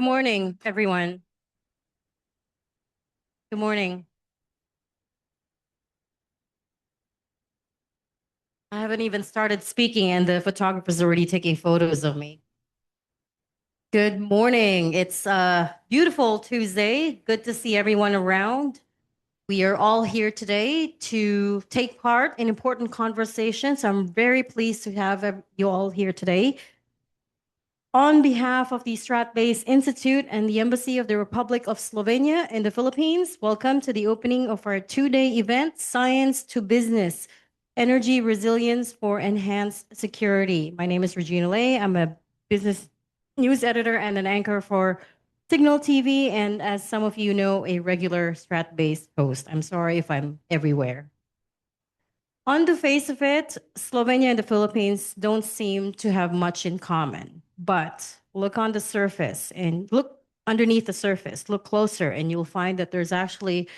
Good morning, everyone. Good morning. I haven't even started speaking, and the photographer's already taking photos of me. Good morning. It's a beautiful Tuesday. Good to see everyone around. We are all here today to take part in important conversations. I'm very pleased to have you all here today. On behalf of the Strat-Based Institute and the Embassy of the Republic of Slovenia in the Philippines, welcome to the opening of our two-day event, Science to Business, Energy Resilience for Enhanced Security. My name is Regina Lay. I'm a business news editor and an anchor for Signal TV, and as some of you know, a regular Strat-based host. I'm sorry if I'm everywhere. On the face of it, Slovenia and the Philippines don't seem to have much in common. But look on the surface and look underneath the surface, look closer, and you'll find that there's actually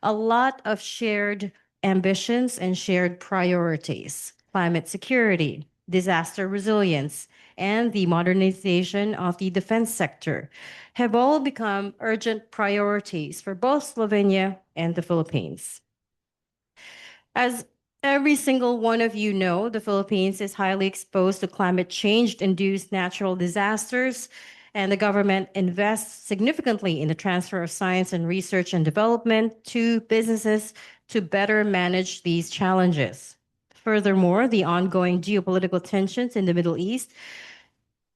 a lot of shared ambitions and shared priorities. Climate security, disaster resilience, and the modernization of the defense sector have all become urgent priorities for both Slovenia and the Philippines. As every single one of you know, the Philippines is highly exposed to climate change induced natural disasters, and the government invests significantly in the transfer of science and research and development to businesses to better manage these challenges. Furthermore, the ongoing geopolitical tensions in the Middle East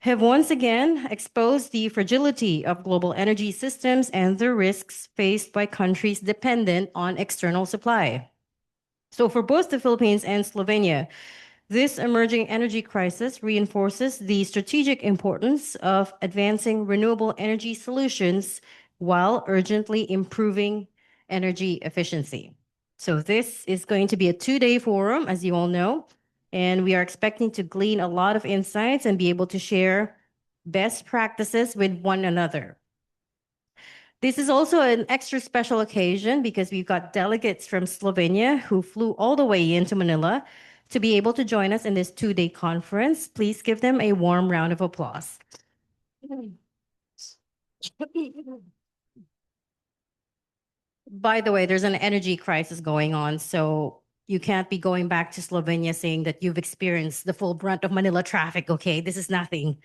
have once again exposed the fragility of global energy systems and the risks faced by countries dependent on external supply. So, for both the Philippines and Slovenia, this emerging energy crisis reinforces the strategic importance of advancing renewable energy solutions while urgently improving energy efficiency. So, this is going to be a two-day forum, as you all know, and we are expecting to glean a lot of insights and be able to share best practices with one another. This is also an extra special occasion because we've got delegates from Slovenia who flew all the way into Manila to be able to join us in this two-day conference. Please give them a warm round of applause. By the way, there's an energy crisis going on, so you can't be going back to Slovenia saying that you've experienced the full brunt of Manila traffic, okay? This is nothing.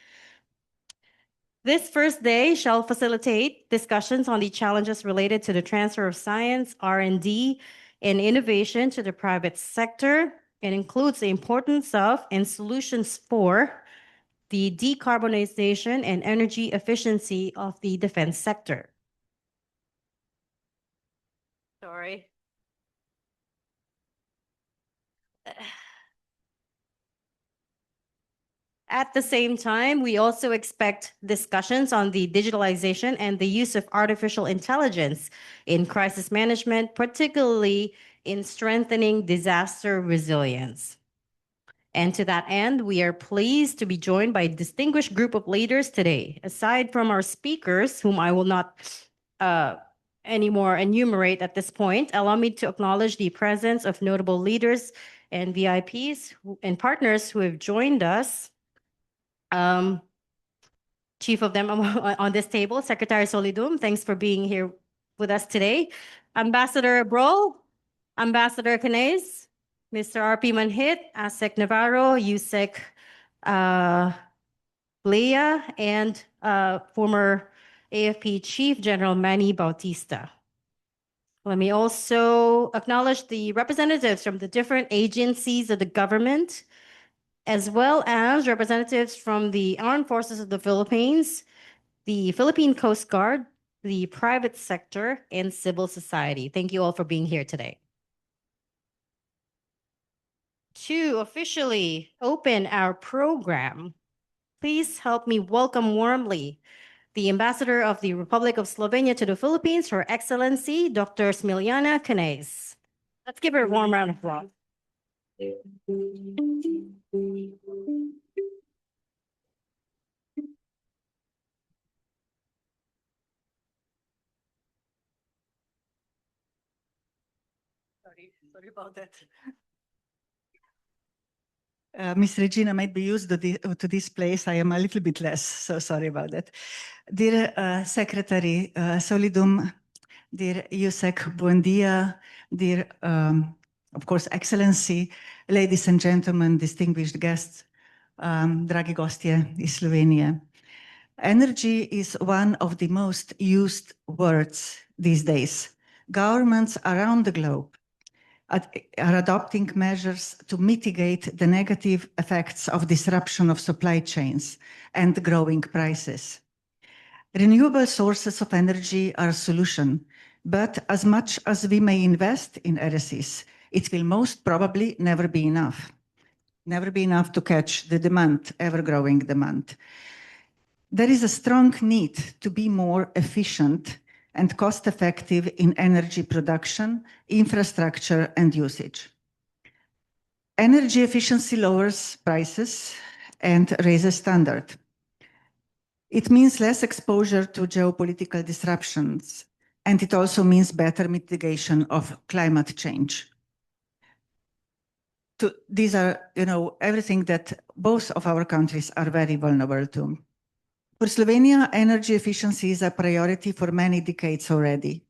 This first day shall facilitate discussions on the challenges related to the transfer of science, R&D, and innovation to the private sector. It includes the importance of and solutions for the decarbonization and energy efficiency of the defense sector. Sorry. At the same time, we also expect discussions on the digitalization and the use of artificial intelligence in crisis management, particularly in strengthening disaster resilience. And to that end, we are pleased to be joined by a distinguished group of leaders today. Aside from our speakers, whom I will not uh, anymore enumerate at this point, allow me to acknowledge the presence of notable leaders and VIPs and partners who have joined us. Um, Chief of them on this table, Secretary Solidum, thanks for being here with us today. Ambassador Bro, Ambassador Canez, Mr. RP Manhit, ASEC Navarro, USEC uh, Leah, and former AFP Chief General Manny Bautista. Let me also acknowledge the representatives from the different agencies of the government, as well as representatives from the Armed Forces of the Philippines, the Philippine Coast Guard, the private sector, and civil society. Thank you all for being here today. To officially open our program, please help me welcome warmly the Ambassador of the Republic of Slovenia to the Philippines, Her Excellency Dr. Smiljana Knez. Let's give her a warm round of applause. Sorry about that. Miss Regina might be used to this place. I am a little bit less, so sorry about that. Dear Secretary Solidum, dear Jusek, buen dia, dear, of course, Excellency, ladies and gentlemen, distinguished guests, dragi gostje iz Slovenije. Energy is one of the most used words these days. Governments around the globe are adopting measures to mitigate the negative effects of disruption of supply chains and growing prices. Renewable sources of energy are a solution, but as much as we may invest in RSEs, it will most probably never be enough. Never be enough to catch the demand, ever-growing demand. There is a strong need to be more efficient and cost-effective in energy production, infrastructure, and usage. Energy efficiency lowers prices and raises standard. It means less exposure to geopolitical disruptions, and it also means better mitigation of climate change. These are, everything that both of our countries are very vulnerable to. For Slovenia, energy efficiency is a priority for many decades already.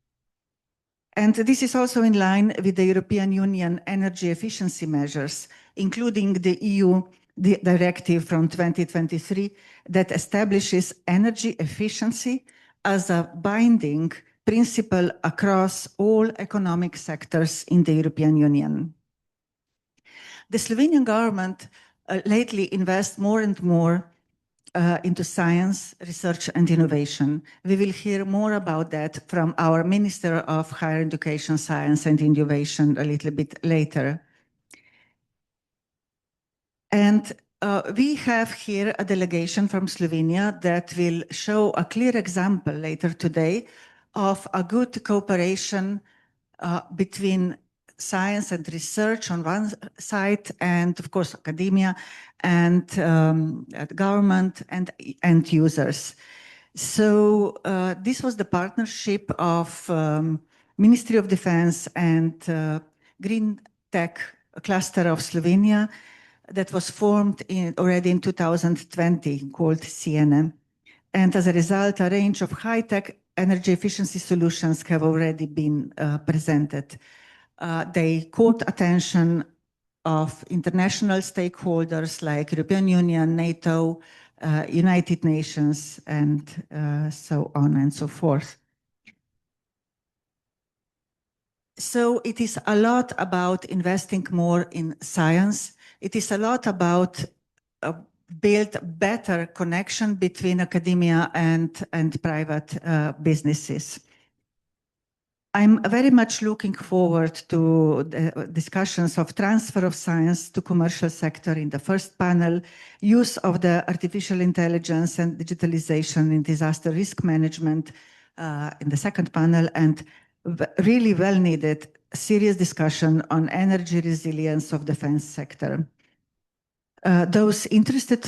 And this is also in line with the European Union energy efficiency measures, including the EU directive from 2023 that establishes energy efficiency as a binding principle across all economic sectors in the European Union. The Slovenian government lately invests more and more into science, research, and innovation. We will hear more about that from our Minister of Higher Education, Science and Innovation a little bit later. And we have here a delegation from Slovenia that will show a clear example later today of a good cooperation between science and research on one side, and of course academia and government and end users. So this was the partnership of Ministry of Defense and Green Tech cluster of Slovenia that was formed already in 2020 called CNM. And as a result, a range of high-tech energy efficiency solutions have already been presented. They caught attention of international stakeholders like European Union, NATO, United Nations, and so on and so forth. So it is a lot about investing more in science. It is a lot about build better connection between academia and private businesses. I'm very much looking forward to the discussions of transfer of science to commercial sector in the first panel, use of the artificial intelligence and digitalization in disaster risk management in the second panel, and really well needed serious discussion on energy resilience of defense sector. Those interested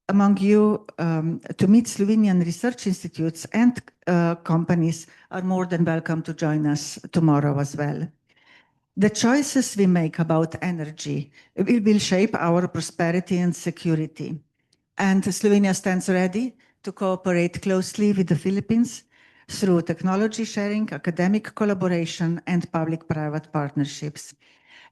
among you to meet Slovenian research institutes and companies are more than welcome to join us tomorrow as well. The choices we make about energy will shape our prosperity and security. And Slovenia stands ready to cooperate closely with the Philippines through technology sharing, academic collaboration, and public-private partnerships.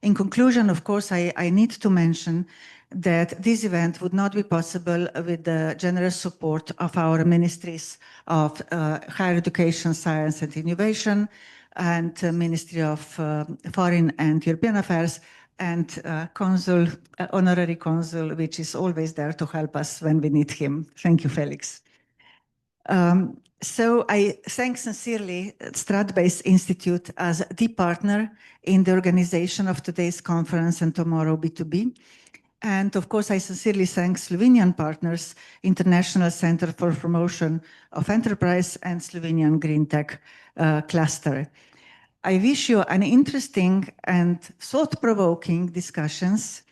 In conclusion, of course, I need to mention that this event would not be possible with the generous support of our ministries of Higher Education, Science and Innovation, and Ministry of Foreign and European Affairs, and honorary consul, which is always there to help us when we need him. Thank you, Felix. So I thank sincerely Strat-Based Institute as the partner in the organization of today's conference and tomorrow B2B. And of course, I sincerely thank Slovenian partners, International Center for Promotion of Enterprise and Slovenian Green Tech Cluster. I wish you an interesting and thought-provoking discussions,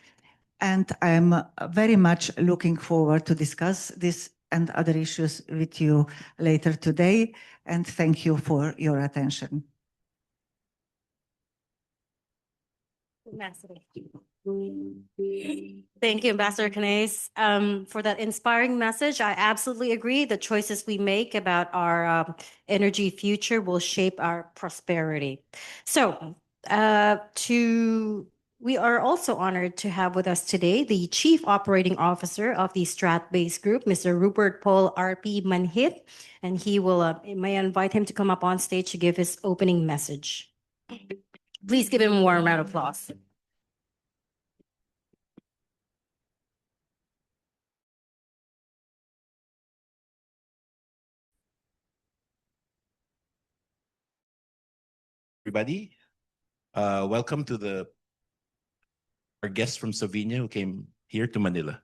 and I'm very much looking forward to discuss this and other issues with you later today. And thank you for your attention. Thank you, Ambassador Canais, for that inspiring message. I absolutely agree. The choices we make about our energy future will shape our prosperity. So, we are also honored to have with us today the Chief Operating Officer of the Strat-Based Group, Mr. Rupert Paul R.P. Manhit, and he will, may I invite him to come up on stage to give his opening message. Please give him a warm round of applause. Everybody, welcome to our guests from Slovenia who came here to Manila.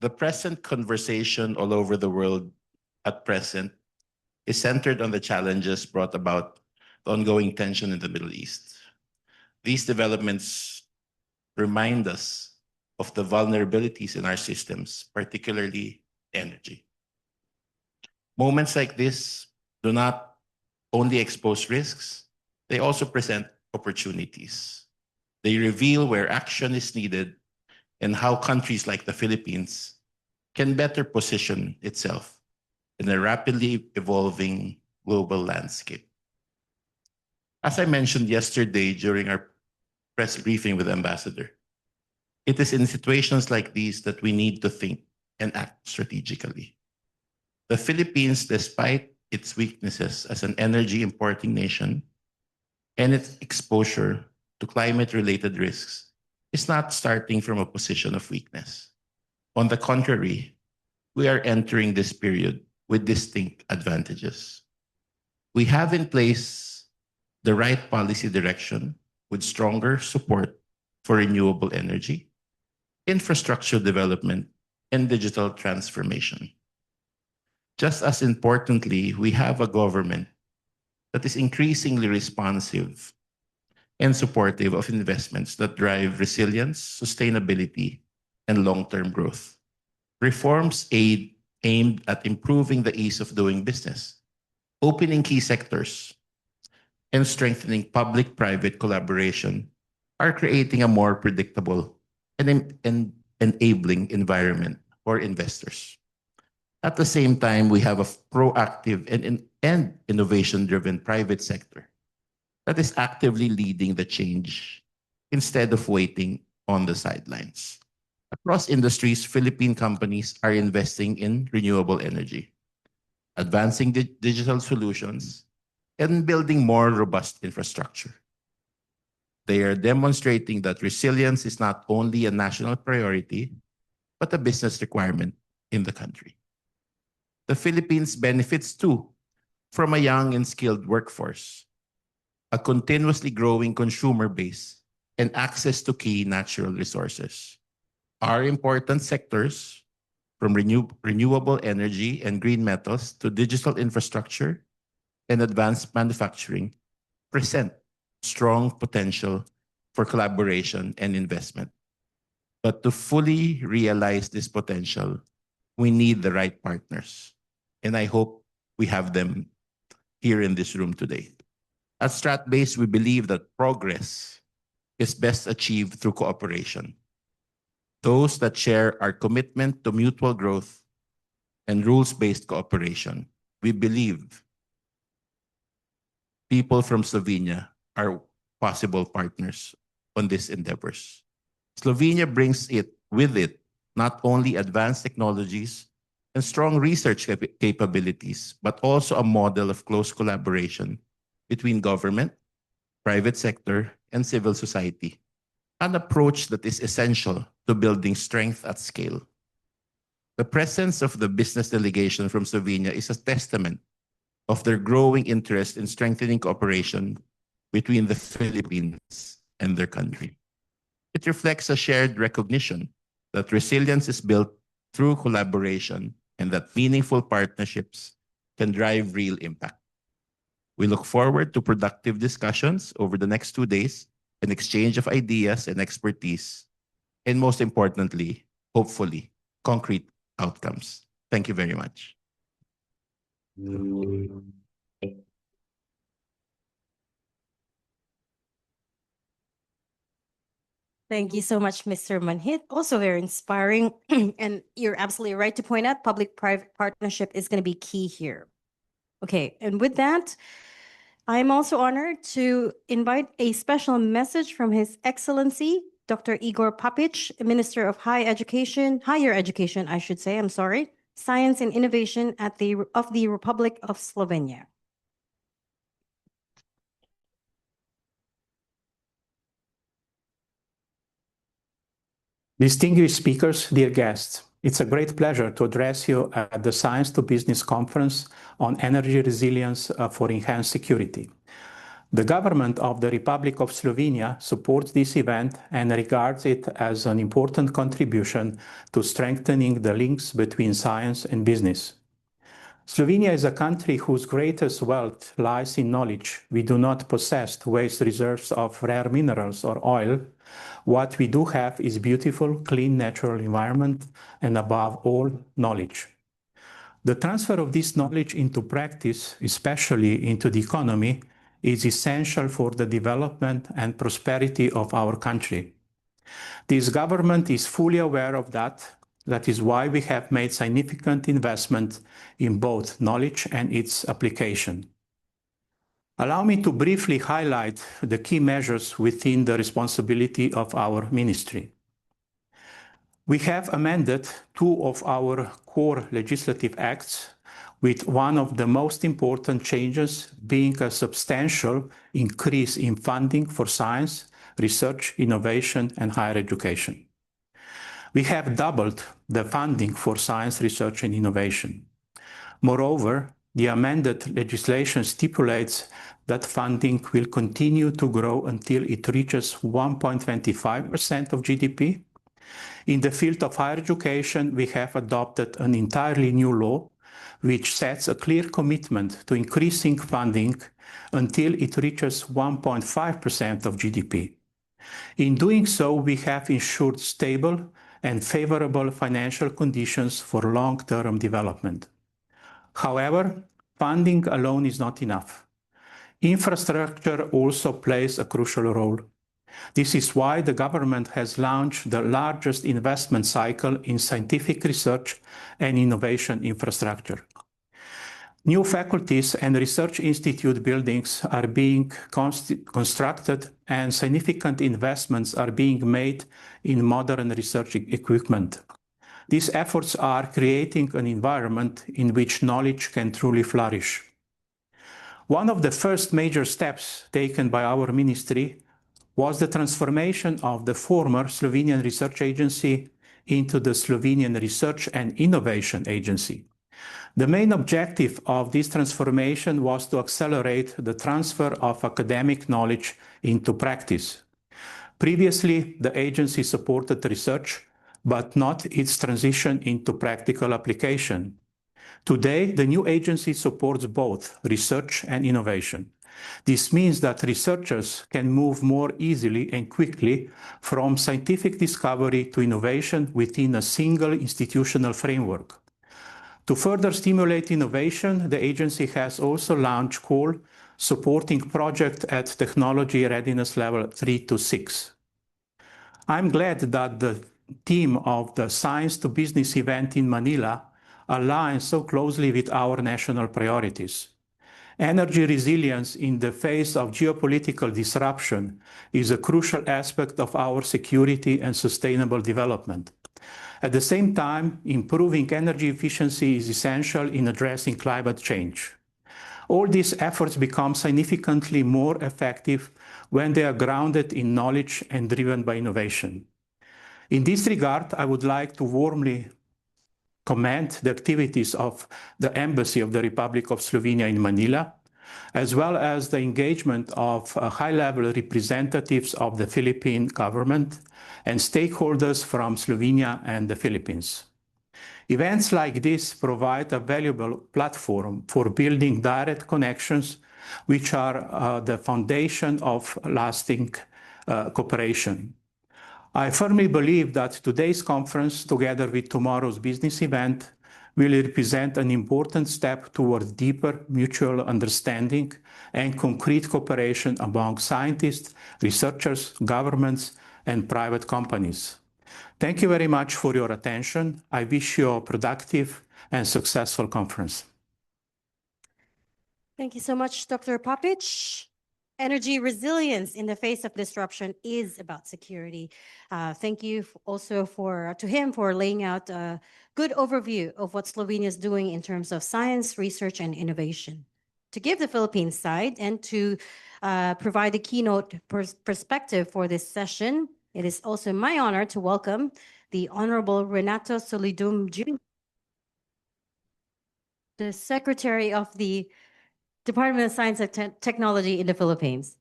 The present conversation all over the world at present is centered on the challenges brought about the ongoing tension in the Middle East. These developments remind us of the vulnerabilities in our systems, particularly energy. Moments like this do not only expose risks, they also present opportunities. They reveal where action is needed and how countries like the Philippines can better position itself in a rapidly evolving global landscape. As I mentioned yesterday during our press briefing with Ambassador, it is in situations like these that we need to think and act strategically. The Philippines, despite its weaknesses as an energy importing nation and its exposure to climate-related risks, is not starting from a position of weakness. On the contrary, we are entering this period with distinct advantages. We have in place the right policy direction with stronger support for renewable energy, infrastructure development, and digital transformation. Just as importantly, we have a government that is increasingly responsive and supportive of investments that drive resilience, sustainability, and long-term growth. Reforms aimed at improving the ease of doing business, opening key sectors, and strengthening public-private collaboration are creating a more predictable and enabling environment for investors. At the same time, we have a proactive and innovation-driven private sector that is actively leading the change instead of waiting on the sidelines. Across industries, Philippine companies are investing in renewable energy, advancing digital solutions, and building more robust infrastructure. They are demonstrating that resilience is not only a national priority, but a business requirement in the country. The Philippines benefits too from a young and skilled workforce, a continuously growing consumer base, and access to key natural resources. Our important sectors, from renewable energy and green metals to digital infrastructure and advanced manufacturing, present strong potential for collaboration and investment. But to fully realize this potential, we need the right partners. And I hope we have them here in this room today. At Strat-Based, we believe that progress is best achieved through cooperation. Those that share our commitment to mutual growth and rules-based cooperation. We believe people from Slovenia are possible partners on these endeavors. Slovenia brings with it not only advanced technologies and strong research capabilities, but also a model of close collaboration between government, private sector, and civil society, an approach that is essential to building strength at scale. The presence of the business delegation from Slovenia is a testament of their growing interest in strengthening cooperation between the Philippines and their country. It reflects a shared recognition that resilience is built through collaboration and that meaningful partnerships can drive real impact. We look forward to productive discussions over the next 2 days, an exchange of ideas and expertise, and most importantly, hopefully, concrete outcomes. Thank you very much. Thank you so much, Mr. Manhit. Also very inspiring. And you're absolutely right to point out public-private partnership is going to be key here. Okay, and with that, I'm also honored to invite a special message from His Excellency, Dr. Igor Papic, Minister of Higher Education, I should say, I'm sorry, Science and Innovation of the Republic of Slovenia. Distinguished speakers, dear guests, it's a great pleasure to address you at the Science2Business conference on energy resilience for enhanced security. The government of the Republic of Slovenia supports this event and regards it as an important contribution to strengthening the links between science and business. Slovenia is a country whose greatest wealth lies in knowledge. We do not possess vast reserves of rare minerals or oil. What we do have is beautiful, clean natural environment and above all, knowledge. The transfer of this knowledge into practice, especially into the economy, is essential for the development and prosperity of our country. This government is fully aware of that. That is why we have made significant investment in both knowledge and its application. Allow me to briefly highlight the key measures within the responsibility of our ministry. We have amended 2 of our core legislative acts, with one of the most important changes being a substantial increase in funding for science, research, innovation, and higher education. We have doubled the funding for science, research, and innovation. Moreover, the amended legislation stipulates that funding will continue to grow until it reaches 1.25% of GDP. In the field of higher education, we have adopted an entirely new law which sets a clear commitment to increasing funding until it reaches 1.5% of GDP. In doing so, we have ensured stable and favorable financial conditions for long-term development. However, funding alone is not enough. Infrastructure also plays a crucial role. This is why the government has launched the largest investment cycle in scientific research and innovation infrastructure. New faculties and research institute buildings are being constructed and significant investments are being made in modern research equipment. These efforts are creating an environment in which knowledge can truly flourish. One of the first major steps taken by our ministry was the transformation of the former Slovenian Research Agency into the Slovenian Research and Innovation Agency. The main objective of this transformation was to accelerate the transfer of academic knowledge into practice. Previously, the agency supported research, but not its transition into practical application. Today, the new agency supports both research and innovation. This means that researchers can move more easily and quickly from scientific discovery to innovation within a single institutional framework. To further stimulate innovation, the agency has also launched call supporting projects at technology readiness level 3 to 6. I'm glad that the theme of the Science2Business event in Manila aligns so closely with our national priorities. Energy resilience in the face of geopolitical disruption is a crucial aspect of our security and sustainable development. At the same time, improving energy efficiency is essential in addressing climate change. All these efforts become significantly more effective when they are grounded in knowledge and driven by innovation. In this regard, I would like to warmly commend the activities of the Embassy of the Republic of Slovenia in Manila, as well as the engagement of high-level representatives of the Philippine government and stakeholders from Slovenia and the Philippines. Events like this provide a valuable platform for building direct connections, which are the foundation of lasting cooperation. I firmly believe that today's conference, together with tomorrow's business event, will represent an important step toward deeper mutual understanding and concrete cooperation among scientists, researchers, governments, and private companies. Thank you very much for your attention. I wish you a productive and successful conference. Thank you so much, Dr. Popic. Energy resilience in the face of disruption is about security. Thank you also to him for laying out a good overview of what Slovenia is doing in terms of science, research, and innovation. To give the Philippines side and to provide a keynote perspective for this session, it is also my honor to welcome the Honorable Renato Solidum Jr., the Secretary of the Department of Science and Technology in the Philippines.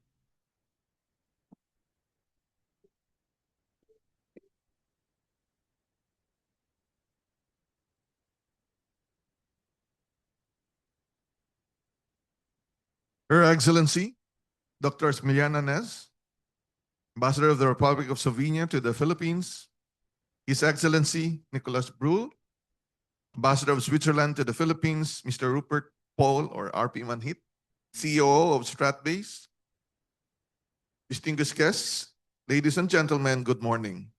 Her Excellency, Dr. Smiliana Nez, Ambassador of the Republic of Slovenia to the Philippines, His Excellency Nicholas Brul, Ambassador of Switzerland to the Philippines, Mr. Rupert Paul, or RP Manhit, CEO of Stratbase, distinguished guests, ladies and gentlemen, good morning.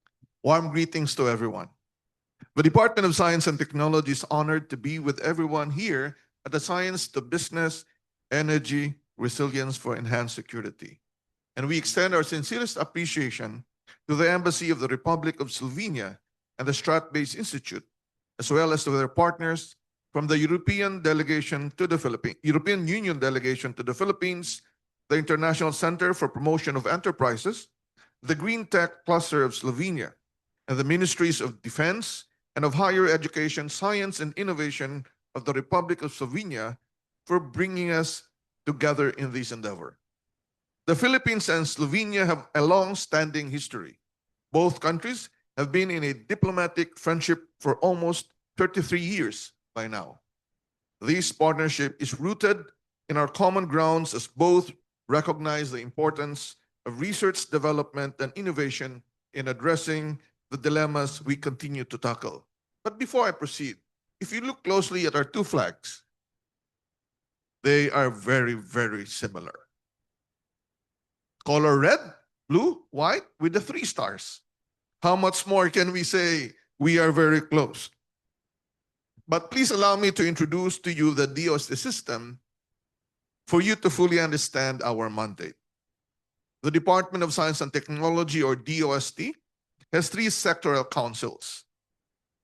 Warm greetings to everyone. The Department of Science and Technology is honored to be with everyone here at the Science2Business Energy Resilience for Enhanced Security. And we extend our sincerest appreciation to the Embassy of the Republic of Slovenia and the Stratbase Institute, as well as to their partners from the European delegation to the European Union delegation to the Philippines, the International Center for Promotion of Enterprises, the Green Tech Cluster of Slovenia, and the Ministries of Defense and of Higher Education, Science, and Innovation of the Republic of Slovenia for bringing us together in this endeavor. The Philippines and Slovenia have a long-standing history. Both countries have been in a diplomatic friendship for almost 33 years by now. This partnership is rooted in our common grounds as both recognize the importance of research, development, and innovation in addressing the dilemmas we continue to tackle. But before I proceed, if you look closely at our two flags, they are very, very similar. Color red, blue, white with the 3 stars. How much more can we say? We are very close. But please allow me to introduce to you the DOST system for you to fully understand our mandate. The Department of Science and Technology, or DOST, has 3 sectoral councils.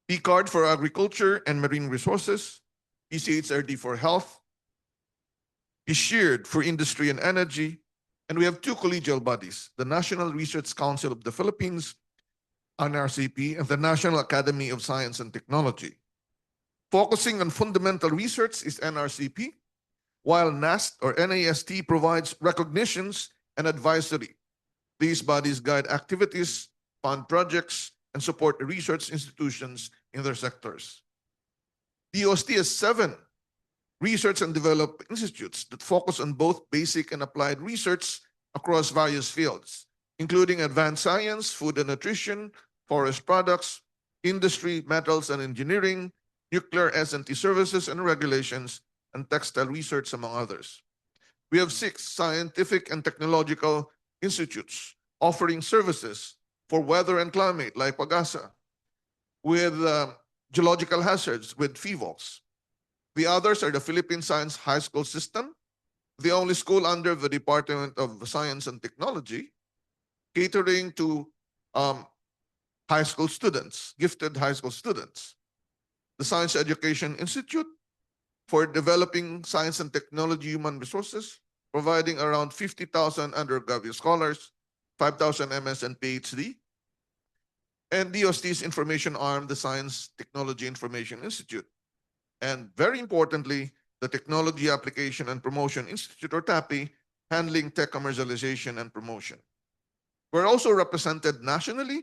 PCARD for Agriculture and Marine Resources, PCHRD for Health, PSHIRD for Industry and Energy, and we have 2 collegial bodies, the National Research Council of the Philippines, NRCP, and the National Academy of Science and Technology. Focusing on fundamental research is NRCP, while NAST or NAST provides recognitions and advisory. These bodies guide activities, fund projects, and support research institutions in their sectors. DOST has 7 research and development institutes that focus on both basic and applied research across various fields, including advanced science, food and nutrition, forest products, industry, metals and engineering, nuclear S&T services and regulations, and textile research, among others. We have 6 scientific and technological institutes offering services for weather and climate, like PAGASA, with geological hazards, with FIVOLS. The others are the Philippine Science High School System, the only school under the Department of Science and Technology, catering to high school students, gifted high school students. The Science Education Institute for developing science and technology human resources, providing around 50,000 undergraduate scholars, 5,000 MS and PhD. and DOST's information arm, the Science Technology Information Institute. And very importantly, the Technology Application and Promotion Institute, or TAPI, handling tech commercialization and promotion. We're also represented nationally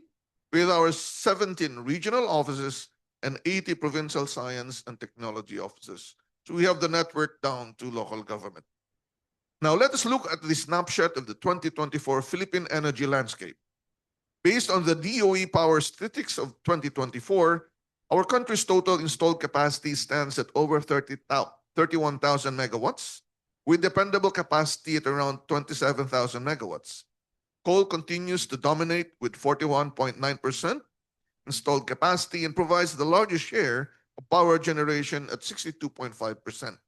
with our 17 regional offices and 80 provincial science and technology offices. So we have the network down to local government. Now let us look at the snapshot of the 2024 Philippine energy landscape. Based on the DOE Power Statistics of 2024, our country's total installed capacity stands at over 31,000 megawatts, with dependable capacity at around 27,000 megawatts. Coal continues to dominate with 41.9% installed capacity and provides the largest share of power generation at 62.5%.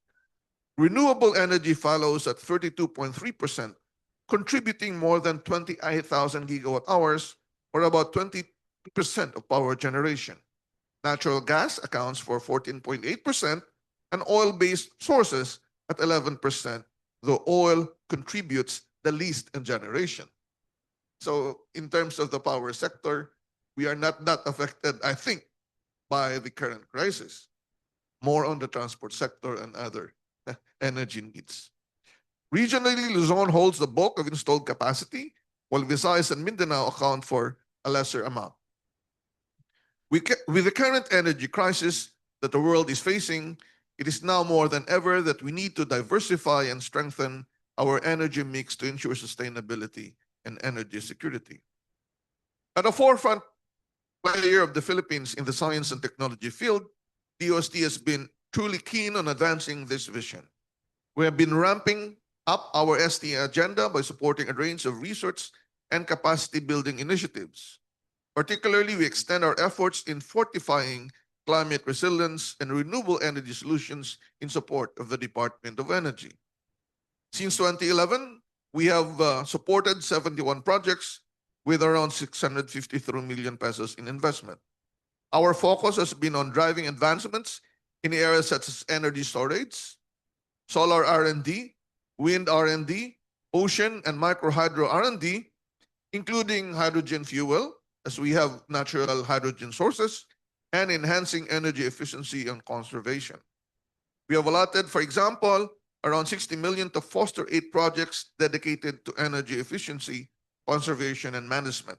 Renewable energy follows at 32.3%, contributing more than 28,000 gigawatt hours, or about 20% of power generation. Natural gas accounts for 14.8%, and oil-based sources at 11%, though oil contributes the least in generation. So in terms of the power sector, we are not that affected, I think, by the current crisis. More on the transport sector and other energy needs. Regionally, Luzon holds the bulk of installed capacity, while Visayas and Mindanao account for a lesser amount. With the current energy crisis that the world is facing, it is now more than ever that we need to diversify and strengthen our energy mix to ensure sustainability and energy security. At the forefront player of the Philippines in the science and technology field, DOST has been truly keen on advancing this vision. We have been ramping up our ST agenda by supporting a range of research and capacity building initiatives. Particularly, we extend our efforts in fortifying climate resilience and renewable energy solutions in support of the Department of Energy. Since 2011, we have supported 71 projects with around 653 million pesos in investment. Our focus has been on driving advancements in areas such as energy storage, solar R&D, wind R&D, ocean and microhydro R&D, including hydrogen fuel, as we have natural hydrogen sources, and enhancing energy efficiency and conservation. We have allotted, for example, around 60 million to foster 8 projects dedicated to energy efficiency, conservation, and management.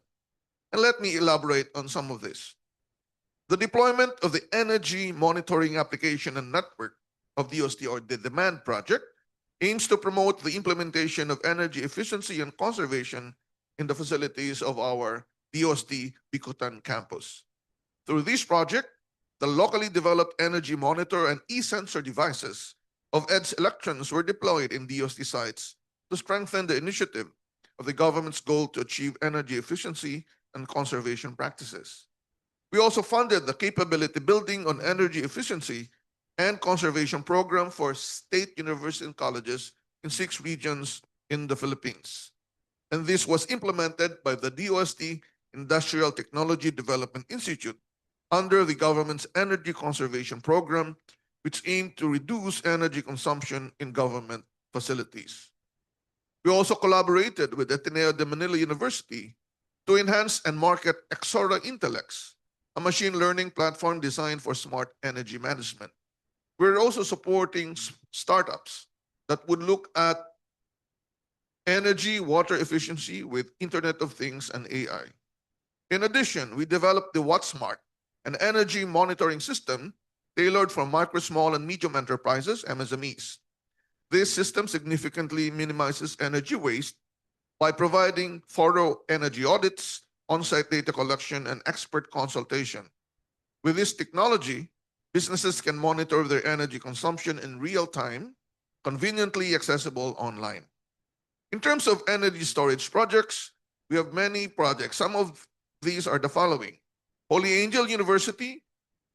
And let me elaborate on some of this. The deployment of the Energy Monitoring Application and Network of DOST, or the DEMAND project, aims to promote the implementation of energy efficiency and conservation in the facilities of our DOST Bicutan campus. Through this project, the locally developed energy monitor and e-sensor devices of EDS electrons were deployed in DOST sites to strengthen the initiative of the government's goal to achieve energy efficiency and conservation practices. We also funded the capability building on energy efficiency and conservation program for state universities and colleges in 6 regions in the Philippines. And this was implemented by the DOST Industrial Technology Development Institute under the government's energy conservation program, which aimed to reduce energy consumption in government facilities. We also collaborated with Ateneo de Manila University to enhance and market Exora Intellects, a machine learning platform designed for smart energy management. We're also supporting startups that would look at energy, water efficiency with Internet of Things and AI. In addition, we developed the WattSmart, an energy monitoring system tailored for micro, small, and medium enterprises, MSMEs. This system significantly minimizes energy waste by providing thorough energy audits, on-site data collection, and expert consultation. With this technology, businesses can monitor their energy consumption in real time, conveniently accessible online. In terms of energy storage projects, we have many projects. Some of these are the following: Holy Angel University,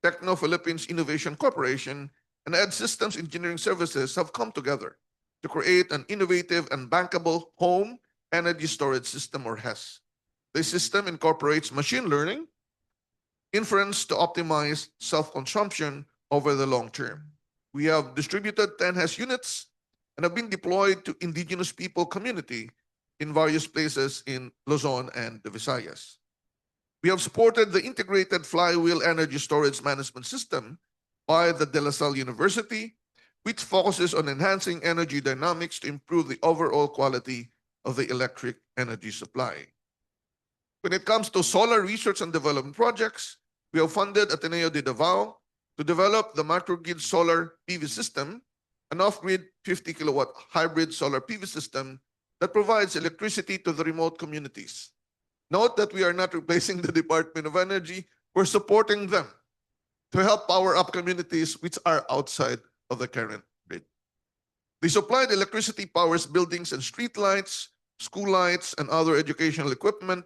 Techno Philippines Innovation Corporation, and Ed Systems Engineering Services have come together to create an innovative and bankable home energy storage system, or HES. This system incorporates machine learning, inference to optimize self-consumption over the long term. We have distributed 10 HES units and have been deployed to indigenous people community in various places in Luzon and the Visayas. We have supported the integrated flywheel energy storage management system by the De La Salle University, which focuses on enhancing energy dynamics to improve the overall quality of the electric energy supply. When it comes to solar research and development projects, we have funded Ateneo de Davao to develop the microgrid solar PV system, an off-grid 50 kilowatt hybrid solar PV system that provides electricity to the remote communities. Note that we are not replacing the Department of Energy, we're supporting them to help power up communities which are outside of the current grid. The supplied electricity powers buildings and street lights, school lights, and other educational equipment,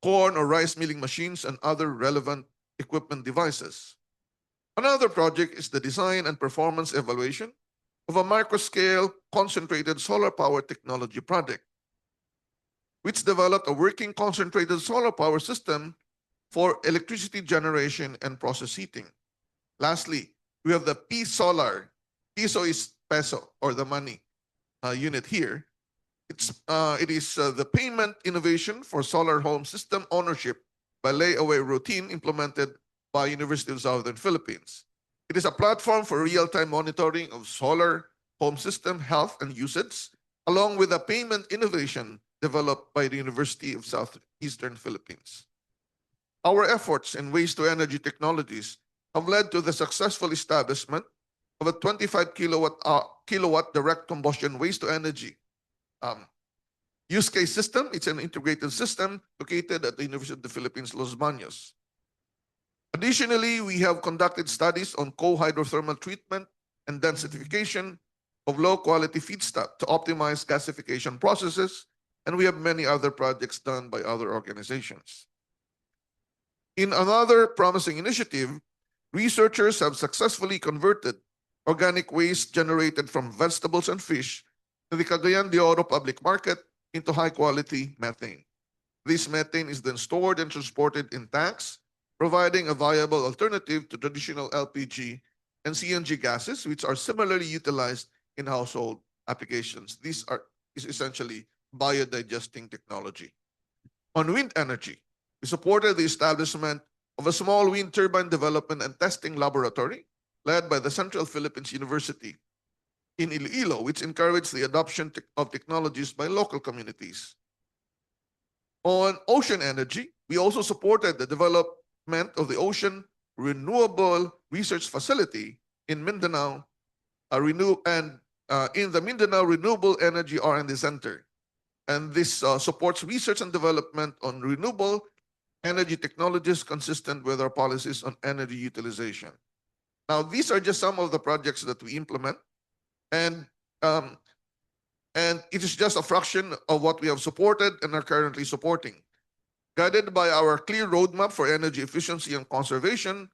corn or rice milling machines, and other relevant equipment devices. Another project is the design and performance evaluation of a microscale concentrated solar power technology project, which developed a working concentrated solar power system for electricity generation and process heating. Lastly, we have the P-Solar. Piso is peso, or the money unit here. It is the payment innovation for solar home system ownership by layaway routine implemented by University of Southern Philippines. It is a platform for real-time monitoring of solar home system health and usage, along with a payment innovation developed by the University of Southeastern Philippines. Our efforts in waste-to-energy technologies have led to the successful establishment of a 25 kilowatt direct combustion waste-to-energy use case system. It's an integrated system located at the University of the Philippines, Los Baños. Additionally, we have conducted studies on co-hydrothermal treatment and densification of low-quality feedstock to optimize gasification processes, and we have many other projects done by other organizations. In another promising initiative, researchers have successfully converted organic waste generated from vegetables and fish to the Cagayan de Oro public market into high-quality methane. This methane is then stored and transported in tanks, providing a viable alternative to traditional LPG and CNG gases, which are similarly utilized in household applications. This is essentially biodigesting technology. On wind energy, we supported the establishment of a small wind turbine development and testing laboratory led by the Central Philippines University in Iloilo, which encouraged the adoption of technologies by local communities. On ocean energy, we also supported the development of the Ocean Renewable Research Facility in Mindanao, in the Mindanao Renewable Energy R&D Center. And this supports research and development on renewable energy technologies consistent with our policies on energy utilization. Now, these are just some of the projects that we implement, and it is just a fraction of what we have supported and are currently supporting. Guided by our clear roadmap for energy efficiency and conservation,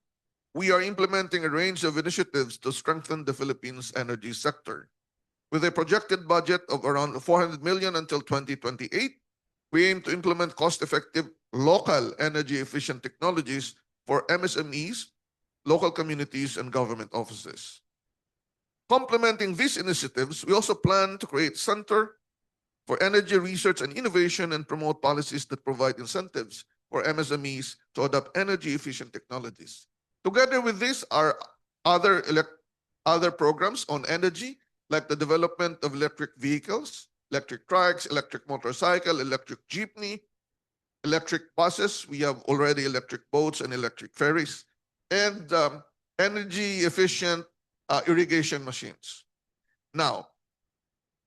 we are implementing a range of initiatives to strengthen the Philippines' energy sector. With a projected budget of around 400 million until 2028, we aim to implement cost-effective local energy-efficient technologies for MSMEs, local communities, and government offices. Complementing these initiatives, we also plan to create Center for Energy Research and Innovation and promote policies that provide incentives for MSMEs to adopt energy-efficient technologies. Together with this are other programs on energy, like the development of electric vehicles, electric trikes, electric motorcycle, electric jeepney, electric buses. We have already electric boats and electric ferries, and energy-efficient irrigation machines. Now,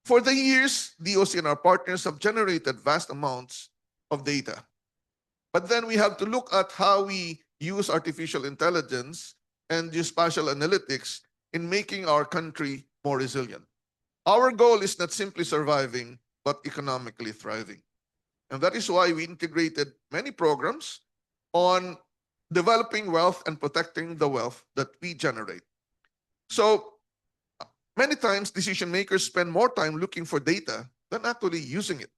for the years, DOC and our partners have generated vast amounts of data. But then we have to look at how we use artificial intelligence and geospatial analytics in making our country more resilient. Our goal is not simply surviving, but economically thriving. And that is why we integrated many programs on developing wealth and protecting the wealth that we generate. So many times, decision makers spend more time looking for data than actually using it.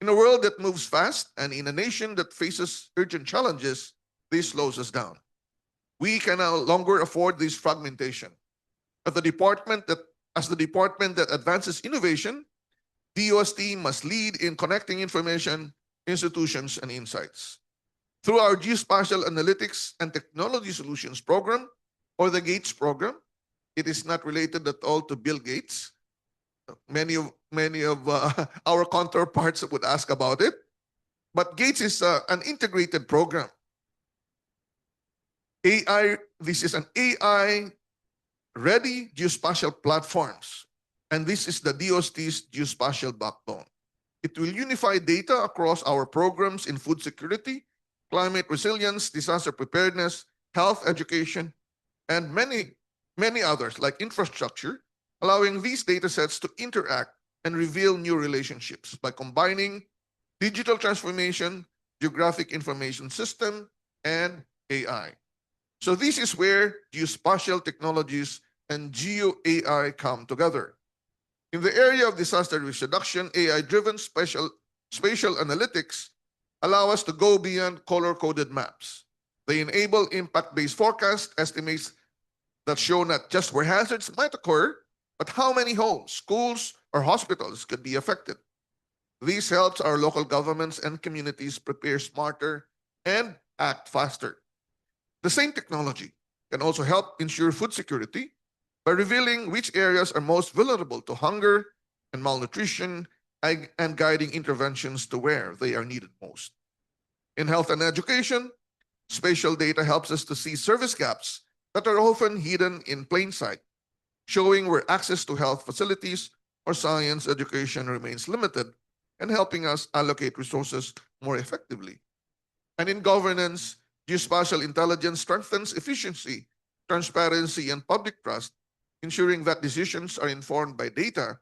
In a world that moves fast and in a nation that faces urgent challenges, this slows us down. We can no longer afford this fragmentation. As the department that advances innovation, DOST must lead in connecting information, institutions, and insights. Through our Geospatial Analytics and Technology Solutions program, or the GATES program, it is not related at all to Bill Gates. Many of our counterparts would ask about it. But GATES is an integrated program. This is an AI-ready geospatial platforms. And this is the DOST's geospatial backbone. It will unify data across our programs in food security, climate resilience, disaster preparedness, health, education, and many others like infrastructure, allowing these data sets to interact and reveal new relationships by combining digital transformation, geographic information system, and AI. So this is where geospatial technologies and geo-AI come together. In the area of disaster risk reduction, AI-driven spatial analytics allow us to go beyond color-coded maps. They enable impact-based forecast estimates that show not just where hazards might occur, but how many homes, schools, or hospitals could be affected. This helps our local governments and communities prepare smarter and act faster. The same technology can also help ensure food security by revealing which areas are most vulnerable to hunger and malnutrition and guiding interventions to where they are needed most. In health and education, spatial data helps us to see service gaps that are often hidden in plain sight, showing where access to health facilities or science education remains limited and helping us allocate resources more effectively. And in governance, geospatial intelligence strengthens efficiency, transparency, and public trust, ensuring that decisions are informed by data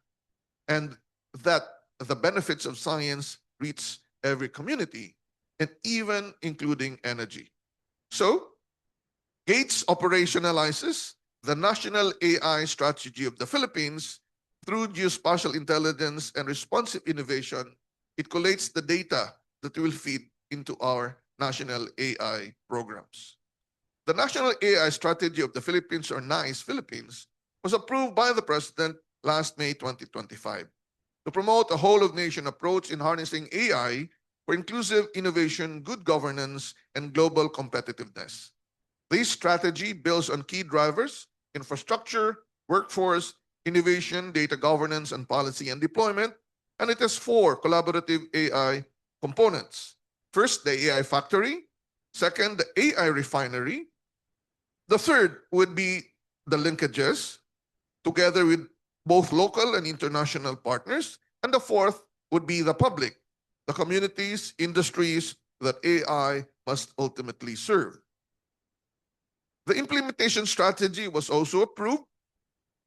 and that the benefits of science reach every community, and even including energy. So, GATES operationalizes the national AI strategy of the Philippines through geospatial intelligence and responsive innovation. It collates the data that will feed into our national AI programs. The National AI Strategy of the Philippines, or NAIS Philippines, was approved by the President last May 2025 to promote a whole-of-nation approach in harnessing AI for inclusive innovation, good governance, and global competitiveness. This strategy builds on key drivers: infrastructure, workforce, innovation, data governance, and policy and deployment, and it has 4 collaborative AI components. First, the AI factory. Second, the AI refinery. The third would be the linkages, together with both local and international partners. And the fourth would be the public, the communities, industries that AI must ultimately serve. The implementation strategy was also approved.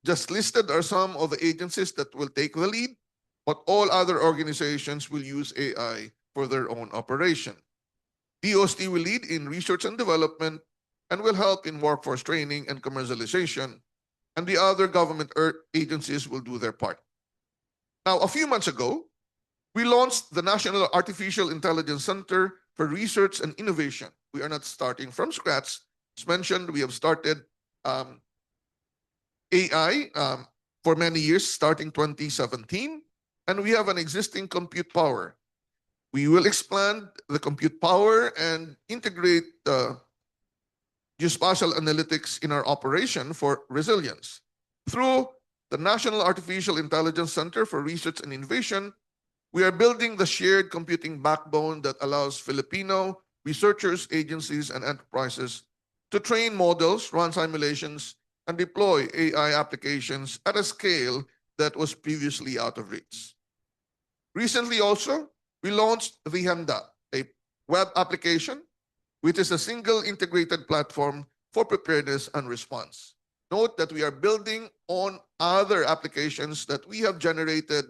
Just listed are some of the agencies that will take the lead, but all other organizations will use AI for their own operation. DOST will lead in research and development and will help in workforce training and commercialization, and the other government agencies will do their part. Now, a few months ago, we launched the National Artificial Intelligence Center for Research and Innovation. We are not starting from scratch. As mentioned, we have started AI for many years, starting 2017, and we have an existing compute power. We will expand the compute power and integrate geospatial analytics in our operation for resilience. Through the National Artificial Intelligence Center for Research and Innovation, we are building the shared computing backbone that allows Filipino researchers, agencies, and enterprises to train models, run simulations, and deploy AI applications at a scale that was previously out of reach. Recently also, we launched the Handa, a web application, which is a single integrated platform for preparedness and response. Note that we are building on other applications that we have generated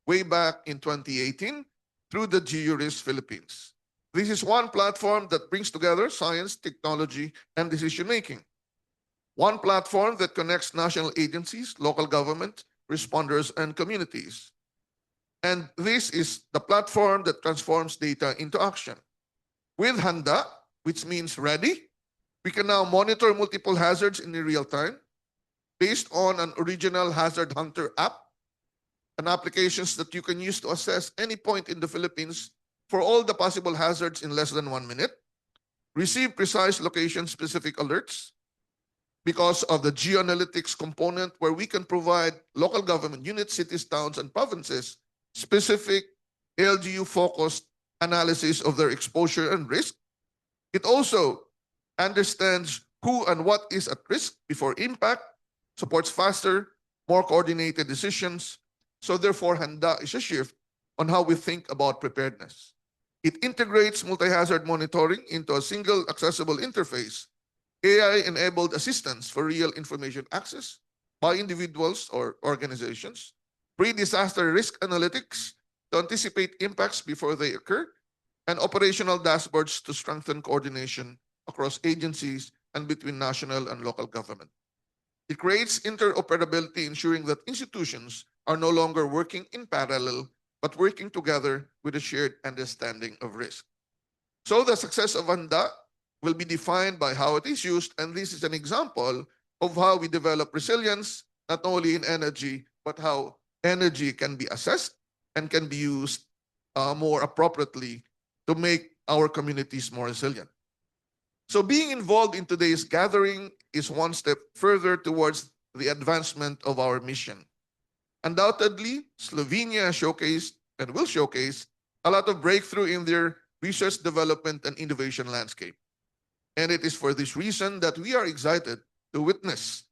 way back in 2018 through the GeoRisk Philippines. This is one platform that brings together science, technology, and decision-making. One platform that connects national agencies, local government, responders, and communities. And this is the platform that transforms data into action. With Handa, which means ready, we can now monitor multiple hazards in real time based on an original Hazard Hunter app, and applications that you can use to assess any point in the Philippines for all the possible hazards in less than 1 minute. receive precise location-specific alerts because of the geoanalytics component, where we can provide local government units, cities, towns, and provinces specific LGU-focused analysis of their exposure and risk. It also understands who and what is at risk before impact, supports faster, more coordinated decisions. So therefore, Handa is a shift on how we think about preparedness. It integrates multi-hazard monitoring into a single accessible interface, AI-enabled assistance for real information access by individuals or organizations, pre-disaster risk analytics to anticipate impacts before they occur, and operational dashboards to strengthen coordination across agencies and between national and local government. It creates interoperability, ensuring that institutions are no longer working in parallel, but working together with a shared understanding of risk. So the success of Handa will be defined by how it is used, and this is an example of how we develop resilience, not only in energy, but how energy can be assessed and can be used more appropriately to make our communities more resilient. So being involved in today's gathering is one step further towards the advancement of our mission. Undoubtedly, Slovenia showcased and will showcase a lot of breakthrough in their research development and innovation landscape. And it is for this reason that we are excited to witness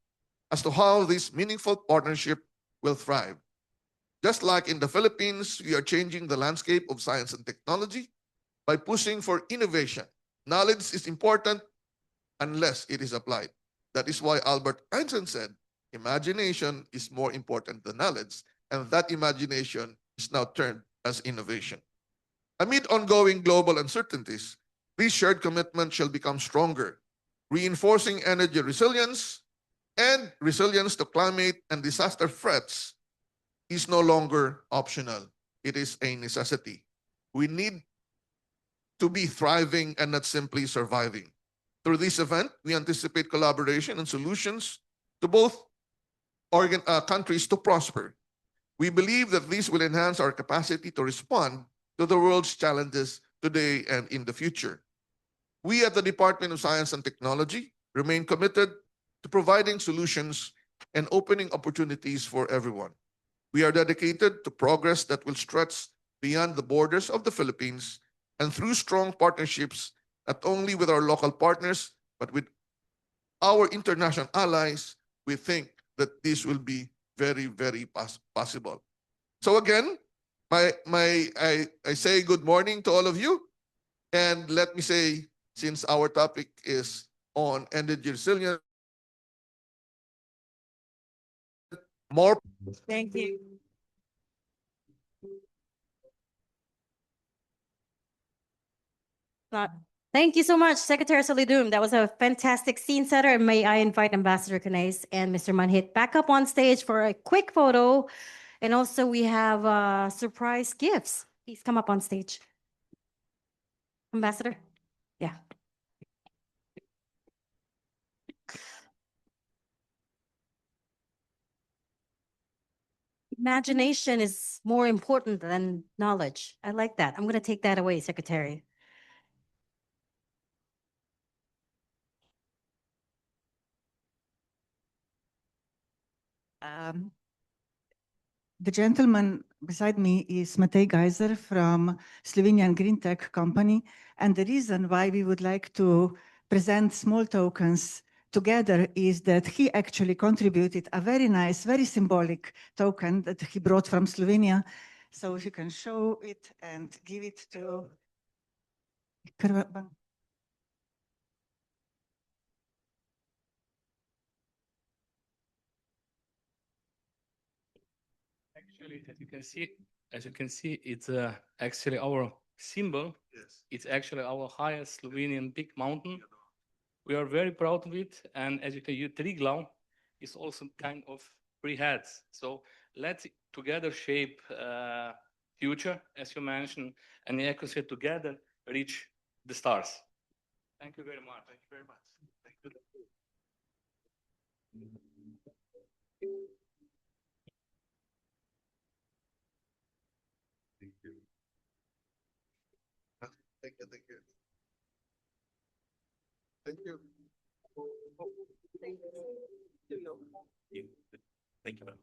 as to how this meaningful partnership will thrive. Just like in the Philippines, we are changing the landscape of science and technology by pushing for innovation. Knowledge is important unless it is applied. That is why Albert Einstein said, imagination is more important than knowledge, and that imagination is now turned as innovation. Amid ongoing global uncertainties, this shared commitment shall become stronger, reinforcing energy resilience and resilience to climate and disaster threats is no longer optional. It is a necessity. We need to be thriving and not simply surviving. Through this event, we anticipate collaboration and solutions to both countries to prosper. We believe that this will enhance our capacity to respond to the world's challenges today and in the future. We at the Department of Science and Technology remain committed to providing solutions and opening opportunities for everyone. We are dedicated to progress that will stretch beyond the borders of the Philippines and through strong partnerships, not only with our local partners, but with our international allies, we think that this will be very, very possible. So again, I say good morning to all of you. And let me say, since our topic is on energy resilience, more. Thank you. Thank you so much, Secretary Solidum. That was a fantastic scene setter. And may I invite Ambassador Canais and Mr. Manhit back up on stage for a quick photo. And also we have surprise gifts. Please come up on stage. Ambassador? Yeah. Imagination is more important than knowledge. I like that. I'm going to take that away, Secretary. The gentleman beside me is Matej Geiser from Slovenian Green Tech Company. And the reason why we would like to present small tokens together is that he actually contributed a very nice, very symbolic token that he brought from Slovenia. So if you can show it and give it to Actually, as you can see, it's actually our symbol. Yes. It's actually our highest Slovenian big mountain. We are very proud of it. And as you can see, Triglav is also kind of three heads. So let's together shape future, as you mentioned, and the ecosystem together reach the stars. Thank you very much. Thank you very much. Thank you. Thank you. Thank you. Thank you. Thank you. Thank you, ma'am.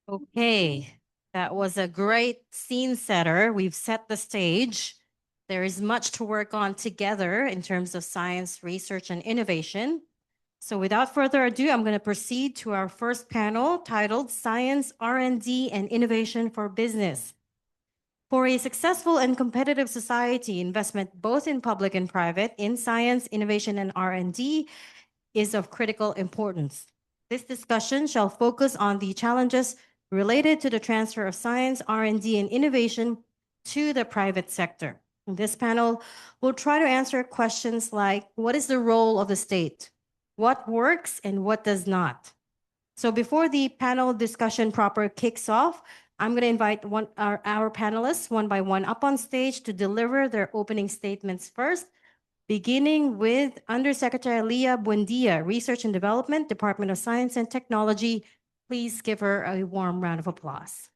Okay, that was a great scene setter. We've set the stage. There is much to work on together in terms of science, research, and innovation. So without further ado, I'm going to proceed to our first panel titled Science, R&D, and Innovation for Business. For a successful and competitive society, investment both in public and private in science, innovation, and R&D is of critical importance. This discussion shall focus on the challenges related to the transfer of science, R&D, and innovation to the private sector. In this panel, we'll try to answer questions like, what is the role of the state? What works and what does not? So before the panel discussion proper kicks off, I'm going to invite our panelists one by one up on stage to deliver their opening statements first, beginning with Undersecretary Leah Buendia, Research and Development, Department of Science and Technology. Please give her a warm round of applause.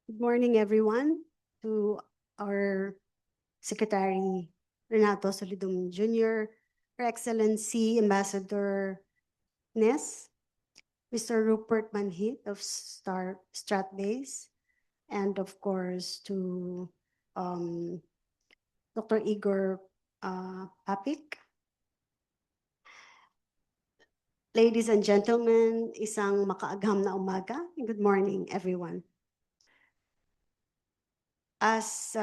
Good morning, everyone. To our Secretary Renato Solidum Jr., Her Excellency Ambassador Ness, Mr. Rupert Manhit of Stratbase, and of course to Dr. Igor Papik. Ladies and gentlemen, isang makaagham na umaga. Good morning, everyone. It's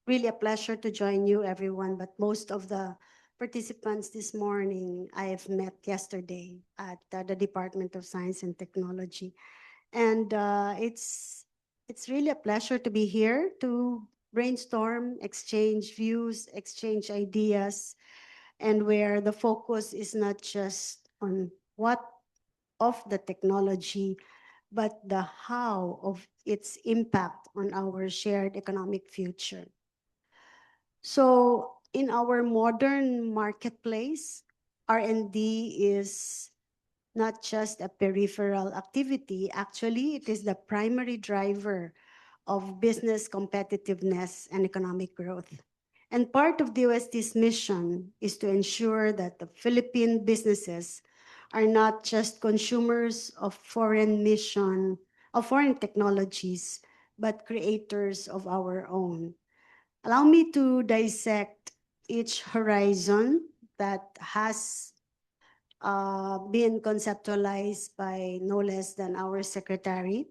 really a pleasure to join you, everyone, but most of the participants this morning I have met yesterday at the Department of Science and Technology. And it's really a pleasure to be here to brainstorm, exchange views, exchange ideas, and where the focus is not just on what of the technology, but the how of its impact on our shared economic future. So in our modern marketplace, R&D is not just a peripheral activity. Actually, it is the primary driver of business competitiveness and economic growth. And part of the UST's mission is to ensure that the Philippine businesses are not just consumers of foreign technologies, but creators of our own. Allow me to dissect each horizon that has been conceptualized by no less than our secretary.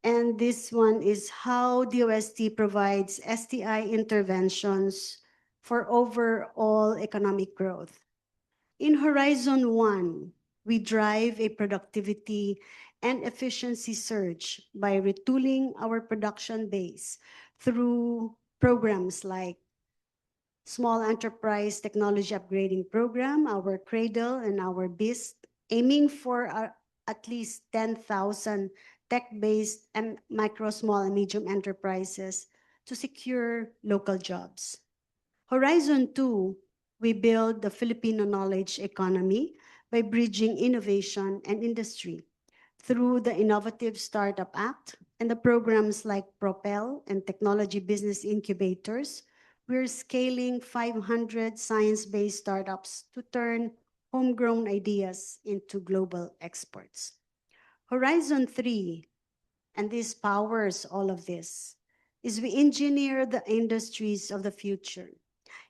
And this one is how DOST provides STI interventions for overall economic growth. In Horizon 1, we drive a productivity and efficiency surge by retooling our production base through programs like Small Enterprise Technology Upgrading Program, our Cradle, and our BIST, aiming for at least 10,000 tech-based and micro, small, and medium enterprises to secure local jobs. Horizon 2, we build the Filipino knowledge economy by bridging innovation and industry through the Innovative Startup Act and the programs like Propel and Technology Business Incubators. We're scaling 500 science-based startups to turn homegrown ideas into global exports. Horizon 3, and this powers all of this, is we engineer the industries of the future,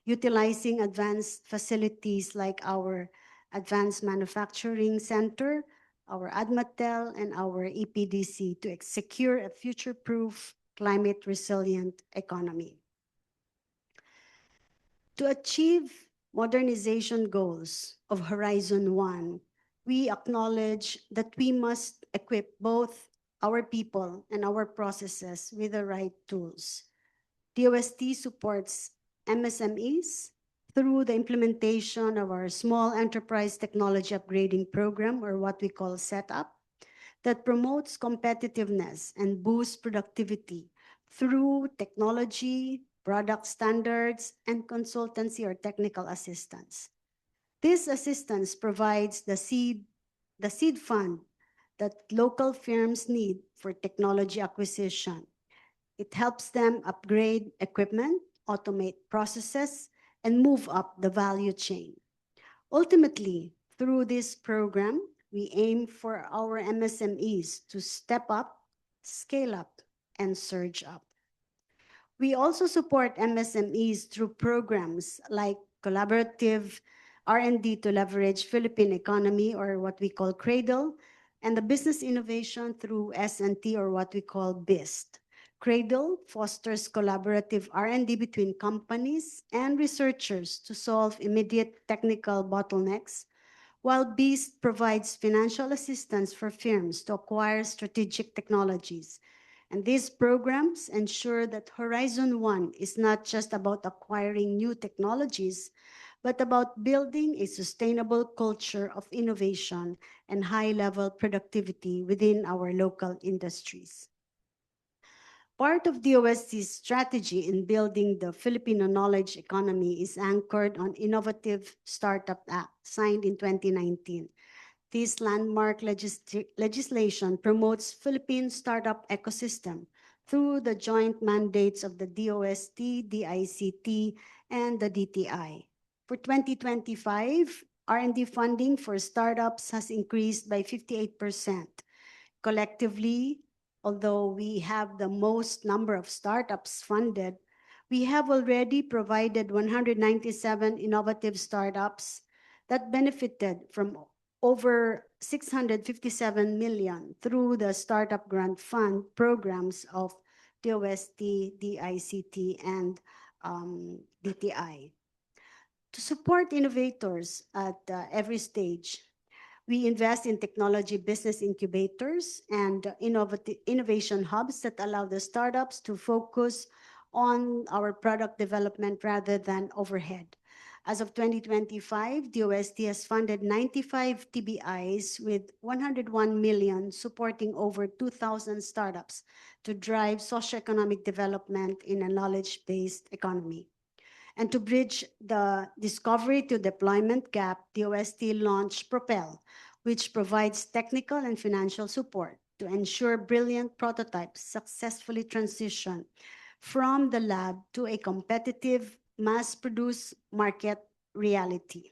utilizing advanced facilities like our Advanced Manufacturing Center, our ADMATEL, and our EPDC to secure a future-proof, climate-resilient economy. To achieve modernization goals of Horizon 1, we acknowledge that we must equip both our people and our processes with the right tools. DOST supports MSMEs through the implementation of our Small Enterprise Technology Upgrading Program, or what we call SETUP, that promotes competitiveness and boosts productivity through technology, product standards, and consultancy or technical assistance. This assistance provides the seed fund that local firms need for technology acquisition. It helps them upgrade equipment, automate processes, and move up the value chain. Ultimately, through this program, we aim for our MSMEs to step up, scale up, and surge up. We also support MSMEs through programs like collaborative R&D to leverage Philippine economy, or what we call CRADLE, and the business innovation through S&T, or what we call BIST. CRADLE fosters collaborative R&D between companies and researchers to solve immediate technical bottlenecks, while BIST provides financial assistance for firms to acquire strategic technologies. And these programs ensure that Horizon 1 is not just about acquiring new technologies, but about building a sustainable culture of innovation and high-level productivity within our local industries. Part of DOST's strategy in building the Filipino knowledge economy is anchored on Innovative Startup Act, signed in 2019. This landmark legislation promotes Philippine startup ecosystem through the joint mandates of the DOST, DICT, and the DTI. For 2025, R&D funding for startups has increased by 58%. Collectively, although we have the most number of startups funded, we have already provided 197 innovative startups that benefited from over 657 million through the Startup Grant Fund programs of DOST, DICT, and DTI. To support innovators at every stage, we invest in technology business incubators and innovation hubs that allow the startups to focus on our product development rather than overhead. As of 2025, DOST has funded 95 TBIs with 101 million, supporting over 2,000 startups to drive socioeconomic development in a knowledge-based economy. And to bridge the discovery to deployment gap, DOST launched Propel, which provides technical and financial support to ensure brilliant prototypes successfully transition from the lab to a competitive, mass-produced market reality.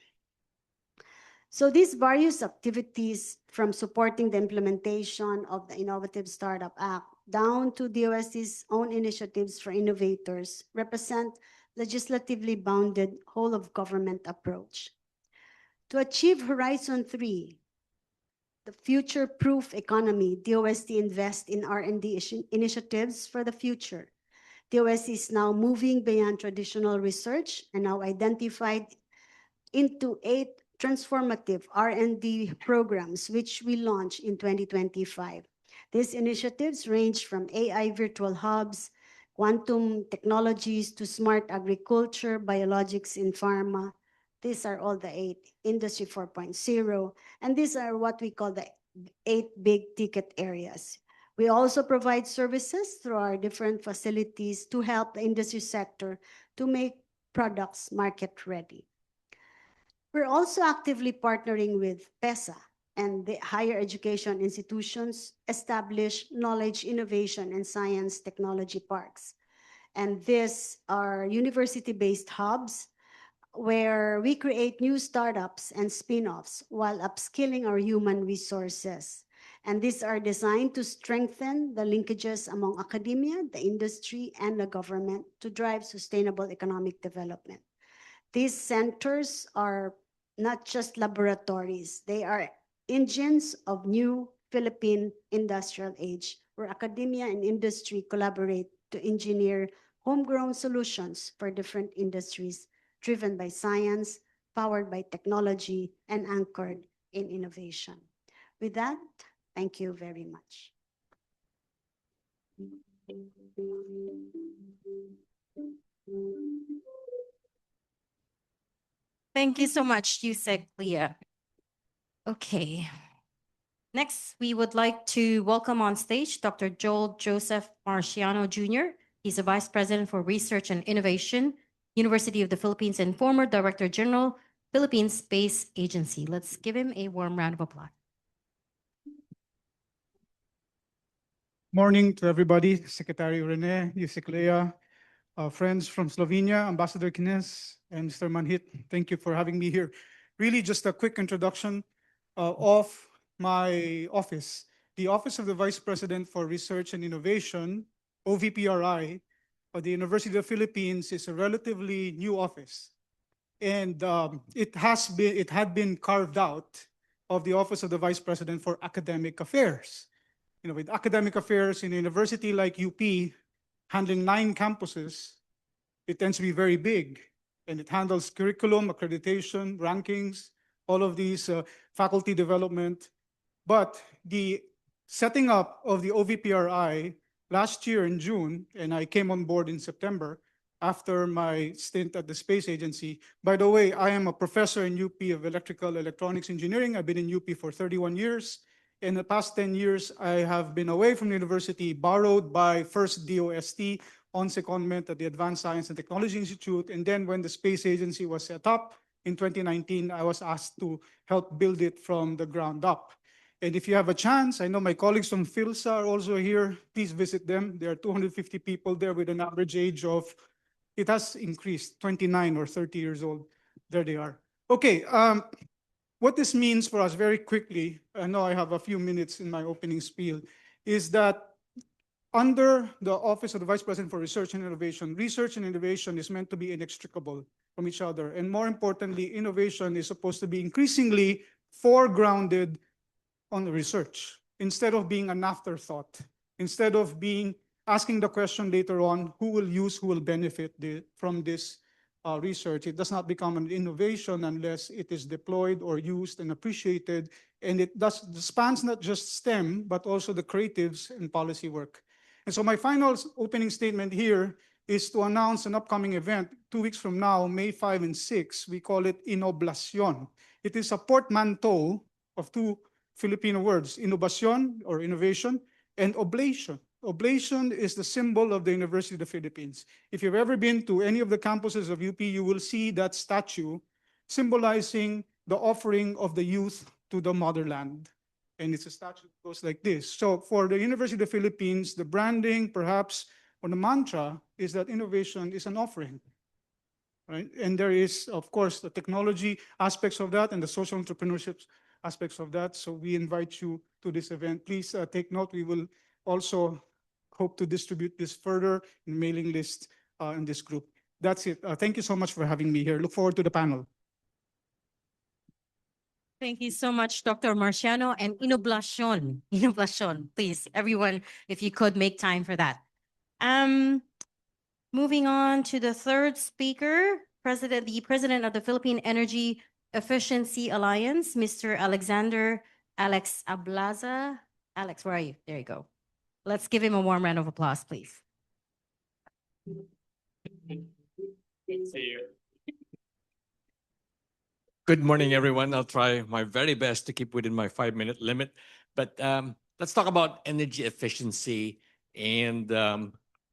So these various activities, from supporting the implementation of the Innovative Startup Act down to DOST's own initiatives for innovators, represent legislatively bounded whole-of-government approach. To achieve Horizon 3, the future-proof economy, DOST invests in R&D initiatives for the future. DOST is now moving beyond traditional research and now identified into 8 transformative R&D programs, which we launched in 2025. These initiatives range from AI virtual hubs, quantum technologies, to smart agriculture, biologics in pharma. These are all the 8, Industry 4.0, and these are what we call the 8 big ticket areas. We also provide services through our different facilities to help the industry sector to make products market ready. We're also actively partnering with PESA and the higher education institutions establish knowledge, innovation, and science technology parks. And these are university-based hubs where we create new startups and spin-offs while upskilling our human resources. And these are designed to strengthen the linkages among academia, the industry, and the government to drive sustainable economic development. These centers are not just laboratories, they are engines of new Philippine industrial age, where academia and industry collaborate to engineer homegrown solutions for different industries, driven by science, powered by technology, and anchored in innovation. With that, thank you very much. Thank you so much, Yusek Leah. Okay. Next, we would like to welcome on stage Dr. Joel Joseph Marciano Jr. He's a Vice President for Research and Innovation, University of the Philippines, and former Director General, Philippine Space Agency. Let's give him a warm round of applause. Morning to everybody, Secretary Rene, Yusek Leah, friends from Slovenia, Ambassador Kines, and Mr. Manhit. Thank you for having me here. Really just a quick introduction of my office. The Office of the Vice President for Research and Innovation, OVPRI, of the University of the Philippines is a relatively new office. And it had been carved out of the Office of the Vice President for Academic Affairs. You know, with academic affairs in a university like UP, handling 9 campuses, it tends to be very big. And it handles curriculum, accreditation, rankings, all of these faculty development. But the setting up of the OVPRI last year in June, and I came on board in September after my stint at the Space Agency. By the way, I am a professor in UP of Electrical Electronics Engineering. I've been in UP for 31 years. In the past 10 years, I have been away from the university, borrowed by first DOST on secondment at the Advanced Science and Technology Institute. And then when the Space Agency was set up in 2019, I was asked to help build it from the ground up. And if you have a chance, I know my colleagues from PhilSA are also here. Please visit them. There are 250 people there with an average age of, it has increased, 29 or 30 years old. There they are. Okay, what this means for us very quickly, I know I have a few minutes in my opening spiel, is that under the Office of the Vice President for Research and Innovation is meant to be inextricable from each other. And more importantly, innovation is supposed to be increasingly foregrounded on the research, instead of being an afterthought, instead of asking the question later on, who will benefit from this research. It does not become an innovation unless it is deployed or used and appreciated. And it spans not just STEM, but also the creatives and policy work. And so my final opening statement here is to announce an upcoming event 2 weeks from now, May 5 and 6. We call it Inoblacion. It is a portmanteau of 2 Filipino words, innovacion or innovation, and oblation. Oblation is the symbol of the University of the Philippines. If you've ever been to any of the campuses of UP, you will see that statue symbolizing the offering of the youth to the motherland. And it's a statue that goes like this. So for the University of the Philippines, the branding perhaps, or the mantra is that innovation is an offering. Right? And there is, of course, the technology aspects of that and the social entrepreneurship aspects of that. So we invite you to this event. Please take note. We will also hope to distribute this further in mailing list in this group. That's it. Thank you so much for having me here. Look forward to the panel. Thank you so much, Dr. Marciano. And Inoblacion, please, everyone, if you could make time for that. Moving on to the third speaker, the President of the Philippine Energy Efficiency Alliance, Mr. Alexander Alex Ablaza. Alex, where are you? There you go. Let's give him a warm round of applause, please. Good morning, everyone. I'll try my very best to keep within my 5-minute limit. But let's talk about energy efficiency and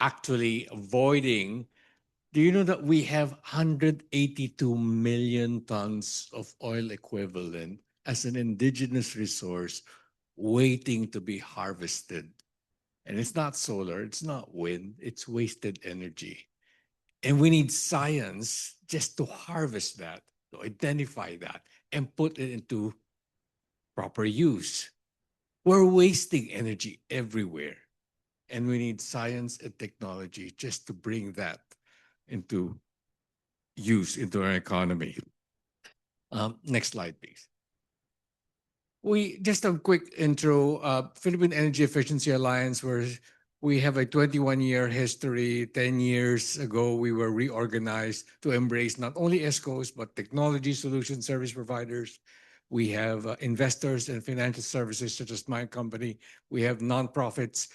actually avoiding. Do you know that we have 182 million tons of oil equivalent as an indigenous resource waiting to be harvested? And it's not solar, it's not wind, it's wasted energy. And we need science just to harvest that, to identify that, and put it into proper use. We're wasting energy everywhere. And we need science and technology just to bring that into use into our economy. Next slide, please. Just a quick intro. Philippine Energy Efficiency Alliance, we're We have a 21-year history. 10 years ago, we were reorganized to embrace not only ESCOs, but technology solution service providers. We have investors and financial services, such as my company. We have nonprofits,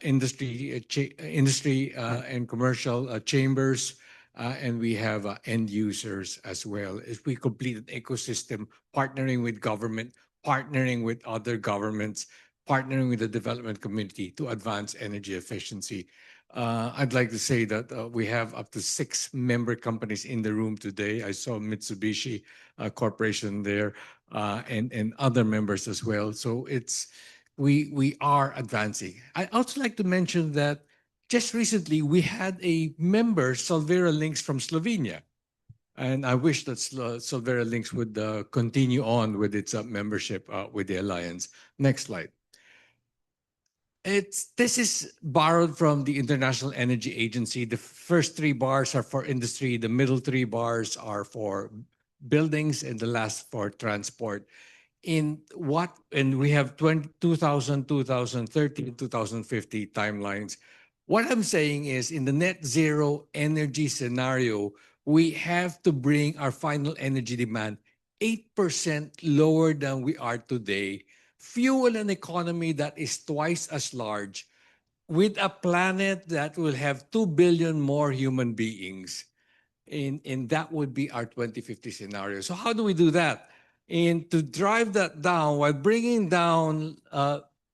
industry and commercial chambers, and we have end users as well. As we complete an ecosystem, partnering with government, partnering with other governments, partnering with the development community to advance energy efficiency. I'd like to say that we have up to 6 member companies in the room today. I saw Mitsubishi Corporation there and other members as well. So we are advancing. I also like to mention that just recently we had a member, Solvera Links from Slovenia. And I wish that Solvera Links would continue on with its membership with the Alliance. Next slide. This is borrowed from the International Energy Agency. The first 3 bars are for industry, the middle 3 bars are for buildings, and the last for transport. And we have 2000, 2030, 2050 timelines. What I'm saying is, in the net zero energy scenario, we have to bring our final energy demand 8% lower than we are today, fuel an economy that is twice as large, with a planet that will have 2 billion more human beings. And that would be our 2050 scenario. So how do we do that? And to drive that down while bringing down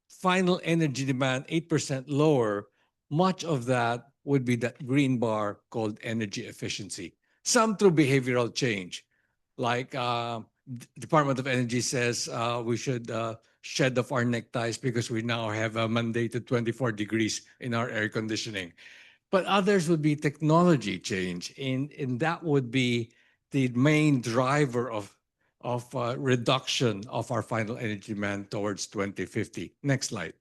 final energy demand 8% lower, much of that would be that green bar called energy efficiency. Some through behavioral change, like Department of Energy says we should shed off our neckties because we now have a mandated 24 degrees in our air conditioning. But others would be technology change, and that would be the main driver of reduction of our final energy demand towards 2050. Next slide.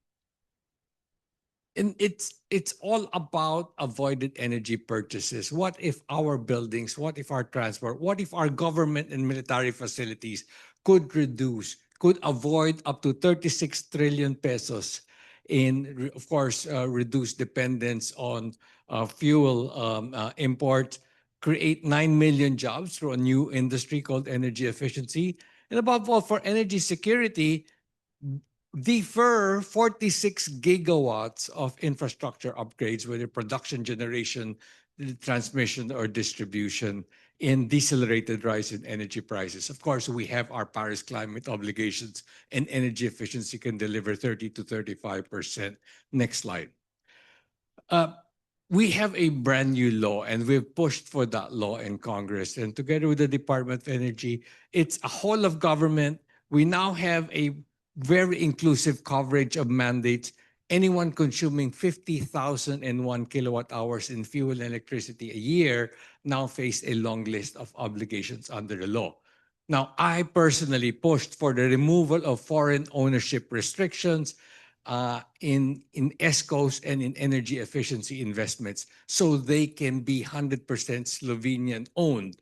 And it's all about avoided energy purchases. What if our buildings, what if our transport, what if our government and military facilities could avoid up to 36 trillion pesos in, of course, reduce dependence on fuel import, create 9 million jobs through a new industry called energy efficiency, and above all, for energy security, defer 46 gigawatts of infrastructure upgrades, whether production, generation, transmission, or distribution, in decelerated rise in energy prices. Of course, we have our Paris climate obligations, and energy efficiency can deliver 30 to 35%. Next slide. We have a brand new law, and we've pushed for that law in Congress. And together with the Department of Energy, it's a whole of government. We now have a very inclusive coverage of mandates. Anyone consuming 50,001 kilowatt hours in fuel and electricity a year now face a long list of obligations under the law. Now, I personally pushed for the removal of foreign ownership restrictions in ESCOs and in energy efficiency investments, so they can be 100% Slovenian owned,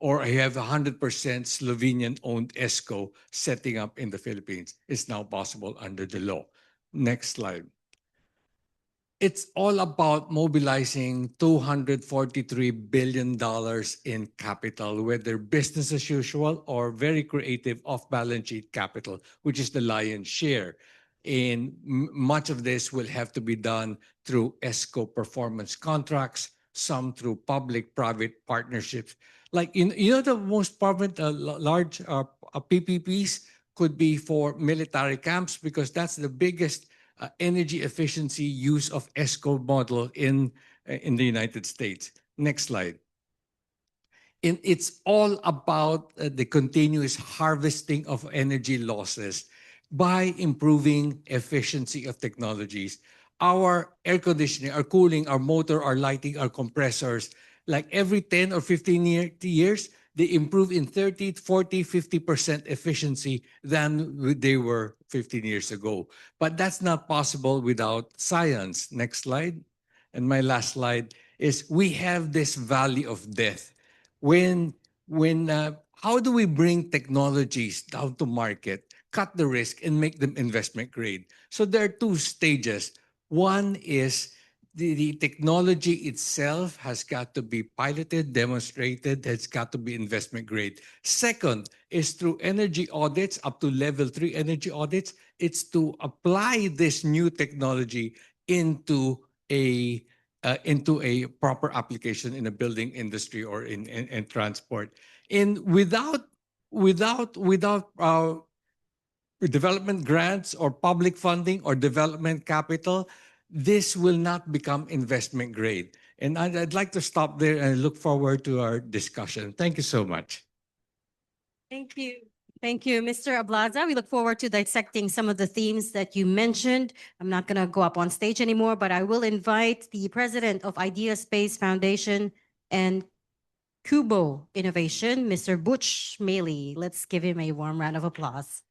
or I have 100% Slovenian owned ESCO setting up in the Philippines. It's now possible under the law. Next slide. It's all about mobilizing $243 billion in capital, whether business as usual or very creative off-balance sheet capital, which is the lion's share. And much of this will have to be done through ESCO performance contracts, some through public-private partnerships. Like, the most prominent large PPPs could be for military camps, because that's the biggest energy efficiency use of ESCO model in the United States. Next slide. And it's all about the continuous harvesting of energy losses by improving efficiency of technologies. Our air conditioning, our cooling, our motor, our lighting, our compressors, like every 10 or 15 years, they improve in 30, 40, 50% efficiency than they were 15 years ago. But that's not possible without science. Next slide. And my last slide is, we have this valley of death. How do we bring technologies down to market, cut the risk, and make them investment grade? So there are 2 stages. One is the technology itself has got to be piloted, demonstrated, has got to be investment grade. Second is through energy audits, up to level 3 energy audits, it's to apply this new technology into a proper application in a building industry or in transport. And without development grants or public funding or development capital, this will not become investment grade. And I'd like to stop there and look forward to our discussion. Thank you so much. Thank you. Thank you, Mr. Ablaza. We look forward to dissecting some of the themes that you mentioned. I'm not going to go up on stage anymore, but I will invite the president of Idea Space Foundation and Kubo Innovation, Mr. Butch Maley. Let's give him a warm round of applause.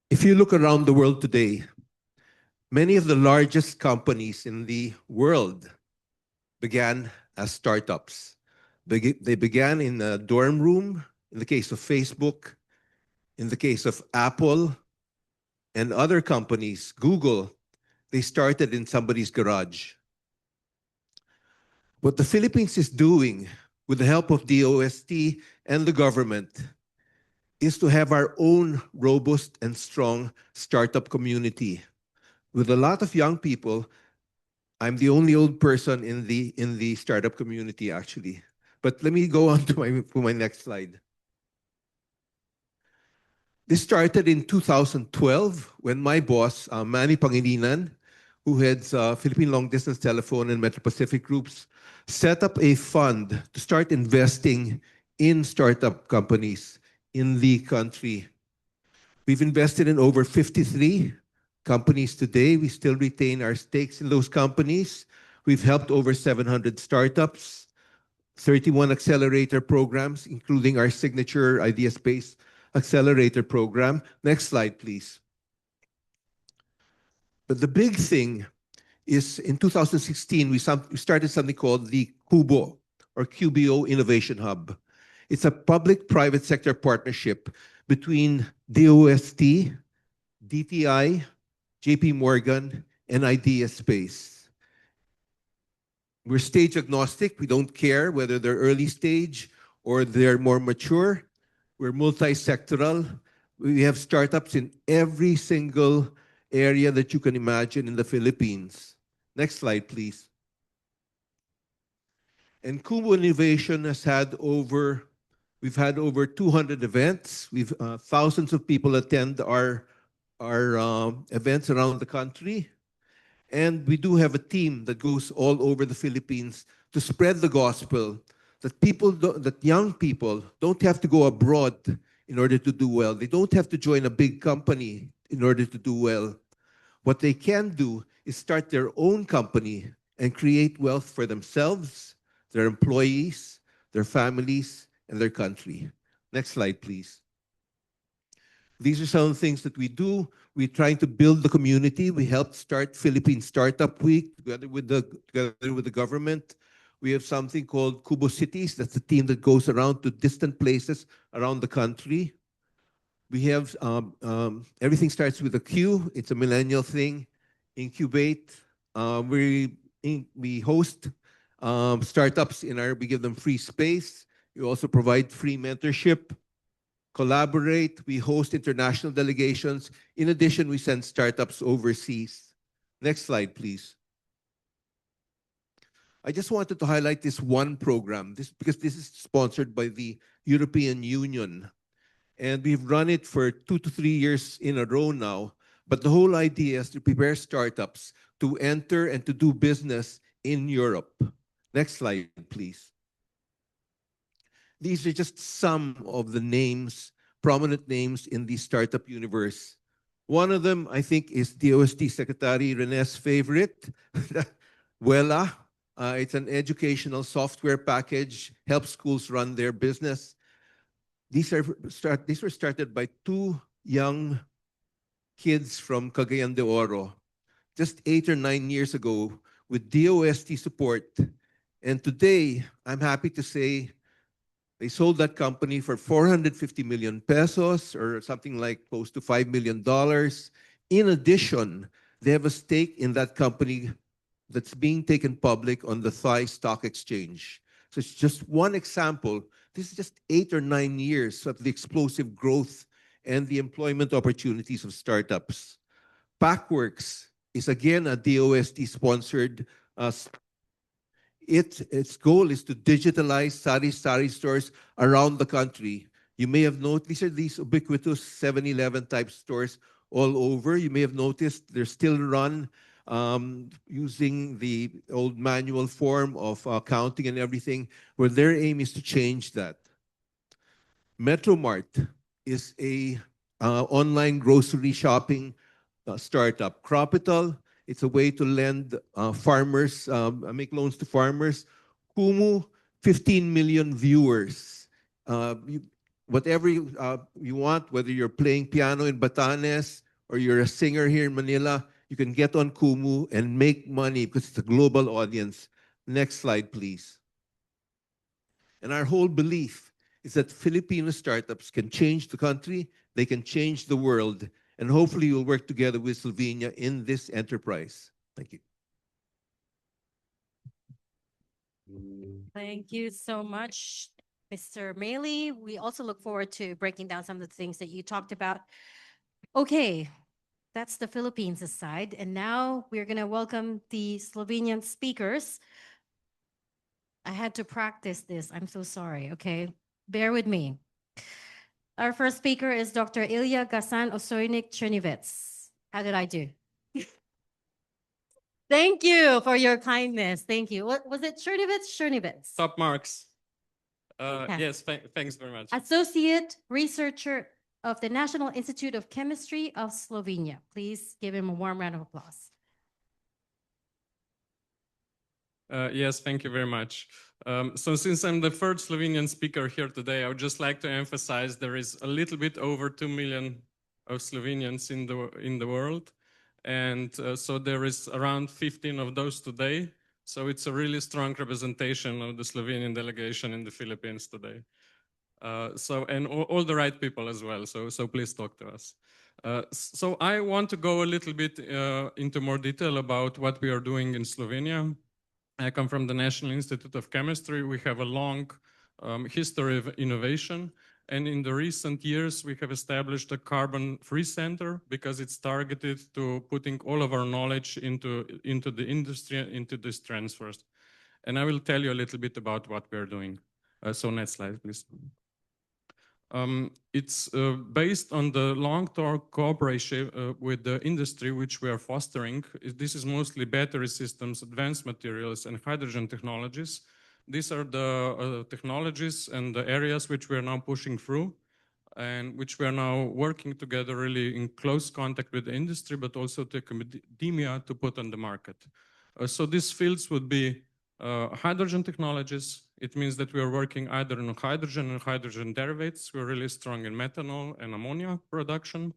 If you look around the world today, many of the largest companies in the world began as startups. They began in a dorm room, in the case of Facebook, in the case of Apple, and other companies, Google, they started in somebody's garage. What the Philippines is doing with the help of DOST and the government is to have our own robust and strong startup community. With a lot of young people, I'm the only old person in the startup community, actually. But let me go on to my next slide. This started in 2012 when my boss, Manny Pangilinan, who heads Philippine Long Distance Telephone and Metro Pacific Groups, set up a fund to start investing in startup companies in the country. We've invested in over 53 companies today. We still retain our stakes in those companies. We've helped over 700 startups, 31 accelerator programs, including our signature Idea Space Accelerator program. Next slide, please. But the big thing is in 2016, we started something called the Kubo, or QBO Innovation Hub. It's a public-private sector partnership between DOST, DTI, JP Morgan, and Idea Space. We're stage agnostic. We don't care whether they're early stage or they're more mature. We're multi-sectoral. We have startups in every single area that you can imagine in the Philippines. Next slide, please. And Kubo Innovation has we've had over 200 events. We've thousands of people attend our events around the country. And we do have a team that goes all over the Philippines to spread the gospel that young people don't have to go abroad in order to do well. They don't have to join a big company in order to do well. What they can do is start their own company and create wealth for themselves, their employees, their families, and their country. Next slide, please. These are some of the things that we do. We're trying to build the community. We helped start Philippine Startup Week together with the government. We have something called Kubo Cities. That's a team that goes around to distant places around the country. We have everything starts with a Q. It's a millennial thing. Incubate. We host startups we give them free space. We also provide free mentorship. Collaborate. We host international delegations. In addition, we send startups overseas. Next slide, please. I just wanted to highlight this one program because this is sponsored by the European Union. And we've run it for 2 to 3 years in a row now. But the whole idea is to prepare startups to enter and to do business in Europe. Next slide, please. These are just some of the names, prominent names in the startup universe. One of them, I think, is DOST Secretary Rene's favorite, Wella. It's an educational software package, helps schools run their business. These were started by 2 young kids from Cagayan de Oro, just 8 or 9 years ago, with DOST support. And today, I'm happy to say They sold that company for 450 million pesos, or something like close to $5 million. In addition, they have a stake in that company that's being taken public on the Thai Stock Exchange. So it's just one example. This is just 8 or 9 years of the explosive growth and the employment opportunities of startups. Packworks is again a DOST-sponsored. Its goal is to digitalize sari stores around the country. You may have noticed these ubiquitous 7-Eleven type stores all over. You may have noticed they're still run using the old manual form of accounting and everything, where their aim is to change that. Metromart is a online grocery shopping startup. Cropital, it's a way to lend farmers, make loans to farmers. Kumu, 15 million viewers. Whatever you want, whether you're playing piano in Batanes or you're a singer here in Manila, you can get on Kumu and make money because it's a global audience. Next slide, please. And our whole belief is that Filipino startups can change the country, they can change the world, and hopefully we'll work together with Slovenia in this enterprise. Thank you. Thank you so much, Mr. Maley. We also look forward to breaking down some of the things that you talked about. Okay, that's the Philippines side. And now we're going to welcome the Slovenian speakers. I had to practice this. I'm so sorry. Okay, bear with me. Our first speaker is Dr. Ilya Gasan Osoynik Chernivets. How did I do? Thank you for your kindness. Thank you. What was it? Chernivets? Chernivets. Top marks. Okay. Yes, thanks very much. Associate Researcher of the National Institute of Chemistry of Slovenia. Please give him a warm round of applause. Yes, thank you very much. So since I'm the third Slovenian speaker here today, I would just like to emphasize there is a little bit over 2 million of Slovenians in the world. And so there is around 15 of those today. So it's a really strong representation of the Slovenian delegation in the Philippines today. And all the right people as well. So please talk to us. So I want to go a little bit into more detail about what we are doing in Slovenia. I come from the National Institute of Chemistry. We have a long history of innovation. And in the recent years, we have established a carbon-free center because it's targeted to putting all of our knowledge into the industry, into these transfers. And I will tell you a little bit about what we're doing. So next slide, please. It's based on the long-term cooperation with the industry, which we are fostering. This is mostly battery systems, advanced materials, and hydrogen technologies. These are the technologies and the areas which we are now pushing through and which we are now working together really in close contact with the industry, but also to academia to put on the market. So these fields would be hydrogen technologies. It means that we are working either on hydrogen and hydrogen derivatives. We're really strong in methanol and ammonia production.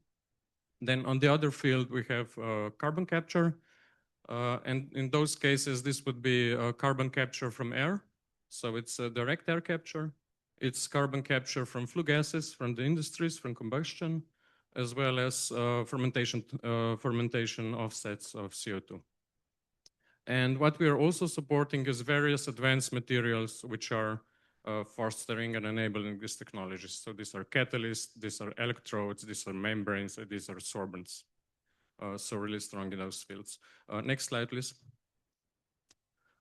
Then on the other field, we have carbon capture. And in those cases, this would be carbon capture from air. So it's direct air capture. It's carbon capture from flue gases, from the industries, from combustion, as well as fermentation offsets of CO2. And what we are also supporting is various advanced materials which are fostering and enabling these technologies. So these are catalysts, these are electrodes, these are membranes, these are sorbents. So really strong in those fields. Next slide, please.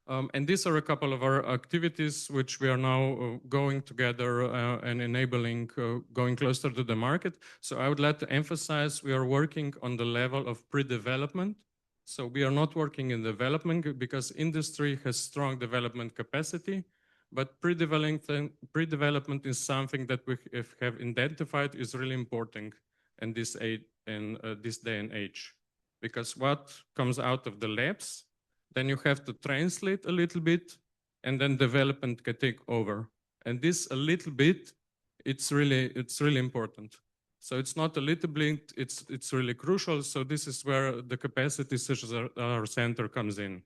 And these are a couple of our activities which we are now going together and enabling going closer to the market. So I would like to emphasize we are working on the level of pre-development. So we are not working in development because industry has strong development capacity, but pre-development is something that we have identified is really important in this day and age. Because what comes out of the labs, then you have to translate a little bit, and then development can take over. And this a little bit, it's really important. So it's not a little bit, it's really crucial. So this is where the capacity such as our center comes in.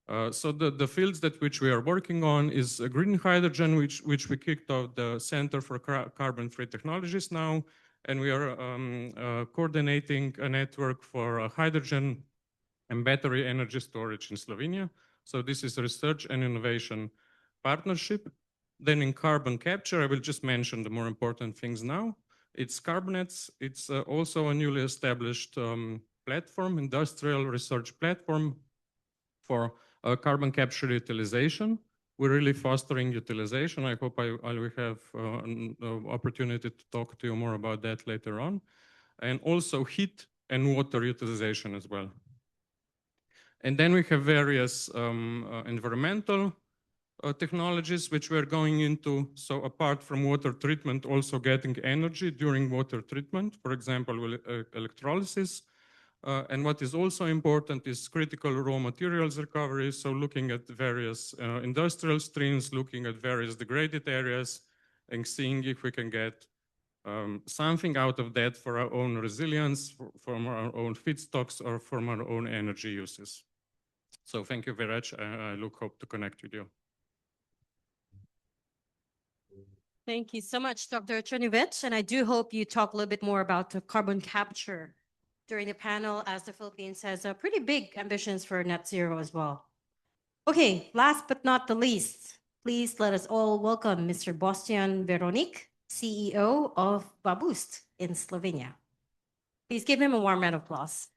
So the fields that which we are working on is green hydrogen, which we kicked off the Center for Carbon-Free Technologies now, and we are coordinating a network for hydrogen and battery energy storage in Slovenia. So this is a research and innovation partnership. Then in carbon capture, I will just mention the more important things now. It's carbonates. It's also a newly established platform, industrial research platform for carbon capture utilization. We're really fostering utilization. I hope I will have an opportunity to talk to you more about that later on. And also heat and water utilization as well. And then we have various environmental technologies which we're going into. So apart from water treatment, also getting energy during water treatment, for example, with electrolysis. And what is also important is critical raw materials recovery. So looking at various industrial streams, looking at various degraded areas, and seeing if we can get something out of that for our own resilience, from our own feedstocks, or from our own energy uses. So thank you very much. I hope to connect with you. Thank you so much, Dr. Chernovich. And I do hope you talk a little bit more about the carbon capture during the panel, as the Philippines has pretty big ambitions for net zero as well. Okay, last but not the least, please let us all welcome Mr. Bostian Veronic, CEO of Baboost in Slovenia. Please give him a warm round of applause.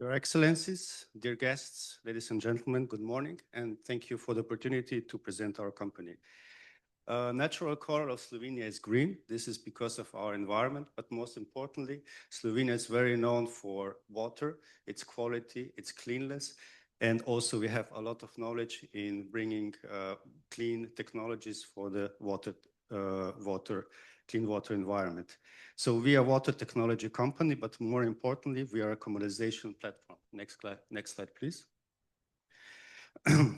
Your Excellencies, dear guests, ladies and gentlemen, good morning, and thank you for the opportunity to present our company. Natural color of Slovenia is green. This is because of our environment, but most importantly, Slovenia is very known for water, its quality, its cleanness, and also we have a lot of knowledge in bringing clean technologies for the clean water environment. So we are a water technology company, but more importantly, we are a commercialization platform. Next slide, please.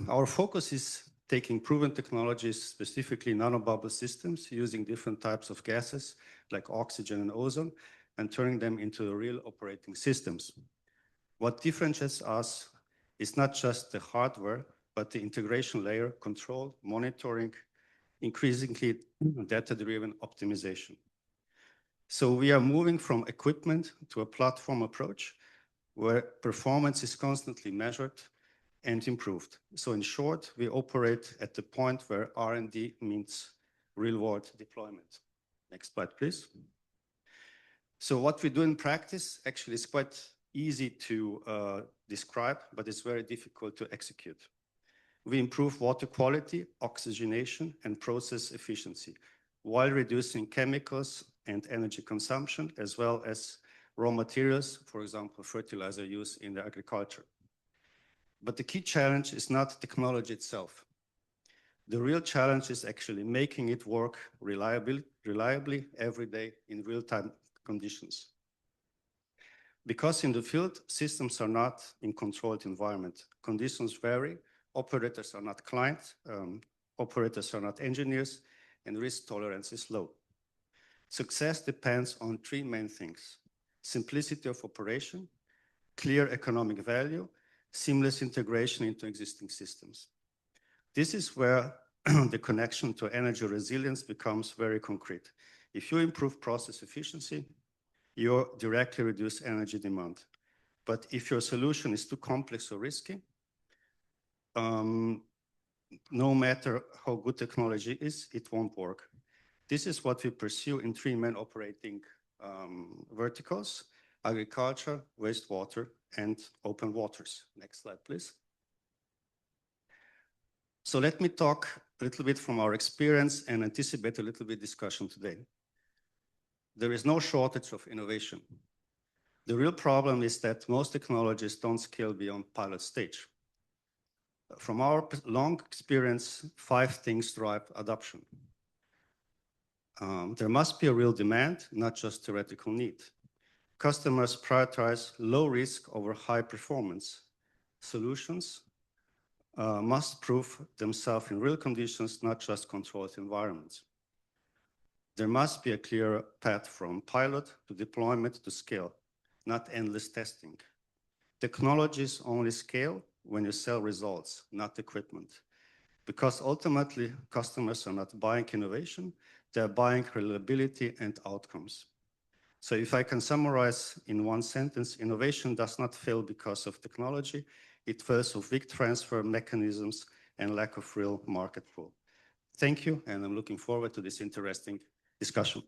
Our focus is taking proven technologies, specifically nanobubble systems, using different types of gases like oxygen and ozone, and turning them into real operating systems. What differentiates us is not just the hardware, but the integration layer, control, monitoring, increasingly data-driven optimization. So we are moving from equipment to a platform approach where performance is constantly measured and improved. So in short, we operate at the point where R&D meets real-world deployment. Next slide, please. So what we do in practice actually is quite easy to describe, but it's very difficult to execute. We improve water quality, oxygenation, and process efficiency while reducing chemicals and energy consumption, as well as raw materials, for example, fertilizer use in the agriculture. But the key challenge is not technology itself. The real challenge is actually making it work reliably every day in real-time conditions. Because in the field, systems are not in controlled environment. Conditions vary. Operators are not clients. Operators are not engineers, and risk tolerance is low. Success depends on three main things: simplicity of operation, clear economic value, seamless integration into existing systems. This is where the connection to energy resilience becomes very concrete. If you improve process efficiency, you directly reduce energy demand. But if your solution is too complex or risky, no matter how good technology is, it won't work. This is what we pursue in three main operating verticals: agriculture, wastewater, and open waters. Next slide, please. So let me talk a little bit from our experience and anticipate a little bit discussion today. There is no shortage of innovation. The real problem is that most technologies don't scale beyond pilot stage. From our long experience, 5 things drive adoption. There must be a real demand, not just theoretical need. Customers prioritize low risk over high performance. Solutions must prove themselves in real conditions, not just controlled environments. There must be a clear path from pilot to deployment to scale, not endless testing. Technologies only scale when you sell results, not equipment. Because ultimately, customers are not buying innovation, they're buying reliability and outcomes. So if I can summarize in one sentence, innovation does not fail because of technology, it fails with weak transfer mechanisms and lack of real market pull. Thank you, and I'm looking forward to this interesting discussion.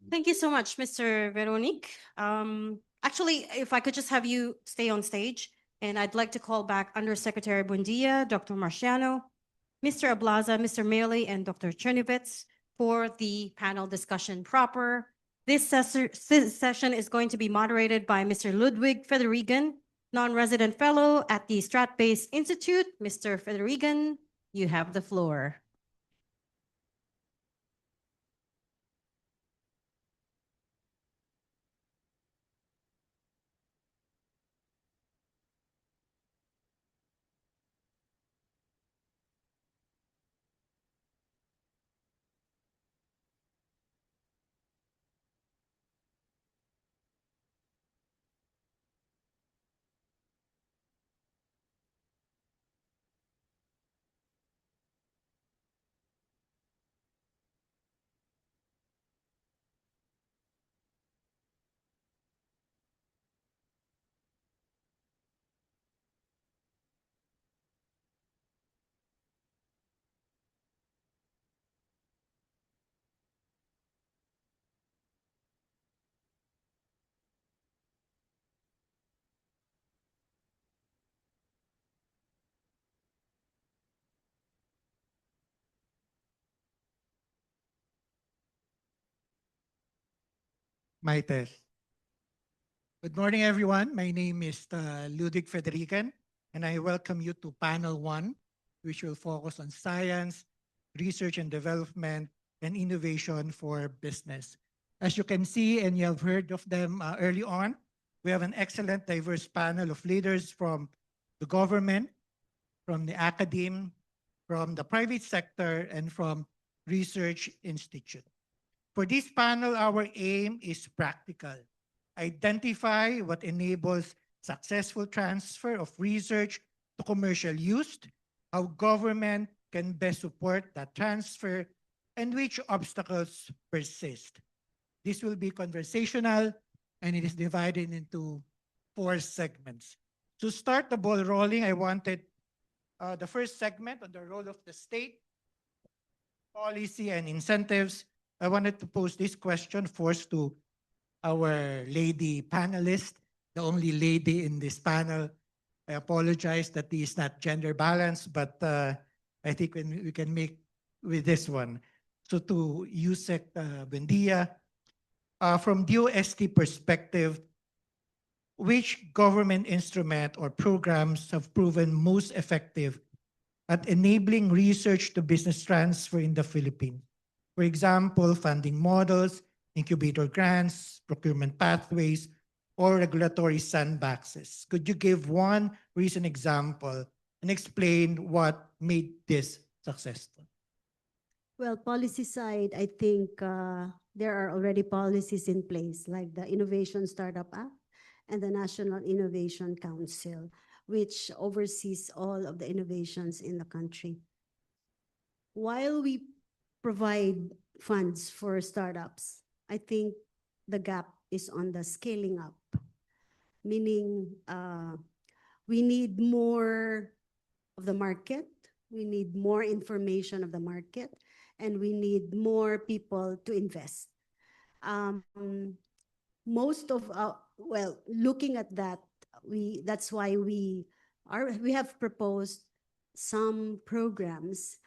Thank you so much, Mr. Veronique. Actually, if I could just have you stay on stage, and I'd like to call back Undersecretary Buendia, Dr. Marciano, Mr. Ablaza, Mr. Mealy, and Dr. Chernovitz for the panel discussion proper. This session is going to be moderated by Mr. Ludwig Federigan, non-resident fellow at the Strat-Based Institute. Mr. Federigan, you have the floor. Maite. Good morning, everyone. My name is Ludwig Federican, and I welcome you to panel 1, which will focus on science, research and development, and innovation for business. As you can see, and you have heard of them early on, we have an excellent diverse panel of leaders from the government, from the academe, from the private sector, and from research institute. For this panel, our aim is practical. Identify what enables successful transfer of research to commercial use, how government can best support that transfer, and which obstacles persist. This will be conversational, and it is divided into 4 segments. To start the ball rolling, I wanted the first segment on the role of the state, policy, and incentives. I wanted to pose this question first to our lady panelist, the only lady in this panel. I apologize that this is not gender balanced, but I think we can make with this one. So to Yusek Buendia, from DOST perspective, which government instrument or programs have proven most effective at enabling research to business transfer in the Philippines? For example, funding models, incubator grants, procurement pathways, or regulatory sandboxes. Could you give one recent example and explain what made this successful? Well, policy side, I think there are already policies in place like the Innovation Startup Act and the National Innovation Council, which oversees all of the innovations in the country. While we provide funds for startups, I think the gap is on the scaling up, meaning we need more of the market, we need more information of the market, and we need more people to invest. Most of well, looking at that, that's why we have proposed some programs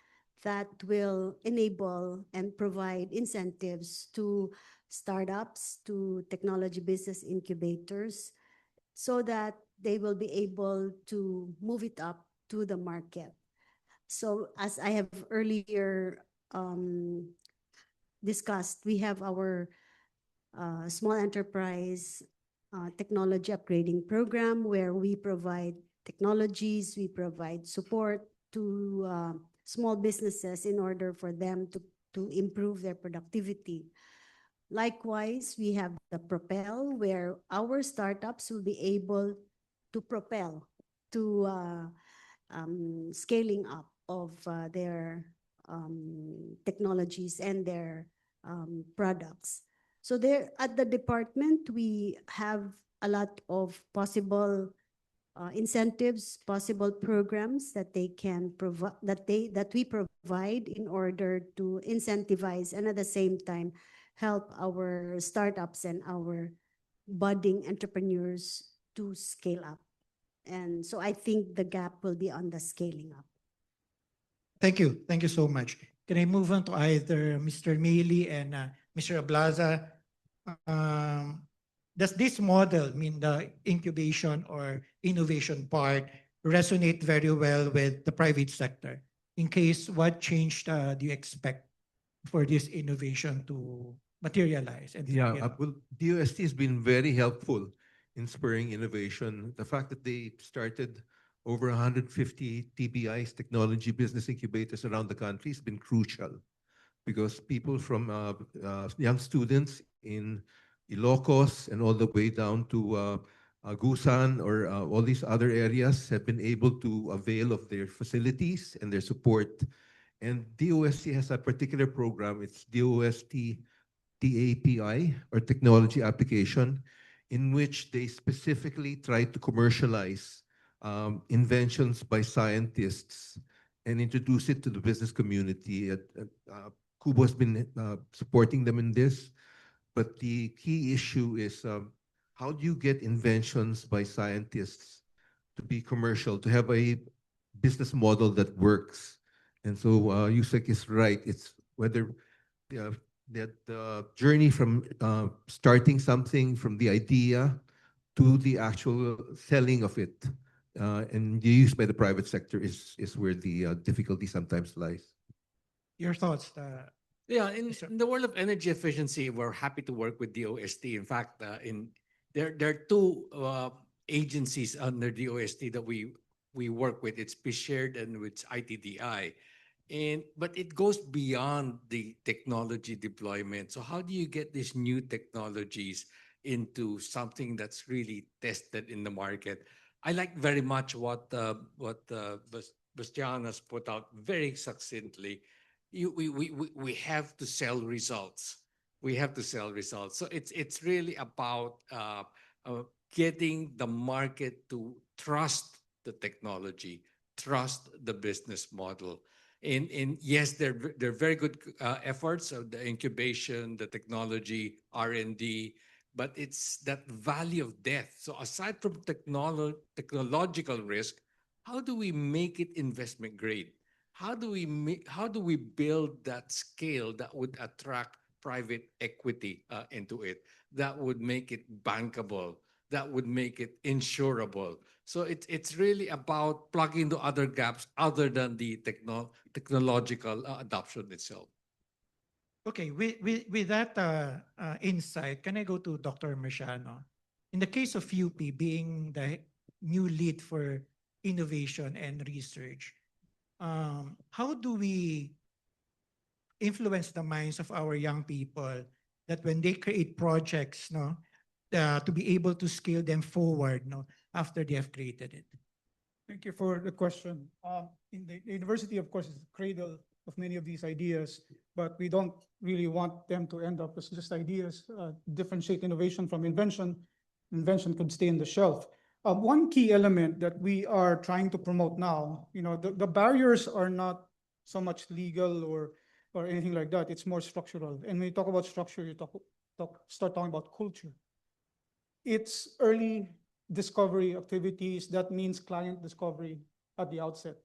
that will enable and provide incentives to startups, to technology business incubators, so that they will be able to move it up to the market. So as I have earlier discussed, we have our small enterprise technology upgrading program where we provide technologies, we provide support to small businesses in order for them to improve their productivity. Likewise, we have the Propel, where our startups will be able to propel to scaling up of their technologies and their products. So there at the department, we have a lot of possible incentives, possible programs that they can provide, that we provide in order to incentivize and at the same time help our startups and our budding entrepreneurs to scale up. And so I think the gap will be on the scaling up. Thank you. Thank you so much. Can I move on to either Mr. Mealy and Mr. Ablaza? Does this model, mean the incubation or innovation part, resonate very well with the private sector? In case, what change do you expect for this innovation to materialize? And Well, DOST has been very helpful in spurring innovation. The fact that they started over 150 TBIs, technology business incubators around the country, has been crucial, because people from young students in Ilocos and all the way down to Agusan or all these other areas have been able to avail of their facilities and their support. And DOST has a particular program. It's DOST TAPI, or Technology Application, in which they specifically try to commercialize inventions by scientists and introduce it to the business community. Kubo has been supporting them in this, but the key issue is how do you get inventions by scientists to be commercial, to have a business model that works? And so Yusek is right. It's whether that journey from starting something from the idea to the actual selling of it and the use by the private sector is where the difficulty sometimes lies. your thoughts? Yeah, in the world of energy efficiency, we're happy to work with DOST. In fact, there are two agencies under DOST that we work with. It's PShared and with ITDI. But it goes beyond the technology deployment. So how do you get these new technologies into something that's really tested in the market? I like very much what Bastian has put out very succinctly. We have to sell results. We have to sell results. So it's really about getting the market to trust the technology, trust the business model. And yes, they're very good efforts of the incubation, the technology, R&D, but it's that valley of death. So aside from technological risk, how do we make it investment grade? How do we build that scale that would attract private equity into it, that would make it bankable, that would make it insurable? So it's really about plugging the other gaps other than the technological adoption itself. Okay, with that insight, can I go to Dr. Marciano? In the case of UP being the new lead for innovation and research, how do we influence the minds of our young people that when they create projects, to be able to scale them forward, after they have created it? Thank you for the question. In the university, of course, is the cradle of many of these ideas, but we don't really want them to end up as just ideas. Differentiate innovation from invention. Invention could stay on the shelf. One key element that we are trying to promote now, the barriers are not so much legal or anything like that. It's more structural. And when you talk about structure, you start talking about culture. It's early discovery activities. That means client discovery at the outset.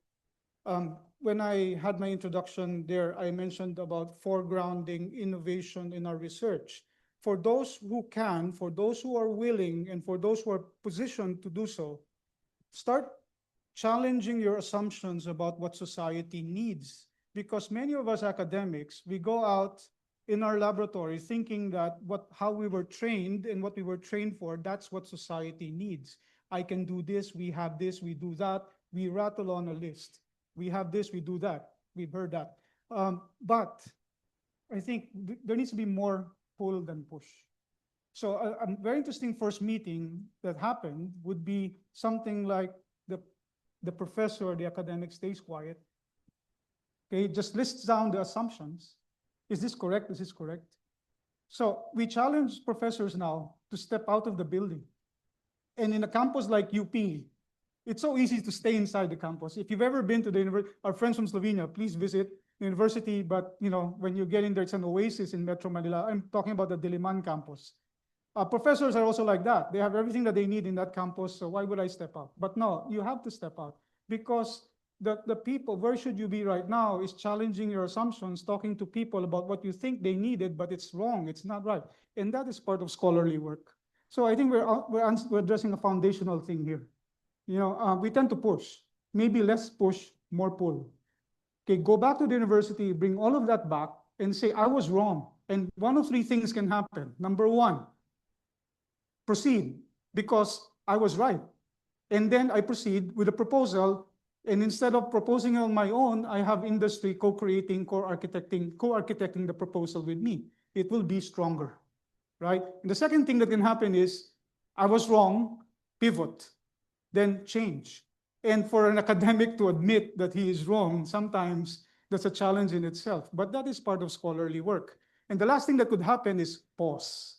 When I had my introduction there, I mentioned about foregrounding innovation in our research. For those who can, for those who are willing, and for those who are positioned to do so, start challenging your assumptions about what society needs. Because many of us academics, we go out in our laboratory thinking that how we were trained and what we were trained for, that's what society needs. I can do this, we have this, we do that, we rattle on a list. We have this, we do that. We've heard that. But I think there needs to be more pull than push. So a very interesting first meeting that happened would be something like the professor or the academic stays quiet. Okay, just lists down the assumptions. Is this correct? Is this correct? So we challenge professors now to step out of the building. And in a campus like UP, it's so easy to stay inside the campus. If you've ever been to the university, our friends from Slovenia, please visit the university. But when you get in there, it's an oasis in Metro Manila. I'm talking about the Diliman campus. Professors are also like that. They have everything that they need in that campus. So why would I step out? But no, you have to step out because the people, where should you be right now, is challenging your assumptions, talking to people about what you think they needed, but it's wrong. It's not right. And that is part of scholarly work. So I think we're addressing a foundational thing here. We tend to push, maybe less push, more pull. Okay, go back to the university, bring all of that back and say, I was wrong. And one of three things can happen. Number one, proceed because I was right. And then I proceed with a proposal. And instead of proposing on my own, I have industry co-creating, co-architecting the proposal with me. It will be stronger, right? And the second thing that can happen is I was wrong, pivot, then change. And for an academic to admit that he is wrong, sometimes that's a challenge in itself. But that is part of scholarly work. And the last thing that could happen is pause.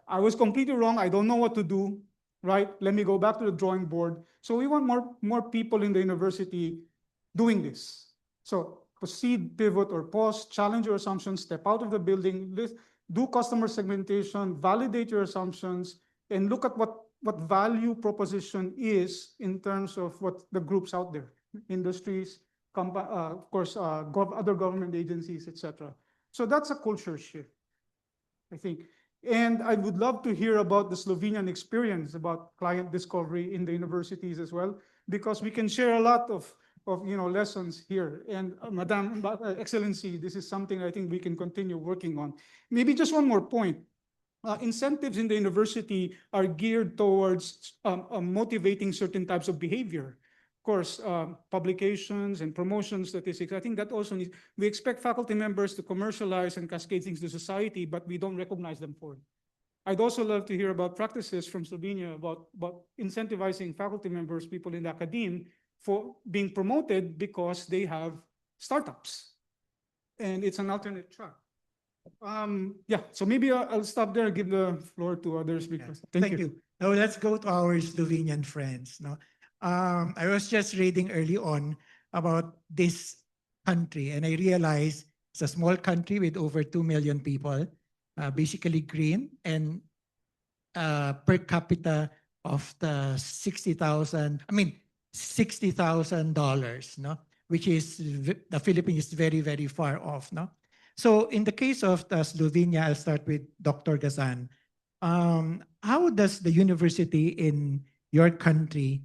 I was completely wrong. I don't know what to do, right? Let me go back to the drawing board. So we want more people in the university doing this. So proceed, pivot, or pause, challenge your assumptions, step out of the building, do customer segmentation, validate your assumptions, and look at what value proposition is in terms of what the groups out there, industries, of course, other government agencies, etc. So that's a culture shift, I think. And I would love to hear about the Slovenian experience about client discovery in the universities as well, because we can share a lot of lessons here. And Madam Excellency, this is something I think we can continue working on. Maybe just one more point. Incentives in the university are geared towards motivating certain types of behavior. Of course, publications and promotion statistics. I think that also needs, we expect faculty members to commercialize and cascade things to society, but we don't recognize them for it. I'd also love to hear about practices from Slovenia about incentivizing faculty members, people in the academe, for being promoted because they have startups. And it's an alternate track. Yeah, so maybe I'll stop there and give the floor to others because thank you. Now let's go to our Slovenian friends. No, I was just reading early on about this country, and I realized it's a small country with over 2 million people, basically green, and per capita of the $60,000. $60,000. No, which is the Philippines is very, very far off. No. So in the case of Slovenia, I'll start with Dr. Gazan. How does the university in your country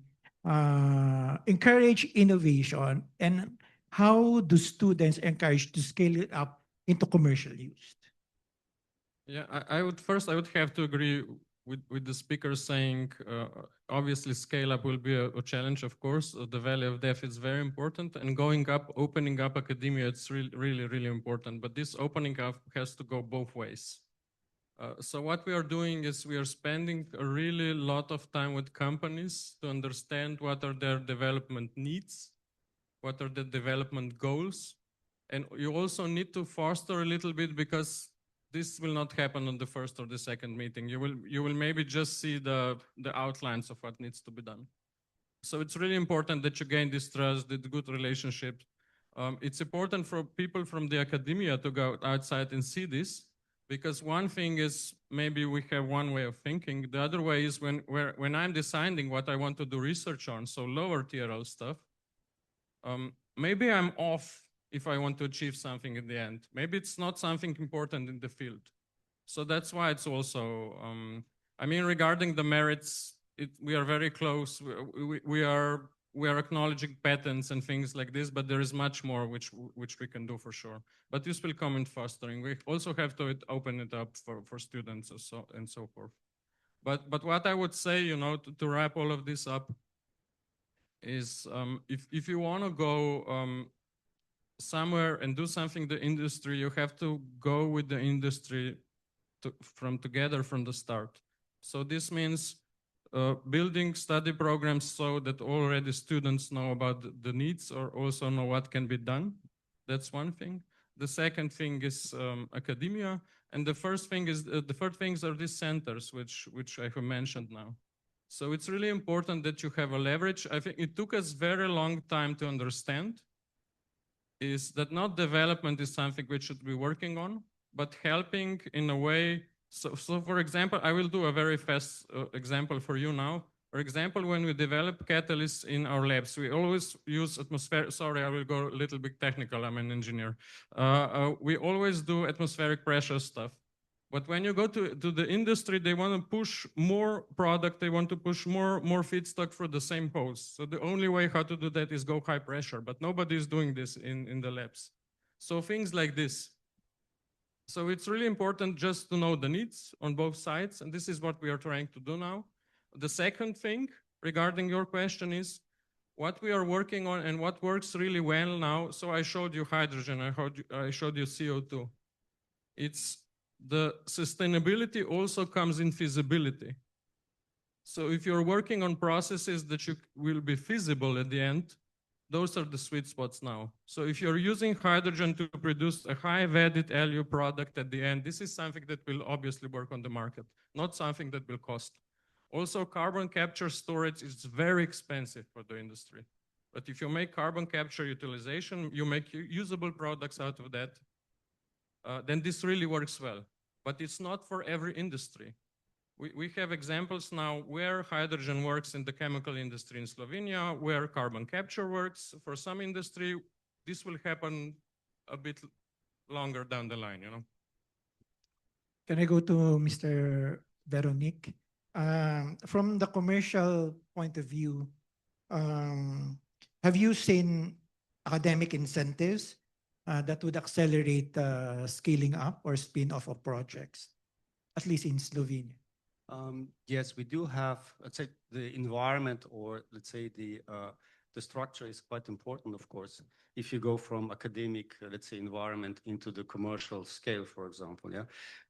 encourage innovation, and how do students encourage to scale it up into commercial use? Yeah, I would have to agree with the speaker saying obviously scale up will be a challenge, of course. The valley of death is very important, and opening up academia, it's really important. But this opening up has to go both ways. So what we are doing is we are spending a really lot of time with companies to understand what are their development needs, what are the development goals. And you also need to foster a little bit, because this will not happen on the first or the second meeting. You will maybe just see the outlines of what needs to be done. So it's really important that you gain this trust, the good relationships. It's important for people from the academia to go outside and see this, because one thing is maybe we have one way of thinking. The other way is when I'm deciding what I want to do research on, so lower TRL stuff, maybe I'm off if I want to achieve something in the end. Maybe it's not something important in the field. So that's why it's also, regarding the merits, we are very close. We are acknowledging patents and things like this, but there is much more which we can do for sure. But this will come in fostering. We also have to open it up for students and so forth. But what I would say, to wrap all of this up is if you want to go somewhere and do something the industry, you have to go with the industry from together from the start. So this means building study programs so that already students know about the needs or also know what can be done. That's one thing. The second thing is academia, and the first thing is the third things are these centers, which I have mentioned now. So it's really important that you have a leverage. I think it took us very long time to understand is that not development is something we should be working on, but helping in a way. So for example, I will do a very fast example for you now. For example, when we develop catalysts in our labs, we always use atmospheric, sorry, I will go a little bit technical, I'm an engineer. We always do atmospheric pressure stuff. But when you go to the industry, they want to push more product, they want to push more feedstock for the same hose. So the only way how to do that is go high pressure, but nobody is doing this in the labs. So things like this. So it's really important just to know the needs on both sides, and this is what we are trying to do now. The second thing regarding your question is what we are working on and what works really well now. So I showed you hydrogen, I showed you CO2. It's the sustainability also comes in feasibility. So if you're working on processes that will be feasible at the end, those are the sweet spots now. So if you're using hydrogen to produce a high added value product at the end, this is something that will obviously work on the market, not something that will cost. Also, carbon capture storage is very expensive for the industry. But if you make carbon capture utilization, you make usable products out of that, then this really works well. But it's not for every industry. We have examples now where hydrogen works in the chemical industry in Slovenia, where carbon capture works. For some industry, this will happen a bit longer down the line, you know. Can I go to Mr. Veronique? From the commercial point of view, have you seen academic incentives that would accelerate scaling up or spin-off of projects, at least in Slovenia? Yes, we do have, let's say, the environment, or let's say the structure is quite important, of course. If you go from academic, let's say, environment into the commercial scale, for example, yeah.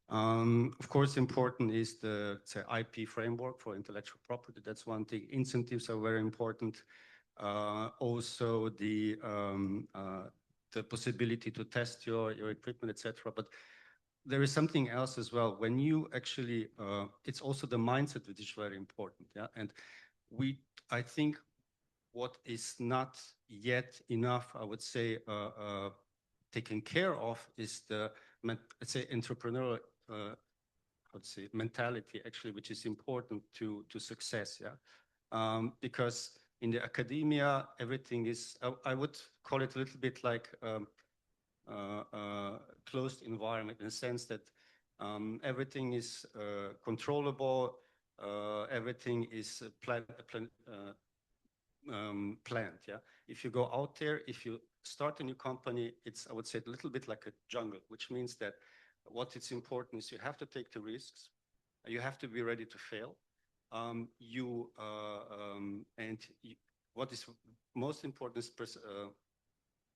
Of course, important is the, say, IP framework for intellectual property. That's one thing. Incentives are very important. Also the possibility to test your equipment, etc. But there is something else as well. When you actually, it's also the mindset which is very important. Yeah, and I think what is not yet enough, I would say, taken care of is the, let's say, entrepreneurial, mentality actually, which is important to success. Yeah, because in the academia, everything is, I would call it a little bit like closed environment, in the sense that everything is controllable, everything is planned. Yeah. If you go out there, if you start a new company, it's, I would say, a little bit like a jungle, which means that what is important is you have to take the risks, you have to be ready to fail. What is most important is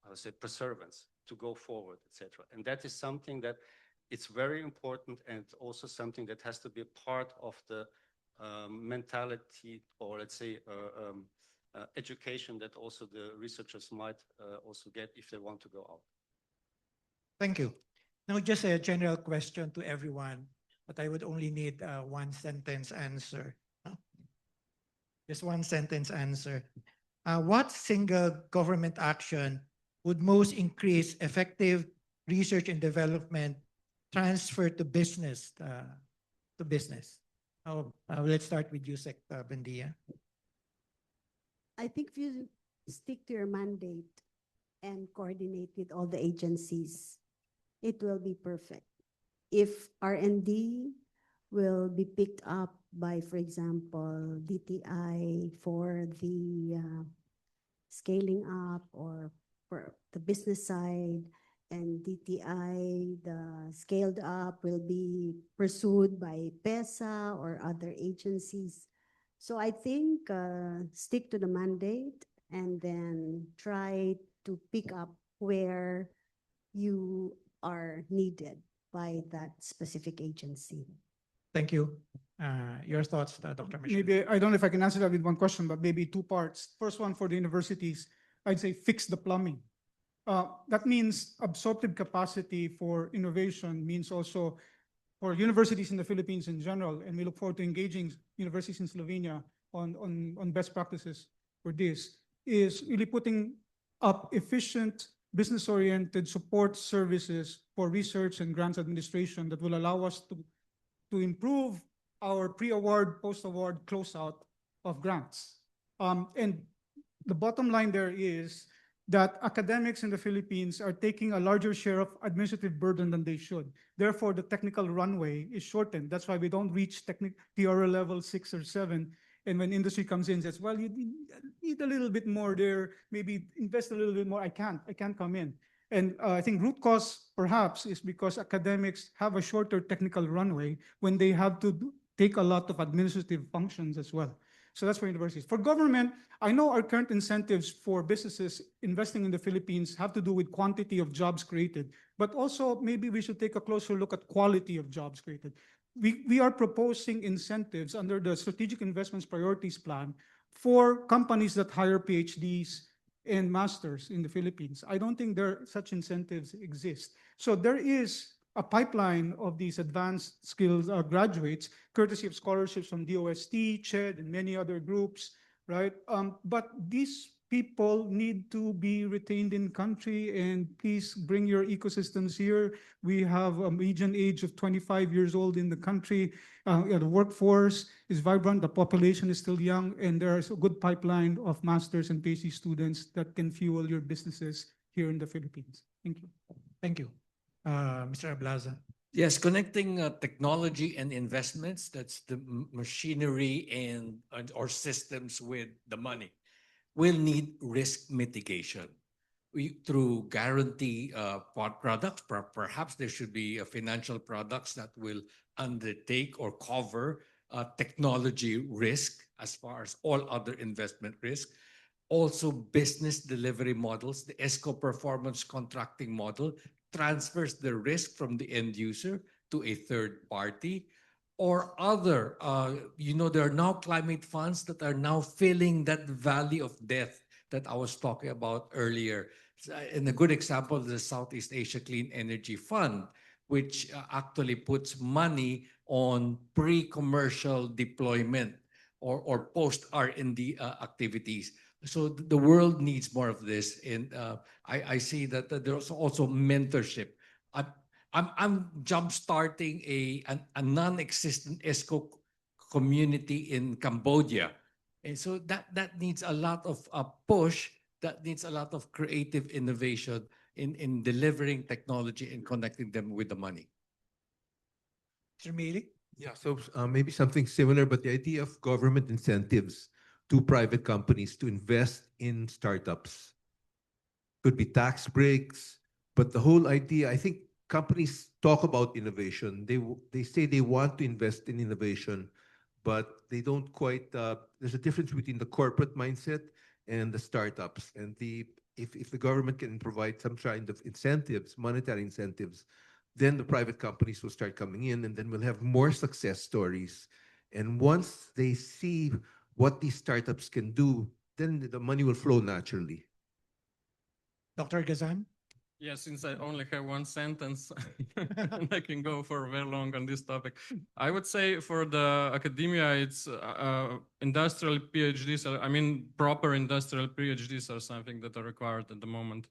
I would say perseverance to go forward, etc. And that is something that it's very important, and also something that has to be a part of the mentality, or let's say education, that also the researchers might also get if they want to go out. Thank you. Now, just a general question to everyone, but I would only need one sentence answer. Just one sentence answer. What single government action would most increase effective research and development transfer to business? Let's start with you, Sec Bendia. I think if you stick to your mandate and coordinate with all the agencies, it will be perfect. If R&D will be picked up by, for example, DTI for the scaling up, or for the business side, and DTI, the scaled up, will be pursued by PESA or other agencies. So I think stick to the mandate and then try to pick up where you are needed by that specific agency. Thank you. Your thoughts, Dr. Michelle? Maybe, I don't know if I can answer that with one question, but maybe two parts. First one for the universities, I'd say fix the plumbing. That means absorptive capacity for innovation means also for universities in the Philippines in general, and we look forward to engaging universities in Slovenia on best practices for this, is really putting up efficient business-oriented support services for research and grants administration that will allow us to improve our pre-award, post-award closeout of grants. And the bottom line there is that academics in the Philippines are taking a larger share of administrative burden than they should. Therefore, the technical runway is shortened. That's why we don't reach TRL level 6 or 7. And when industry comes in and says, well, you need a little bit more there, maybe invest a little bit more. I can't come in. And I think root cause perhaps is because academics have a shorter technical runway when they have to take a lot of administrative functions as well. So that's for universities. For government, I know our current incentives for businesses investing in the Philippines have to do with quantity of jobs created, but also maybe we should take a closer look at quality of jobs created. We are proposing incentives under the Strategic Investments Priorities Plan for companies that hire PhDs and masters in the Philippines. I don't think such incentives exist. So there is a pipeline of these advanced skills graduates, courtesy of scholarships from DOST, CHED, and many other groups, right? But these people need to be retained in country, and please bring your ecosystems here. We have a median age of 25 years old in the country. The workforce is vibrant, the population is still young, and there is a good pipeline of masters and PhD students that can fuel your businesses here in the Philippines. Thank you. Thank you. Mr. Ablaza. Yes, connecting technology and investments, that's the machinery and or systems with the money, will need risk mitigation. Through guarantee products, perhaps there should be financial products that will undertake or cover technology risk as far as all other investment risk. Also, business delivery models, the ESCO performance contracting model transfers the risk from the end user to a third party, or other, there are now climate funds that are now filling that valley of death that I was talking about earlier. And a good example is the Southeast Asia Clean Energy Fund, which actually puts money on pre-commercial deployment or post-R&D activities. So the world needs more of this. And I see that there's also mentorship. I'm jump-starting a non-existent ESCO community in Cambodia. And so that needs a lot of push, that needs a lot of creative innovation in delivering technology and connecting them with the money. Mr. Mealy? Yeah, so maybe something similar, but the idea of government incentives to private companies to invest in startups. Could be tax breaks, but the whole idea, I think companies talk about innovation. They say they want to invest in innovation, but they don't quite, there's a difference between the corporate mindset and the startups. And if the government can provide some kind of incentives, monetary incentives, then the private companies will start coming in, and then we'll have more success stories. And once they see what these startups can do, then the money will flow naturally. Dr. Gazan? Yeah, since I only have one sentence, and I can go for very long on this topic. I would say for the academia, it's industrial PhDs. I mean, proper industrial PhDs are something that are required at the moment.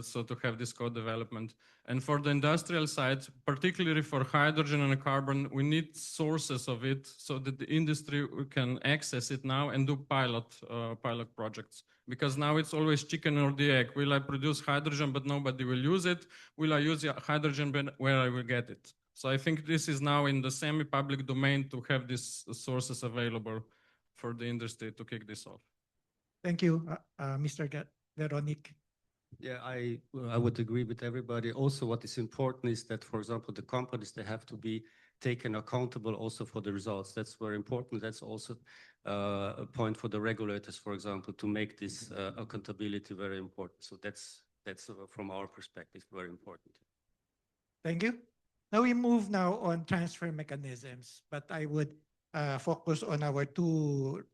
So to have this co-development. And for the industrial side, particularly for hydrogen and carbon, we need sources of it so that the industry can access it now and do pilot projects. Because now it's always chicken or the egg. Will I produce hydrogen, but nobody will use it? Will I use hydrogen where I will get it? So I think this is now in the semi-public domain to have these sources available for the industry to kick this off. Thank you, Mr. Veronique. Yeah, I would agree with everybody. Also, what is important is that, for example, the companies, they have to be taken accountable also for the results. That's very important. That's also a point for the regulators, for example, to make this accountability very important. So that's That's from our perspective very important. Thank you. Now we move now on transfer mechanisms, but I would focus on our two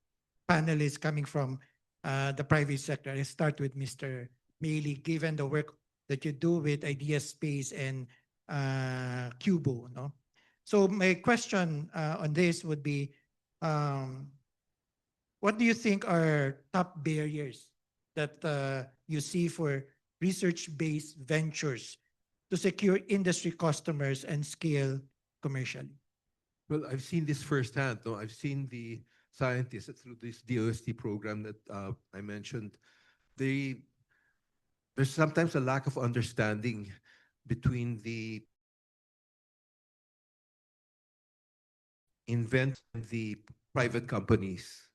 panelists coming from the private sector. I start with Mr. Mealy, given the work that you do with Idea Space and Cubo, no? So my question on this would be, what do you think are top barriers that you see for research-based ventures to secure industry customers and scale commercially? Well, I've seen this firsthand. No? I've seen the scientists through this DOST program that I mentioned. There's sometimes a lack of understanding between the inventors and the private companies.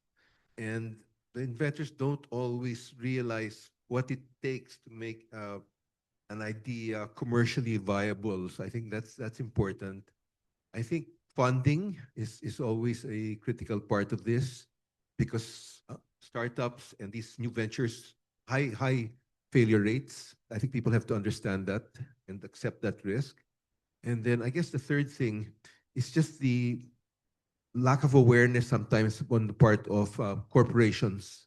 And the inventors don't always realize what it takes to make an idea commercially viable. So I think that's important. I think funding is always a critical part of this because startups and these new ventures, high failure rates. I think people have to understand that and accept that risk. And then I guess the third thing is just the lack of awareness sometimes on the part of corporations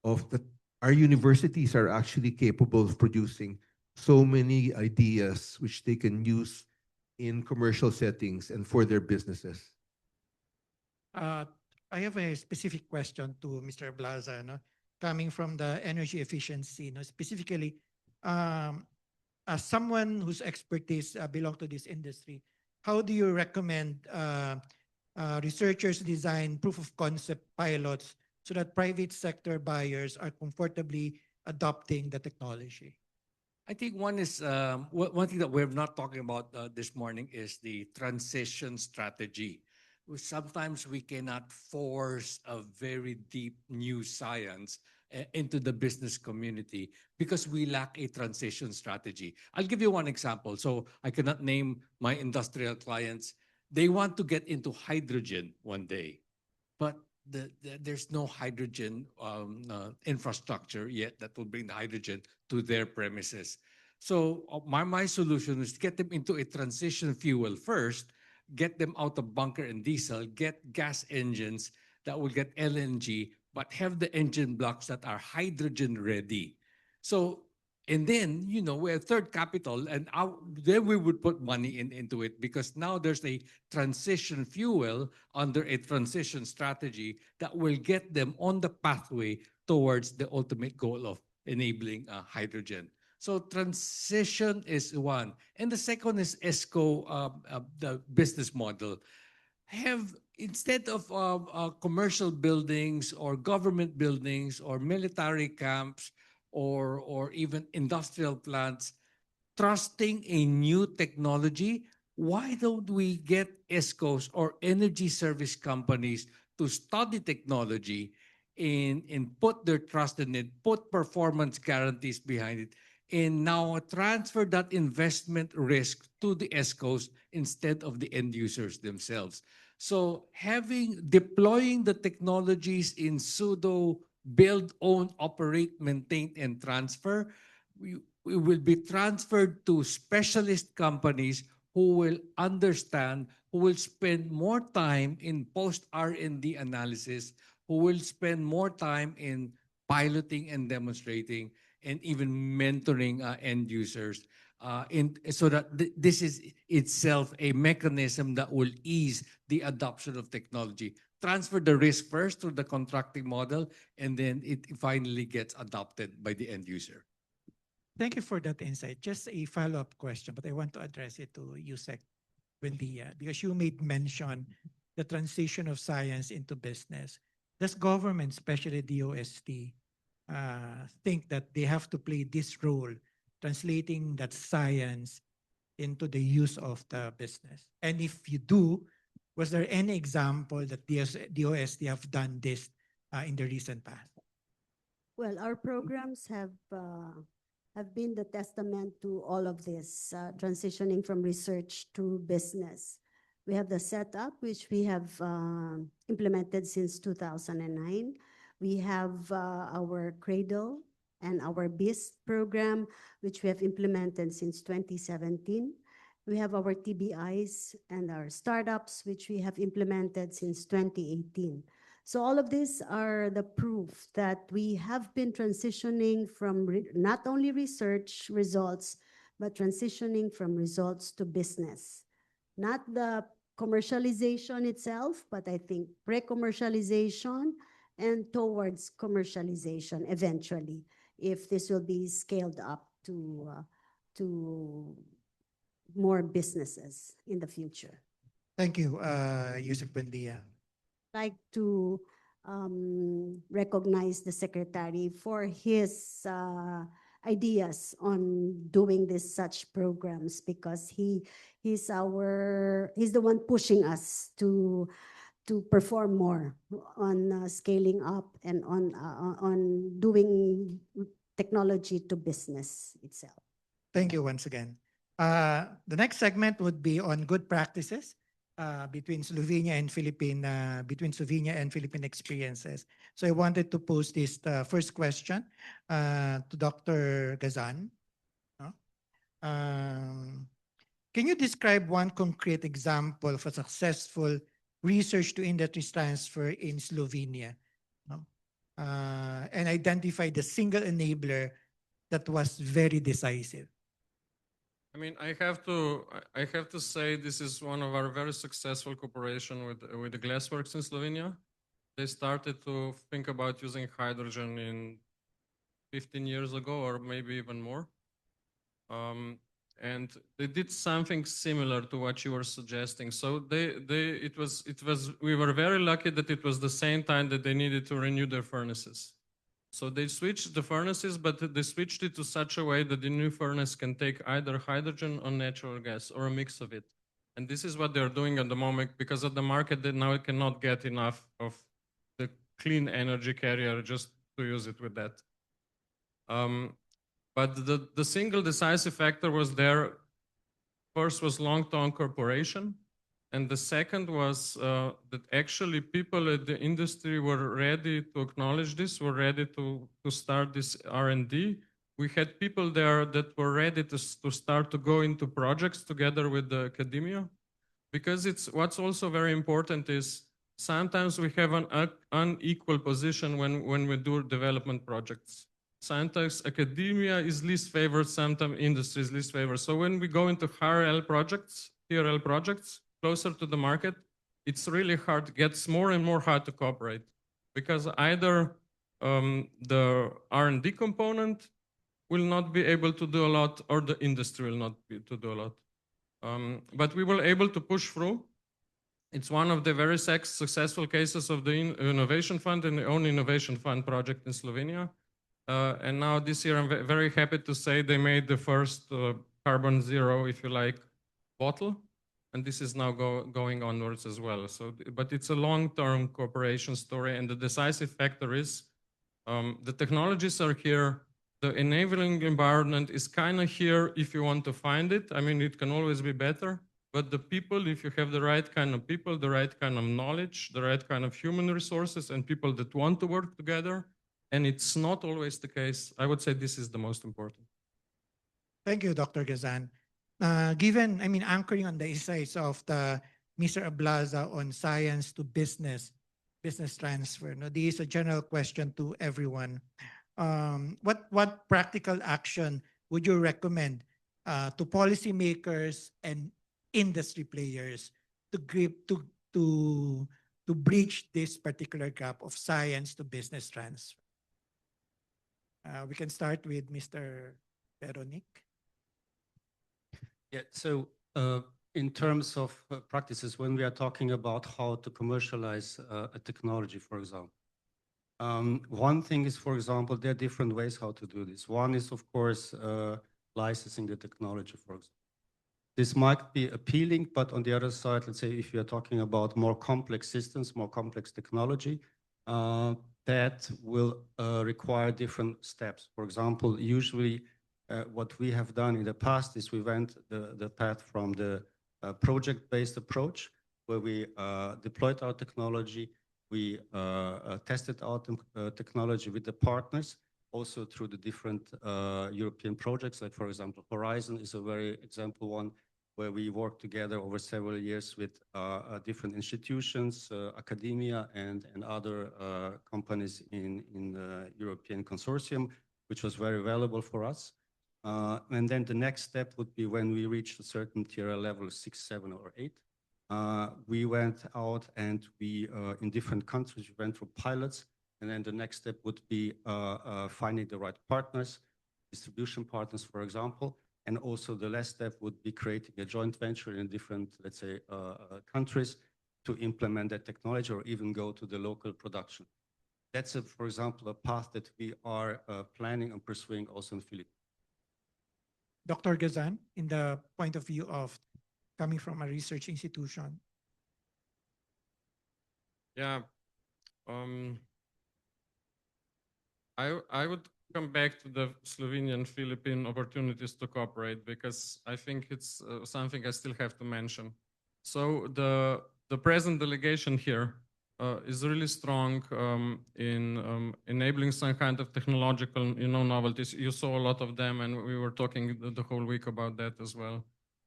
of that our universities are actually capable of producing so many ideas which they can use in commercial settings and for their businesses. I have a specific question to Mr. Blaza, no? Coming from the energy efficiency, no? Specifically, as someone whose expertise belong to this industry, how do you recommend researchers design proof of concept pilots so that private sector buyers are comfortably adopting the technology? I think one thing that we're not talking about this morning is the transition strategy. Sometimes we cannot force a very deep new science into the business community because we lack a transition strategy. I'll give you one example. So I cannot name my industrial clients. They want to get into hydrogen one day, but there's no hydrogen infrastructure yet that will bring the hydrogen to their premises. So my solution is to get them into a transition fuel first, get them out of bunker and diesel, get gas engines that will get LNG, but have the engine blocks that are hydrogen ready. So, and then, we have third capital, and then we would put money into it because now there's a transition fuel under a transition strategy that will get them on the pathway towards the ultimate goal of enabling hydrogen. So transition is one. And the second is ESCO, the business model. Instead of commercial buildings or government buildings or military camps or even industrial plants, trusting a new technology, why don't we get ESCOs or energy service companies to study technology and put their trust in it, put performance guarantees behind it, and now transfer that investment risk to the ESCOs instead of the end users themselves. So deploying the technologies in pseudo build, own, operate, maintain, and transfer, we will be transferred to specialist companies who will understand, who will spend more time in post R&D analysis, who will spend more time in piloting and demonstrating, and even mentoring end users. So that this is itself a mechanism that will ease the adoption of technology. Transfer the risk first through the contracting model, and then it finally gets adopted by the end user. Thank you for that insight. Just a follow-up question, but I want to address it to Yusek Buendia, because you made mention the transition of science into business. Does government, especially DOST, think that they have to play this role, translating that science into the use of the business? And if you do, was there any example that DOST have done this in the recent past? Well, our programs have been the testament to all of this, transitioning from research to business. We have the setup, which we have implemented since 2009. We have our cradle and our BIS program, which we have implemented since 2017. We have our TBIs and our startups, which we have implemented since 2018. So all of these are the proof that we have been transitioning from not only research results, but transitioning from results to business. Not the commercialization itself, but I think pre-commercialization and towards commercialization eventually, if this will be scaled up to more businesses in the future. Thank you, Yusek Buendia. Like to recognize the secretary for his ideas on doing this such programs, because he's the one pushing us to perform more on scaling up and on doing technology to business itself. Thank you once again. The next segment would be on good practices between Slovenia and Philippine experiences. So I wanted to pose this first question to Dr. Gazan. Can you describe one concrete example of a successful research to industry transfer in Slovenia? And identify the single enabler that was very decisive. I mean, I have to say this is one of our very successful cooperation with the glassworks in Slovenia. They started to think about using hydrogen in 15 years ago, or maybe even more. And they did something similar to what you were suggesting. So we were very lucky that it was the same time that they needed to renew their furnaces. So they switched the furnaces, but they switched it to such a way that the new furnace can take either hydrogen or natural gas or a mix of it. And this is what they're doing at the moment, because of the market that now it cannot get enough of the clean energy carrier just to use it with that. But the single decisive factor was there. First was long-term cooperation. And the second was that actually people at the industry were ready to acknowledge this, were ready to start this R&D. We had people there that were ready to start to go into projects together with the academia. Because what's also very important is sometimes we have an unequal position when we do development projects. Sometimes academia is least favored, sometimes industry is least favored. So when we go into TRL projects, closer to the market, it's really hard, it gets more and more hard to cooperate, because either the R&D component will not be able to do a lot, or the industry will not be able to do a lot. But we were able to push through. It's one of the very successful cases of the Innovation Fund and the own Innovation Fund project in Slovenia. And now this year, I'm very happy to say they made the first carbon zero, if you like, bottle. And this is now going onwards as well. So, but it's a long-term cooperation story. And the decisive factor is the technologies are here. The enabling environment is kind of here if you want to find it. I mean, it can always be better. But the people, if you have the right kind of people, the right kind of knowledge, the right kind of human resources, and people that want to work together, and it's not always the case, I would say this is the most important. Thank you, Dr. Gazan. Anchoring on the insights of Mr. Ablaza on science to business transfer. Now, this is a general question to everyone. What practical action would you recommend to policymakers and industry players to bridge this particular gap of science to business transfer? We can start with Mr. Veronique. Yeah, so in terms of practices, when we are talking about how to commercialize a technology, for example, one thing is, for example, there are different ways how to do this. One is, of course, licensing the technology, for example. This might be appealing, but on the other side, let's say if you're talking about more complex systems, more complex technology, that will require different steps. For example, usually what we have done in the past is we went the path from the project-based approach, where we deployed our technology, we tested out technology with the partners, also through the different European projects, like for example, Horizon is a very example one where we work together over several years with different institutions, academia, and other companies in the European consortium, which was very valuable for us. And then the next step would be when we reached a certain tier level 6, 7, or 8. We went out and we, in different countries, we went through pilots. And then the next step would be finding the right partners, distribution partners, for example. And also the last step would be creating a joint venture in different, let's say, countries to implement that technology or even go to the local production. That's, for example, a path that we are planning and pursuing also in the Philippines. Dr. Gazan, in the point of view of coming from a research institution. Yeah. I would come back to the Slovenian Philippine opportunities to cooperate because I think it's something I still have to mention. So the present delegation here is really strong in enabling some kind of technological, novelties. You saw a lot of them, and we were talking the whole week about that as well.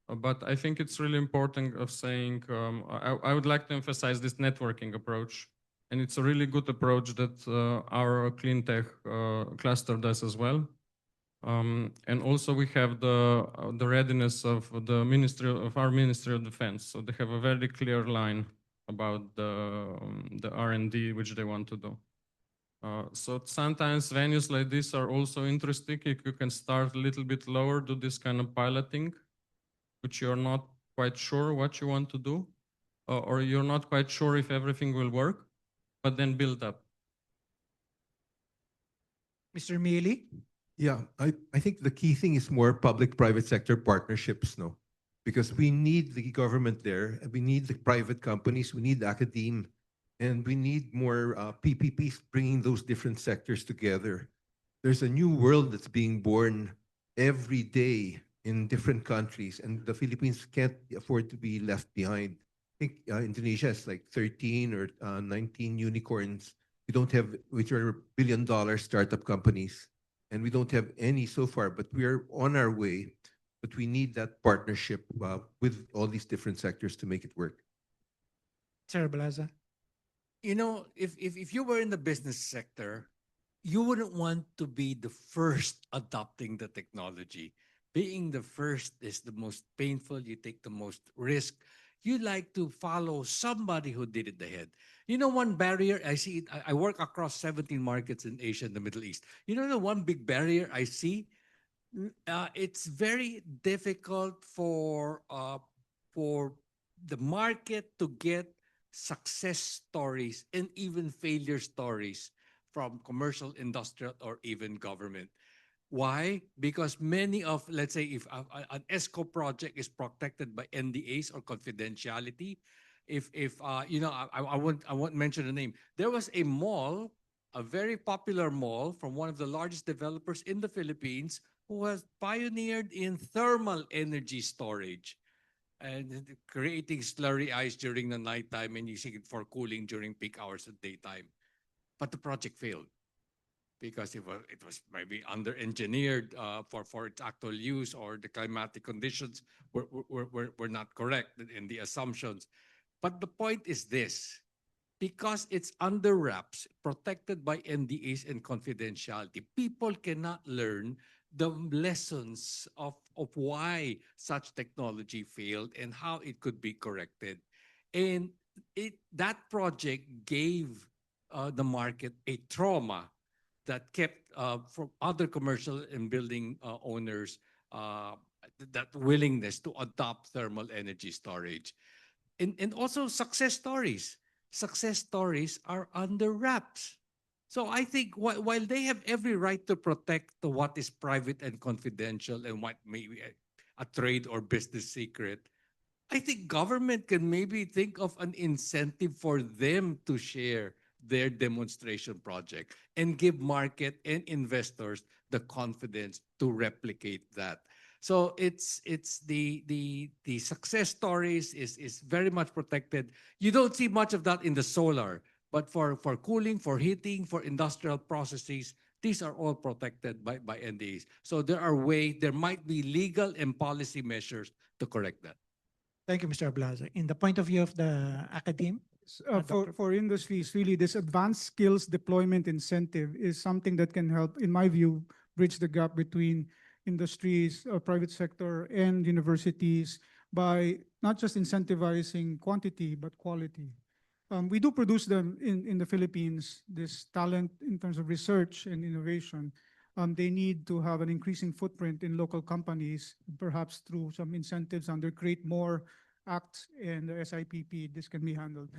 But I think it's really important of saying, I would like to emphasize this networking approach. And it's a really good approach that our clean tech cluster does as well. And also we have the readiness of our Ministry of Defense. So they have a very clear line about the R&D which they want to do. So sometimes venues like this are also interesting if you can start a little bit lower, do this kind of piloting, which you're not quite sure what you want to do, or you're not quite sure if everything will work, but then build up. Mr. Mealy? Yeah, I think the key thing is more public-private sector partnerships, no? Because we need the government there, and we need the private companies, we need academe, and we need more PPPs bringing those different sectors together. There's a new world that's being born every day in different countries, and the Philippines can't afford to be left behind. I think Indonesia has like 13 or 19 unicorns. We don't have, which are billion-dollar startup companies, and we don't have any so far, but we are on our way. But we need that partnership with all these different sectors to make it work. Sir Blaza? If you were in the business sector, you wouldn't want to be the first adopting the technology. Being the first is the most painful. You take the most risk. You like to follow somebody who did it ahead. One barrier I see, I work across 17 markets in Asia and the Middle East. The one big barrier I see, it's very difficult for the market to get success stories and even failure stories from commercial, industrial, or even government. Why? Because many of, let's say, if an ESCO project is protected by NDAs or confidentiality, I won't mention the name. There was a mall, a very popular mall from one of the largest developers in the Philippines who has pioneered in thermal energy storage and creating slurry ice during the nighttime and using it for cooling during peak hours of daytime. But the project failed because it was maybe under-engineered for its actual use, or the climatic conditions were not correct in the assumptions. But the point is this: because it's under wraps, protected by NDAs and confidentiality, people cannot learn the lessons of why such technology failed and how it could be corrected. And that project gave the market a trauma that kept from other commercial and building owners that willingness to adopt thermal energy storage. And also success stories. Success stories are under wraps. So I think while they have every right to protect what is private and confidential and what may be a trade or business secret, I think government can maybe think of an incentive for them to share their demonstration project and give market and investors the confidence to replicate that. So it's the success stories is very much protected. You don't see much of that in the solar, but for cooling, for heating, for industrial processes, these are all protected by NDAs. So there might be legal and policy measures to correct that. Thank you, Mr. Blaza. In the point of view of the academe, For industries, really, this advanced skills deployment incentive is something that can help, in my view, bridge the gap between industries, private sector, and universities by not just incentivizing quantity, but quality. We do produce them in the Philippines, this talent in terms of research and innovation. They need to have an increasing footprint in local companies, perhaps through some incentives under Create More Act and the SIPP, this can be handled.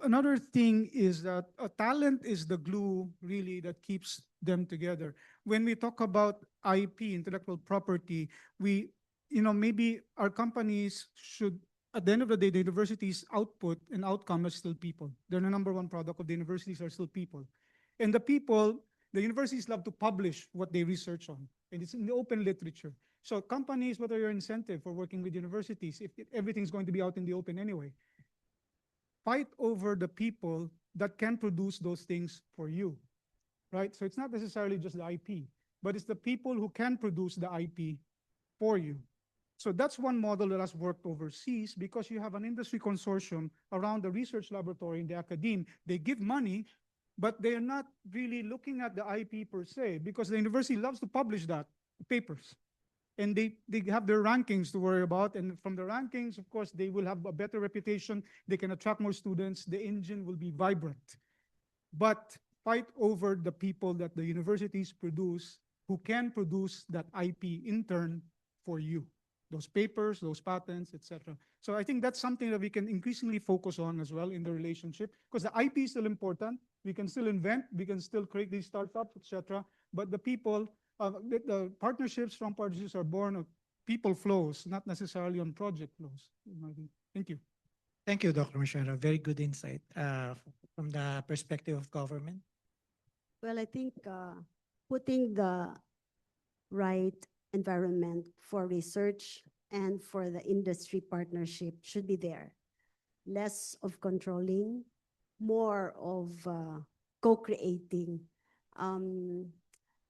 Another thing is that talent is the glue really that keeps them together. When we talk about IP, intellectual property, maybe our companies should, at the end of the day, the university's output and outcome is still people. They're the number one product of the universities are still people. And the universities love to publish what they research on, and it's in the open literature. So companies, what are your incentive for working with universities if everything's going to be out in the open anyway? Fight over the people that can produce those things for you, right? So it's not necessarily just the IP, but it's the people who can produce the IP for you. So that's one model that has worked overseas because you have an industry consortium around the research laboratory in the academe. They give money, but they are not really looking at the IP per se because the university loves to publish that papers. And they have their rankings to worry about. And from the rankings, of course, they will have a better reputation. They can attract more students. The engine will be vibrant. But fight over the people that the universities produce who can produce that IP in turn for you. Those papers, those patents, etc. So I think that's something that we can increasingly focus on as well in the relationship because the IP is still important. We can still invent, we can still create these startups, etc. But the people, the partnerships, strong partnerships are born of people flows, not necessarily on project flows. Thank you. thank you, Dr. Mishara. Very good insight from the perspective of government. Well, I think putting the right environment for research and for the industry partnership should be there. Less of controlling, more of co-creating.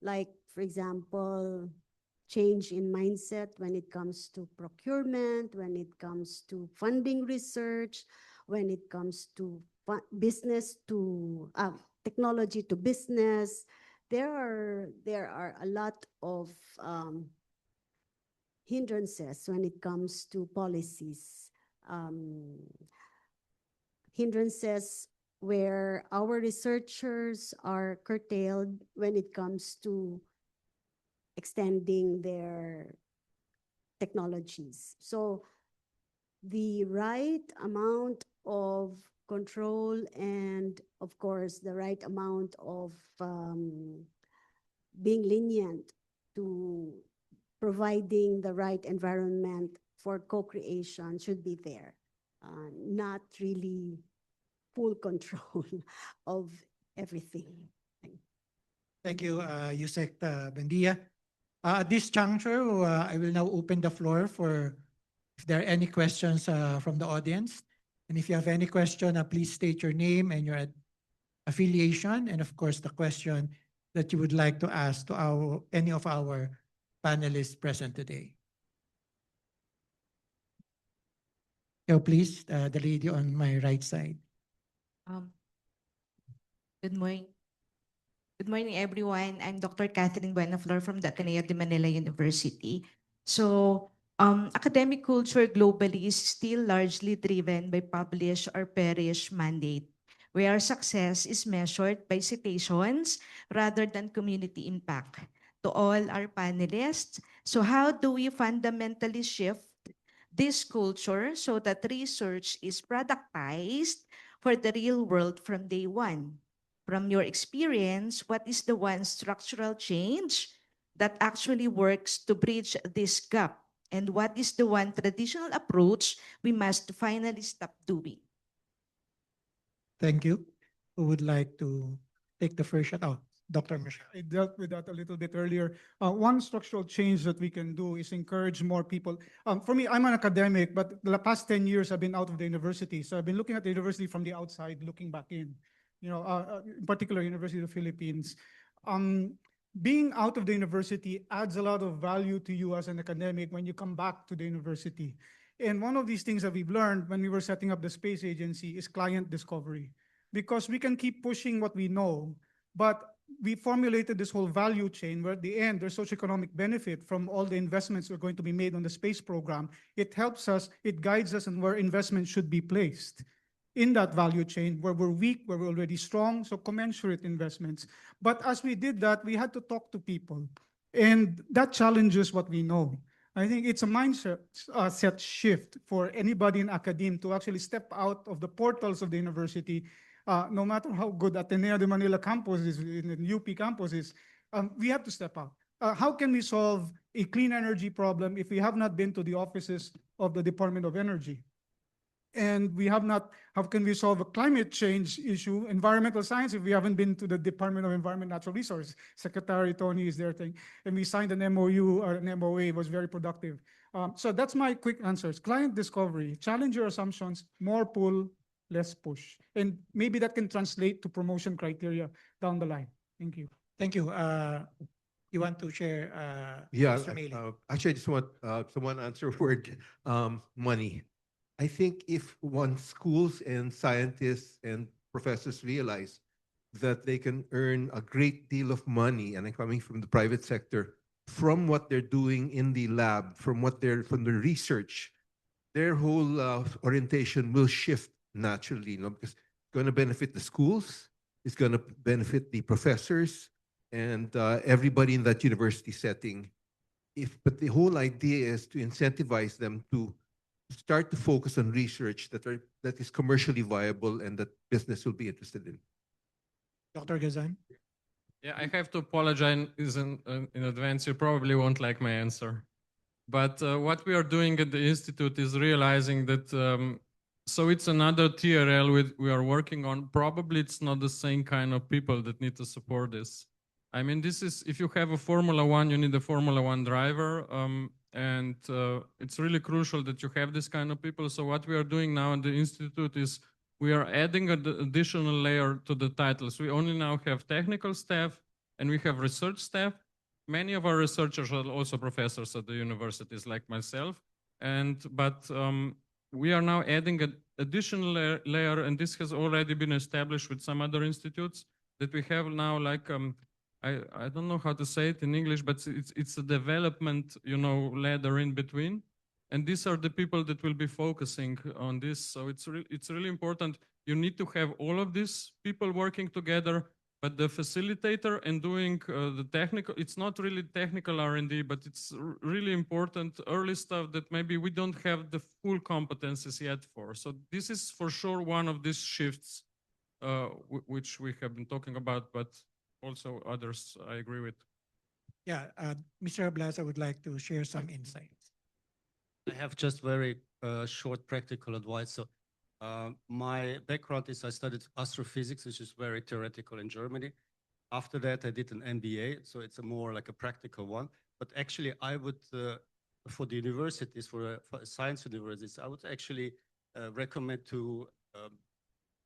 Like, for example, change in mindset when it comes to procurement, when it comes to funding research, when it comes to business to technology to business. There are a lot of hindrances when it comes to policies. Hindrances where our researchers are curtailed when it comes to extending their technologies. So the right amount of control and, of course, the right amount of being lenient to providing the right environment for co-creation should be there. Not really full control of everything. Thank you, Yusek Bendia. At this juncture, I will now open the floor for if there are any questions from the audience. And if you have any question, please state your name and your affiliation, and of course, the question that you would like to ask to any of our panelists present today. So please, the lady on my right side. Good morning. Good morning, everyone. I'm Dr. Catherine Buenaflor from the Ateneo de Manila University. So, academic culture globally is still largely driven by publish or perish mandate, where success is measured by citations rather than community impact. To all our panelists, so how do we fundamentally shift this culture so that research is productized for the real world from day one? From your experience, what is the one structural change that actually works to bridge this gap? And what is the one traditional approach we must finally stop doing? Thank you. Who would like to take the first shot? Oh, Dr. Michelle. I dealt with that a little bit earlier. One structural change that we can do is encourage more people. For me, I'm an academic, but the past 10 years I've been out of the university. So I've been looking at the university from the outside, looking back in. In particular, University of the Philippines. being out of the university adds a lot of value to you as an academic when you come back to the university. And one of these things that we've learned when we were setting up the space agency is client discovery, because we can keep pushing what we know, but we formulated this whole value chain where at the end there's socioeconomic benefit from all the investments that are going to be made on the space program. It helps us, it guides us on where investment should be placed in that value chain, where we're weak, where we're already strong, so commensurate investments. But as we did that, we had to talk to people, and that challenges what we know. I think it's a mindset set shift for anybody in academia to actually step out of the portals of the university. No matter how good Ateneo de Manila campus is, in the UP campus is, we have to step out. How can we solve a clean energy problem if we have not been to the offices of the Department of Energy? And we have not, how can we solve a climate change issue, environmental science, if we haven't been to the Department of Environment and Natural Resources? Secretary Tony is there, and we signed an MOU or an MOA, was very productive. So that's my quick answers. Client discovery, challenge your assumptions, more pull, less push. And maybe that can translate to promotion criteria down the line. Thank you. Thank you. You want to share, Yeah, Mr. Meili? actually, I just want someone answer word money. I think if once schools and scientists and professors realize that they can earn a great deal of money, and I'm coming from the private sector, from what they're doing in the lab, from the research, their whole orientation will shift naturally, because it's going to benefit the schools, it's going to benefit the professors, and everybody in that university setting. But the whole idea is to incentivize them to start to focus on research that is commercially viable and that business will be interested in. Dr. Gazan? Yeah, I have to apologize in advance. You probably won't like my answer. But what we are doing at the Institute is realizing that, so it's another TRL we are working on. Probably it's not the same kind of people that need to support this. I mean, this is, if you have a Formula One, you need a Formula One driver. And it's really crucial that you have this kind of people. So what we are doing now at the Institute is we are adding an additional layer to the titles. We only now have technical staff and we have research staff. Many of our researchers are also professors at the universities like myself. But we are now adding an additional layer, and this has already been established with some other institutes, that we have now like, I don't know how to say it in English, but it's a development, ladder in between. And these are the people that will be focusing on this. So it's really important. You need to have all of these people working together, but the facilitator and doing the technical, it's not really technical R&D, but it's really important early stuff that maybe we don't have the full competencies yet for. So this is for sure one of these shifts which we have been talking about, but also others I agree with. Yeah, Mr. Ablaza would like to share some insights. I have just very short practical advice. So my background is I studied astrophysics, which is very theoretical in Germany. After that, I did an MBA, so it's a more like a practical one. But actually, I would, for the universities, for science universities, I would actually recommend to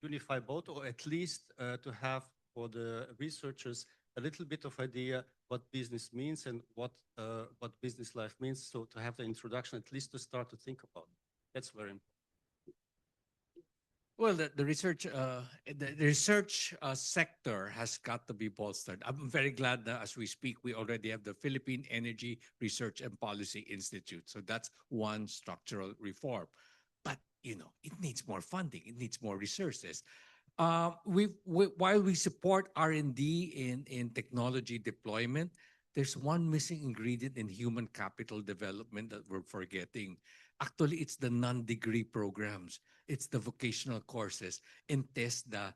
unify both, or at least to have for the researchers a little bit of idea what business means and what business life means. So to have the introduction, at least to start to think about it. That's very important. Well, the research sector has got to be bolstered. I'm very glad that as we speak, we already have the Philippine Energy Research and Policy Institute. So that's one structural reform. But, it needs more funding. It needs more resources. While we support R&D in technology deployment, there's one missing ingredient in human capital development that we're forgetting. Actually, it's the non-degree programs. It's the vocational courses. And TESDA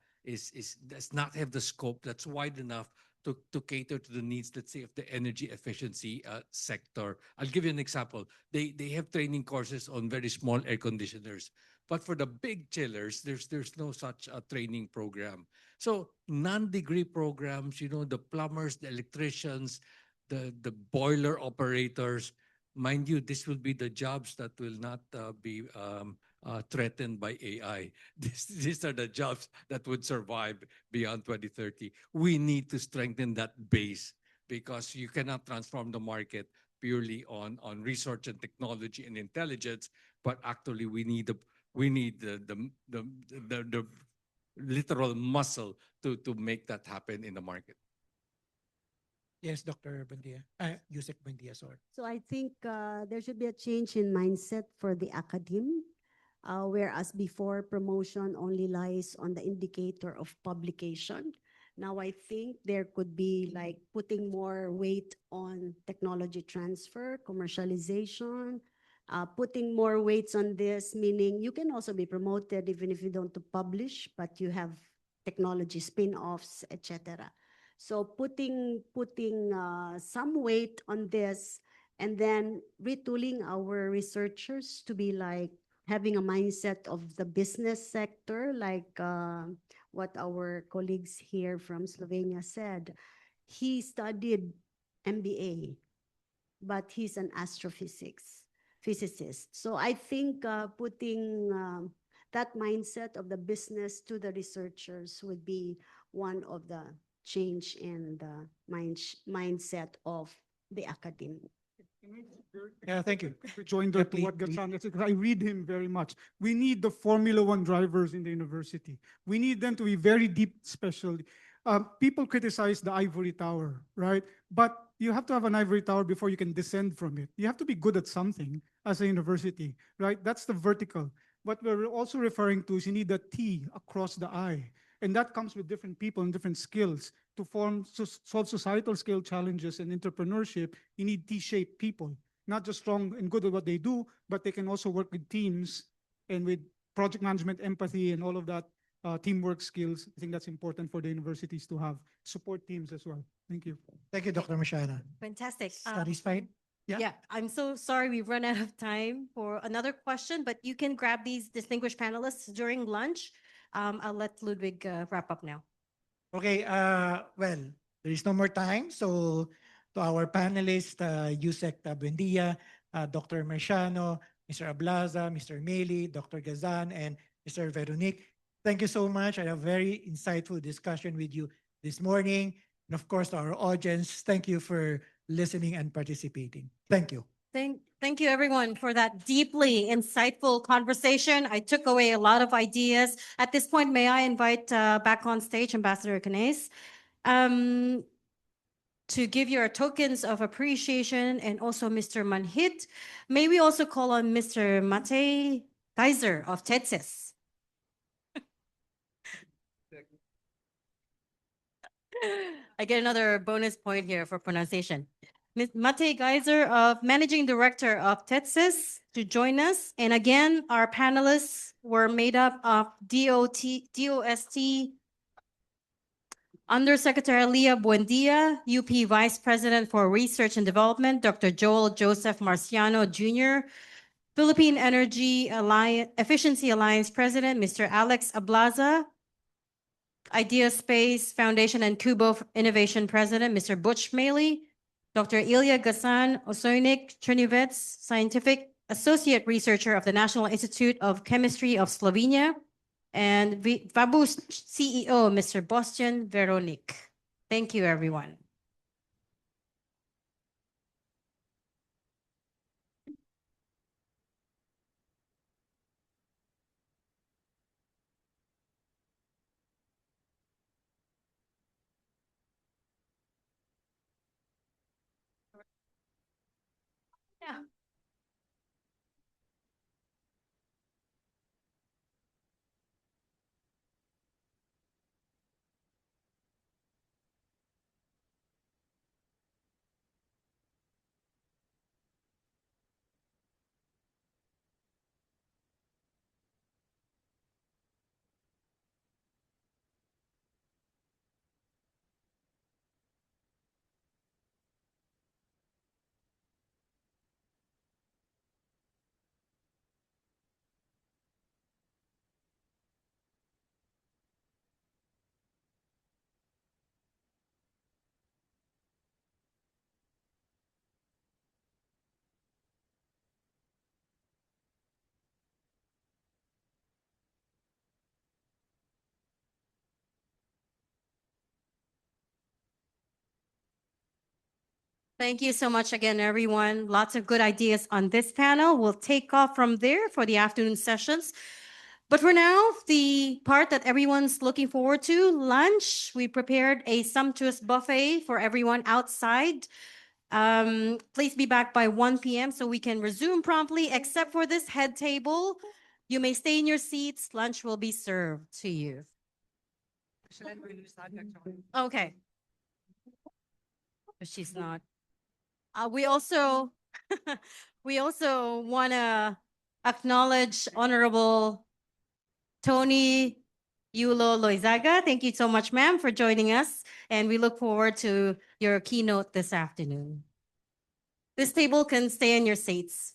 does not have the scope that's wide enough to cater to the needs, let's say, of the energy efficiency sector. I'll give you an example. They have training courses on very small air conditioners. But for the big chillers, there's no such training program. So non-degree programs, the plumbers, the electricians, the boiler operators, mind you, this will be the jobs that will not be threatened by AI. These are the jobs that would survive beyond 2030. We need to strengthen that base because you cannot transform the market purely on research and technology and intelligence, but actually we need the literal muscle to make that happen in the market. Yes, Dr. Buendia. Yusek Buendia, sorry. So I think there should be a change in mindset for the academe, whereas before promotion only lies on the indicator of publication. Now I think there could be like putting more weight on technology transfer, commercialization, putting more weights on this, meaning you can also be promoted even if you don't publish, but you have technology spin-offs, etc. So putting some weight on this and then retooling our researchers to be like having a mindset of the business sector, like what our colleagues here from Slovenia said. He studied MBA, but he's an astrophysics physicist. So I think putting that mindset of the business to the researchers would be one of the change in the mindset of the academy. Yeah, thank you. Rejoinder Yeah, to what please. Gatsan said, because I read him very much. We need the Formula One drivers in the university. We need them to be very deep special. People criticize the ivory tower, right? But you have to have an ivory tower before you can descend from it. You have to be good at something as a university, right? That's the vertical. What we're also referring to is you need a T across the I. And that comes with different people and different skills. To solve societal scale challenges and entrepreneurship, you need T-shaped people, not just strong and good at what they do, but they can also work with teams and with project management, empathy, and all of that teamwork skills. I think that's important for the universities to have support teams as well. Thank you. Thank you, Dr. Machado. Fantastic. Satisfied? Yeah. Yeah, I'm so sorry we've run out of time for another question, but you can grab these distinguished panelists during lunch. I'll let Ludwig wrap up now. Okay, well, there is no more time. So to our panelists, Yusek Buendia, Dr. Marciano, Mr. Ablaza, Mr. Meli, Dr. Gazan, and Mr. Veronique, thank you so much. I had a very insightful discussion with you this morning. And of course, to our audience, thank you for listening and participating. Thank you. Thank you everyone for that deeply insightful conversation. I took away a lot of ideas. At this point, may I invite back on stage Ambassador Canes to give your tokens of appreciation, and also Mr. Manhit. May we also call on Mr. Mate Kaiser of TEDSIS. I get another bonus point here for pronunciation. Ms. Mate Geiser, Managing Director of TEDSIS, to join us. And again, our panelists were made up of DOST Undersecretary Leah Buendia, UP Vice President for Research and Development, Dr. Joel Joseph Marciano Jr., Philippine Energy Efficiency Alliance President, Mr. Alex Ablaza, Idea Space Foundation and Kubo Innovation President, Mr. Butch Maley, Dr. Ilya Gasan Osoynik Chernivets, Scientific Associate Researcher of the National Institute of Chemistry of Slovenia, and VABU's CEO, Mr. Bostian Veronique. Thank you, everyone. Yeah. Thank you so much again, everyone. Lots of good ideas on this panel. We'll take off from there for the afternoon sessions. But for now, the part that everyone's looking forward to, lunch. We prepared a sumptuous buffet for everyone outside. Please be back by 1 p.m. so we can resume promptly, except for this head table. You may stay in your seats. Lunch will be served to you. Okay. But she's not. We also we also want to acknowledge Honorable Tony Yulo Loizaga. Thank you so much, ma'am, for joining us, and we look forward to your keynote this afternoon. This table can stay in your seats.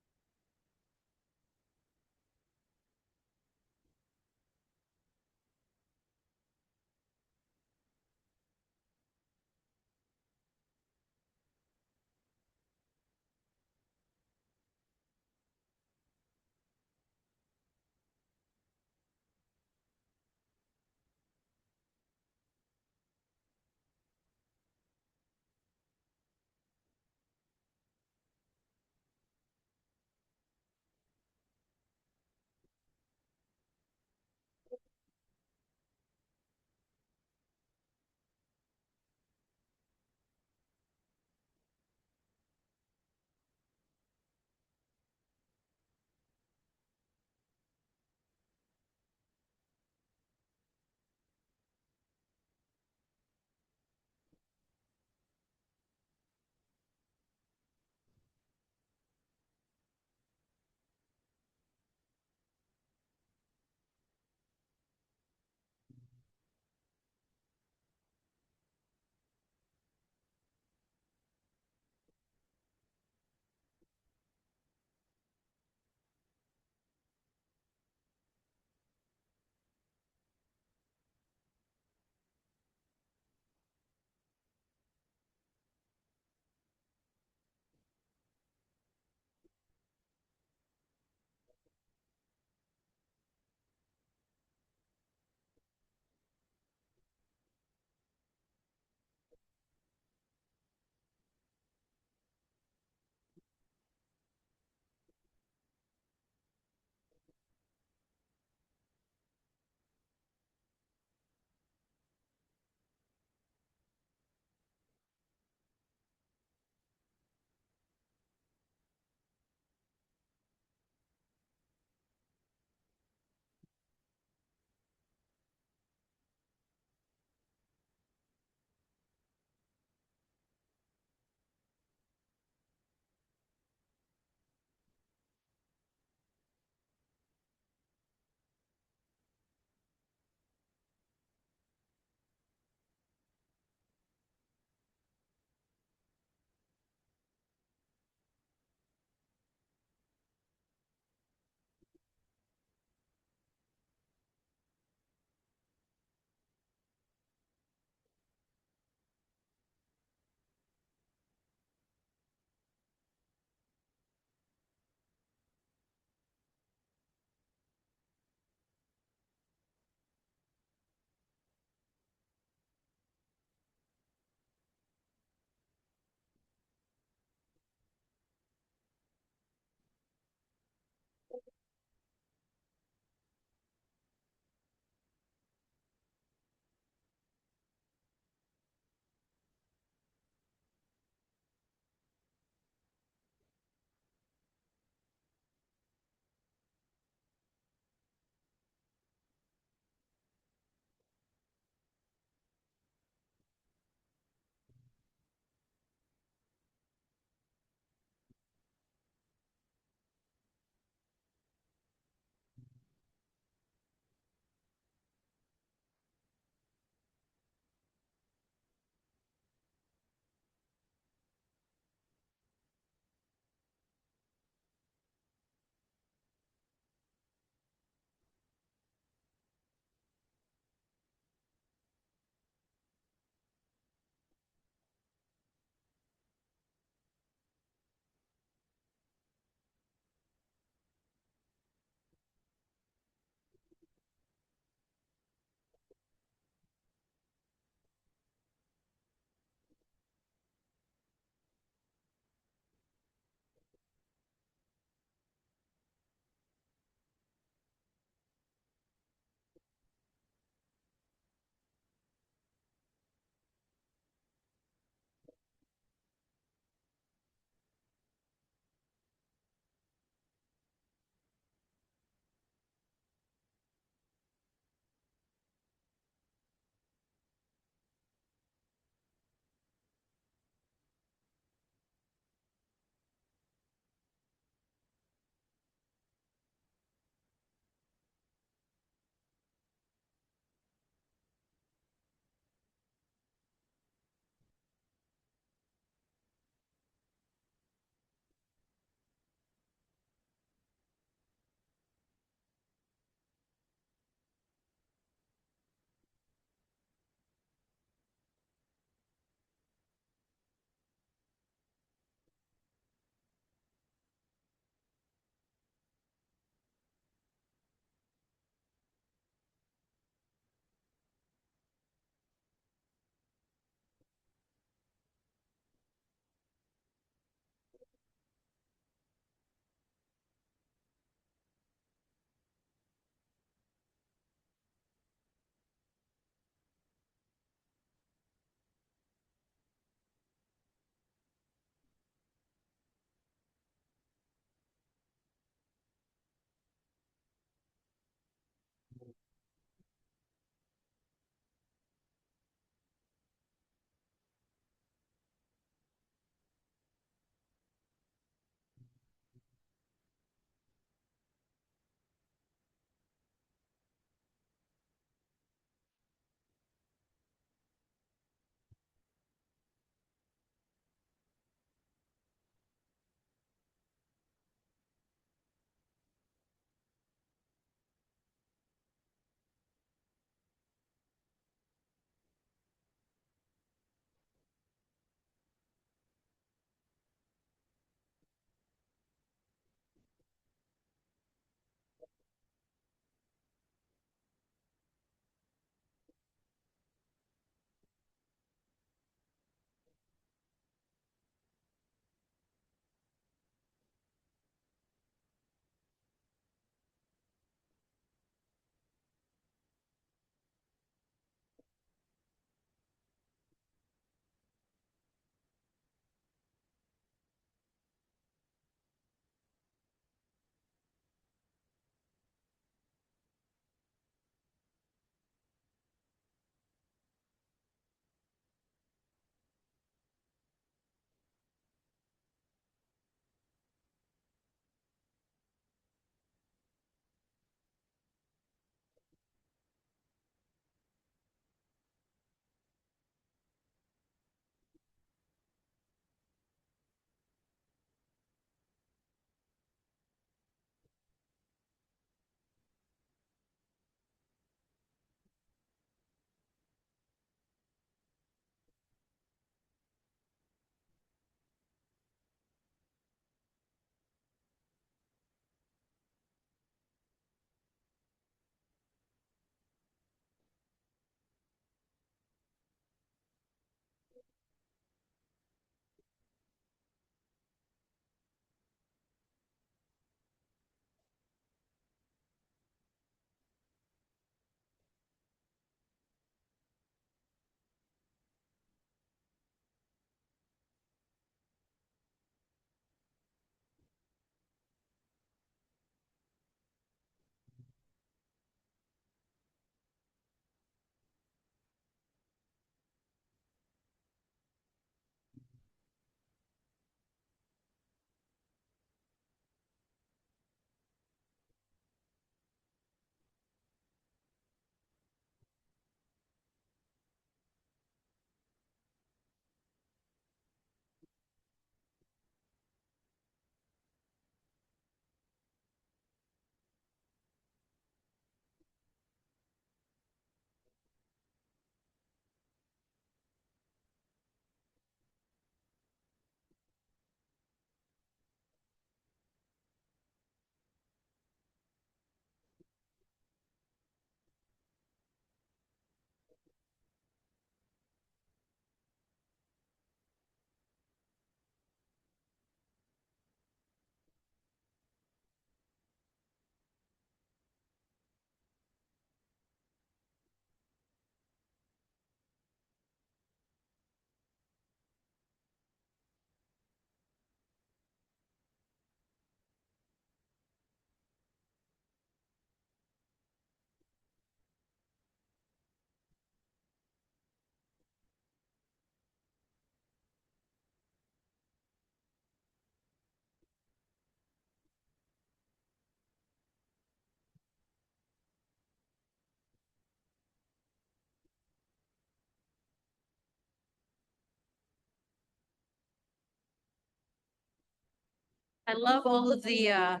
I love all of the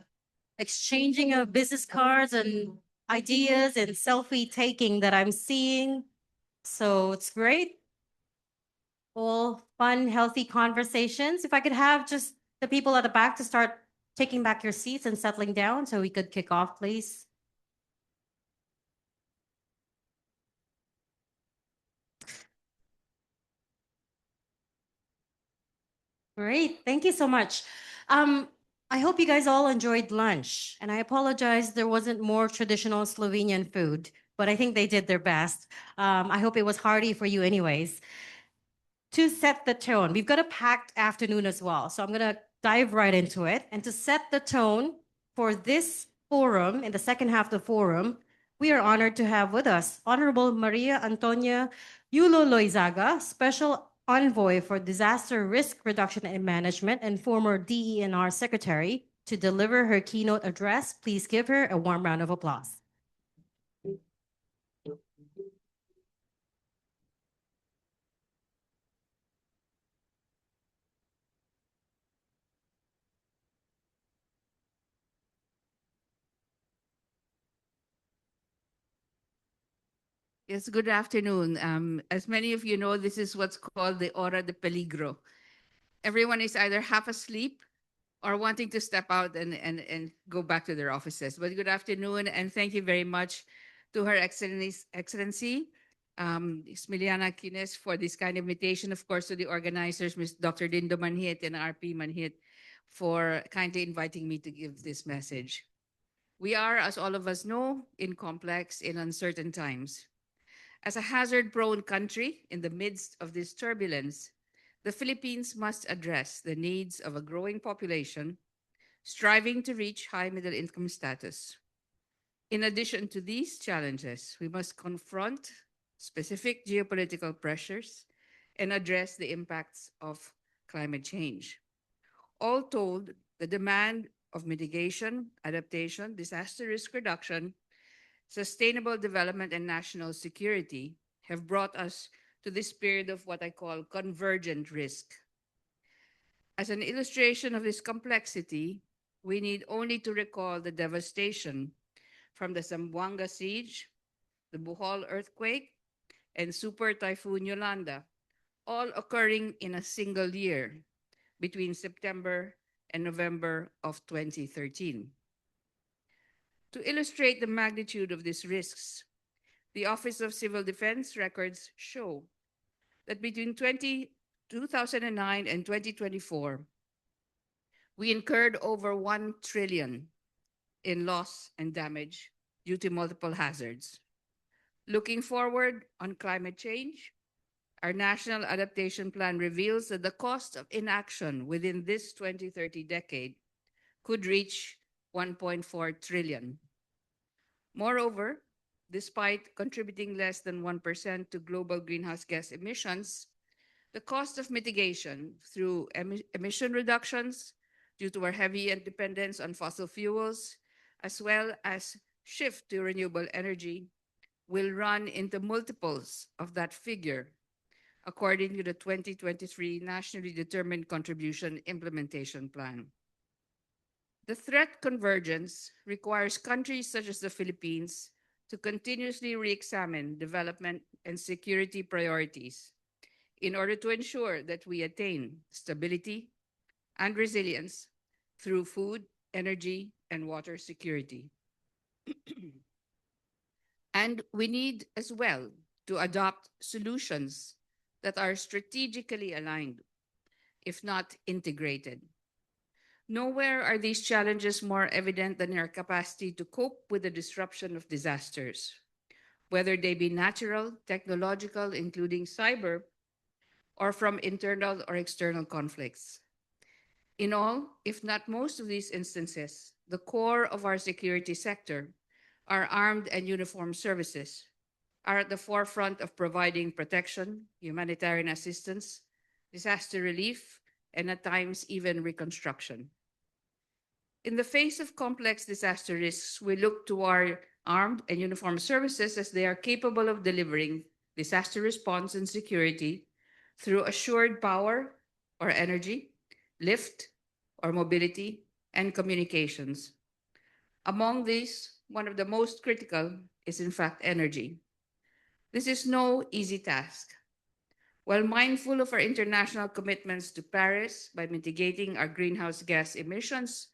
exchanging of business cards and ideas and selfie taking that I'm seeing. So it's great. All fun, healthy conversations. If I could have just the people at the back to start taking back your seats and settling down so we could kick off, please. Great. Thank you so much. I hope you guys all enjoyed lunch. And I apologize there wasn't more traditional Slovenian food, but I think they did their best. I hope it was hearty for you anyways. To set the tone, we've got a packed afternoon as well. So I'm going to dive right into it. And to set the tone for this forum, in the second half of the forum, we are honored to have with us Honorable Maria Antonia Yulo Loizaga, Special Envoy for Disaster Risk Reduction and Management and former DENR Secretary, to deliver her keynote address. Please give her a warm round of applause. Yes, good afternoon. As many of you know, this is what's called the hora de peligro. Everyone is either half asleep or wanting to step out and go back to their offices. But good afternoon, and thank you very much to Her Excellency, Smiliana Quines, for this kind of invitation. Of course, to the organizers, Ms. Dr. Dindo Manhit and RP Manhit, for kindly inviting me to give this message. We are, as all of us know, in complex and uncertain times. As a hazard-prone country in the midst of this turbulence, the Philippines must address the needs of a growing population, striving to reach high middle-income status. In addition to these challenges, we must confront specific geopolitical pressures and address the impacts of climate change. All told, the demand of mitigation, adaptation, disaster risk reduction, sustainable development, and national security have brought us to this period of what I call convergent risk. As an illustration of this complexity, we need only to recall the devastation from the Zamboanga siege, the Bohol earthquake, and Super Typhoon Yolanda, all occurring in a single year between September and November of 2013. To illustrate the magnitude of these risks, the Office of Civil Defense records show that between 2009 and 2024, we incurred over 1 trillion in loss and damage due to multiple hazards. Looking forward on climate change, our National Adaptation Plan reveals that the cost of inaction within this 2030 decade could reach 1.4 trillion. Moreover, despite contributing less than 1% to global greenhouse gas emissions, the cost of mitigation through emission reductions due to our heavy dependence on fossil fuels, as well as shift to renewable energy, will run into multiples of that figure, according to the 2023 Nationally Determined Contribution Implementation Plan. The threat convergence requires countries such as the Philippines to continuously re-examine development and security priorities in order to ensure that we attain stability and resilience through food, energy, and water security. And we need as well to adopt solutions that are strategically aligned, if not integrated. Nowhere are these challenges more evident than in our capacity to cope with the disruption of disasters, whether they be natural, technological, including cyber, or from internal or external conflicts. In all, if not most of these instances, the core of our security sector, our armed and uniformed services, are at the forefront of providing protection, humanitarian assistance, disaster relief, and at times even reconstruction. In the face of complex disaster risks, we look to our armed and uniformed services as they are capable of delivering disaster response and security through assured power or energy, lift or mobility, and communications. Among these, one of the most critical is in fact energy. This is no easy task. While mindful of our international commitments to Paris by mitigating our greenhouse gas emissions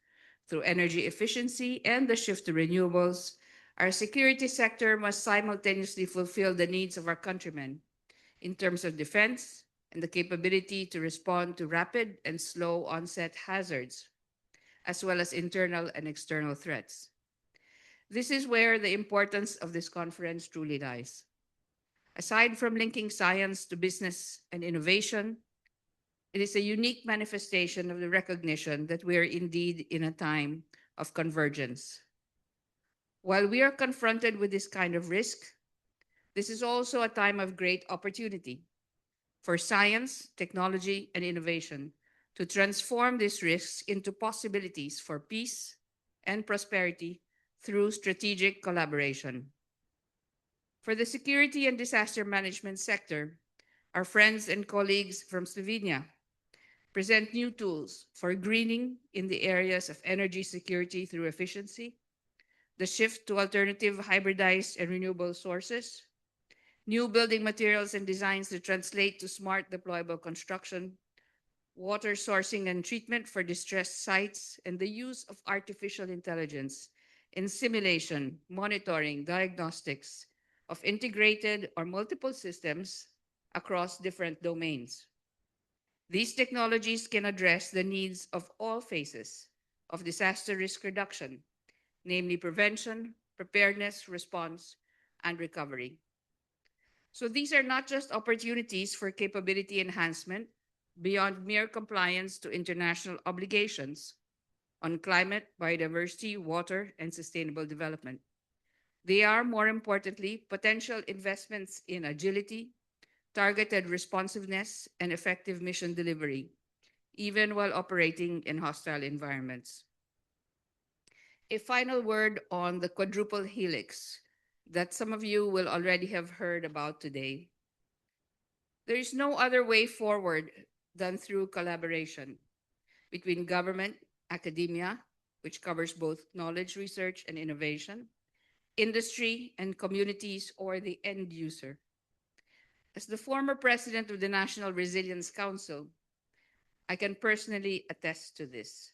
through energy efficiency and the shift to renewables, our security sector must simultaneously fulfill the needs of our countrymen in terms of defense and the capability to respond to rapid and slow onset hazards, as well as internal and external threats. This is where the importance of this conference truly lies. Aside from linking science to business and innovation, it is a unique manifestation of the recognition that we are indeed in a time of convergence. While we are confronted with this kind of risk, this is also a time of great opportunity for science, technology, and innovation to transform these risks into possibilities for peace and prosperity through strategic collaboration. For the security and disaster management sector, our friends and colleagues from Slovenia present new tools for greening in the areas of energy security through efficiency, the shift to alternative hybridized and renewable sources, new building materials and designs that translate to smart deployable construction, water sourcing and treatment for distressed sites, and the use of artificial intelligence in simulation, monitoring, diagnostics of integrated or multiple systems across different domains. These technologies can address the needs of all phases of disaster risk reduction, namely prevention, preparedness, response, and recovery. So these are not just opportunities for capability enhancement beyond mere compliance to international obligations on climate, biodiversity, water, and sustainable development. They are, more importantly, potential investments in agility, targeted responsiveness, and effective mission delivery, even while operating in hostile environments. A final word on the quadruple helix that some of you will already have heard about today. There is no other way forward than through collaboration between government, academia, which covers both knowledge, research, and innovation, industry, and communities or the end user. As the former president of the National Resilience Council, I can personally attest to this.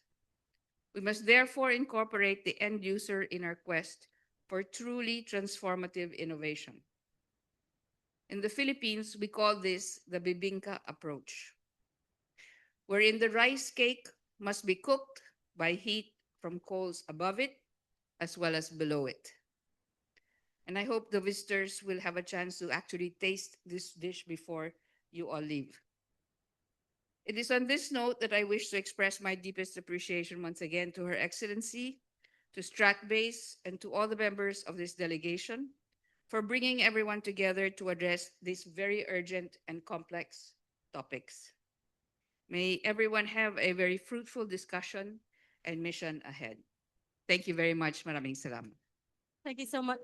We must therefore incorporate the end user in our quest for truly transformative innovation. In the Philippines, we call this the bibingka approach, wherein the rice cake must be cooked by heat from coals above it as well as below it. And I hope the visitors will have a chance to actually taste this dish before you all leave. It is on this note that I wish to express my deepest appreciation once again to Her Excellency, to StratBase, and to all the members of this delegation for bringing everyone together to address these very urgent and complex topics. May everyone have a very fruitful discussion and mission ahead. Thank you very much. Maraming salamat. Thank you so much.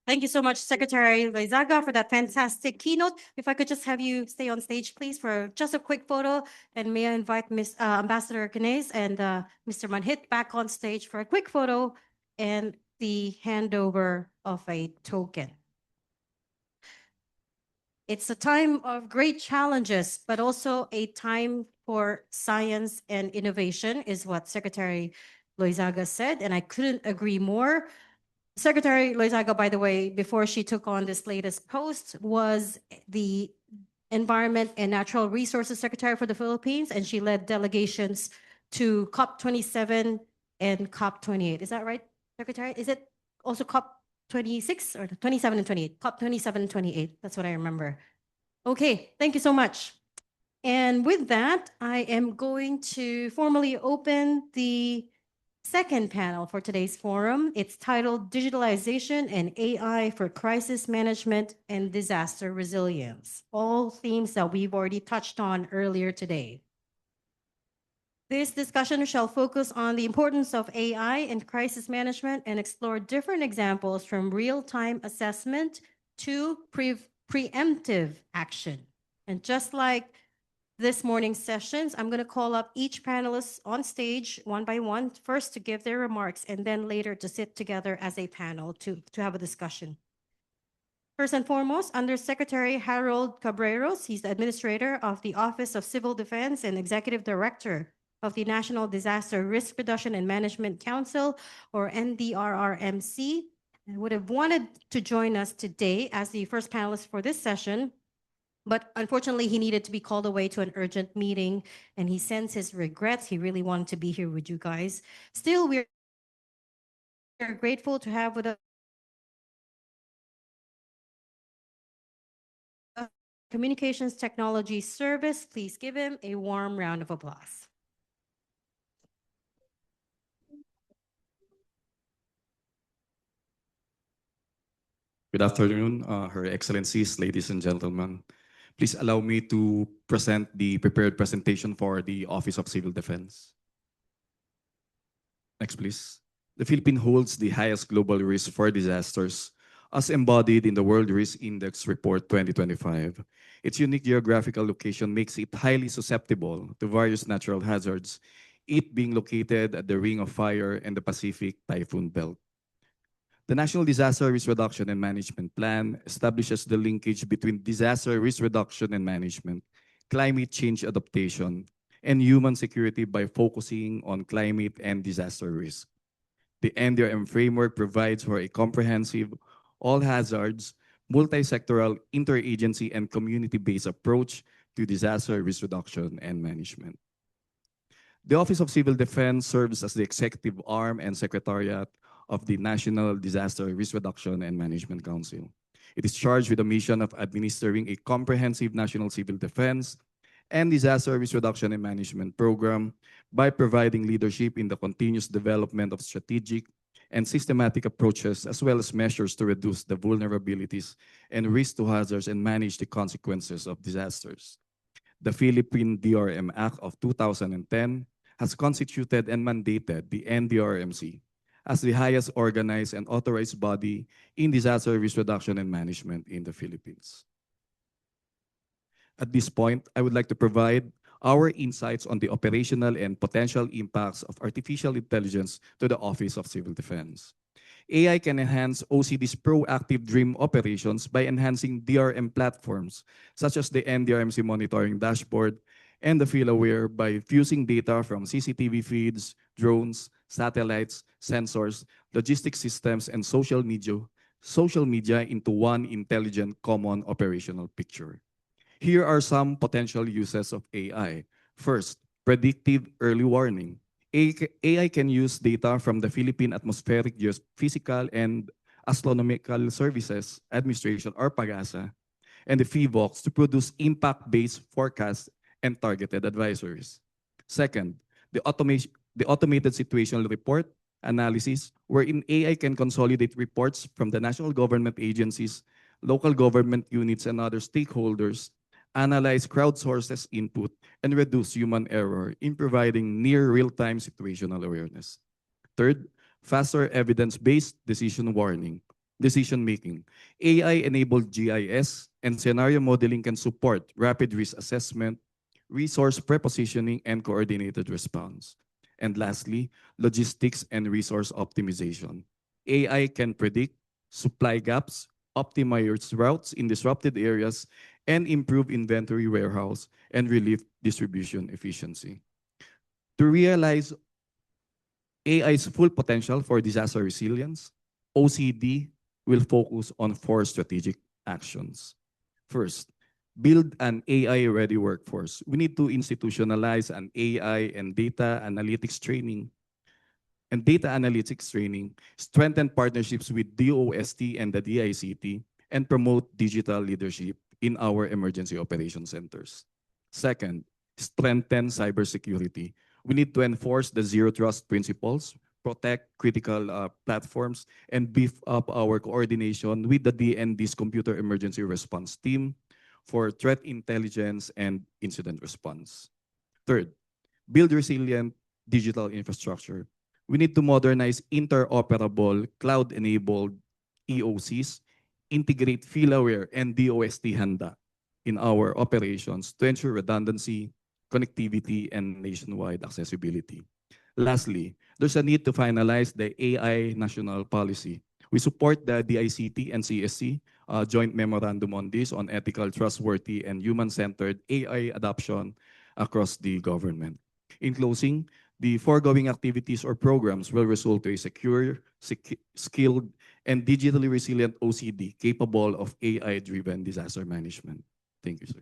Thank you so much, Secretary Loizaga, for that fantastic keynote. If I could just have you stay on stage, please, for just a quick photo. And may I invite Ambassador Canese and Mr. Manhit back on stage for a quick photo and the handover of a token. It's a time of great challenges, but also a time for science and innovation, is what Secretary Loizaga said, and I couldn't agree more. Secretary Loizaga, by the way, before she took on this latest post, was the Environment and Natural Resources Secretary for the Philippines, and she led delegations to COP27 and COP28. Is that right, Secretary? Is it also COP26 or 27 and 28? COP27 and 28. That's what I remember. Okay, thank you so much. And with that, I am going to formally open the second panel for today's forum. It's titled Digitalization and AI for Crisis Management and Disaster Resilience, all themes that we've already touched on earlier today. This discussion shall focus on the importance of AI in crisis management and explore different examples from real-time assessment to preemptive action. And just like this morning's sessions. I'm going to call up each panelist on stage one by one, first to give their remarks, and then later to sit together as a panel to have a discussion. First and foremost, Undersecretary Harold Cabreros, he's the Administrator of the Office of Civil Defense and Executive Director of the National Disaster Risk Reduction and Management Council, or NDRRMC, and would have wanted to join us today as the first panelist for this session, but unfortunately he needed to be called away to an urgent meeting, and he sends his regrets. He really wanted to be here with you guys. Still, we're grateful to have with us Communications Technology Service. Please give him a warm round of applause. Good afternoon, Her Excellencies, ladies and gentlemen. Please allow me to present the prepared presentation for the Office of Civil Defense. Next, please. The Philippines holds the highest global risk for disasters as embodied in the World Risk Index Report 2025. Its unique geographical location makes it highly susceptible to various natural hazards, it being located at the Ring of Fire and the Pacific Typhoon Belt. The National Disaster Risk Reduction and Management Plan establishes the linkage between disaster risk reduction and management, climate change adaptation, and human security by focusing on climate and disaster risk. The NDRM framework provides for a comprehensive, all hazards, multi-sectoral, interagency, and community-based approach to disaster risk reduction and management. The Office of Civil Defense serves as the executive arm and secretariat of the National Disaster Risk Reduction and Management Council. It is charged with the mission of administering a comprehensive national civil defense and disaster risk reduction and management program by providing leadership in the continuous development of strategic and systematic approaches, as well as measures to reduce the vulnerabilities and risk to hazards and manage the consequences of disasters. The Philippine DRM Act of 2010 has constituted and mandated the NDRMC as the highest organized and authorized body in disaster risk reduction and management in the Philippines. At this point, I would like to provide our insights on the operational and potential impacts of artificial intelligence to the Office of Civil Defense. AI can enhance OCD's proactive dream operations by enhancing DRM platforms, such as the NDRMC monitoring dashboard and the FeelAware by fusing data from CCTV feeds, drones, satellites, sensors, logistics systems, and social media into one intelligent common operational picture. Here are some potential uses of AI. First, predictive early warning. AI can use data from the Philippine Atmospheric Geophysical and Astronomical Services Administration, or PAGASA, and the PHIVOX to produce impact-based forecasts and targeted advisories. Second, the automated situational report analysis, wherein AI can consolidate reports from the national government agencies, local government units, and other stakeholders, analyze crowdsources input, and reduce human error in providing near real-time situational awareness. Third, faster evidence-based decision-making. AI-enabled GIS and scenario modeling can support rapid risk assessment, resource prepositioning, and coordinated response. And lastly, logistics and resource optimization. AI can predict supply gaps, optimize routes in disrupted areas, and improve inventory warehouse and relief distribution efficiency. To realize AI's full potential for disaster resilience, OCD will focus on 4 strategic actions. First, build an AI-ready workforce. We need to institutionalize an AI and data analytics training, strengthen partnerships with DOST and the DICT, and promote digital leadership in our emergency operation centers. Second, strengthen cybersecurity. We need to enforce the zero trust principles, protect critical platforms, and beef up our coordination with the DND's Computer Emergency Response Team for threat intelligence and incident response. Third, build resilient digital infrastructure. We need to modernize interoperable, cloud-enabled EOCs, integrate FeelAware and DOST Handa, in our operations to ensure redundancy, connectivity, and nationwide accessibility. Lastly, there's a need to finalize the AI national policy. We support the DICT and CSC joint memorandum on this on ethical, trustworthy, and human-centered AI adoption across the government. In closing, the foregoing activities or programs will result to a secure, skilled, and digitally resilient OCD capable of AI-driven disaster management. Thank you, sir.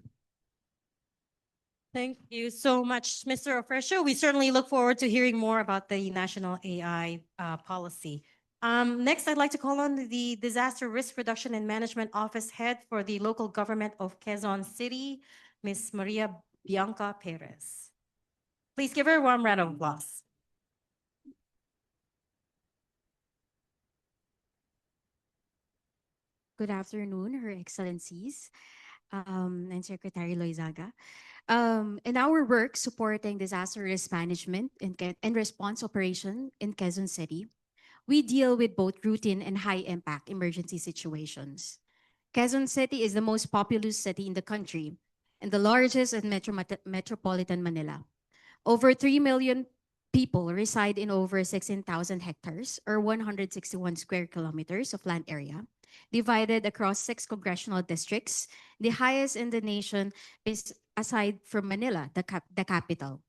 Thank you so much, Mr. Ofresio. We certainly look forward to hearing more about the national AI policy. Next, I'd like to call on the Disaster Risk Reduction and Management Office Head for the local government of Quezon City, Ms. Maria Bianca Perez. Please give her a warm round of applause. Good afternoon, Her Excellencies, and Secretary Loizaga. In our work supporting disaster risk management and response operation in Quezon City, we deal with both routine and high-impact emergency situations. Quezon City is the most populous city in the country and the largest in metropolitan Manila. Over 3 million people reside in over 16,000 hectares or 161 square kilometers of land area, divided across 6 congressional districts, the highest in the nation is aside from Manila, the capital.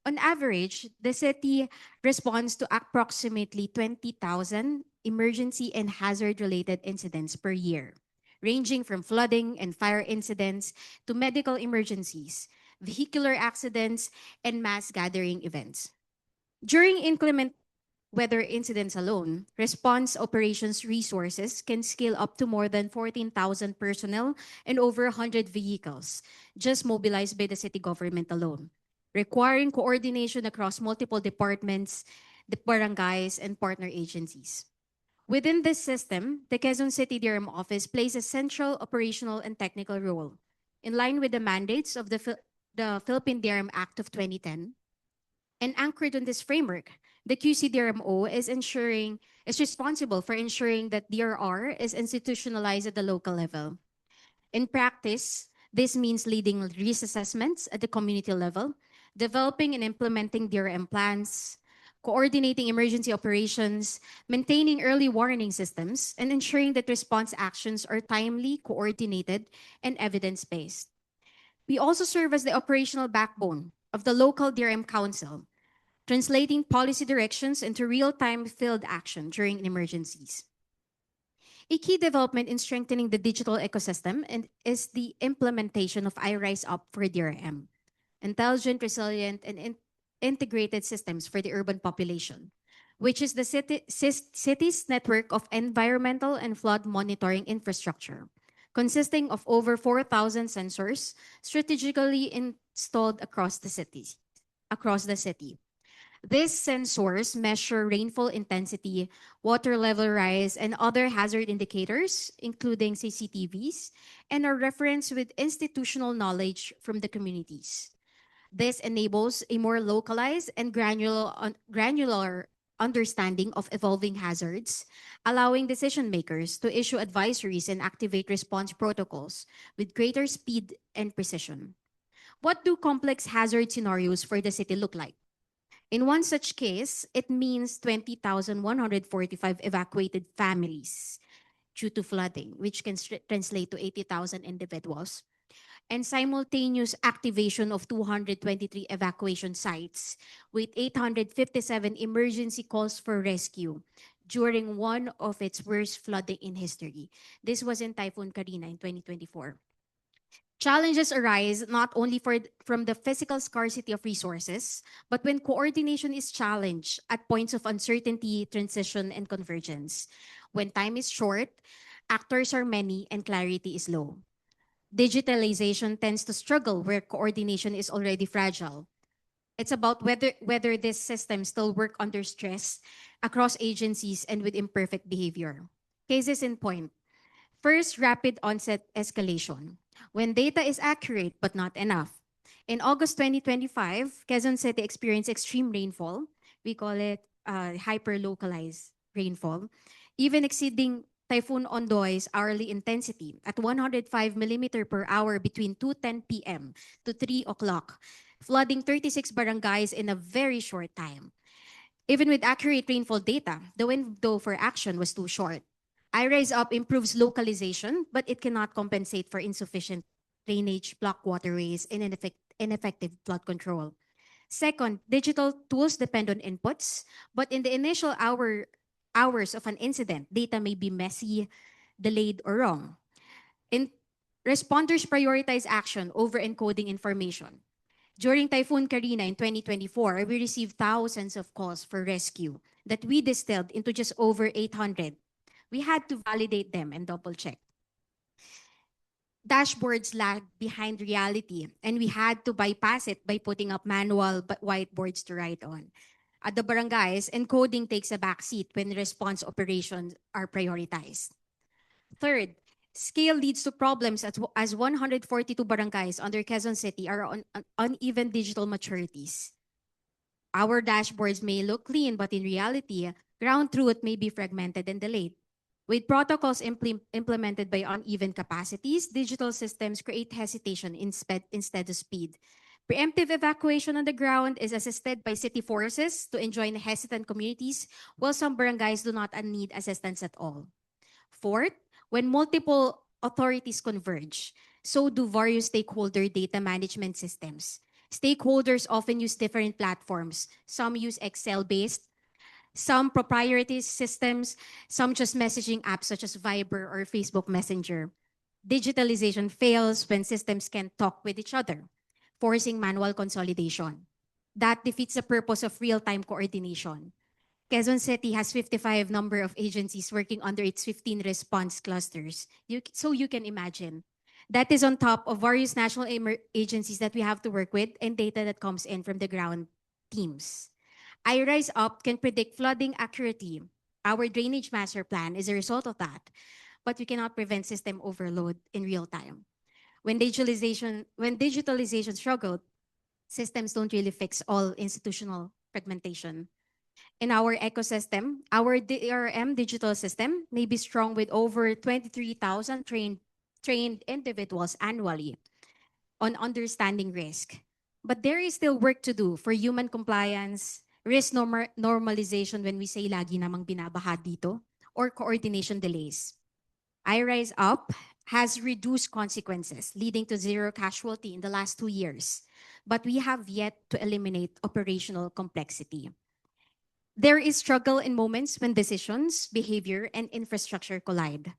On average, the city responds to approximately 20,000 emergency and hazard-related incidents per year, ranging from flooding and fire incidents to medical emergencies, vehicular accidents, and mass gathering events. During inclement weather incidents alone, response operations resources can scale up to more than 14,000 personnel and over 100 vehicles, just mobilized by the city government alone, requiring coordination across multiple departments, the barangays, and partner agencies. Within this system, the Quezon City DRM office plays a central operational and technical role, in line with the mandates of the Philippine DRM Act of 2010. And anchored on this framework, the QCDRMO is responsible for ensuring that DRR is institutionalized at the local level. In practice, this means leading risk assessments at the community level, developing and implementing DRM plans, coordinating emergency operations, maintaining early warning systems, and ensuring that response actions are timely, coordinated, and evidence-based. We also serve as the operational backbone of the local DRM Council, translating policy directions into real-time field action during emergencies. A key development in strengthening the digital ecosystem is the implementation of iRise Up for DRM, intelligent, resilient, and integrated systems for the urban population, which is the city's network of environmental and flood monitoring infrastructure, consisting of over 4,000 sensors strategically installed across the city. These sensors measure rainfall intensity, water level rise, and other hazard indicators, including CCTVs, and are referenced with institutional knowledge from the communities. This enables a more localized and granular understanding of evolving hazards, allowing decision makers to issue advisories and activate response protocols with greater speed and precision. What do complex hazard scenarios for the city look like? In one such case, it means 20,145 evacuated families due to flooding, which can translate to 80,000 individuals, and simultaneous activation of 223 evacuation sites with 857 emergency calls for rescue during one of its worst flooding in history. This was in Typhoon Karina in 2024. Challenges arise not only from the physical scarcity of resources, but when coordination is challenged at points of uncertainty, transition, and convergence. When time is short, actors are many, and clarity is low. Digitalization tends to struggle where coordination is already fragile. It's about whether these systems still work under stress across agencies and with imperfect behavior. Cases in point. First, rapid onset escalation, when data is accurate but not enough. In August 2025, Quezon City experienced extreme rainfall. We call it hyper-localized rainfall, even exceeding Typhoon Ondoy's hourly intensity at 105 millimeter per hour between 2:10 p.m. to 3 o'clock, flooding 36 barangays in a very short time. Even with accurate rainfall data, the window for action was too short. iRise Up improves localization, but it cannot compensate for insufficient drainage, blocked waterways, and ineffective flood control. Second, digital tools depend on inputs, but in the initial hours of an incident, data may be messy, delayed, or wrong. In responders prioritize action over encoding information. During Typhoon Karina in 2024, we received thousands of calls for rescue that we distilled into just over 800. We had to validate them and double check. Dashboards lag behind reality, and we had to bypass it by putting up manual whiteboards to write on. At the barangays, encoding takes a backseat when response operations are prioritized. Third, scale leads to problems as 142 barangays under Quezon City are on uneven digital maturities. Our dashboards may look clean, but in reality, ground truth may be fragmented and delayed. With protocols implemented by uneven capacities, digital systems create hesitation instead of speed. Preemptive evacuation on the ground is assisted by city forces to enjoin hesitant communities, while some barangays do not need assistance at all. Fourth, when multiple authorities converge, so do various stakeholder data management systems. Stakeholders often use different platforms. Some use Excel-based, some proprietary systems, some just messaging apps such as Viber or Facebook Messenger. Digitalization fails when systems can't talk with each other, forcing manual consolidation. That defeats the purpose of real-time coordination. Quezon City has 55 number of agencies working under its 15 response clusters. So you can imagine. That is on top of various national agencies that we have to work with and data that comes in from the ground teams. iRise Up can predict flooding accurately. Our drainage master plan is a result of that, but we cannot prevent system overload in real time. When digitalization struggled, systems don't really fix all institutional fragmentation. In our ecosystem, our DRM digital system may be strong with over 23,000 trained individuals annually on understanding risk. But there is still work to do for human compliance, risk normalization when we say lagi namang binabaha dito, or coordination delays. iRise Up has reduced consequences, leading to zero casualty in the last 2 years. But we have yet to eliminate operational complexity. There is struggle in moments when decisions, behavior, and infrastructure collide.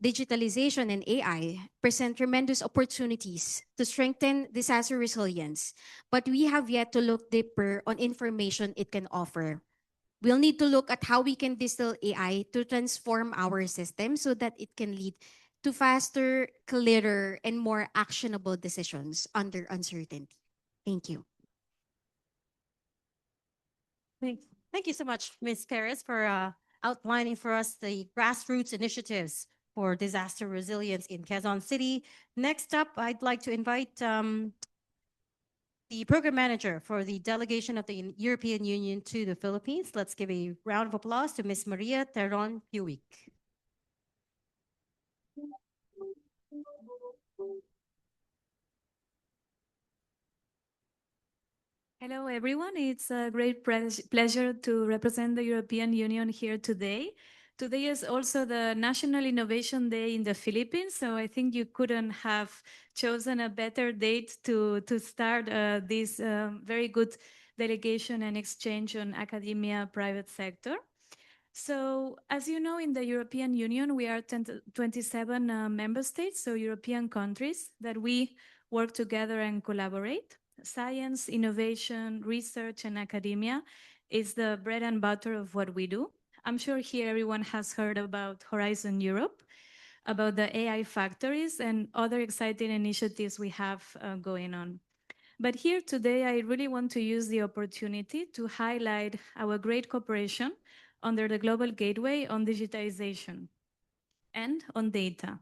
Digitalization and AI present tremendous opportunities to strengthen disaster resilience, but we have yet to look deeper on information it can offer. We'll need to look at how we can distill AI to transform our system so that it can lead to faster, clearer, and more actionable decisions under uncertainty. Thank you. Thank you so much, Ms. Perez, for outlining for us the grassroots initiatives for disaster resilience in Quezon City. Next up, I'd like to invite the program manager for the delegation of the European Union to the Philippines. Let's give a round of applause to Ms. Maria Teron Puig. Hello, everyone. It's a great pleasure to represent the European Union here today. Today is also the National Innovation Day in the Philippines, so I think you couldn't have chosen a better date to start this very good delegation and exchange on academia, private sector. So as you know, in the European Union, we are 27 member states, so European countries that we work together and collaborate. Science, innovation, research, and academia is the bread and butter of what we do. I'm sure here everyone has heard about Horizon Europe, about the AI factories and other exciting initiatives we have going on. But here today, I really want to use the opportunity to highlight our great cooperation under the Global Gateway on digitization and on data.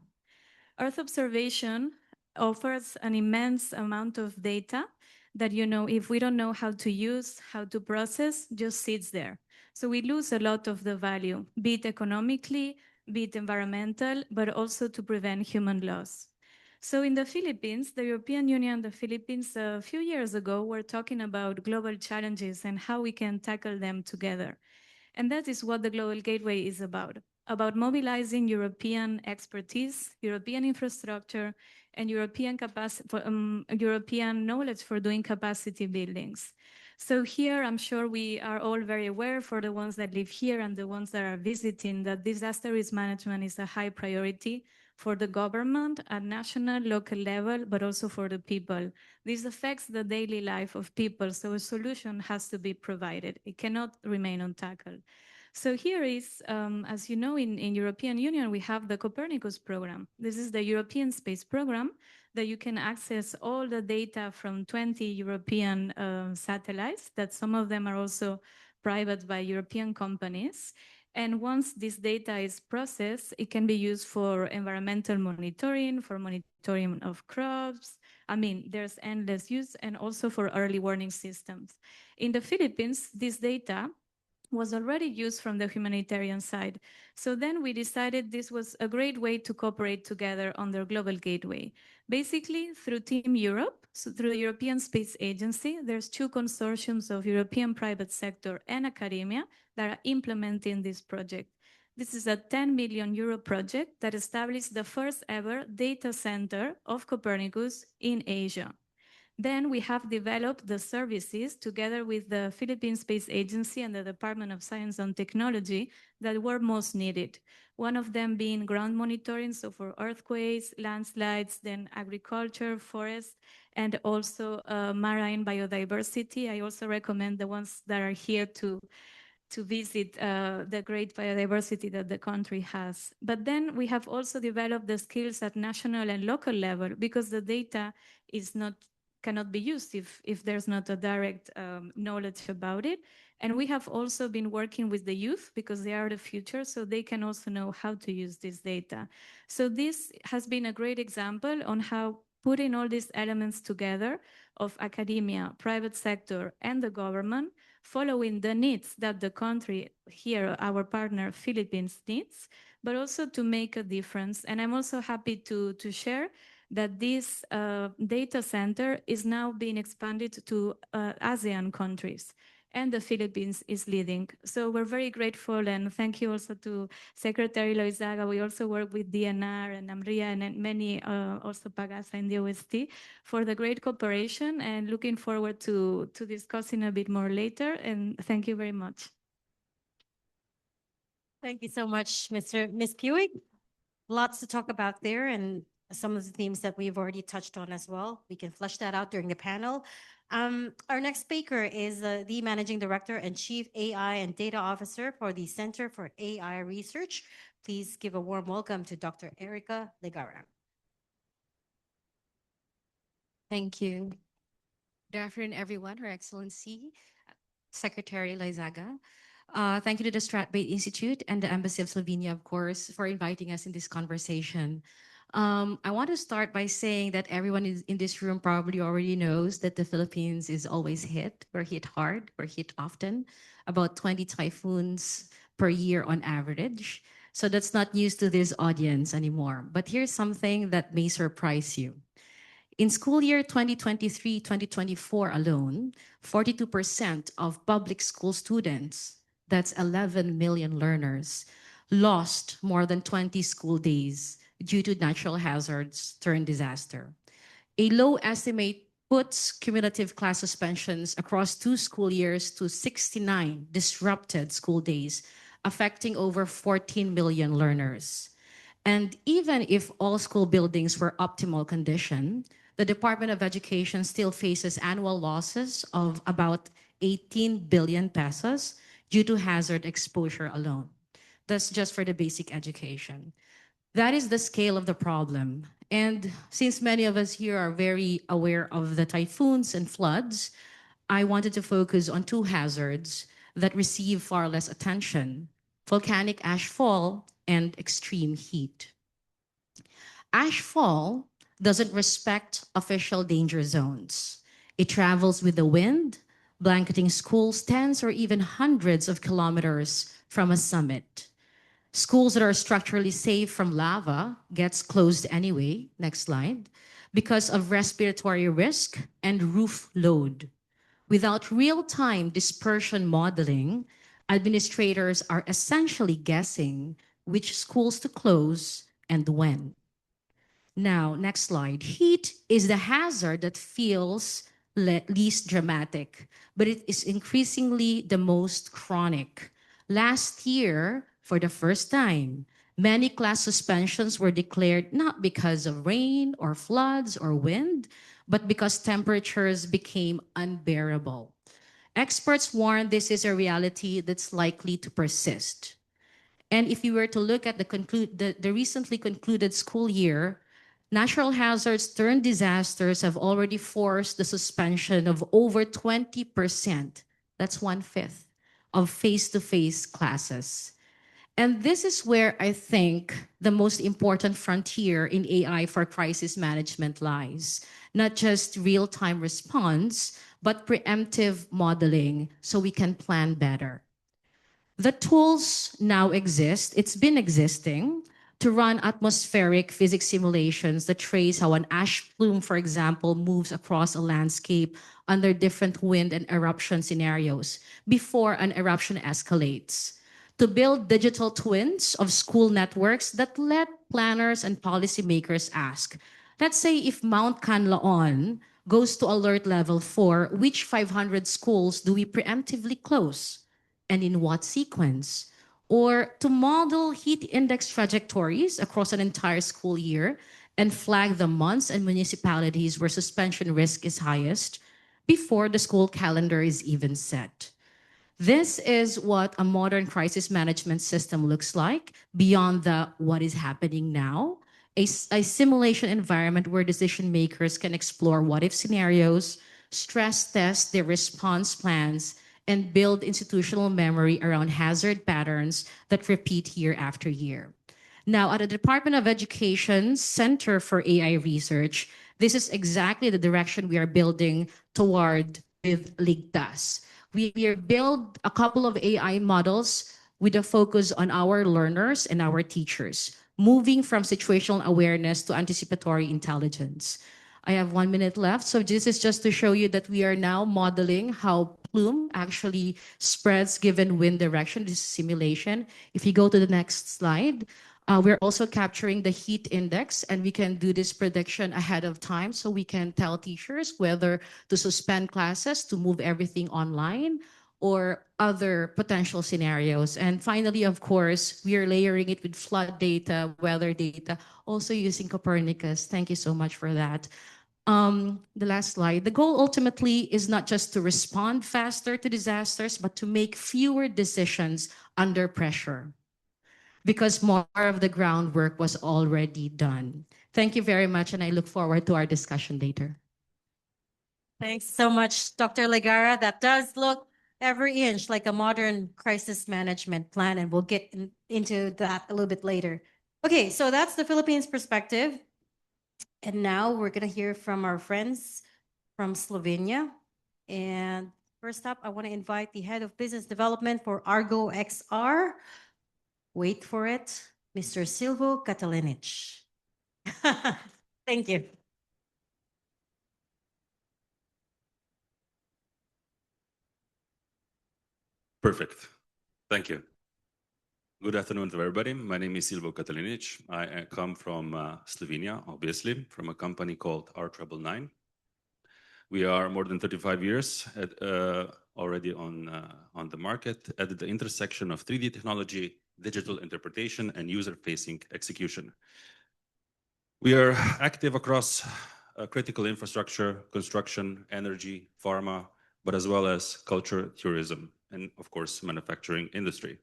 Earth observation offers an immense amount of data that, if we don't know how to use, how to process, just sits there. So we lose a lot of the value, be it economically, be it environmental, but also to prevent human loss. So in the Philippines, the European Union and the Philippines a few years ago were talking about global challenges and how we can tackle them together. And that is what the Global Gateway is about mobilizing European expertise, European infrastructure, and European knowledge for doing capacity buildings. So here, I'm sure we are all very aware, for the ones that live here and the ones that are visiting, that disaster risk management is a high priority for the government at national, local level, but also for the people. This affects the daily life of people, so a solution has to be provided. It cannot remain untackled. So here is, as you know, in European Union, we have the Copernicus program. This is the European Space Program that you can access all the data from 20 European satellites, that some of them are also private by European companies. And once this data is processed, it can be used for environmental monitoring, for monitoring of crops. I mean, there's endless use, and also for early warning systems. In the Philippines, this data was already used from the humanitarian side. So then we decided this was a great way to cooperate together on their global gateway. Basically, through Team Europe, so through the European Space Agency, there's two consortiums of European private sector and academia that are implementing this project. This is a 10 million euro project that established the first ever data center of Copernicus in Asia. Then we have developed the services together with the Philippine Space Agency and the Department of Science and Technology that were most needed. One of them being ground monitoring, so for earthquakes, landslides, then agriculture, forest, and also marine biodiversity. I also recommend the ones that are here to visit the great biodiversity that the country has. But then we have also developed the skills at national and local level, because the data cannot be used if there's not a direct knowledge about it. And we have also been working with the youth, because they are the future, so they can also know how to use this data. So this has been a great example on how putting all these elements together of academia, private sector, and the government, following the needs that the country here, our partner Philippines, needs, but also to make a difference. And I'm also happy to share that this data center is now being expanded to ASEAN countries, and the Philippines is leading. So we're very grateful, and thank you also to Secretary Loizaga. We also work with DNR and AMRIA and many, also PAGASA and the OST, for the great cooperation, and looking forward to discussing a bit more later. And thank you very much. Thank you so much, Ms. Puig. Lots to talk about there, and some of the themes that we've already touched on as well. We can flesh that out during the panel. Our next speaker is the Managing Director and Chief AI and Data Officer for the Center for AI Research. Please give a warm welcome to Dr. Erica Legaran. Thank you. Good afternoon, everyone. Her Excellency, Secretary Loizaga. Thank you to the Stratbate Institute and the Embassy of Slovenia, of course, for inviting us in this conversation. I want to start by saying that everyone in this room probably already knows that the Philippines is always hit. We're hit hard, we're hit often, about 20 typhoons per year on average. So that's not news to this audience anymore. But here's something that may surprise you. In school year 2023-2024 alone, 42% of public school students, that's 11 million learners, lost more than 20 school days due to natural hazards turned disaster. A low estimate puts cumulative class suspensions across 2 school years to 69 disrupted school days, affecting over 14 million learners. And even if all school buildings were optimal condition, the Department of Education still faces annual losses of about 18 billion pesos due to hazard exposure alone. That's just for the basic education. That is the scale of the problem. And since many of us here are very aware of the typhoons and floods, I wanted to focus on 2 hazards that receive far less attention: volcanic ashfall and extreme heat. Ashfall doesn't respect official danger zones. It travels with the wind, blanketing schools tens or even hundreds of kilometers from a summit. Schools that are structurally safe from lava gets closed anyway, next slide, because of respiratory risk and roof load. Without real-time dispersion modeling, administrators are essentially guessing which schools to close and when. Now, next slide. Heat is the hazard that feels least dramatic, but it is increasingly the most chronic. Last year, for the first time, many class suspensions were declared not because of rain or floods or wind, but because temperatures became unbearable. Experts warn this is a reality that's likely to persist. And if you were to look at the recently concluded school year, natural hazards turned disasters have already forced the suspension of over 20%, that's 1/5, of face-to-face classes. And this is where I think the most important frontier in AI for crisis management lies. Not just real-time response, but preemptive modeling so we can plan better. The tools now exist, it's been existing, to run atmospheric physics simulations that trace how an ash plume, for example, moves across a landscape under different wind and eruption scenarios before an eruption escalates. To build digital twins of school networks that let planners and policymakers ask, let's say if Mount Canlaon goes to alert level 4, which 500 schools do we preemptively close? And in what sequence? Or to model heat index trajectories across an entire school year and flag the months and municipalities where suspension risk is highest before the school calendar is even set. This is what a modern crisis management system looks like beyond the what is happening now. A simulation environment where decision makers can explore what if scenarios, stress test their response plans, and build institutional memory around hazard patterns that repeat year after year. Now, at the Department of Education's Center for AI Research, this is exactly the direction we are building toward with Ligtas. We build a couple of AI models with a focus on our learners and our teachers, moving from situational awareness to anticipatory intelligence. I have 1 minute left, so this is just to show you that we are now modeling how plume actually spreads given wind direction. This is simulation. If you go to the next slide, we're also capturing the heat index, and we can do this prediction ahead of time so we can tell teachers whether to suspend classes, to move everything online, or other potential scenarios. And finally, of course, we are layering it with flood data, weather data, also using Copernicus. Thank you so much for that. The last slide. The goal ultimately is not just to respond faster to disasters, but to make fewer decisions under pressure, because more of the groundwork was already done. Thank you very much, and I look forward to our discussion later. Thanks so much, Dr. Legara. That does look every inch like a modern crisis management plan, and we'll get into that a little bit later. Okay, so that's the Philippines perspective. And now we're going to hear from our friends from Slovenia. And first up, I want to invite the head of business development for Argo XR. Wait for it, Mr. Silvo Katalinic. Thank you. Perfect. Thank you. Good afternoon to everybody. My name is Silvo Katalinic. I come from Slovenia, obviously, from a company called R999. We are more than 35 years already on the market at the intersection of 3D technology, digital interpretation, and user-facing execution. We are active across critical infrastructure, construction, energy, pharma, but as well as culture, tourism, and of course, manufacturing industry.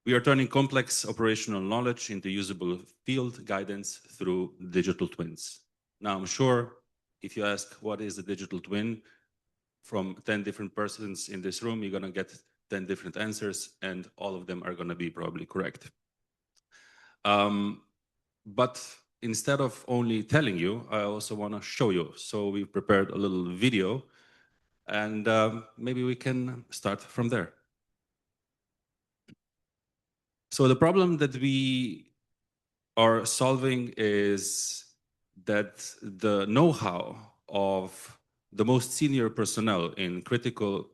We are turning complex operational knowledge into usable field guidance through digital twins. Now, I'm sure if you ask what is a digital twin from 10 different persons in this room, you're going to get 10 different answers, and all of them are going to be probably correct. But instead of only telling you, I also want to show you. So we've prepared a little video, and maybe we can start from there. So the problem that we are solving is that the know-how of the most senior personnel in critical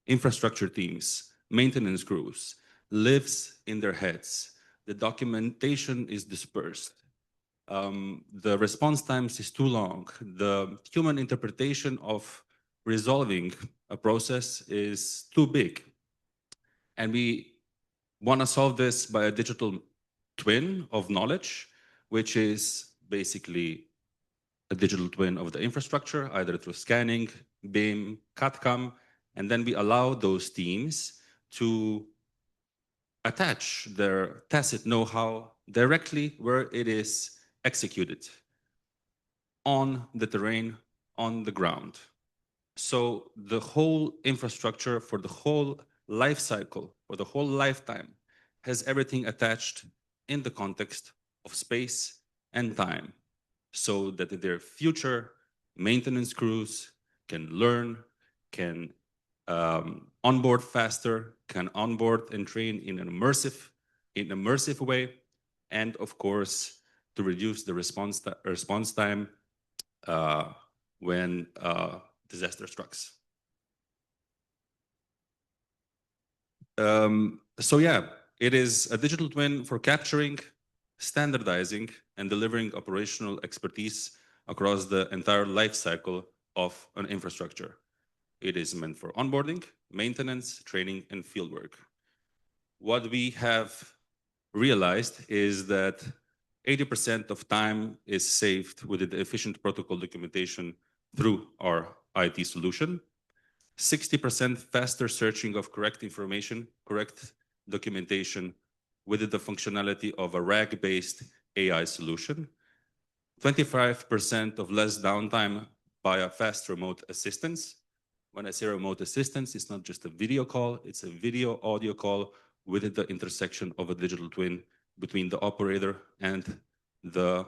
infrastructure teams, maintenance crews, lives in their heads. The documentation is dispersed. The response times is too long. The human interpretation of resolving a process is too big. And we want to solve this by a digital twin of knowledge, which is basically a digital twin of the infrastructure, either through scanning, BIM, CAD/CAM, and then we allow those teams to attach their tacit know-how directly where it is executed, on the terrain, on the ground. So the whole infrastructure for the whole life cycle, for the whole lifetime, has everything attached in the context of space and time, so that their future maintenance crews can learn, can onboard faster, can onboard and train in an immersive way, and of course, to reduce the response time when disaster strikes. So yeah, it is a digital twin for capturing, standardizing, and delivering operational expertise across the entire life cycle of an infrastructure. It is meant for onboarding, maintenance, training, and fieldwork. What we have realized is that 80% of time is saved with the efficient protocol documentation through our IT solution, 60% faster searching of correct information, correct documentation with the functionality of a RAG-based AI solution, 25% of less downtime by a fast remote assistance. When I say remote assistance, it's not just a video call, it's a video audio call with the intersection of a digital twin between the operator and the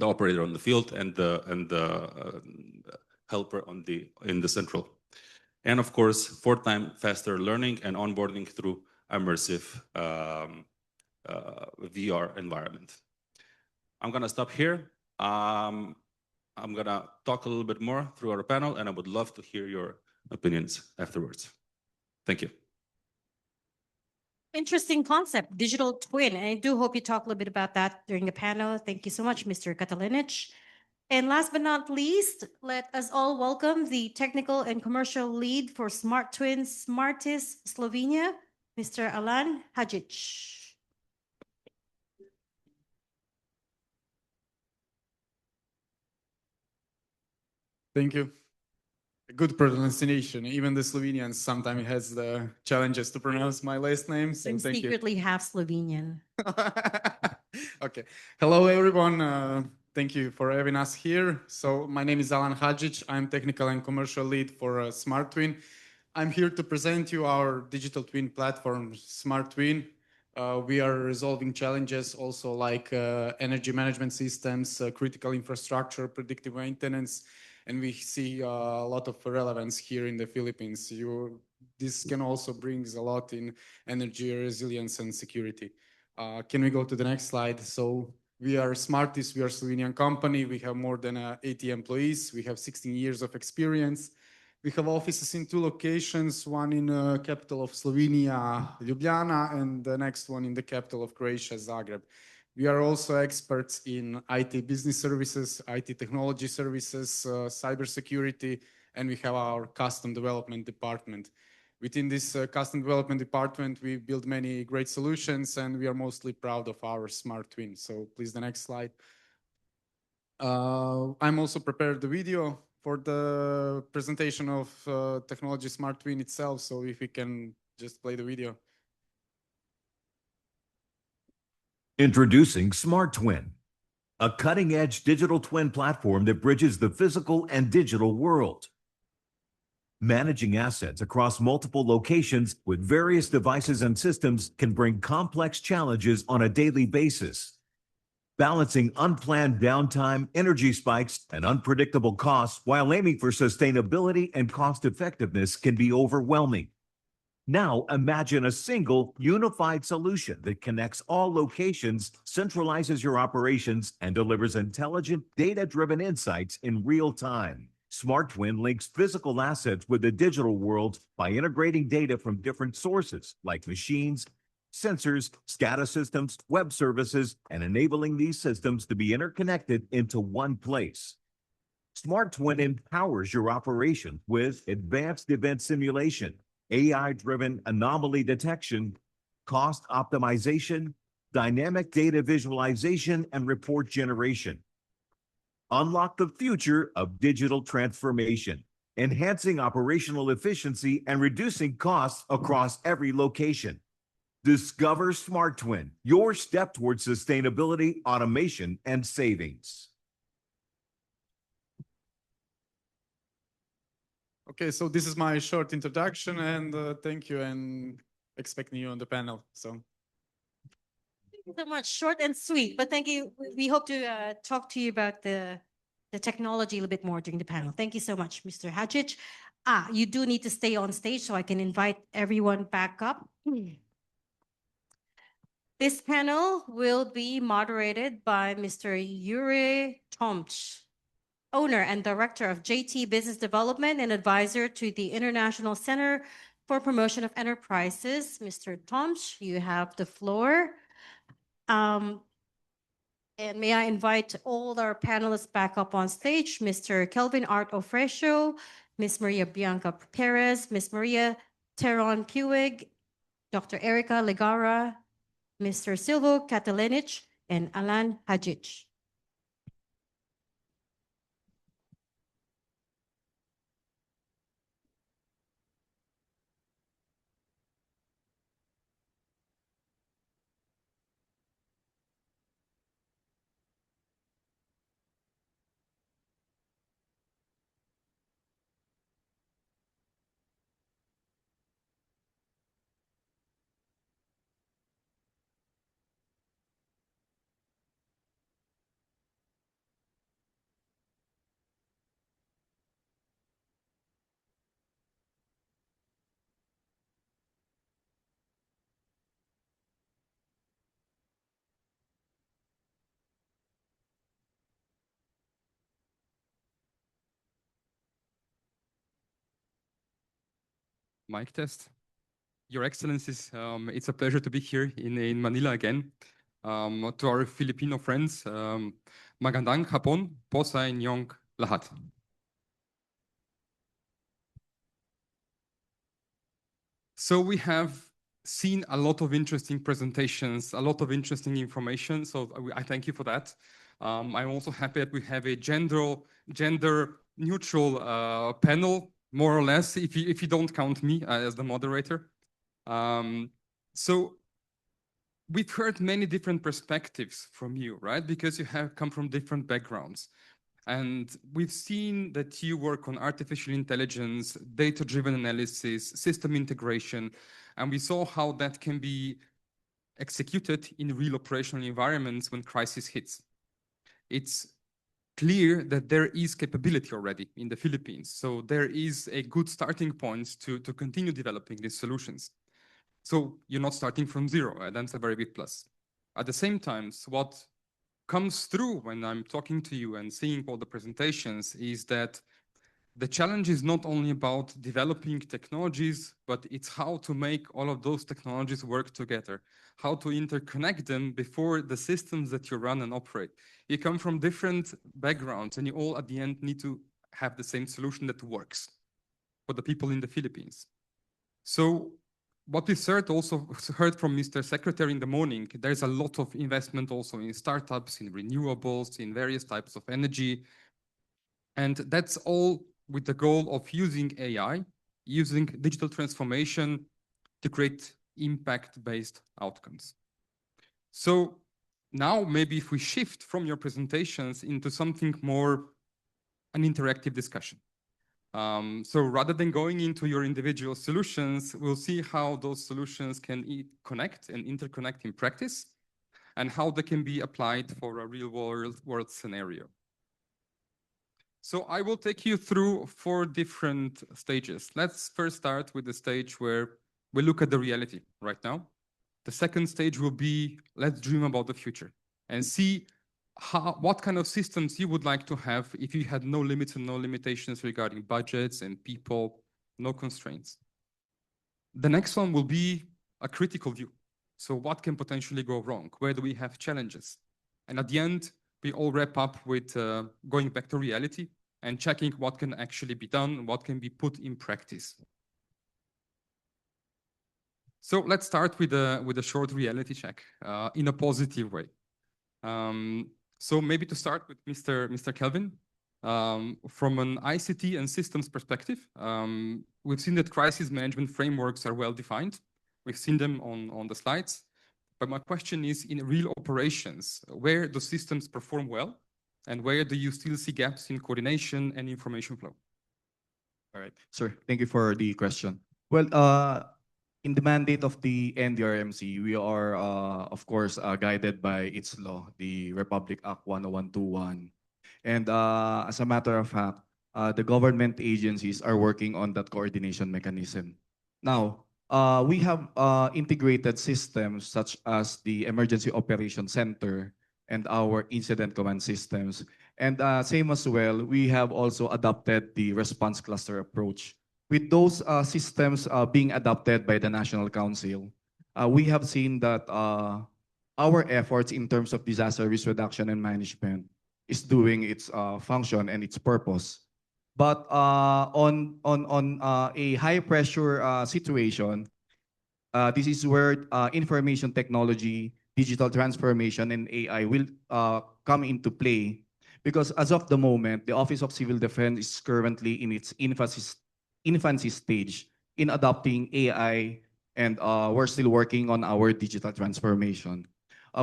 operator on the field and the helper in the central. And of course, 4 times faster learning and onboarding through immersive VR environment. I'm gonna stop here. I'm gonna talk a little bit more through our panel, and I would love to hear your opinions afterwards. Thank you. Interesting concept, digital twin. And I do hope you talk a little bit about that during the panel. Thank you so much, Mr. Catalinich. And last but not least, let us all welcome the technical and commercial lead for Smart Twin Smartis Slovenia, Mr. Alan Hadjic. Thank you. Good pronunciation. Even the Slovenians sometimes has the challenges to pronounce my last name. So I'm thank secretly half Slovenian. Okay. Hello, everyone. Thank you for having us here. So my name is Alan Hadjic. I'm technical and commercial lead for Smart Twin. I'm here to present you our digital twin platform, Smart Twin. We are resolving challenges also like energy management systems, critical infrastructure, predictive maintenance, and we see a lot of relevance here in the Philippines. This can also bring a lot in energy resilience and security. Can we go to the next slide? So we are Smartis, we are a Slovenian company. We have more than 80 employees. We have 16 years of experience. We have offices in 2 locations, one in the capital of Slovenia, Ljubljana, and the next one in the capital of Croatia, Zagreb. We are also experts in IT business services, IT technology services, cybersecurity, and we have our custom development department. Within this custom development department, we build many great solutions, and we are mostly proud of our Smart Twin. So please, the next slide. I'm also prepared the video for the presentation of technology Smart Twin itself. So if we can just play the video. Introducing Smart Twin, a cutting-edge digital twin platform that bridges the physical and digital world. Managing assets across multiple locations with various devices and systems can bring complex challenges on a daily basis. Balancing unplanned downtime, energy spikes, and unpredictable costs while aiming for sustainability and cost effectiveness can be overwhelming. Now imagine a single unified solution that connects all locations, centralizes your operations, and delivers intelligent, data-driven insights in real time. Smart Twin links physical assets with the digital world by integrating data from different sources like machines, sensors, SCADA systems, web services, and enabling these systems to be interconnected into one place. Smart Twin empowers your operation with advanced event simulation, AI-driven anomaly detection, cost optimization, dynamic data visualization, and report generation. Unlock the future of digital transformation, enhancing operational efficiency and reducing costs across every location. Discover Smart Twin, your step towards sustainability, automation, and savings. Okay, so this is my short introduction, and thank you, and expecting you on the panel. So Thank you so much. Short and sweet, but thank you. We hope to talk to you about the technology a little bit more during the panel. Thank you so much, Mr. Hadjic. You do need to stay on stage so I can invite everyone back up. This panel will be moderated by Mr. Yuri Tomch, owner and director of JT Business Development and advisor to the International Center for Promotion of Enterprises. Mr. Tomch, you have the floor. And may I invite all our panelists back up on stage, Mr. Kelvin Art Ofrecio, Ms. Maria Bianca Perez, Ms. Maria Teron Puig, Dr. Erica Legara, Mr. Silvo Catalinich, and Alan Hadjic. Mic test. Your Excellencies, it's a pleasure to be here in Manila again. To our Filipino friends, magandang hapon po sa inyong lahat. So we have seen a lot of interesting presentations, a lot of interesting information. So I thank you for that. I'm also happy that we have a gender neutral panel, more or less, if you don't count me as the moderator. So we've heard many different perspectives from you, right? Because you have come from different backgrounds. And we've seen that you work on artificial intelligence, data-driven analysis, system integration, and we saw how that can be executed in real operational environments when crisis hits. It's clear that there is capability already in the Philippines. So there is a good starting point to continue developing these solutions. So you're not starting from zero, and that's a very big plus. At the same time, what comes through when I'm talking to you and seeing all the presentations is that the challenge is not only about developing technologies, but it's how to make all of those technologies work together, how to interconnect them before the systems that you run and operate. You come from different backgrounds, and you all at the end need to have the same solution that works for the people in the Philippines. So what we also heard from Mr. Secretary in the morning, there's a lot of investment also in startups, in renewables, in various types of energy. And that's all with the goal of using AI, using digital transformation to create impact-based outcomes. So now maybe if we shift from your presentations into something more an interactive discussion. So rather than going into your individual solutions, we'll see how those solutions can connect and interconnect in practice and how they can be applied for a real world scenario. So I will take you through 4 different stages. Let's first start with the stage where we look at the reality right now. The second stage will be, let's dream about the future and see what kind of systems you would like to have if you had no limits and no limitations regarding budgets and people, no constraints. The next one will be a critical view. So what can potentially go wrong? Where do we have challenges? And at the end, we all wrap up with going back to reality and checking what can actually be done, what can be put in practice. So let's start with a short reality check in a positive way. So maybe to start with Mr. Kelvin, from an ICT and systems perspective, we've seen that crisis management frameworks are well defined. We've seen them on the slides. But my question is, in real operations, where do systems perform well? And where do you still see gaps in coordination and information flow? All right, sir, thank you for the question. Well, in the mandate of the NDRMC, we are, of course, guided by its law, the Republic Act 10121. And as a matter of fact, the government agencies are working on that coordination mechanism. Now, we have integrated systems such as the Emergency Operation Center and our incident command systems. And same as well, we have also adopted the response cluster approach. With those systems being adopted by the National Council, we have seen that our efforts in terms of disaster risk reduction and management is doing its function and its purpose. But on a high pressure situation, this is where information technology, digital transformation, and AI will come into play. Because as of the moment, the Office of Civil Defense is currently in its infancy stage in adopting AI, and we're still working on our digital transformation.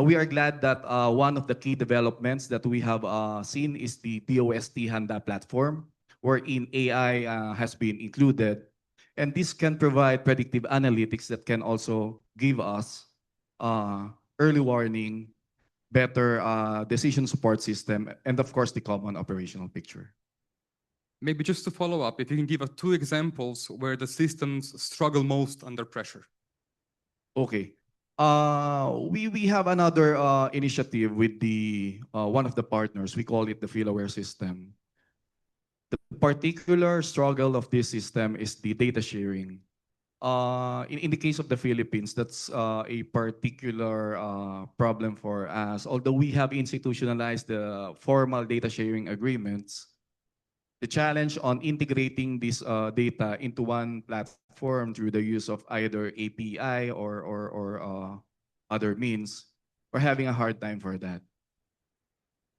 We are glad that one of the key developments that we have seen is the DOST Handa platform, wherein AI has been included. And this can provide predictive analytics that can also give us early warning, better decision support system, and of course, the common operational picture. Maybe just to follow up, if you can give us 2 examples where the systems struggle most under pressure. Okay. We have another initiative with the one of the partners. We call it the FeelAware system. The particular struggle of this system is the data sharing. In the case of the Philippines, that's a particular problem for us. Although we have institutionalized the formal data sharing agreements, the challenge on integrating this data into one platform through the use of either API or other means, we're having a hard time for that.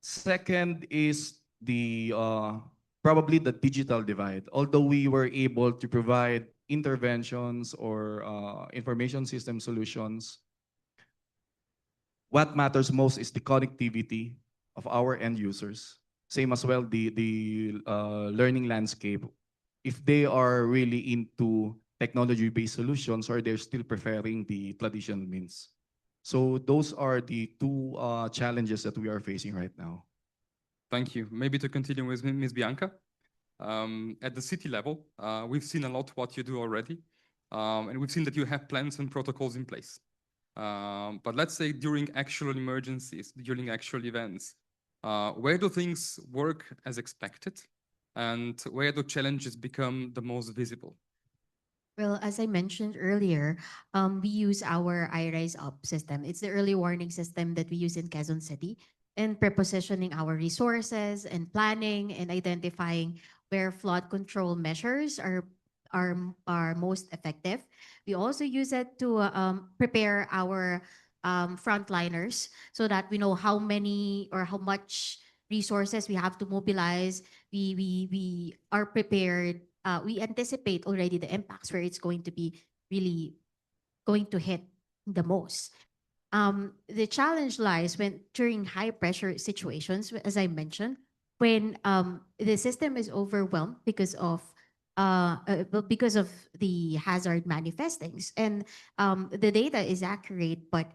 Second is the probably the digital divide. Although we were able to provide interventions or information system solutions, what matters most is the connectivity of our end users. Same as well, the learning landscape. If they are really into technology-based solutions or they're still preferring the traditional means. So those are the 2 challenges that we are facing right now. Thank you. Maybe to continue with Ms. Bianca. At the city level, we've seen a lot what you do already. And we've seen that you have plans and protocols in place. But let's say during actual emergencies, during actual events, where do things work as expected? And where do challenges become the most visible? Well, as I mentioned earlier, we use our iRise Up system. It's the early warning system that we use in Quezon City, and prepositioning our resources and planning and identifying where flood control measures are most effective. We also use it to prepare our frontliners so that we know how many or how much resources we have to mobilize. We are prepared. We anticipate already the impacts where it's going to be really going to hit the most. The challenge lies when during high pressure situations, as I mentioned, when the system is overwhelmed because of the hazard manifestings, and the data is accurate, but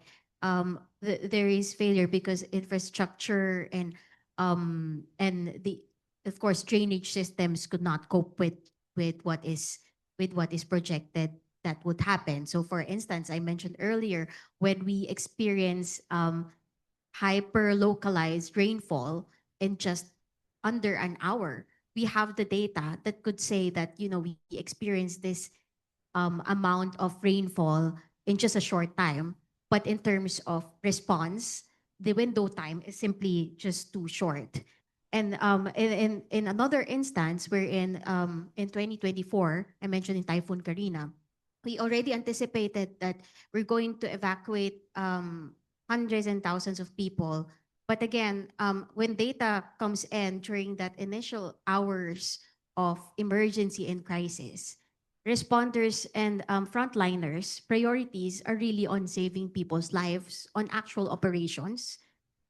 there is failure because infrastructure and the of course drainage systems could not cope with what is projected that would happen. So for instance, I mentioned earlier, when we experience hyper localized rainfall in just under an hour, we have the data that could say that, we experience this amount of rainfall in just a short time. But in terms of response, the window time is simply just too short. And in another instance, where in 2024, I mentioned in Typhoon Karina, we already anticipated that we're going to evacuate hundreds and thousands of people. But again, when data comes in during that initial hours of emergency and crisis, responders and frontliners' priorities are really on saving people's lives, on actual operations.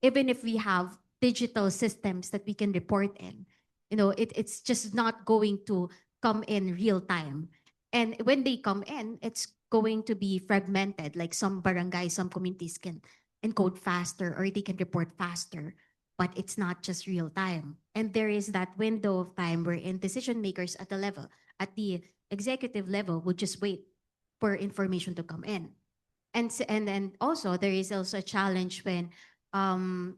Even if we have digital systems that we can report in, it's just not going to come in real time. And when they come in, it's going to be fragmented. Like some barangays, some communities can encode faster or they can report faster, but it's not just real time. And there is that window of time wherein decision makers at the executive level would just wait for information to come in. And then also there is also a challenge when um,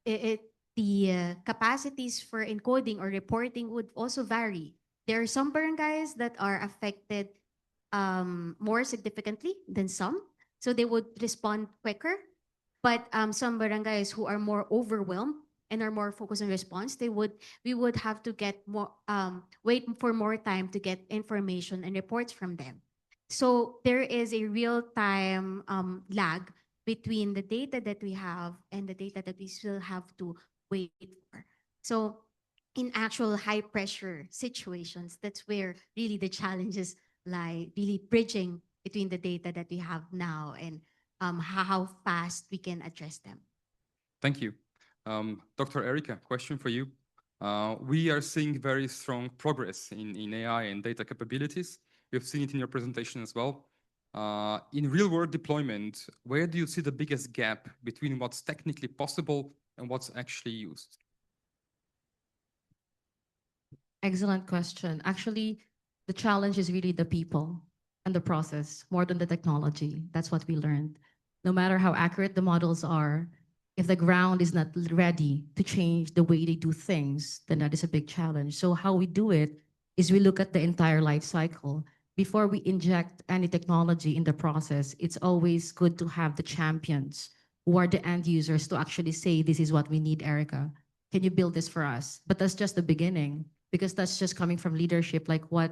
the capacities for encoding or reporting would also vary. There are some barangays that are affected more significantly than some, so they would respond quicker. But some barangays who are more overwhelmed and are more focused on response, we would have to get more wait for more time to get information and reports from them. So there is a real time lag between the data that we have and the data that we still have to wait for. So in actual high pressure situations, that's where really the challenges lie, really bridging between the data that we have now and how fast we can address them. Thank you. Dr. Erica, question for you. We are seeing very strong progress in AI and data capabilities. We've seen it in your presentation as well. In real-world deployment, where do you see the biggest gap between what's technically possible and what's actually used? Excellent question. Actually, the challenge is really the people and the process more than the technology. That's what we learned. No matter how accurate the models are, if the ground is not ready to change the way they do things, then that is a big challenge. So how we do it is we look at the entire life cycle. Before we inject any technology in the process, it's always good to have the champions who are the end users to actually say, this is what we need, Erica. Can you build this for us? But that's just the beginning, because that's just coming from leadership, like what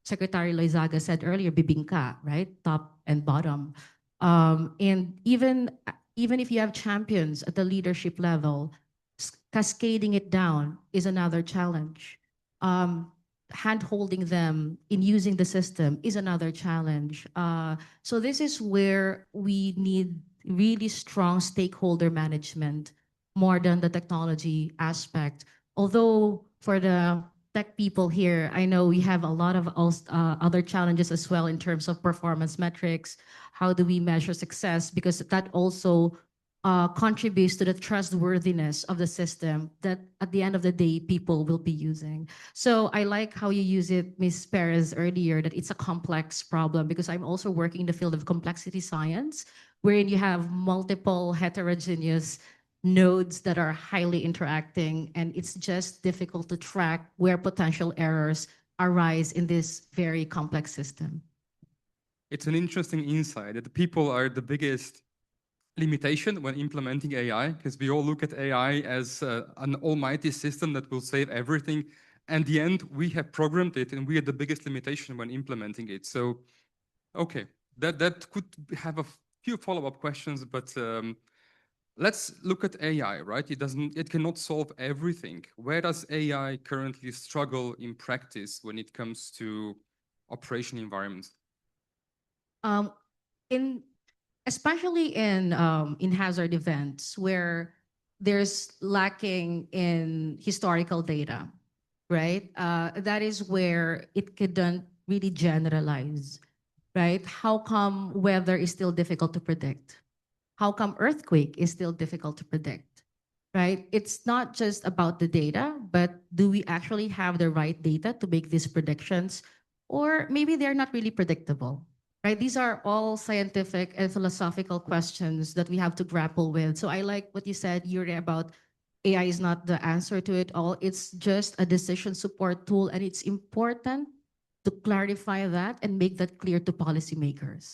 Secretary Loizaga said earlier, bibingka, right? Top and bottom. And even if you have champions at the leadership level, cascading it down is another challenge. Hand holding them in using the system is another challenge. So this is where we need really strong stakeholder management more than the technology aspect. Although for the tech people here, I know we have a lot of other challenges as well in terms of performance metrics. How do we measure success? Because that also contributes to the trustworthiness of the system that at the end of the day, people will be using. So I like how you use it, Ms. Perez, earlier, that it's a complex problem, because I'm also working in the field of complexity science, wherein you have multiple heterogeneous nodes that are highly interacting, and it's just difficult to track where potential errors arise in this very complex system. It's an interesting insight that the people are the biggest limitation when implementing AI, because we all look at AI as an almighty system that will save everything. And the end, we have programmed it, and we are the biggest limitation when implementing it. So, okay, that could have a few follow-up questions, but let's look at AI, right? It cannot solve everything. Where does AI currently struggle in practice when it comes to operation environments? Especially in hazard events where there's lacking in historical data, right? That is where it couldn't really generalize, right? How come weather is still difficult to predict? How come earthquake is still difficult to predict, right? It's not just about the data, but do we actually have the right data to make these predictions? Or maybe they're not really predictable. right? These are all scientific and philosophical questions that we have to grapple with. So I like what you said, Yuri, about AI is not the answer to it all. It's just a decision support tool, and it's important to clarify that and make that clear to policymakers.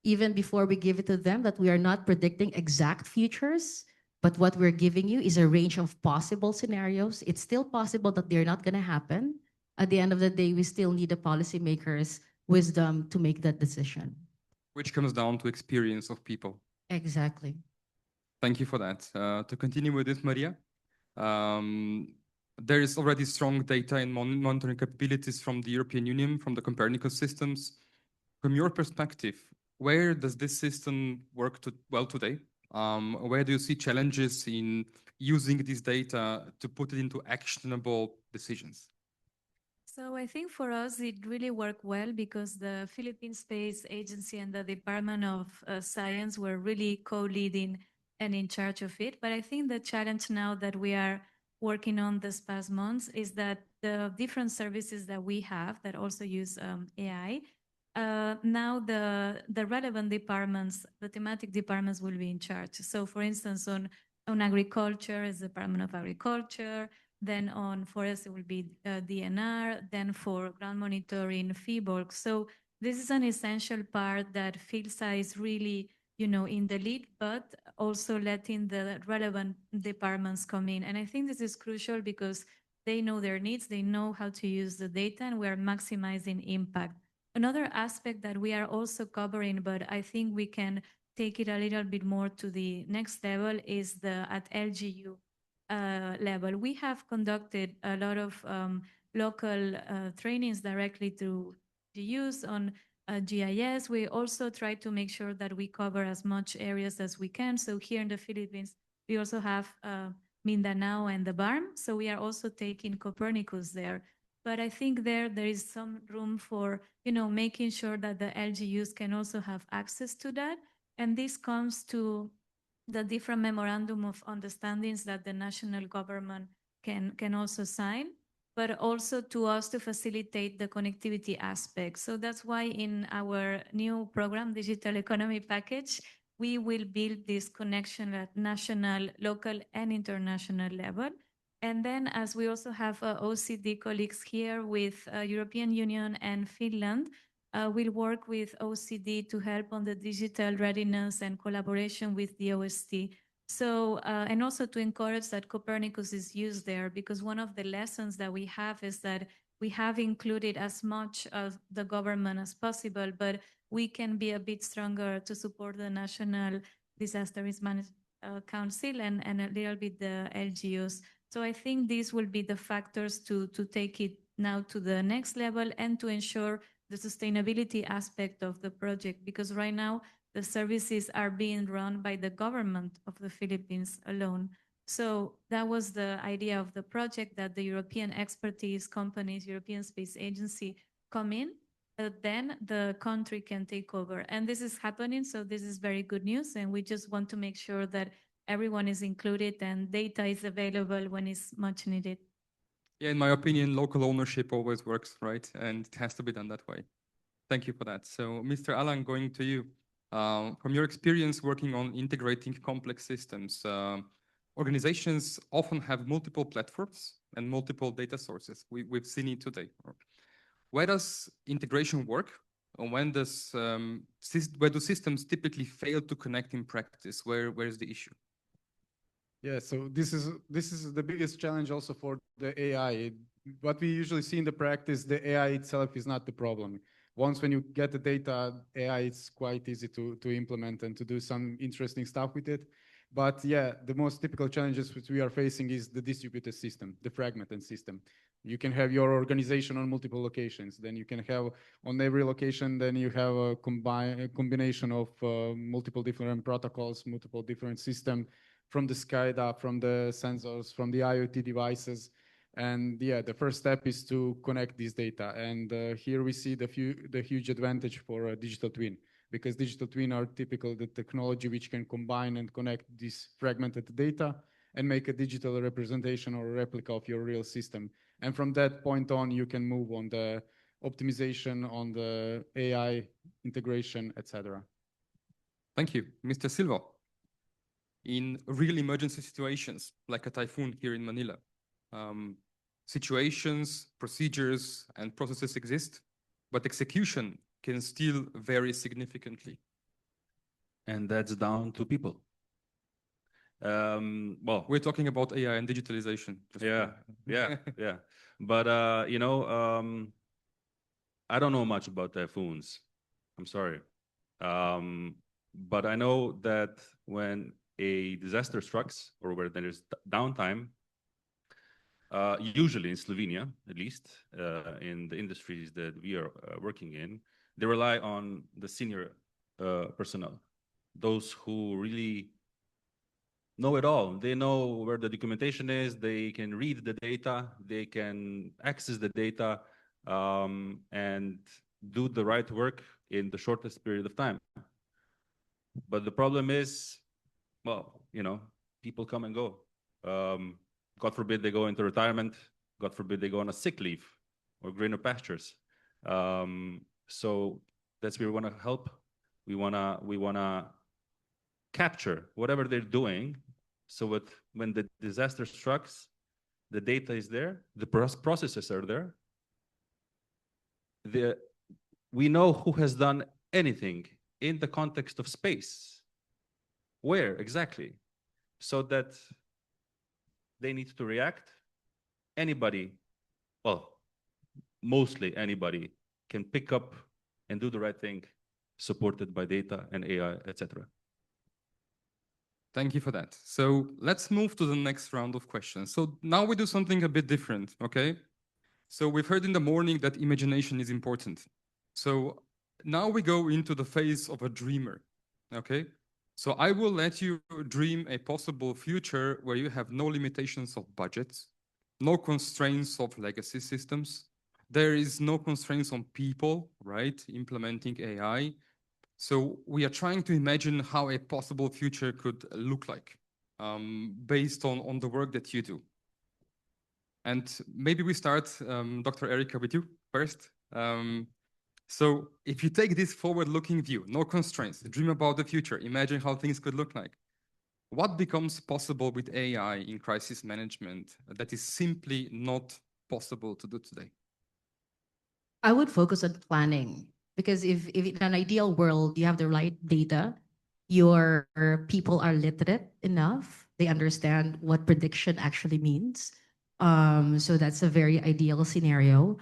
Even before we give it to them, that we are not predicting exact futures, but what we're giving you is a range of possible scenarios. It's still possible that they're not going to happen. At the end of the day, we still need the policymakers' wisdom to make that decision. Which comes down to experience of people. Exactly. Thank you for that. To continue with this, Maria, there is already strong data and monitoring capabilities from the European Union, from the Copernicus systems. From your perspective, where does this system work well today? Where do you see challenges in using this data to put it into actionable decisions? So I think for us, it really worked well because the Philippine Space Agency and the Department of Science were really co-leading and in charge of it. But I think the challenge now that we are working on this past months is that the different services that we have that also use AI, now the relevant departments, the thematic departments will be in charge. So for instance, on agriculture is the Department of Agriculture, then on forest it will be DNR, then for ground monitoring, FIBORG. So this is an essential part that FILSA is really, in the lead, but also letting the relevant departments come in. And I think this is crucial because they know their needs, they know how to use the data, and we are maximizing impact. Another aspect that we are also covering, but I think we can take it a little bit more to the next level, is at LGU level. We have conducted a lot of local trainings directly to use on GIS. We also try to make sure that we cover as much areas as we can. So here in the Philippines, we also have Mindanao and the BARM. So we are also taking Copernicus there. But I think there is some room for, making sure that the LGUs can also have access to that. And this comes to the different memorandum of understandings that the national government can also sign, but also to us to facilitate the connectivity aspect. So that's why in our new program, Digital Economy Package, we will build this connection at national, local, and international level. And then as we also have OECD colleagues here with European Union and Finland, we'll work with OECD to help on the digital readiness and collaboration with the OST. So, and also to encourage that Copernicus is used there, because one of the lessons that we have is that we have included as much of the government as possible, but we can be a bit stronger to support the National Disaster Risk Management Council and a little bit the LGUs. So I think these will be the factors to take it now to the next level and to ensure the sustainability aspect of the project, because right now the services are being run by the government of the Philippines alone. So that was the idea of the project, that the European expertise companies, European Space Agency come in, then the country can take over. And this is happening, so this is very good news. And we just want to make sure that everyone is included and data is available when it's much needed. Yeah, in my opinion, local ownership always works, right? And it has to be done that way. Thank you for that. So, Mr. Alan, going to you. From your experience working on integrating complex systems, organizations often have multiple platforms and multiple data sources. We've seen it today. Where does integration work? And where do systems typically fail to connect in practice? Where is the issue? Yeah, so this is the biggest challenge also for the AI. What we usually see in the practice, the AI itself is not the problem. Once when you get the data, AI is quite easy to implement and to do some interesting stuff with it. But yeah, the most typical challenges which we are facing is the distributed system, the fragmented system. You can have your organization on multiple locations. Then you can have on every location, then you have a combination of multiple different protocols, multiple different systems, from the SCADA, from the sensors, from the IoT devices. And yeah, the first step is to connect this data. And here we see the huge advantage for a digital twin, because digital twin are typical the technology which can combine and connect this fragmented data and make a digital representation or a replica of your real system. And from that point on, you can move on optimization, on the AI integration, etc. Thank you. Mr. Silva, in real emergency situations, like a typhoon here in Manila, situations, procedures, and processes exist, but execution can still vary significantly. And that's down to people. Well, we're talking about AI and digitalization. Yeah. But I don't know much about typhoons. I'm sorry. But I know that when a disaster strikes or where there is downtime, usually in Slovenia, at least, in the industries that we are working in, they rely on the senior personnel, those who really know it all. They know where the documentation is, they can read the data, they can access the data, and do the right work in the shortest period of time. But the problem is, well, people come and go. God forbid they go into retirement. God forbid they go on a sick leave or greener pastures. So that's where we want to help. We wanna capture whatever they're doing, so that when the disaster strikes, the data is there, the processes are there. We know who has done anything in the context of space, where exactly, so that they need to react. Anybody, well, mostly anybody, can pick up and do the right thing, supported by data and AI, etc. Thank you for that. So let's move to the next round of questions. So now we do something a bit different, okay? So we've heard in the morning that imagination is important. So now we go into the phase of a dreamer, okay? So I will let you dream a possible future where you have no limitations of budgets, no constraints of legacy systems. There is no constraints on people, right? Implementing AI. So we are trying to imagine how a possible future could look like, based on the work that you do. And maybe we start, Dr. Erica, with you first. So if you take this forward-looking view, no constraints, dream about the future, imagine how things could look like. What becomes possible with AI in crisis management that is simply not possible to do today? I would focus on planning, because if in an ideal world you have the right data, your people are literate enough, they understand what prediction actually means. So that's a very ideal scenario.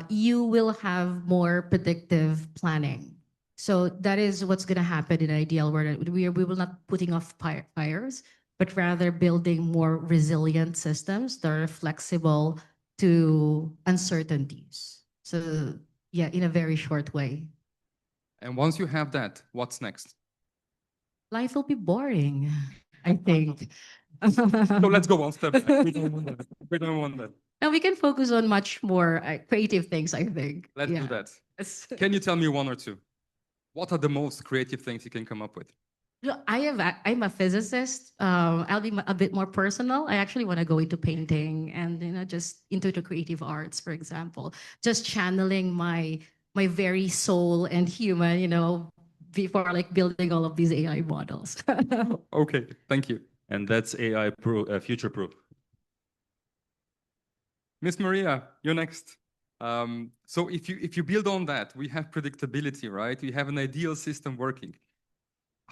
You will have more predictive planning. So that is what's going to happen in an ideal world. We will not putting off fires, but rather building more resilient systems that are flexible to uncertainties. So yeah, in a very short way. And once you have that, what's next? Life will be boring, I think. So let's go one step back. We don't want that. We don't want that. And we can focus on much more creative things, I think. Let's do that. Can you tell me one or two? What are the most creative things you can come up with? I'm a physicist. I'll be a bit more personal. I actually want to go into painting and just into the creative arts, for example. Just channeling my very soul and human, before like building all of these AI models. Okay, thank you. And that's AI future proof. Miss Maria, you're next. So if you build on that, we have predictability, right? We have an ideal system working.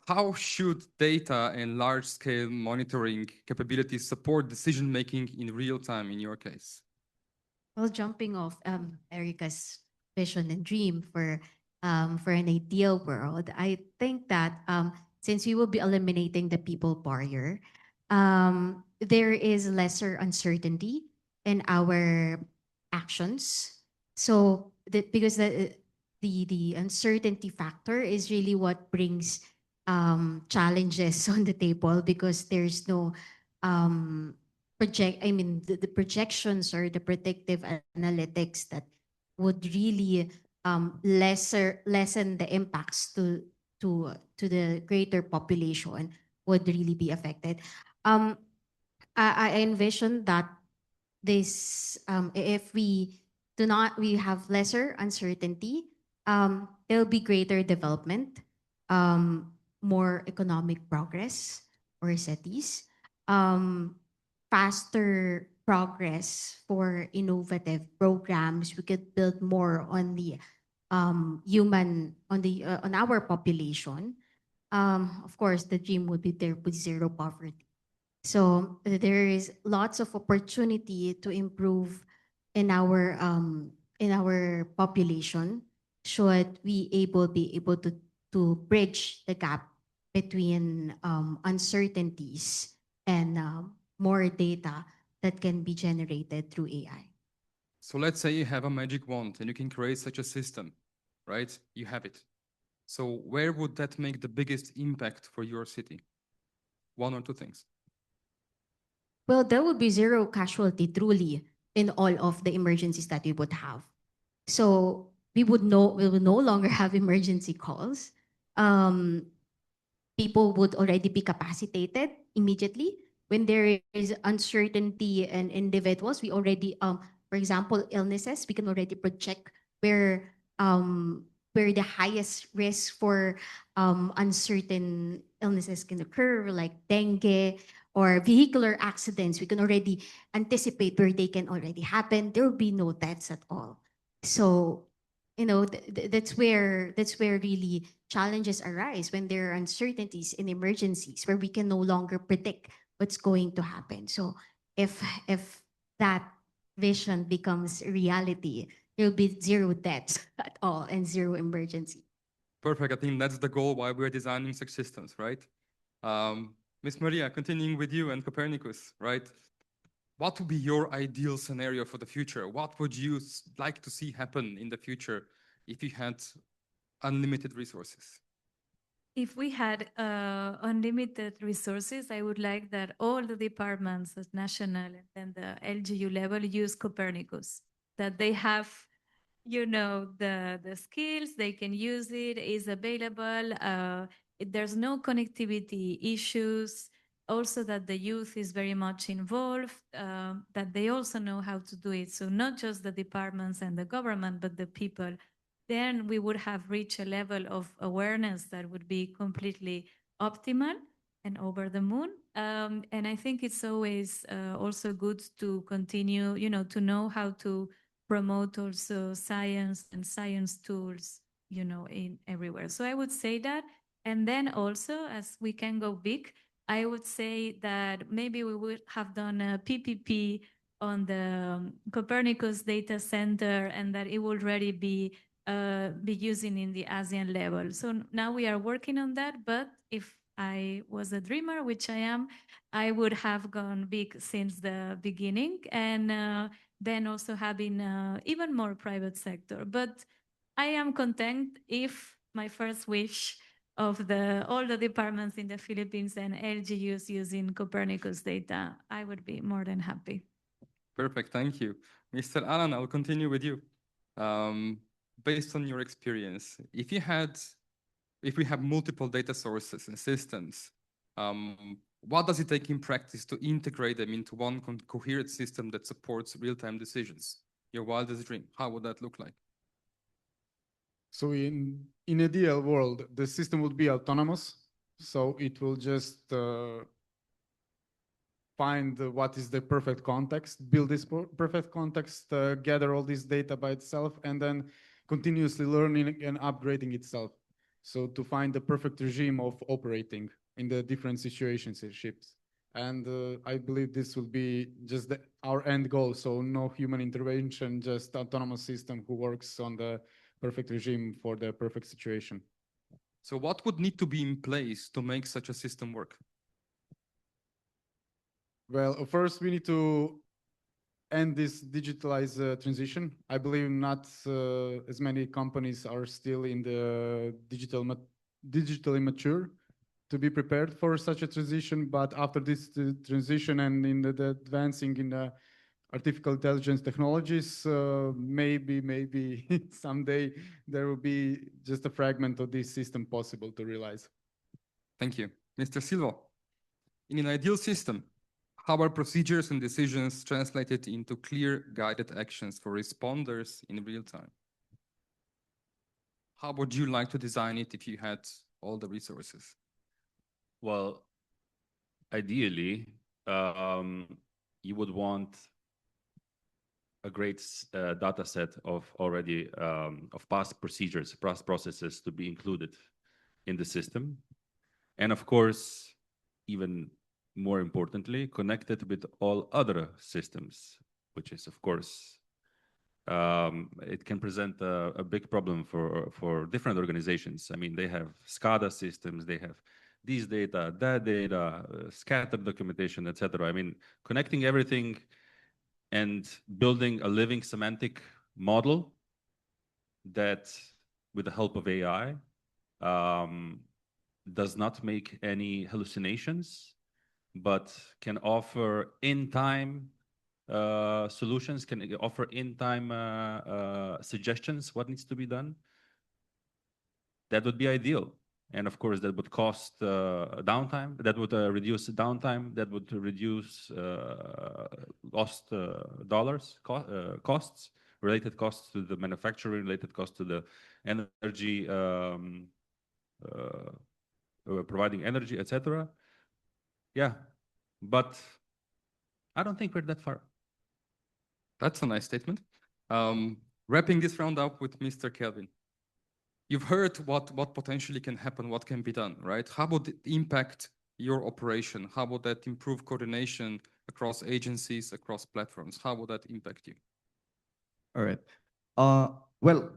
How should data and large-scale monitoring capabilities support decision-making in real time in your case? Well, jumping off Erica's vision and dream for an ideal world, I think that since we will be eliminating the people barrier, there is lesser uncertainty in our actions. So because the uncertainty factor is really what brings challenges on the table, because there's no the projections or the predictive analytics that would really lessen the impacts to the greater population would really be affected. I envision that this if we we have lesser uncertainty. There'll be greater development, more economic progress for cities, faster progress for innovative programs. We could build more on the human on our population. Of course, the dream would be there with zero poverty. So there is lots of opportunity to improve in our population should we be able to bridge the gap between uncertainties and more data that can be generated through AI. So let's say you have a magic wand and you can create such a system, right? You have it. So where would that make the biggest impact for your city? One or two things. Well, there would be zero casualty truly in all of the emergencies that we would have. So we would no longer have emergency calls. People would already be capacitated immediately when there is uncertainty in individuals. We already, for example, illnesses, we can already project where the highest risk for uncertain illnesses can occur, like dengue or vehicular accidents. We can already anticipate where they can already happen. There will be no deaths at all. So, that's where really challenges arise when there are uncertainties in emergencies where we can no longer predict what's going to happen. So, if that vision becomes reality, there will be zero deaths at all and zero emergency. Perfect. I think that's the goal why we're designing such systems, right? Ms. Maria, continuing with you and Copernicus, right? What would be your ideal scenario for the future? What would you like to see happen in the future if you had unlimited resources? If we had unlimited resources, I would like that all the departments at national and the LGU level use Copernicus, that they have, the skills, they can use it, is available. There's no connectivity issues. Also that the youth is very much involved, that they also know how to do it. So not just the departments and the government, but the people. Then we would have reached a level of awareness that would be completely optimal and over the moon. And I think it's always also good to continue, to know how to promote also science and science tools, in everywhere. So I would say that. And then also, as we can go big, I would say that maybe we would have done a PPP on the Copernicus data center and that it would already be using in the ASEAN level. So now we are working on that. But if I was a dreamer, which I am, I would have gone big since the beginning and then also having even more private sector. But I am content if my first wish of all the departments in the Philippines and LGUs using Copernicus data, I would be more than happy. Perfect, thank you. Mr. Alan, I'll continue with you. Based on your experience, if we have multiple data sources and systems, what does it take in practice to integrate them into one coherent system that supports real-time decisions? Your wildest dream, how would that look like? So in an ideal world, the system would be autonomous. So it will just find what is the perfect context, build this perfect context, gather all this data by itself, and then continuously learning and upgrading itself. So to find the perfect regime of operating in the different situations it ships. And I believe this will be just our end goal. So no human intervention, just autonomous system who works on the perfect regime for the perfect situation. So what would need to be in place to make such a system work? Well, first we need to end this digitalized transition. I believe not as many companies are still in the digitally mature to be prepared for such a transition. But after this transition and in the advancing in artificial intelligence technologies, maybe someday there will be just a fragment of this system possible to realize. Thank you. Mr. Silva, in an ideal system, How are procedures and decisions translated into clear guided actions for responders in real time? How would you like to design it if you had all the resources? Well, ideally, you would want a great data set of already of past procedures, past processes to be included in the system. And of course, even more importantly, connected with all other systems, which is, of course, it can present a big problem for different organizations. I mean, they have SCADA systems, they have these data, that data, scattered documentation, etc. I mean, connecting everything and building a living semantic model that, with the help of AI, does not make any hallucinations, but can offer in-time solutions, can offer in-time suggestions, what needs to be done. That would be ideal. And of course, that would cost downtime, that would reduce downtime, that would reduce lost dollars, costs, related costs to the manufacturing, related costs to the energy, providing energy, etc. Yeah, but I don't think we're that far. That's a nice statement. Wrapping this round up with Mr. Kelvin. You've heard what potentially can happen, what can be done, right? How would it impact your operation? How would that improve coordination across agencies, across platforms? How would that impact you? All right. Well,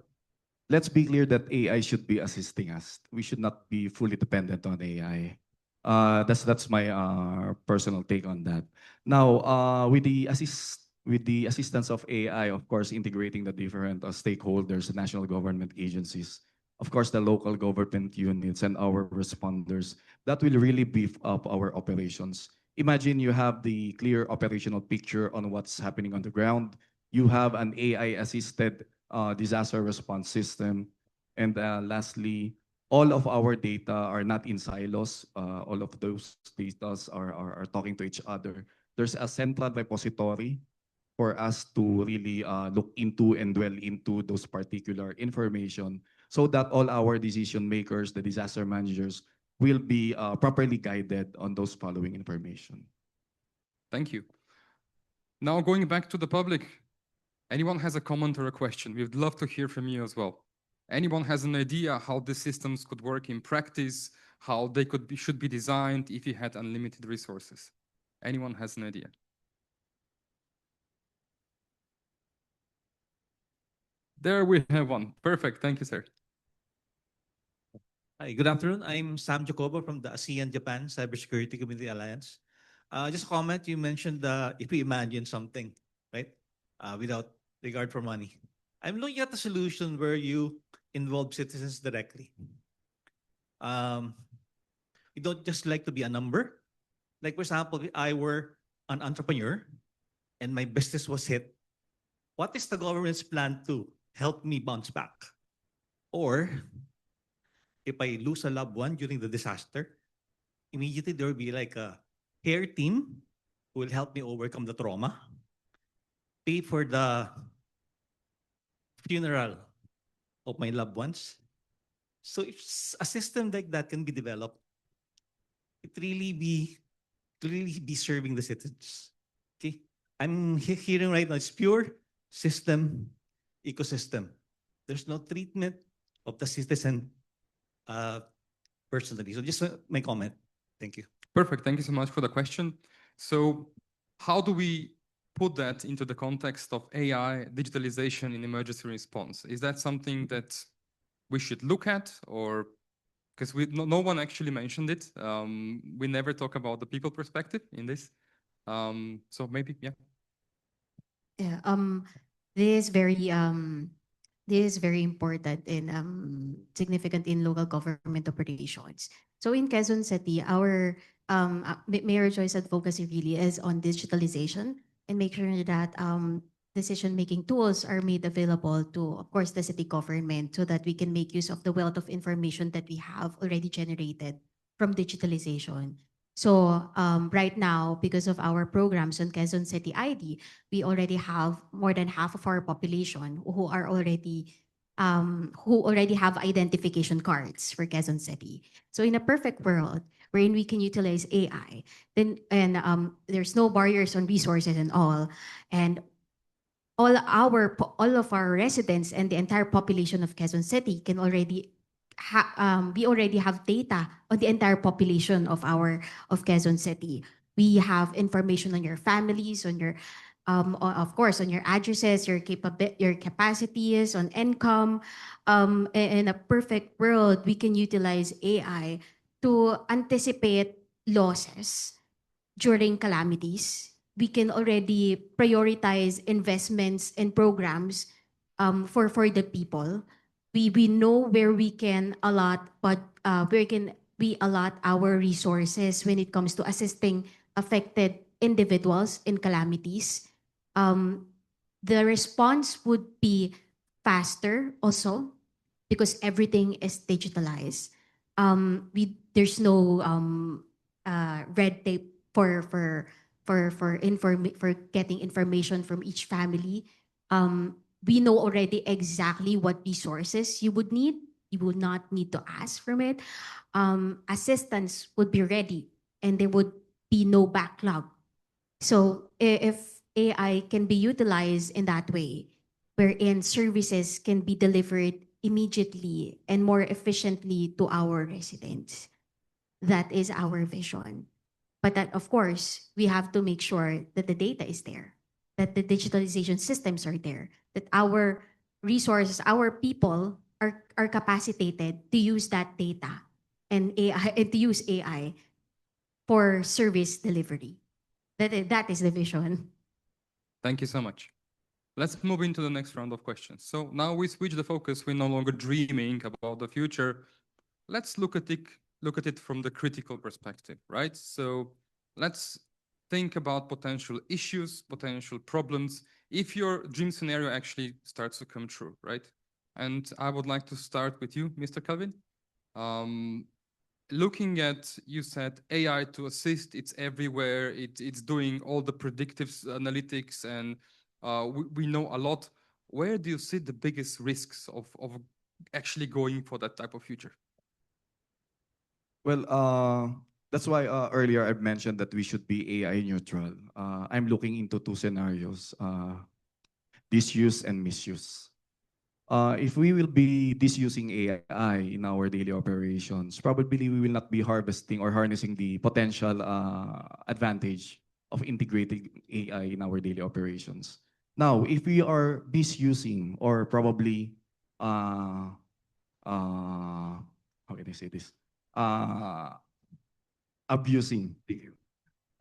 let's be clear that AI should be assisting us. We should not be fully dependent on AI. That's my personal take on that. Now, with the assistance of AI, of course, integrating the different stakeholders, national government agencies, of course, the local government units and our responders, that will really beef up our operations. Imagine you have the clear operational picture on what's happening on the ground. You have an AI-assisted disaster response system. And lastly, all of our data are not in silos. All of those data are talking to each other. There's a central repository for us to really look into and dwell into those particular information so that all our decision makers, the disaster managers, will be properly guided on those following information. Thank you. Now going back to the public, anyone has a comment or a question? We'd love to hear from you as well. Anyone has an idea how the systems could work in practice, how they should be designed if you had unlimited resources? Anyone has an idea? There we have one. Perfect. Thank you, sir. Hi, good afternoon. I'm Sam Jacobo from the ASEAN Japan Cybersecurity Community Alliance. Just a comment, you mentioned if we imagine something, right, without regard for money. I'm looking at a solution where you involve citizens directly. You don't just like to be a number. Like, for example, if I were an entrepreneur and my business was hit, what is the government's plan to help me bounce back? Or if I lose a loved one during the disaster, immediately there will be like a care team who will help me overcome the trauma, pay for the funeral of my loved ones. So if a system like that can be developed, it really be serving the citizens. Okay, I'm hearing right now it's pure system ecosystem. There's no treatment of the citizen personally. So just my comment. Thank you. Perfect. Thank you so much for the question. So how do we put that into the context of AI, digitalization in emergency response? Is that something that we should look at, or because no one actually mentioned it? We never talk about the people perspective in this. So maybe, yeah. Yeah. This is very important and significant in local government operations. So in Quezon City, our Mayor Joyce advocacy really is on digitalization and make sure that decision-making tools are made available to, of course, the city government so that we can make use of the wealth of information that we have already generated from digitalization. So right now, because of our programs on Quezon City ID, we already have more than half of our population who already have identification cards for Quezon City. So in a perfect world wherein we can utilize AI, then and there's no barriers on resources and all of our residents and the entire population of Quezon City can already we already have data on the entire population of Quezon City. We have information on your families, on your of course on your addresses, your capacities, on income. In a perfect world, we can utilize AI to anticipate losses during calamities. We can already prioritize investments and programs for the people. We know where we can allot, but where can we allot our resources when it comes to assisting affected individuals in calamities. Um, the response would be faster also because everything is digitalized. There's no red tape for getting information from each family. We know already exactly what resources you would need. You would not need to ask from it. Assistance would be ready, and there would be no backlog. So if AI can be utilized in that way, wherein services can be delivered immediately and more efficiently to our residents, that is our vision. But that, of course, we have to make sure that the data is there, that the digitalization systems are there, that our resources, our people are capacitated to use that data and AI and to use AI for service delivery. That is the vision. Thank you so much. Let's move into the next round of questions. So now we switch the focus. We're no longer dreaming about the future. Let's look at it from the critical perspective, right? So let's think about potential issues, potential problems, if your dream scenario actually starts to come true, right? And I would like to start with you, Mr. Calvin. Looking at, you said AI to assist, it's everywhere, it's doing all the predictive analytics, and we know a lot. Where do you see the biggest risks of actually going for that type of future? Well, that's why earlier I mentioned that we should be AI neutral. I'm looking into two scenarios, disuse and misuse. If we will be disusing AI in our daily operations, probably we will not be harvesting or harnessing the potential advantage of integrating AI in our daily operations. Now, if we are misusing or probably, how can I say this? Abusing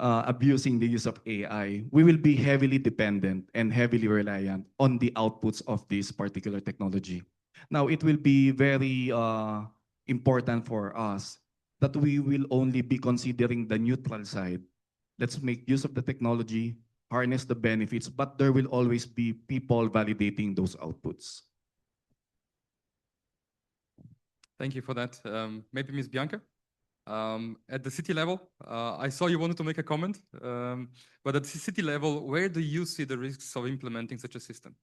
abusing the use of AI, we will be heavily dependent and heavily reliant on the outputs of this particular technology. Now, it will be very important for us that we will only be considering the neutral side. Let's make use of the technology, harness the benefits, but there will always be people validating those outputs. Thank you for that. Maybe Ms. Bianca? At the city level, I saw you wanted to make a comment, but at the city level, where do you see the risks of implementing such a system?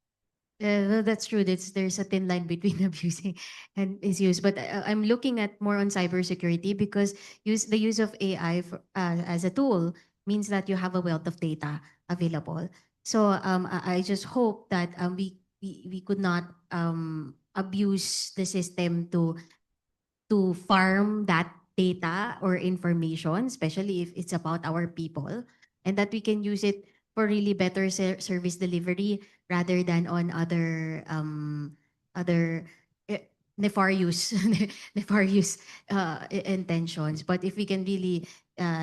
Well, that's true. There's a thin line between abusing and misuse. But I'm looking at more on cybersecurity because the use of AI as a tool means that you have a wealth of data available. So I just hope that we could not abuse the system to farm that data or information, especially if it's about our people, and that we can use it for really better service delivery rather than on other nefarious nefarious intentions. But if we can really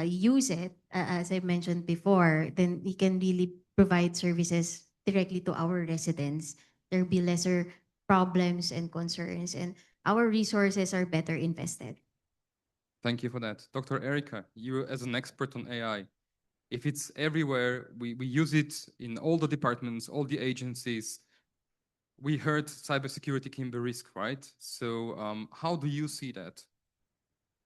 use it, as I mentioned before, then we can really provide services directly to our residents. There'll be lesser problems and concerns, and our resources are better invested. Thank you for that. Dr. Erica, you as an expert on AI, if it's everywhere, we use it in all the departments, all the agencies. We heard cybersecurity can be a risk, right? So how do you see that?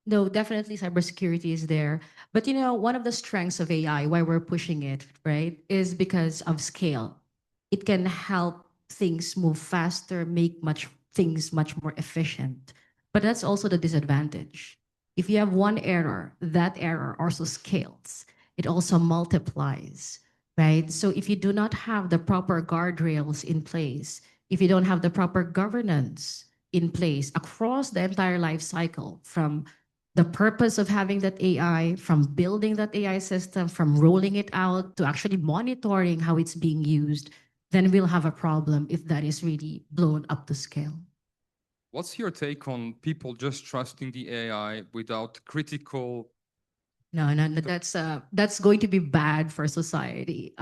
No, definitely cybersecurity is there. But one of the strengths of AI, why we're pushing it, right, is because of scale. It can help things move faster, make things much more efficient. But that's also the disadvantage. If you have one error, that error also scales. It also multiplies, right? So if you do not have the proper guardrails in place, if you don't have the proper governance in place across the entire life cycle, from the purpose of having that AI, from building that AI system, from rolling it out to actually monitoring how it's being used, then we'll have a problem if that is really blown up to scale. What's your take on people just trusting the AI without critical? No, that's going to be bad for society.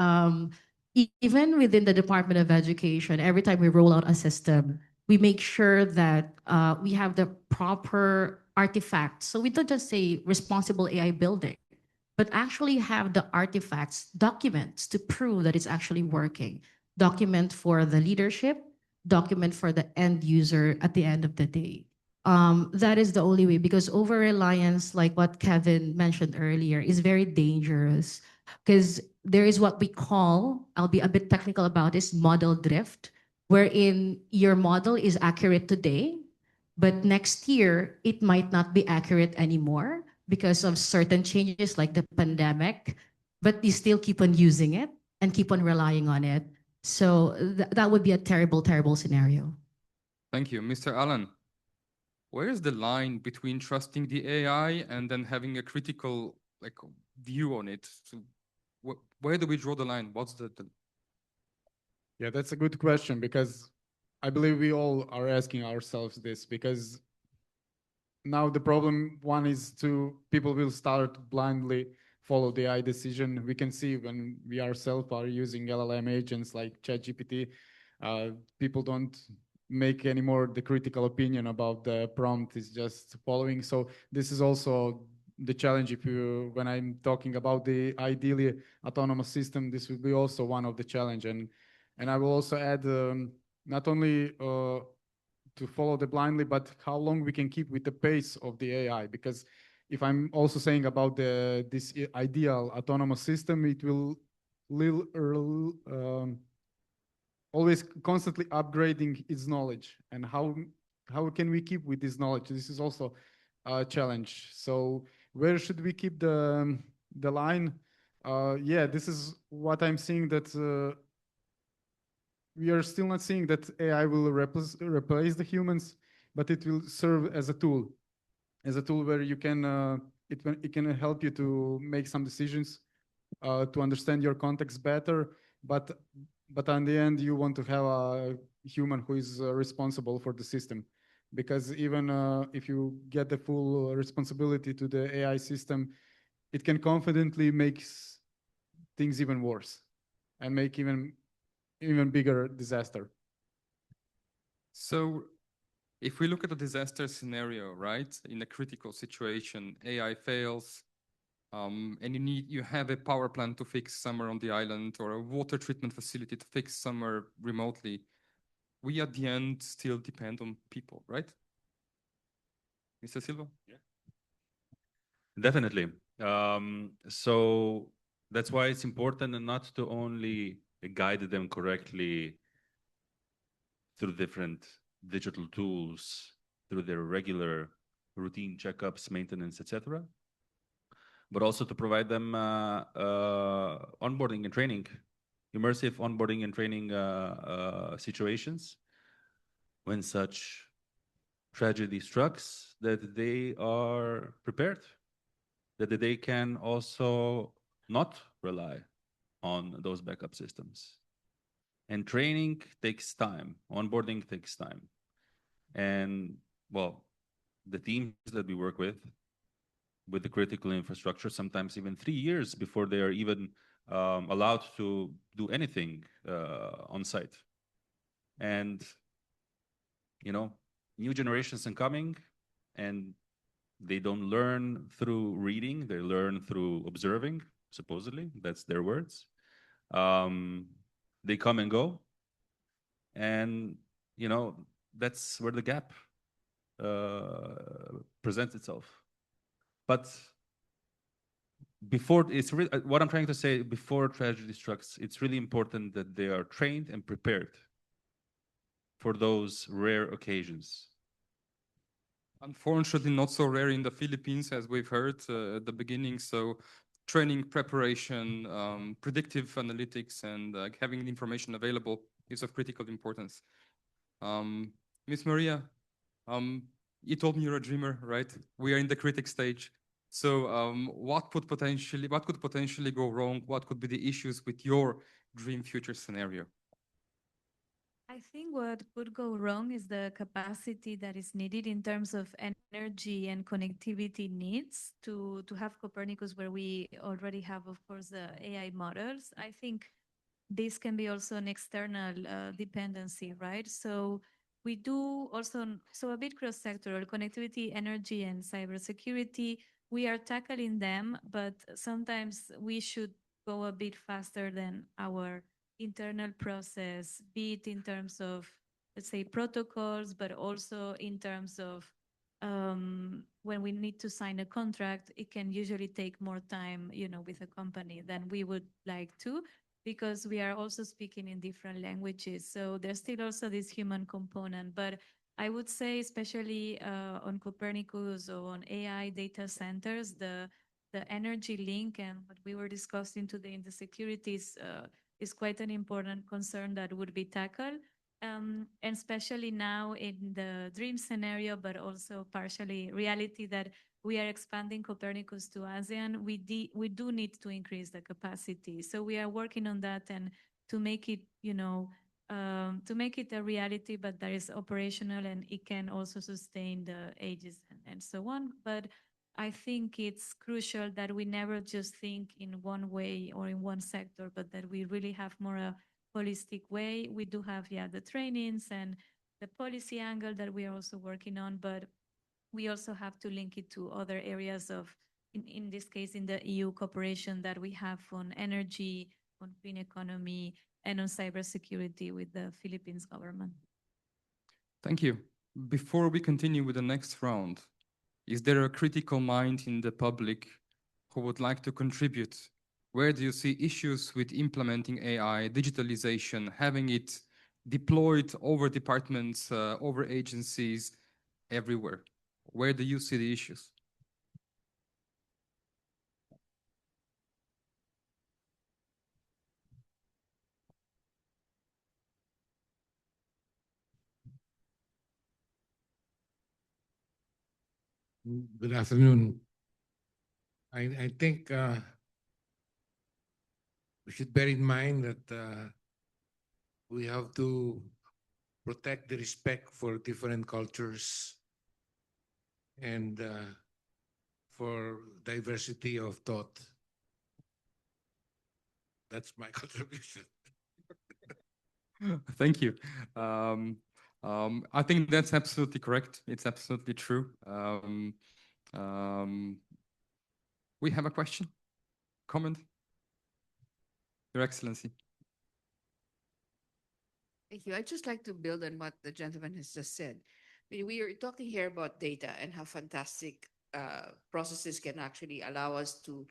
Even within the Department of Education, every time we roll out a system, we make sure that we have the proper artifacts. So we don't just say responsible AI building, but actually have the artifacts, documents to prove that it's actually working. Document for the leadership, document for the end user at the end of the day. That is the only way, because over reliance, like what Kevin mentioned earlier, is very dangerous, because there is what we call, I'll be a bit technical about this, model drift, wherein your model is accurate today, but next year it might not be accurate anymore because of certain changes like the pandemic, but you still keep on using it and keep on relying on it. So that would be a terrible, terrible scenario. Thank you. Mr. Allen, where's the line between trusting the AI and then having a critical view on it? So where do we draw the line? What's the... Yeah, that's a good question, because I believe we all are asking ourselves this, because now the problem one is people will start blindly follow the AI decision. We can see when we ourselves are using LLM agents like ChatGPT, people don't make anymore the critical opinion about the prompt, is just following. So this is also the challenge. When I'm talking about the ideally autonomous system, this will be also one of the challenge. And I will also add, not only to follow the blindly, but how long we can keep with the pace of the AI. Because if I'm also saying about this ideal autonomous system, it will always constantly upgrading its knowledge. And how can we keep with this knowledge? This is also a challenge. So where should we keep the line? Yeah, this is what I'm seeing, that we are still not seeing that AI will replace the humans, but it will serve as a tool where you can it can help you to make some decisions, to understand your context better. But on the end, you want to have a human who is responsible for the system, because even if you get the full responsibility to the AI system, it can confidently make things even worse and make even bigger disaster. So if we look at a disaster scenario, right, in a critical situation, AI fails, and you have a power plant to fix somewhere on the island, or a water treatment facility to fix somewhere remotely, we at the end still depend on people, right? Mr. Silva? Yeah. Definitely. So that's why it's important not to only guide them correctly through different digital tools, through their regular routine checkups, maintenance, etc., but also to provide them onboarding and training, immersive onboarding and training situations when such tragedy strikes, that they are prepared, that they can also not rely on those backup systems. And training takes time, onboarding takes time. And well, the teams that we work with the critical infrastructure, sometimes even 3 years before they are even allowed to do anything on site. And, new generations are coming, and they don't learn through reading, they learn through observing, supposedly, that's their words. They come and go, and, that's where the gap presents itself. But before it's what I'm trying to say, before tragedy strikes, it's really important that they are trained and prepared for those rare occasions. Unfortunately, not so rare in the Philippines, as we've heard at the beginning. So training, preparation, predictive analytics, and having the information available is of critical importance. Miss Maria, you told me you're a dreamer, right? We are in the critic stage. So what could potentially go wrong? What could be the issues with your dream future scenario? I think what could go wrong is the capacity that is needed in terms of energy and connectivity needs to have Copernicus, where we already have, of course, the AI models. I think this can be also an external dependency, right? So we do also, so a bit cross-sectoral, connectivity, energy, and cybersecurity. We are tackling them, but sometimes we should go a bit faster than our internal process, be it in terms of, let's say, protocols, but also in terms of when we need to sign a contract, it can usually take more time, with a company than we would like to, because we are also speaking in different languages. So there's still also this human component. But I would say, especially on Copernicus or on AI data centers, the energy link and what we were discussing today in the securities is quite an important concern that would be tackled. And especially now in the dream scenario, but also partially reality, that we are expanding Copernicus to ASEAN, we do need to increase the capacity. So we are working on that, and to make it, to make it a reality, but that is operational and it can also sustain the ages and so on. But I think it's crucial that we never just think in one way or in one sector, but that we really have more a holistic way. We do have, the trainings and the policy angle that we are also working on, but we also have to link it to other areas of, in this case, in the EU cooperation that we have on energy, on green economy, and on cybersecurity with the Philippines government. Thank you. Before we continue with the next round, is there a critical mind in the public who would like to contribute? Where do you see issues with implementing AI, digitalization, having it deployed over departments, over agencies, everywhere? Where do you see the issues? Good afternoon. I think we should bear in mind that we have to protect the respect for different cultures and for diversity of thought. That's my contribution. Thank you. I think that's absolutely correct. It's absolutely true. We have a question, comment, Your Excellency. Thank you. I'd just like to build on what the gentleman has just said. We are talking here about data and how fantastic processes can actually allow us to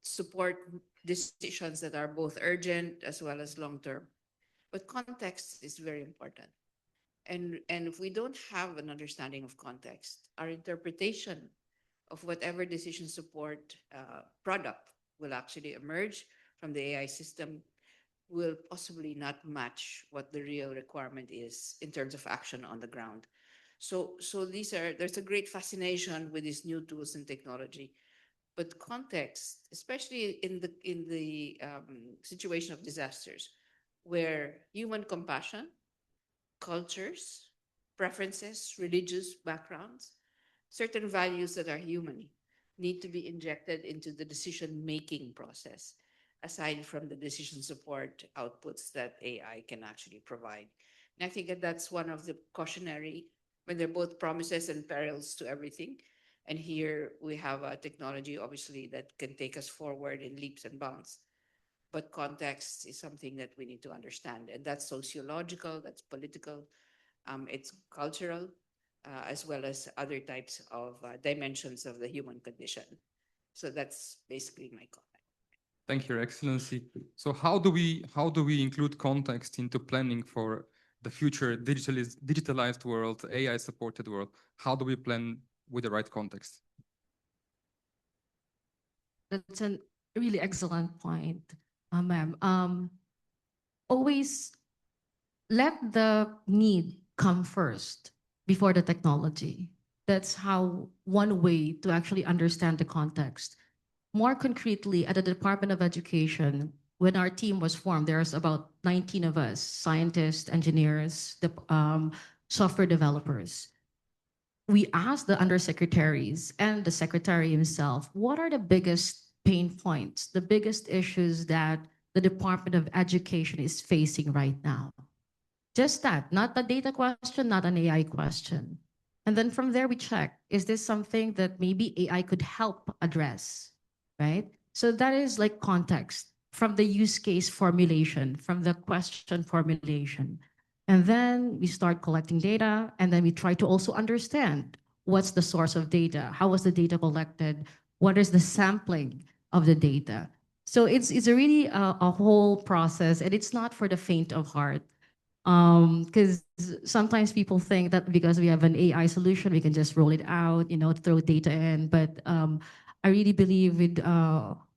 support decisions that are both urgent as well as long term. But context is very important. And if we don't have an understanding of context, our interpretation of whatever decision support product will actually emerge from the AI system will possibly not match what the real requirement is in terms of action on the ground. So there's a great fascination with these new tools and technology, but context, especially in the situation of disasters, where human compassion, cultures, preferences, religious backgrounds, certain values that are human need to be injected into the decision-making process, aside from the decision support outputs that AI can actually provide. And I think that that's one of the cautionary, when they're both promises and perils to everything. And here we have a technology, obviously, that can take us forward in leaps and bounds. But context is something that we need to understand. And that's sociological, that's political, it's cultural, as well as other types of dimensions of the human condition. So that's basically my comment. Thank you, Your Excellency. So how do we include context into planning for the future digitalized world, AI supported world? How do we plan with the right context? That's a really excellent point, ma'am. Always let the need come first before the technology. That's how one way to actually understand the context. More concretely, at the Department of Education, when our team was formed, there's about 19 of us, scientists, engineers, software developers. We asked the undersecretaries and the secretary himself, what are the biggest pain points, the biggest issues that the Department of Education is facing right now? Just that, not a data question, not an AI question. And then from there, we check, is this something that maybe AI could help address, right? So that is like context from the use case formulation, from the question formulation. And then we start collecting data, and then we try to also understand what's the source of data, how was the data collected, what is the sampling of the data. So it's a really a whole process, and it's not for the faint of heart. Because sometimes people think that because we have an AI solution, we can just roll it out, throw data in. But I really believe with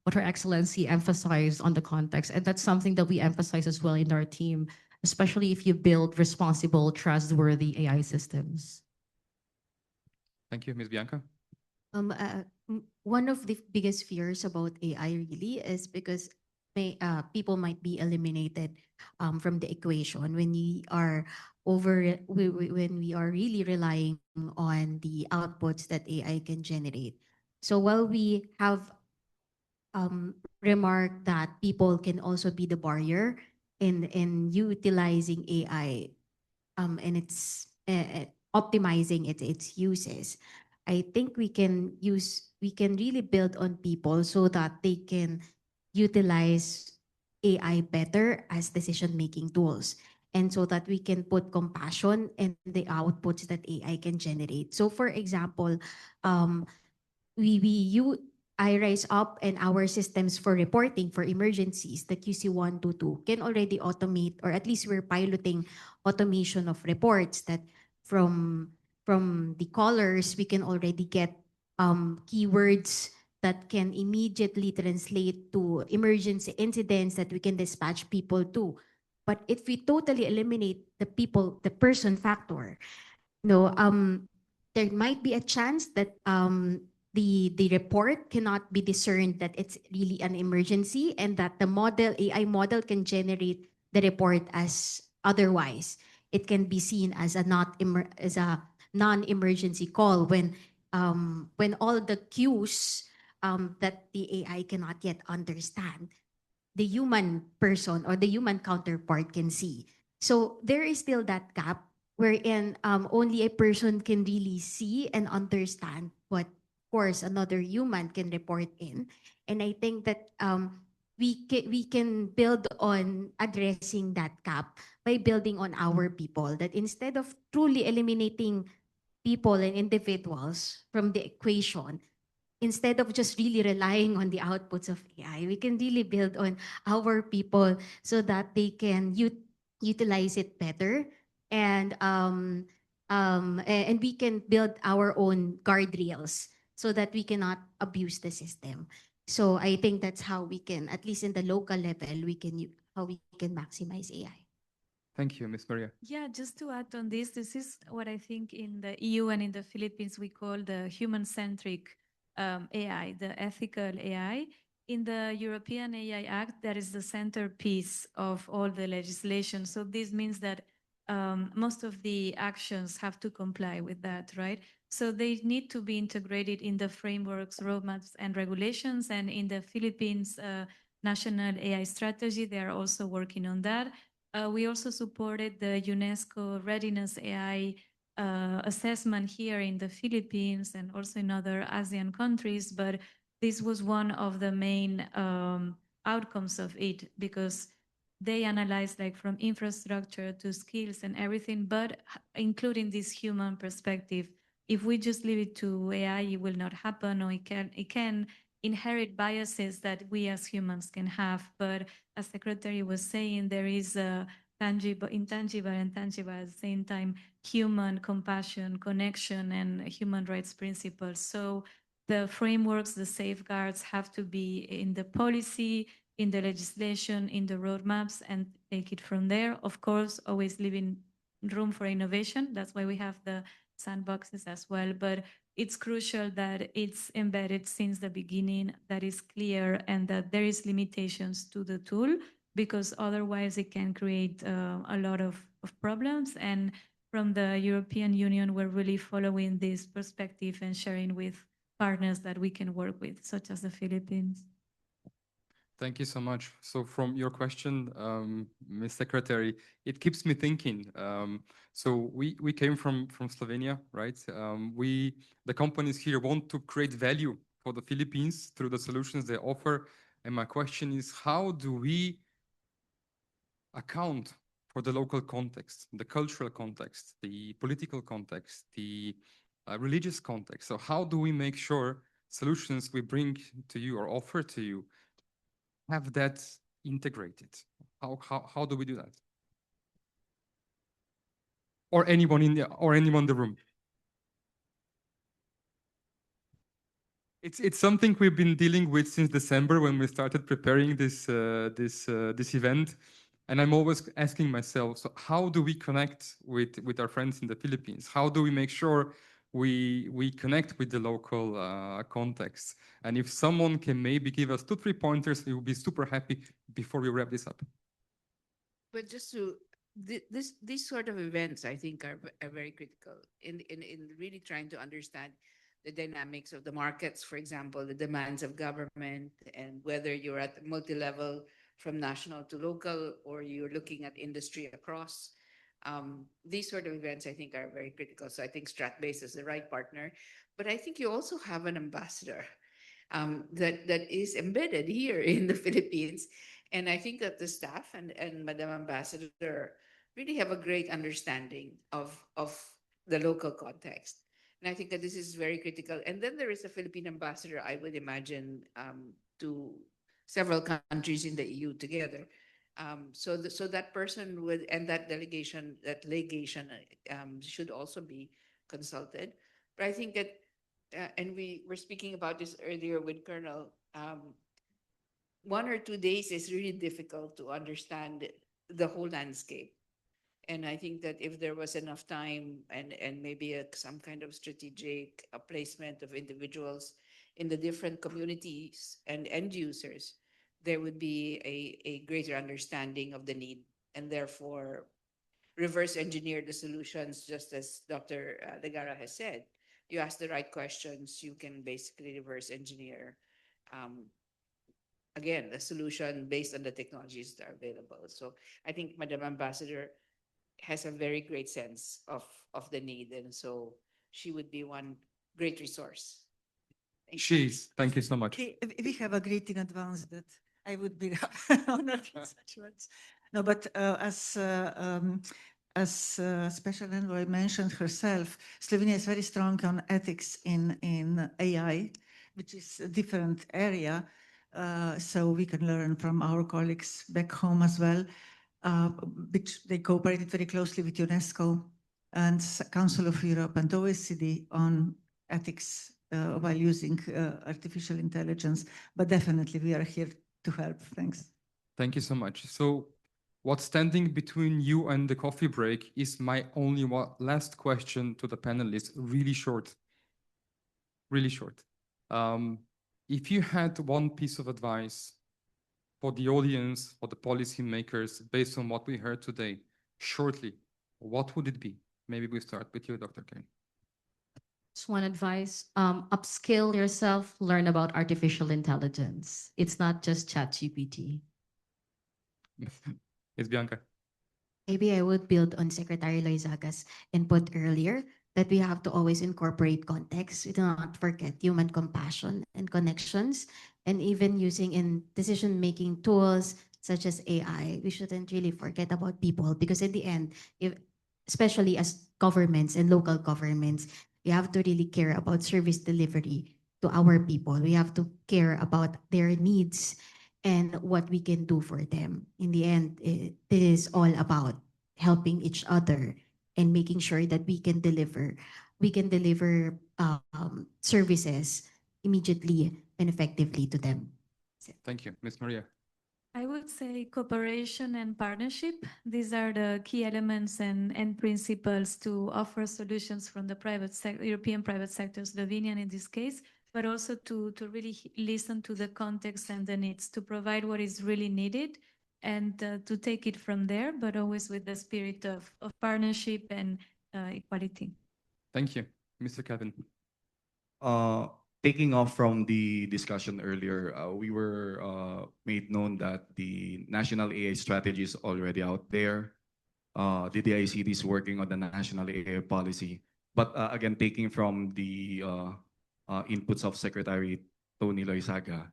what Her Excellency emphasized on the context, and that's something that we emphasize as well in our team, especially if you build responsible, trustworthy AI systems. Thank you, Ms. Bianca. One of the biggest fears about AI really is because people might be eliminated from the equation when we are when we are really relying on the outputs that AI can generate. So while we have remarked that people can also be the barrier in utilizing AI and its optimizing its uses, I think we can really build on people so that they can utilize AI better as decision-making tools, and so that we can put compassion in the outputs that AI can generate. So for example, I rise up and our systems for reporting for emergencies, the QC122, can already automate, or at least we're piloting automation of reports that from the callers, we can already get keywords that can immediately translate to emergency incidents that we can dispatch people to. But if we totally eliminate the person factor, there might be a chance that the report cannot be discerned that it's really an emergency, and that the AI model can generate the report as otherwise. It can be seen as a non-emergency call when all the cues that the AI cannot yet understand, the human person or the human counterpart can see. So there is still that gap wherein only a person can really see and understand what, of course, another human can report in. And I think that we can build on addressing that gap by building on our people, that instead of truly eliminating people and individuals from the equation, instead of just really relying on the outputs of AI, we can really build on our people so that they can utilize it better, and we can build our own guardrails so that we cannot abuse the system. So I think that's how we can, at least in the local level, how we can maximize AI. Thank you, Ms. Maria. Yeah, just to add on this is what I think in the EU and in the Philippines we call the human-centric AI, the ethical AI. In the European AI Act, that is the centerpiece of all the legislation. So this means that most of the actions have to comply with that, right? So they need to be integrated in the frameworks, roadmaps, and regulations. And in the Philippines national AI strategy, they are also working on that. We also supported the UNESCO Readiness AI assessment here in the Philippines and also in other ASEAN countries, but this was one of the main outcomes of it, because they analyze like from infrastructure to skills and everything, but including this human perspective. If we just leave it to AI, it will not happen, or it can inherit biases that we as humans can have. But as Secretary was saying, there is a tangible, intangible, and tangible at the same time, human compassion, connection, and human rights principles. So the frameworks, the safeguards have to be in the policy, in the legislation, in the roadmaps, and take it from there. Of course, always leaving room for innovation. That's why we have the sandboxes as well. But it's crucial that it's embedded since the beginning, that is clear, and that there is limitations to the tool, because otherwise it can create a lot of problems. And from the European Union, we're really following this perspective and sharing with partners that we can work with, such as the Philippines. Thank you so much. So from your question, Ms. Secretary, it keeps me thinking. So we came from Slovenia, right? The companies here want to create value for the Philippines through the solutions they offer. And my question is, how do we account for the local context, the cultural context, the political context, the religious context? So how do we make sure solutions we bring to you or offer to you have that integrated? How do we do that? Or anyone in the room? It's something we've been dealing with since December when we started preparing this event, and I'm always asking myself, so how do we connect with our friends in the Philippines? How do we make sure we connect with the local context? And if someone can maybe give us 2-3 pointers, we will be super happy before we wrap this up. But just to these sort of events, I think, are very critical in really trying to understand the dynamics of the markets, for example, the demands of government, and whether you're at multi-level from national to local, or you're looking at industry across. These sort of events, I think, are very critical. So I think StratBase is the right partner. But I think you also have an ambassador that is embedded here in the Philippines. And I think that the staff and Madam Ambassador really have a great understanding of the local context. And I think that this is very critical. And then there is a Philippine ambassador, I would imagine, to several countries in the EU together. So that person would, and that delegation, that legation, should also be consulted. But I think that, and we were speaking about this earlier with Colonel, 1 or 2 days is really difficult to understand the whole landscape. And I think that if there was enough time and maybe some kind of strategic placement of individuals in the different communities and end users, there would be a greater understanding of the need, and therefore reverse engineer the solutions, just as Dr. Legara has said. You ask the right questions, you can basically reverse engineer, again, the solution based on the technologies that are available. So I think Madam Ambassador has a very great sense of the need, and so she would be one great resource. Thank you so much. We have a great in advance that I would be honored in such words. No, but as Special Envoy mentioned herself, Slovenia is very strong on ethics in AI, which is a different area. So we can learn from our colleagues back home as well, which they cooperated very closely with UNESCO and Council of Europe and OECD on ethics while using artificial intelligence. But definitely we are here to help. Thanks. Thank you so much. So what's standing between you and the coffee break is my only last question to the panelists, really short. Really short. If you had one piece of advice for the audience, for the policymakers, based on what we heard today, shortly, what would it be? Maybe we start with you, Dr. Kane. Just one advice, upskill yourself, learn about artificial intelligence. It's not just ChatGPT. It's Bianca. Maybe I would build on Secretary Loizaga's input earlier, that we have to always incorporate context. We do not forget human compassion and connections, and even using in decision-making tools, such as AI, we shouldn't really forget about people, because in the end, if especially as governments and local governments, we have to really care about service delivery to our people. We have to care about their needs and what we can do for them. In the end, it is all about helping each other and making sure that we can deliver services immediately and effectively to them. Thank you. Ms. Maria. I would say cooperation and partnership. These are the key elements and principles to offer solutions from the private sector, European private sector, Slovenian in this case, but also to really listen to the context and the needs, to provide what is really needed and to take it from there, but always with the spirit of partnership and equality. Thank you. Mr. Kevin. Taking off from the discussion earlier, we were made known that the national AI strategy is already out there. The DICT is working on the national AI policy. But again, taking from the inputs of Secretary Tony Loizaga,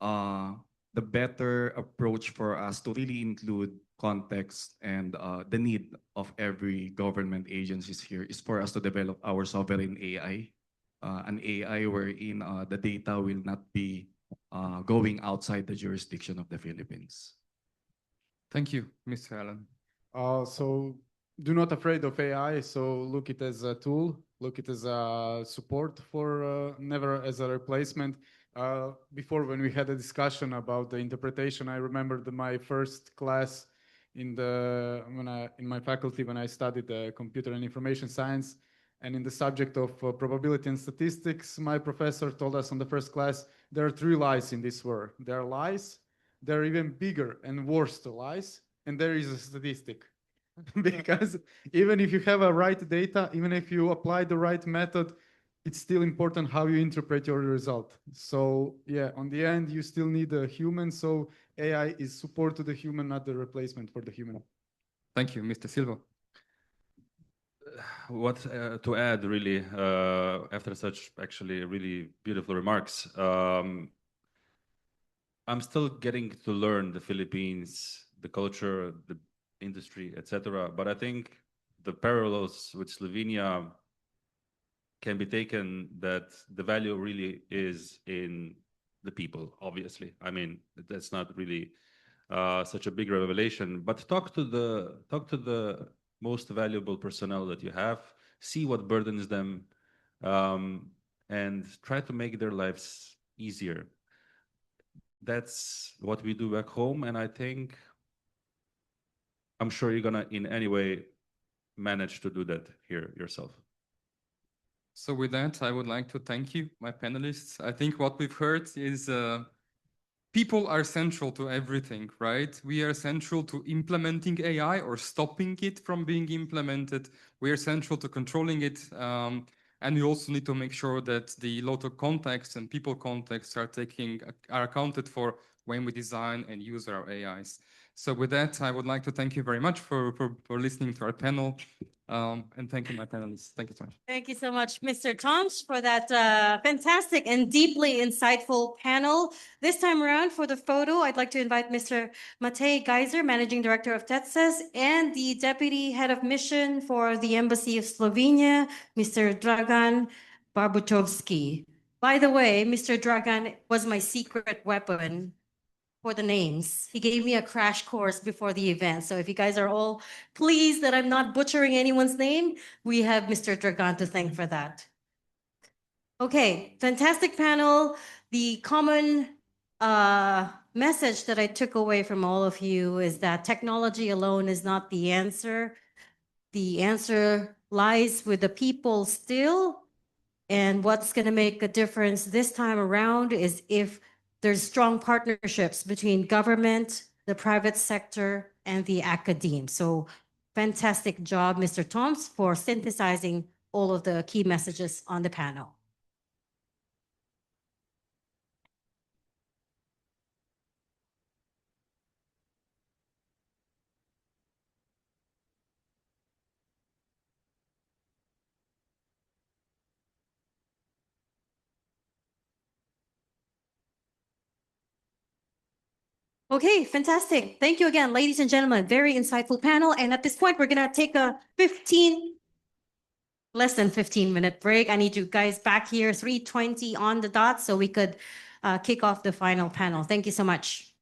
the better approach for us to really include context and the need of every government agencies here is for us to develop our sovereign AI. An AI wherein the data will not be going outside the jurisdiction of the Philippines. Thank you, Mr. Allen. So do not afraid of AI. So look it as a tool, look it as a support for never as a replacement. Before, when we had a discussion about the interpretation, I remembered my first class in my faculty when I studied computer and information science. And in the subject of probability and statistics, my professor told us on the first class, there are three lies in this world. There are lies, there are even bigger and worse lies, and there is a statistic. Because even if you have a right data, even if you apply the right method, it's still important how you interpret your result. So yeah, on the end, you still need a human. So AI is support to the human, not the replacement for the human. Thank you, Mr. Silva. What to add, really, after such actually really beautiful remarks. I'm still getting to learn the Philippines, the culture, the industry, etc. But I think the parallels with Slovenia can be taken that the value really is in the people, obviously. I mean, that's not really such a big revelation, but talk to the most valuable personnel that you have, see what burdens them, and try to make their lives easier. That's what we do back home, and I'm sure you're gonna in any way manage to do that here yourself. So with that, I would like to thank you, my panelists. I think what we've heard is people are central to everything, right? We are central to implementing AI or stopping it from being implemented. We are central to controlling it. And we also need to make sure that the local context and people context are accounted for when we design and use our AIs. So with that, I would like to thank you very much for listening to our panel. And thank you, my panelists. Thank you so much. Thank you so much, Mr. Toms, for that fantastic and deeply insightful panel. This time around, for the photo, I'd like to invite Mr. Matej Geiser, Managing Director of TETSAS, and the Deputy Head of Mission for the Embassy of Slovenia, Mr. Dragan Barbutovsky. By the way, Mr. Dragan was my secret weapon for the names. He gave me a crash course before the event. So if you guys are all pleased that I'm not butchering anyone's name, we have Mr. Dragan to thank for that. Okay, fantastic panel. The common message that I took away from all of you is that technology alone is not the answer. The answer lies with the people still. And what's going to make a difference this time around is if there's strong partnerships between government, the private sector, and the academe. So fantastic job, Mr. Toms, for synthesizing all of the key messages on the panel. Okay, fantastic. Thank you again, ladies and gentlemen. Very insightful panel. And at this point, we're going to take a less than 15-minute break. I need you guys back here, 3:20 on the dot, so we could kick off the final panel. Thank you so much.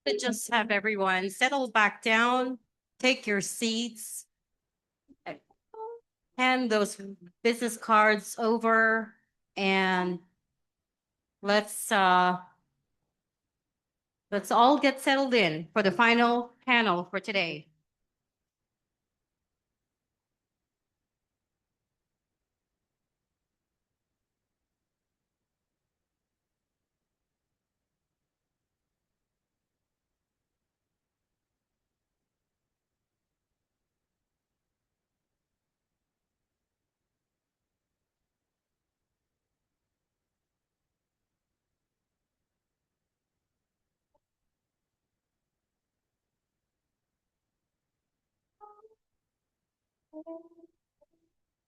To just have everyone settle back down, take your seats, hand those business cards over, and let's all get settled in for the final panel for today.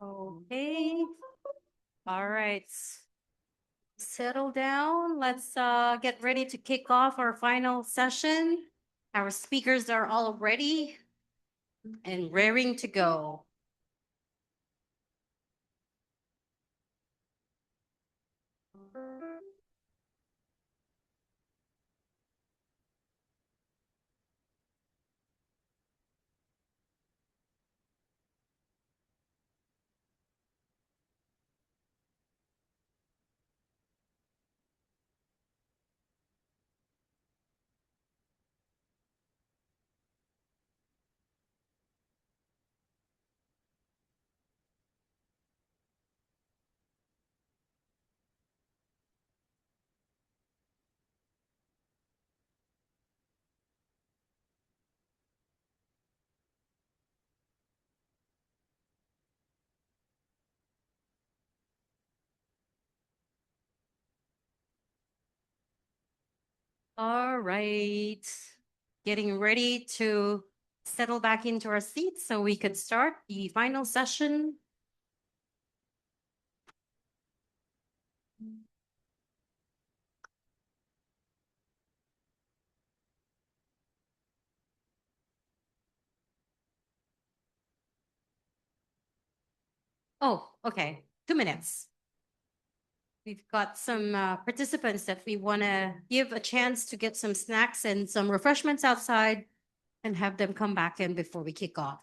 Okay. All right. Settle down. Let's get ready to kick off our final session. Our speakers are all ready and raring to go. All right. Getting ready to settle back into our seats so we could start the final session. Oh, okay. 2 minutes. We've got some participants that we want to give a chance to get some snacks and some refreshments outside and have them come back in before we kick off.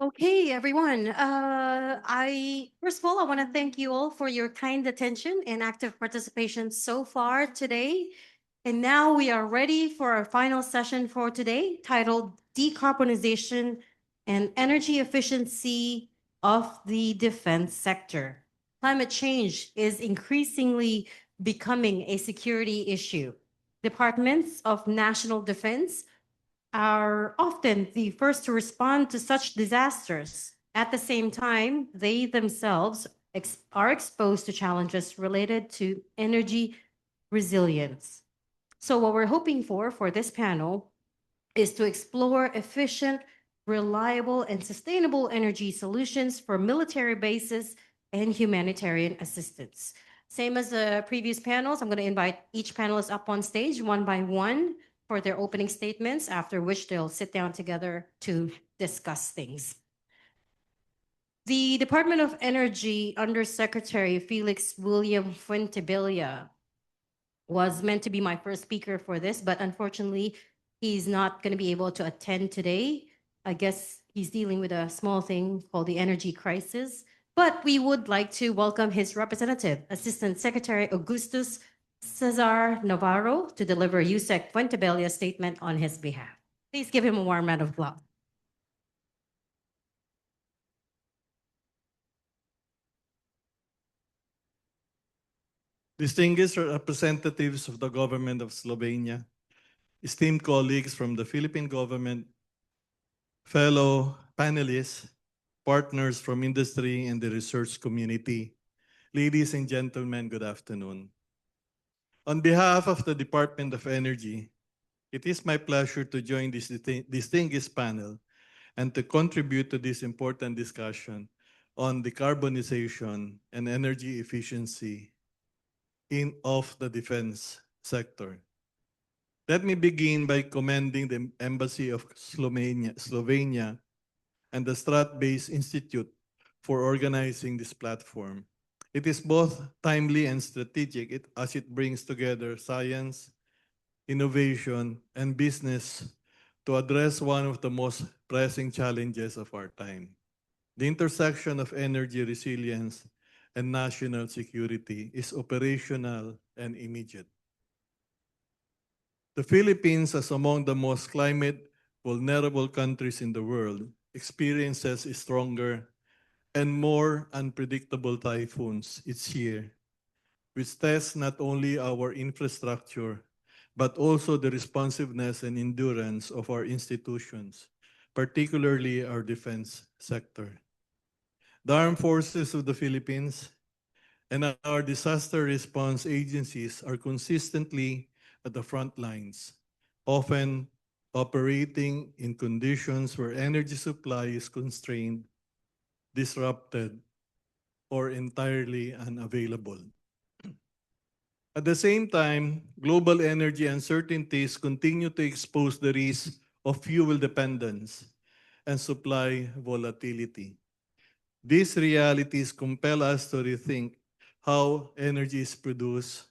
Okay, everyone. I first of all, I want to thank you all for your kind attention and active participation so far today. And now we are ready for our final session for today, titled Decarbonization and Energy Efficiency of the Defense Sector. Climate change is increasingly becoming a security issue. Departments of national defense are often the first to respond to such disasters. At the same time, they themselves are exposed to challenges related to energy resilience. So what we're hoping for this panel is to explore efficient, reliable, and sustainable energy solutions for military bases and humanitarian assistance. Same as the previous panels, I'm going to invite each panelist up on stage one by one for their opening statements, after which they'll sit down together to discuss things. The Department of Energy Undersecretary Felix William Fuentebilla was meant to be my first speaker for this, but unfortunately, he's not going to be able to attend today. I guess he's dealing with a small thing called the energy crisis. But we would like to welcome his representative, Assistant Secretary Augustus Cesar Navarro, to deliver USEC Fuentebella's statement on his behalf. Please give him a warm round of applause. Distinguished representatives of the government of Slovenia, esteemed colleagues from the Philippine government, fellow panelists, partners from industry and the research community, ladies and gentlemen, good afternoon. On behalf of the Department of Energy, it is my pleasure to join this distinguished panel and to contribute to this important discussion on decarbonization and energy efficiency of the defense sector. Let me begin by commending the Embassy of Slovenia and the Strat-based Institute for organizing this platform. It is both timely and strategic as it brings together science, innovation, and business to address one of the most pressing challenges of our time: the intersection of energy resilience and national security is operational and immediate. The Philippines, as among the most climate vulnerable countries in the world, experiences stronger and more unpredictable typhoons each year, which test not only our infrastructure, but also the responsiveness and endurance of our institutions, particularly our defense sector. The Armed Forces of the Philippines and our disaster response agencies are consistently at the front lines, often operating in conditions where energy supply is constrained, disrupted, or entirely unavailable. At the same time, global energy uncertainties continue to expose the risk of fuel dependence and supply volatility. These realities compel us to rethink how energy is produced,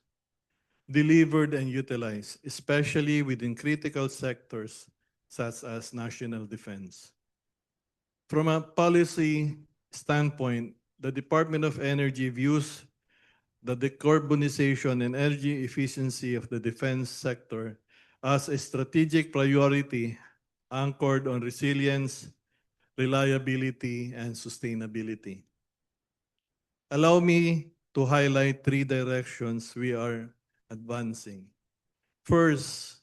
delivered, and utilized, especially within critical sectors such as national defense. From a policy standpoint, the Department of Energy views the decarbonization and energy efficiency of the defense sector as a strategic priority anchored on resilience, reliability, and sustainability. Allow me to highlight three directions we are advancing. First,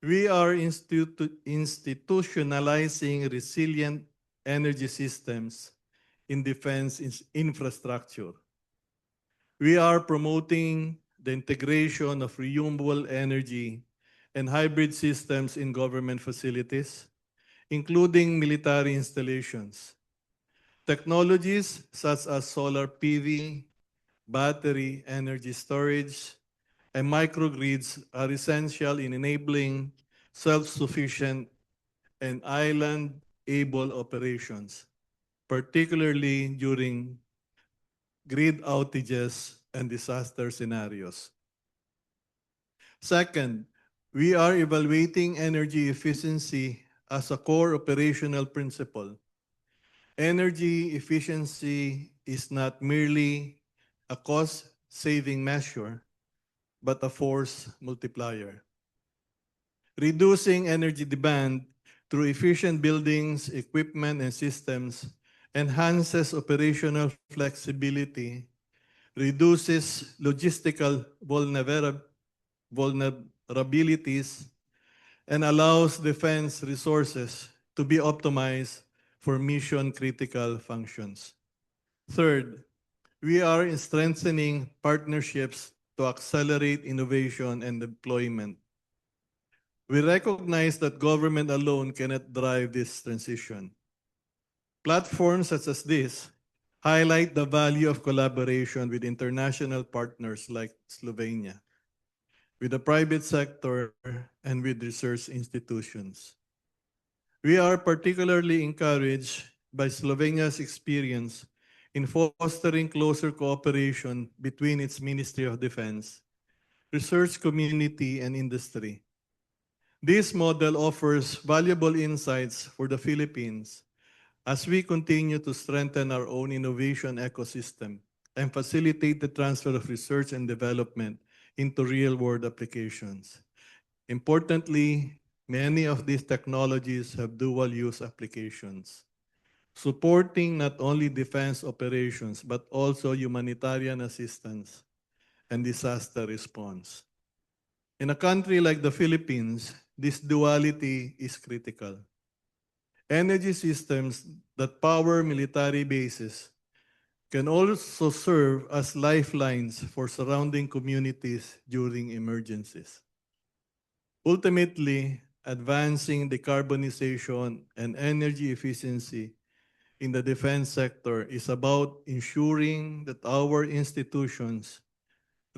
we are institutionalizing resilient energy systems in defense infrastructure. We are promoting the integration of renewable energy and hybrid systems in government facilities, including military installations. Technologies such as solar PV, battery energy storage, and microgrids are essential in enabling self-sufficient and island-able operations, particularly during grid outages and disaster scenarios. Second, we are evaluating energy efficiency as a core operational principle. Energy efficiency is not merely a cost-saving measure, but a force multiplier. Reducing energy demand through efficient buildings, equipment, and systems enhances operational flexibility, reduces logistical vulnerabilities, and allows defense resources to be optimized for mission-critical functions. Third, we are strengthening partnerships to to accelerate innovation and employment. We recognize that government alone cannot drive this transition. Platforms such as this highlight the value of collaboration with international partners like Slovenia, with the private sector, and with research institutions. We are particularly encouraged by Slovenia's experience in fostering closer cooperation between its Ministry of Defense, research community, and industry. This model offers valuable insights for the Philippines as we continue to strengthen our own innovation ecosystem and facilitate the transfer of research and development into real-world applications. Importantly, many of these technologies have dual-use applications, supporting not only defense operations, but also humanitarian assistance and disaster response. In a country like the Philippines, this duality is critical. Energy systems that power military bases can also serve as lifelines for surrounding communities during emergencies. Ultimately, advancing decarbonization and energy efficiency in the defense sector is about ensuring that our institutions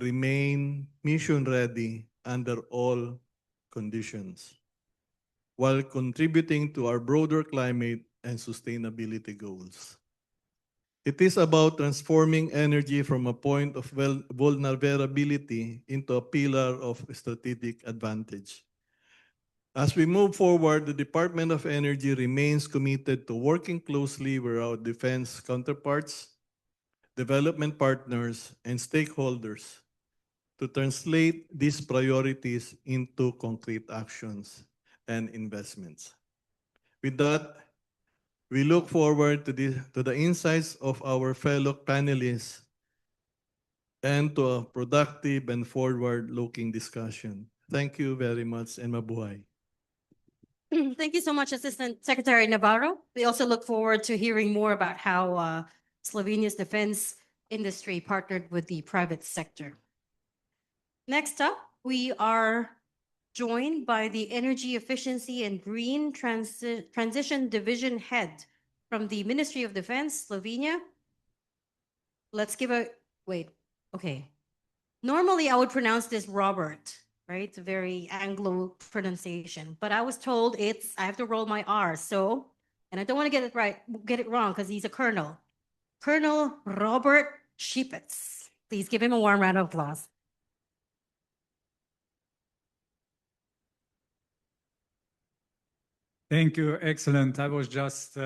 remain mission-ready under all conditions, while contributing to our broader climate and sustainability goals. It is about transforming energy from a point of vulnerability into a pillar of strategic advantage. As we move forward, the Department of Energy remains committed to working closely with our defense counterparts, development partners, and stakeholders to translate these priorities into concrete actions and investments. With that, we look forward to the insights of our fellow panelists and to a productive and forward-looking discussion. Thank you very much, and mabuhay. Thank you so much, Assistant Secretary Navarro. We also look forward to hearing more about how Slovenia's defense industry partnered with the private sector. Next up, we are joined by the Energy Efficiency and Green Transition Division Head from the Ministry of Defense, Slovenia. Let's give a, wait, okay. Normally I would pronounce this Robert, right? It's a very Anglo pronunciation, but I was told I have to roll my R, so, and I don't want to get it wrong because he's a colonel. Colonel Robert Shipets. Please give him a warm round of applause. Thank you. Excellent. I was just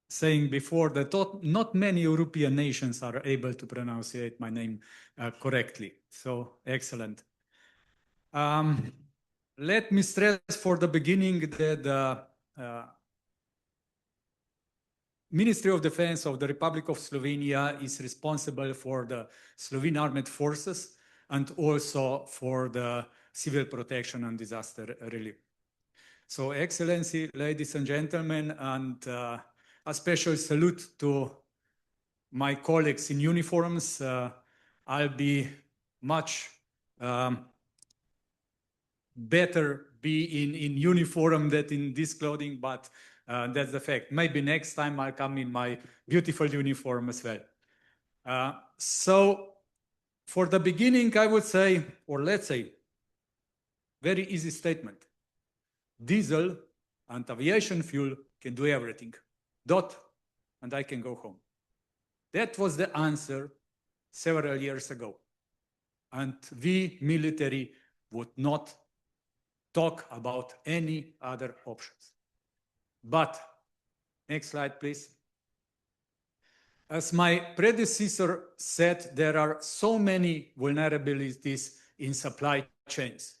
saying before that not many European nations are able to pronounce my name correctly. So excellent. Let me stress for the beginning that the Ministry of Defense of the Republic of Slovenia is responsible for the Slovene Armed Forces and also for the civil protection and disaster relief. So, Excellency, ladies and gentlemen, and a special salute to my colleagues in uniforms. I'll be much better be in uniform than in this clothing, but that's the fact. Maybe next time I'll come in my beautiful uniform as well. So, for the beginning, I would say, or let's say, very easy statement. Diesel and aviation fuel can do everything. Dot, and I can go home. That was the answer several years ago. And we, military, would not talk about any other options. But, next slide, please. As my predecessor said, there are so many vulnerabilities in supply chains.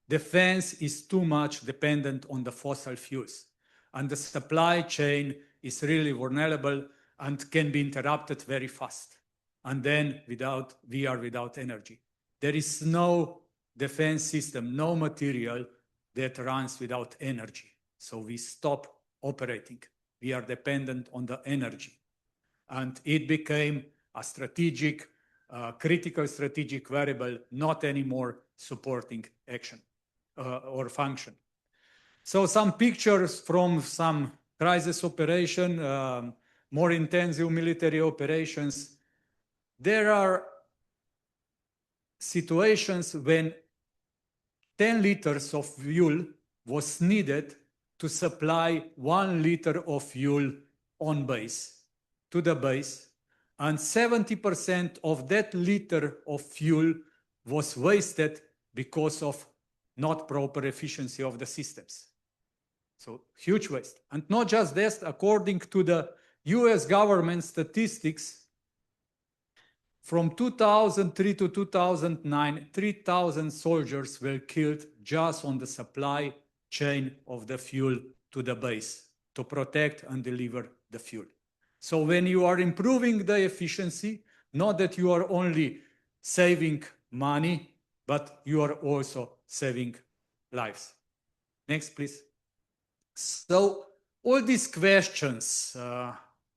Defense is too much dependent on the fossil fuels, and the supply chain is really vulnerable and can be interrupted very fast. And then we are without energy. There is no defense system, no material that runs without energy. So we stop operating. We are dependent on the energy. And it became a strategic critical strategic variable, not anymore supporting action or function. So some pictures from some crisis operation, more intensive military operations. There are situations when 10 liters of fuel was needed to supply 1 liter of fuel on base, to the base, and 70% of that liter of fuel was wasted because of not proper efficiency of the systems. So huge waste. And not just this, according to the US government statistics, from 2003 to 2009, 3,000 soldiers were killed just on the supply chain of the fuel to the base to protect and deliver the fuel. So when you are improving the efficiency, not that you are only saving money, but you are also saving lives. Next, please. So all these questions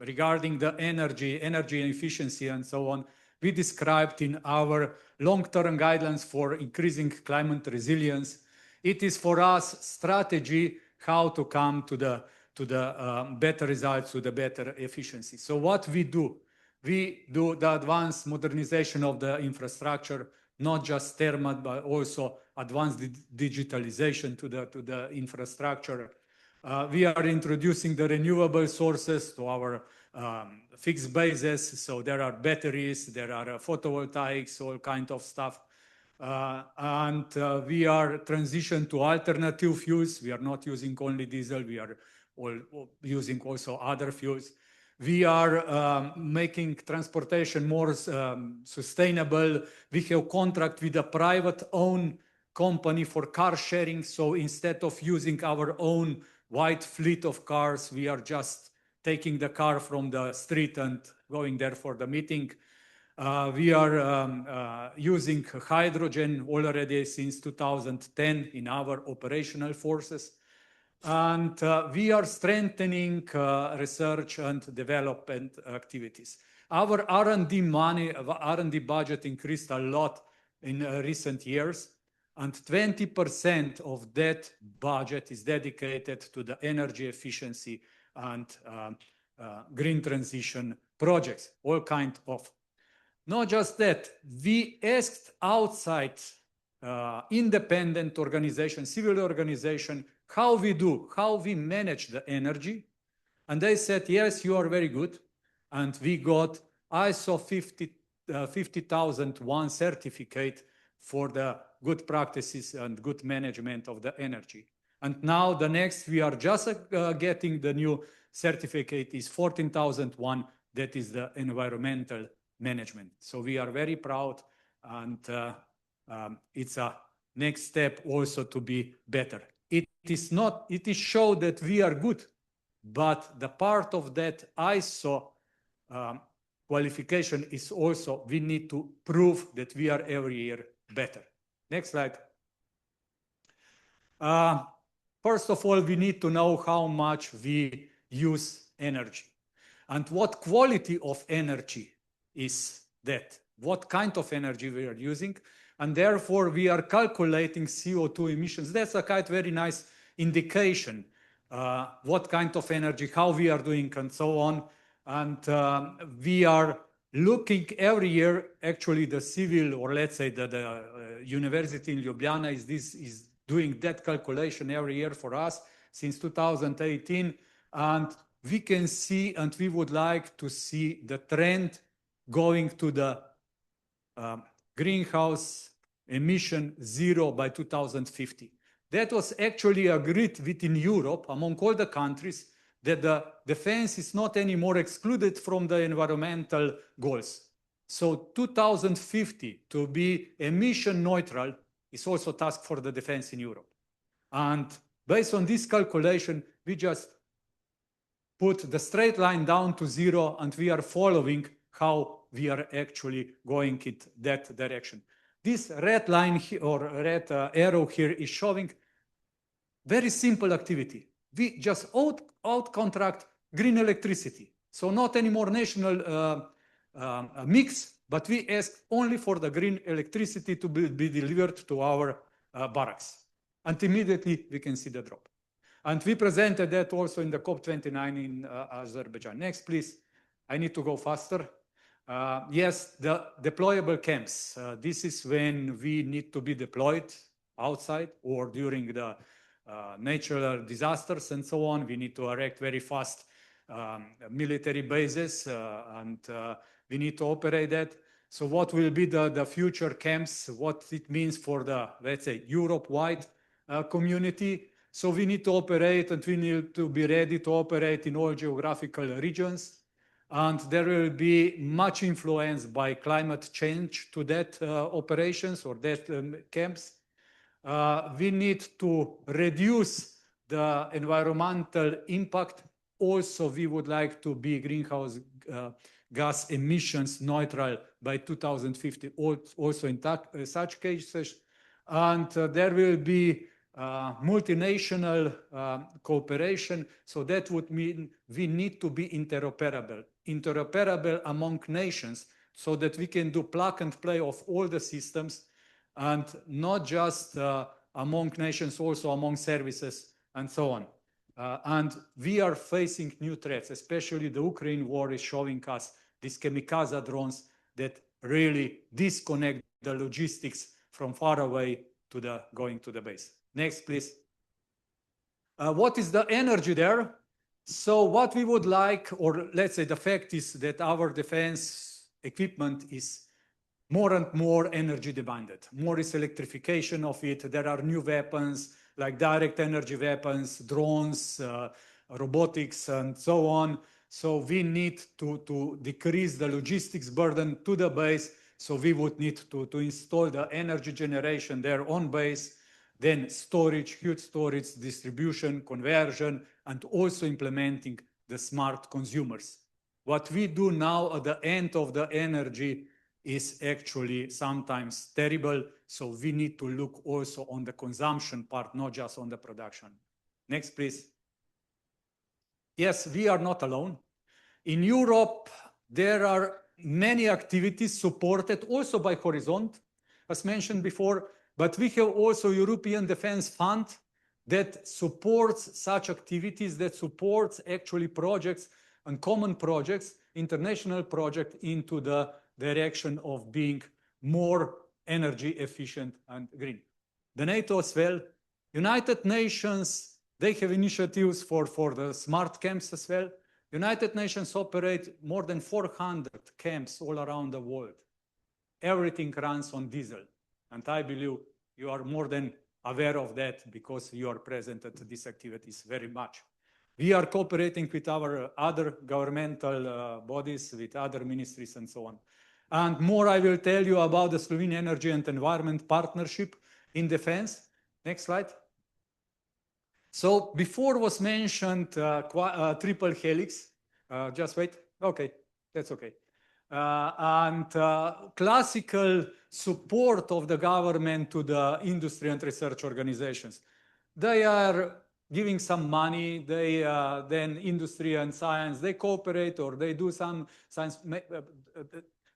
regarding the energy efficiency and so on, we described in our long-term guidelines for increasing climate resilience. It is for us strategy how to come to the better results, to the better efficiency. So what we do the advanced modernization of the infrastructure, not just thermal, but also advanced digitalization to the infrastructure. We are introducing the renewable sources to our fixed bases. So there are batteries, there are photovoltaics, all kind of stuff. And we are transition to alternative fuels. We are not using only diesel. We are using also other fuels. We are making transportation more sustainable. We have contract with a private-owned company for car sharing. So instead of using our own wide fleet of cars, we are just taking the car from the street and going there for the meeting. We are using hydrogen already since 2010 in our operational forces. And we are strengthening research and development activities. Our R&D money, R&D budget increased a lot in recent years. And 20% of that budget is dedicated to the energy efficiency and green transition projects, all kind of. Not just that, we asked outside independent organization, civil organization, how we manage the energy. And they said, yes, you are very good. And we got ISO 50001 certificate for the good practices and good management of the energy. And now the next, we are just getting the new certificate is 14,001, that is the environmental management. So we are very proud, and it's a next step also to be better. It is show that we are good, but the part of that ISO qualification is also we need to prove that we are every year better. Next slide. First of all, we need to know how much we use energy and what quality of energy is that, what kind of energy we are using. And therefore, we are calculating CO2 emissions. That's a kind of very nice indication, what kind of energy, how we are doing, and so on. And we are looking every year, actually the civil, or let's say the university in Ljubljana is doing that calculation every year for us since 2018. And we can see, and we would like to see the trend going to the greenhouse emission zero by 2050. That was actually agreed within Europe among all the countries, that the defense is not anymore excluded from the environmental goals. So 2050 to be emission neutral is also a task for the defense in Europe. And based on this calculation, we just put the straight line down to zero, and we are following how we are actually going in that direction. This red line or red arrow here is showing very simple activity. We just out-contract green electricity. So not anymore national mix, but we ask only for the green electricity to be delivered to our barracks. And immediately we can see the drop. And we presented that also in the COP29 in Azerbaijan. Next, please. I need to go faster. Yes, the deployable camps. This is when we need to be deployed outside or during the natural disasters and so on. We need to erect very fast military bases and we need to operate that. So what will be the future camps, what it means for the, let's say, Europe-wide community. So we need to operate and we need to be ready to operate in all geographical regions. And there will be much influence by climate change to that operations or that camps. We need to reduce the environmental impact. Also, we would like to be greenhouse gas emissions neutral by 2050, also in such cases. And there will be multinational cooperation. So that would mean we need to be interoperable among nations so that we can do plug and play of all the systems and not just among nations, also among services and so on. And we are facing new threats, especially the Ukraine war is showing us these kamikaze drones that really disconnect the logistics from far away to the going to the base. Next, please. What is the energy there? So what we would like, or let's say the fact is that our defense equipment is more and more energy demanded. More is electrification of it. There are new weapons like direct energy weapons, drones, robotics, and so on. So we need to decrease the logistics burden to the base. So we would need to install the energy generation there on base, then storage, huge storage, distribution, conversion, and also implementing the smart consumers. What we do now at the end of the energy is actually sometimes terrible. So we need to look also on the consumption part, not just on the production. Next, please. Yes, we are not alone. In Europe, there are many activities supported also by Horizont, as mentioned before, but we have also European Defence Fund that supports such activities, that supports actually projects and common projects, international projects into the direction of being more energy efficient and green. The NATO as well, United Nations, they have initiatives for the smart camps as well. United Nations operate more than 400 camps all around the world. Everything runs on diesel. And I believe you are more than aware of that because you are present at these activities very much. We are cooperating with our other governmental bodies, with other ministries and so on. And more I will tell you about the Slovenian Energy and Environment Partnership in Defense. Next slide. So before was mentioned triple helix. Just wait. Okay, that's okay. And classical support of the government to the industry and research organizations. They are giving some money, they then industry and science, they cooperate or they do some science.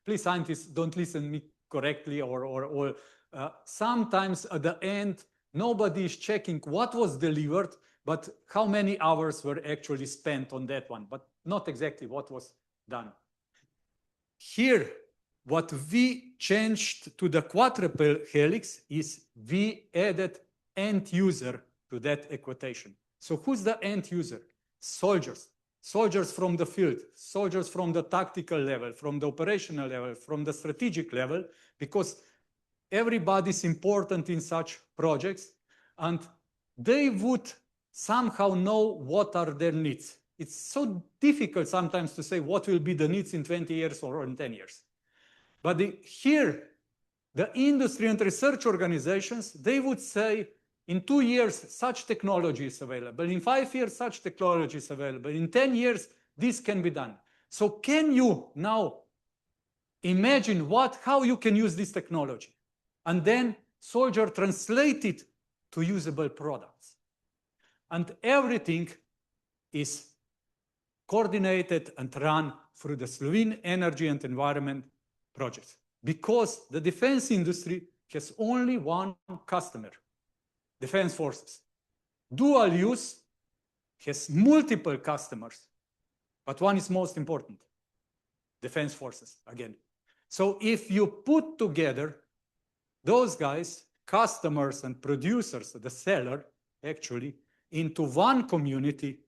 Please, scientists, don't listen me correctly or sometimes at the end, nobody is checking what was delivered, but how many hours were actually spent on that one, but not exactly what was done. Here, what we changed to the quadruple helix is we added end user to that equation. So who's the end user? Soldiers. Soldiers from the field, soldiers from the tactical level, from the operational level, from the strategic level, because everybody's important in such projects and they would somehow know what are their needs. It's so difficult sometimes to say what will be the needs in 20 years or in 10 years. But here, the industry and research organizations, they would say, in 2 years, such technology is available. In 5 years, such technology is available. In 10 years, this can be done. So can you now imagine how you can use this technology? And then soldier translate it to usable products. And everything is coordinated and run through the Slovene Energy and Environment projects because the defense industry has only one customer, defense forces. Dual use has multiple customers, but one is most important, defense forces again. So if you put together those guys, customers and producers, the seller actually, into one community,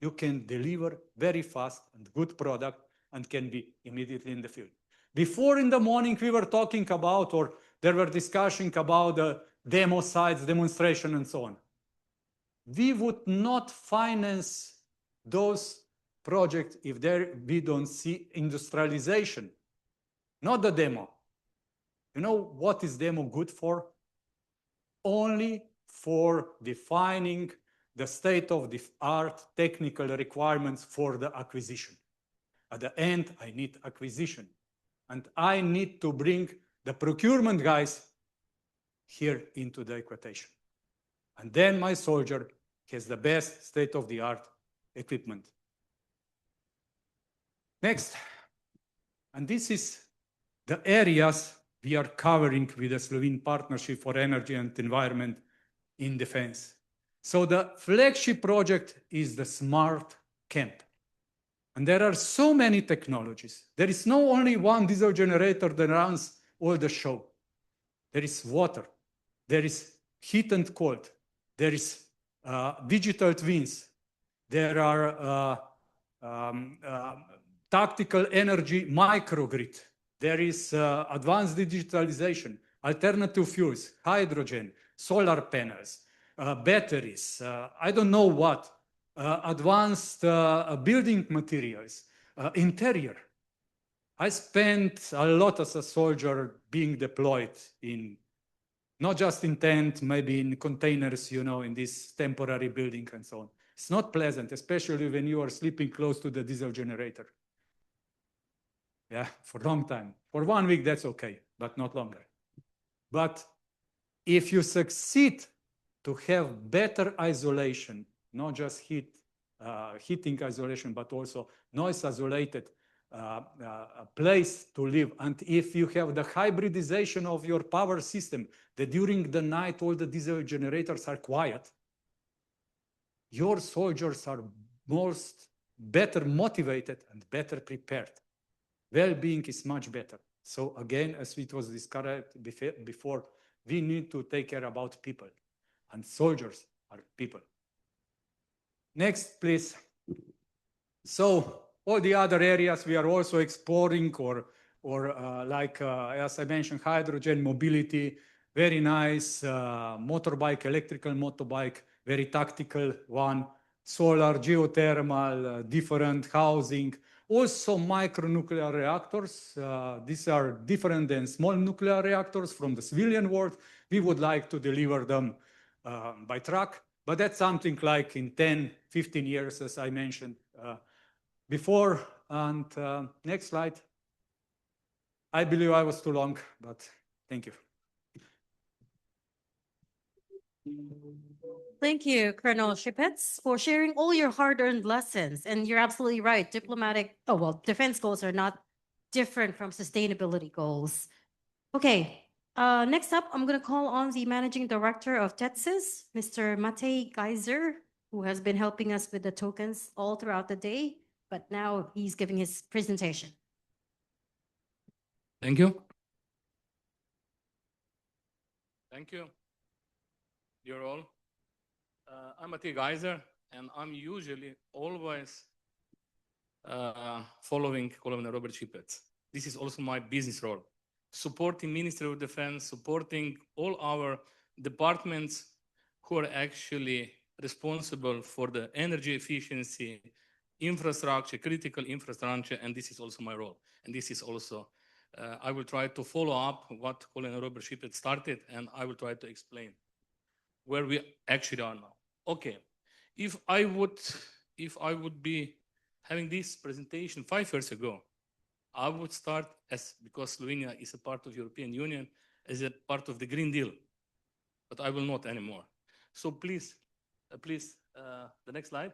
you can deliver very fast and good product and can be immediately in the field. Before in the morning, we were talking about, or there were discussions about the demo sites, demonstration, and so on. We would not finance those projects if we don't see industrialization, not the demo. You know what is demo good for? Only for defining the state-of-the-art technical requirements for the acquisition. At the end, I need acquisition. And I need to bring the procurement guys here into the equation. And then my soldier has the best state-of-the-art equipment. Next. And this is the areas we are covering with the Slovene Partnership for Energy and Environment in Defense. So the flagship project is the Smart Camp. And there are so many technologies. There is no only one diesel generator that runs all the show. There is water. There is heat and cold. There is digital twins. There are tactical energy microgrid. There is advanced digitalization, alternative fuels, hydrogen, solar panels, batteries, I don't know what, advanced building materials, interior. I spent a lot as a soldier being deployed in, not just in tent, maybe in containers, you know, in this temporary building and so on. It's not pleasant, especially when you are sleeping close to the diesel generator. Yeah, for a long time. For 1 week, that's okay, but not longer. But if you succeed to have better isolation, not just heating isolation, but also noise isolated place to live, and if you have the hybridization of your power system, that during the night all the diesel generators are quiet, your soldiers are better motivated and better prepared. Well-being is much better. So again, as it was discussed before, we need to take care about people, and soldiers are people. Next, please. So all the other areas we are also exploring, as I mentioned, hydrogen mobility, very nice, motorbike, electrical motorbike, very tactical one, solar, geothermal, different housing, also micronuclear reactors. These are different than small nuclear reactors from the civilian world. We would like to deliver them by truck, but that's something like in 10, 15 years, as I mentioned before. And next slide. I believe I was too long, but thank you. Thank you, Colonel Shipets, for sharing all your hard-earned lessons. And you're absolutely right. Defense goals are not different from sustainability goals. Okay, next up, I'm going to call on the Managing Director of TETSIS, Mr. Matej Geiser, who has been helping us with the tokens all throughout the day, but now he's giving his presentation. Thank you. Thank you. You're all. I'm Matej Geiser, and I'm usually always following Colonel Robert Shipets. This is also my business role, supporting Ministry of Defense, supporting all our departments who are actually responsible for the energy efficiency, infrastructure, critical infrastructure, and this is also my role. And this is also, I will try to follow up what Colonel Robert Shipets started, and I will try to explain where we actually are now. Okay, if I would be having this presentation 5 years ago, I would start because Slovenia is a part of European Union, as a part of the Green Deal, but I will not anymore. So please, the next slide.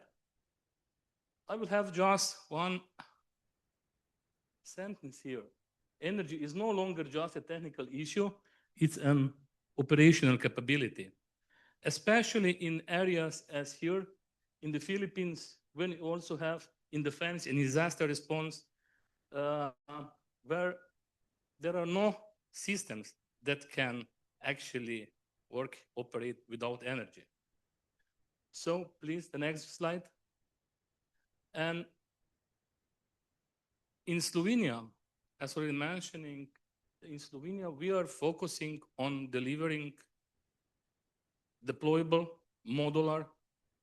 I will have just one sentence here. energy is no longer just a technical issue, it's an operational capability, especially in areas as here in the Philippines, when you also have in defense and disaster response, uh, where there are no systems that can actually work, operate without energy. So please, the next slide. And in Slovenia, as already mentioning, in Slovenia, we are focusing on delivering deployable, modular,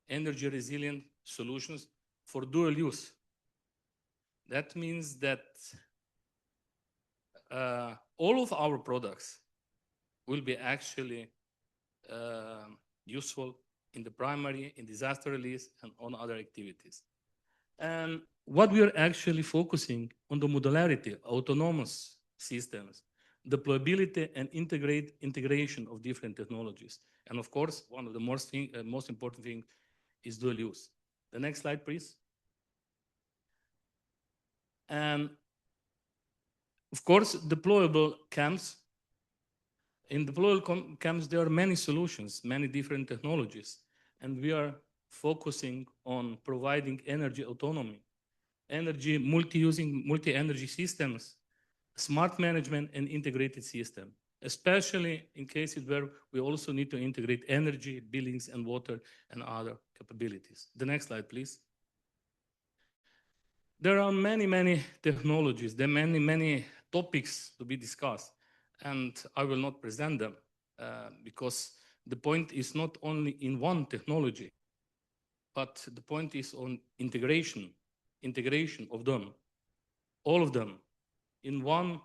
energy resilient solutions for dual use. That means that all of our products will be actually useful in the primary, in disaster release, and on other activities. And what we are actually focusing on the modularity, autonomous systems, deployability, and integration of different technologies. And of course, one of the most important thing is dual use. The next slide, please. And of course, deployable camps. In deployable camps, there are many solutions, many different technologies, and we are focusing on providing energy autonomy, energy multi-using, multi-energy systems, smart management, and integrated system, especially in cases where we also need to integrate energy, buildings, and water, and other capabilities. The next slide, please. There are many, many technologies, there are many, many topics to be discussed, and I will not present them because the point is not only in one technology, but the point is on integration of them, all of them, in one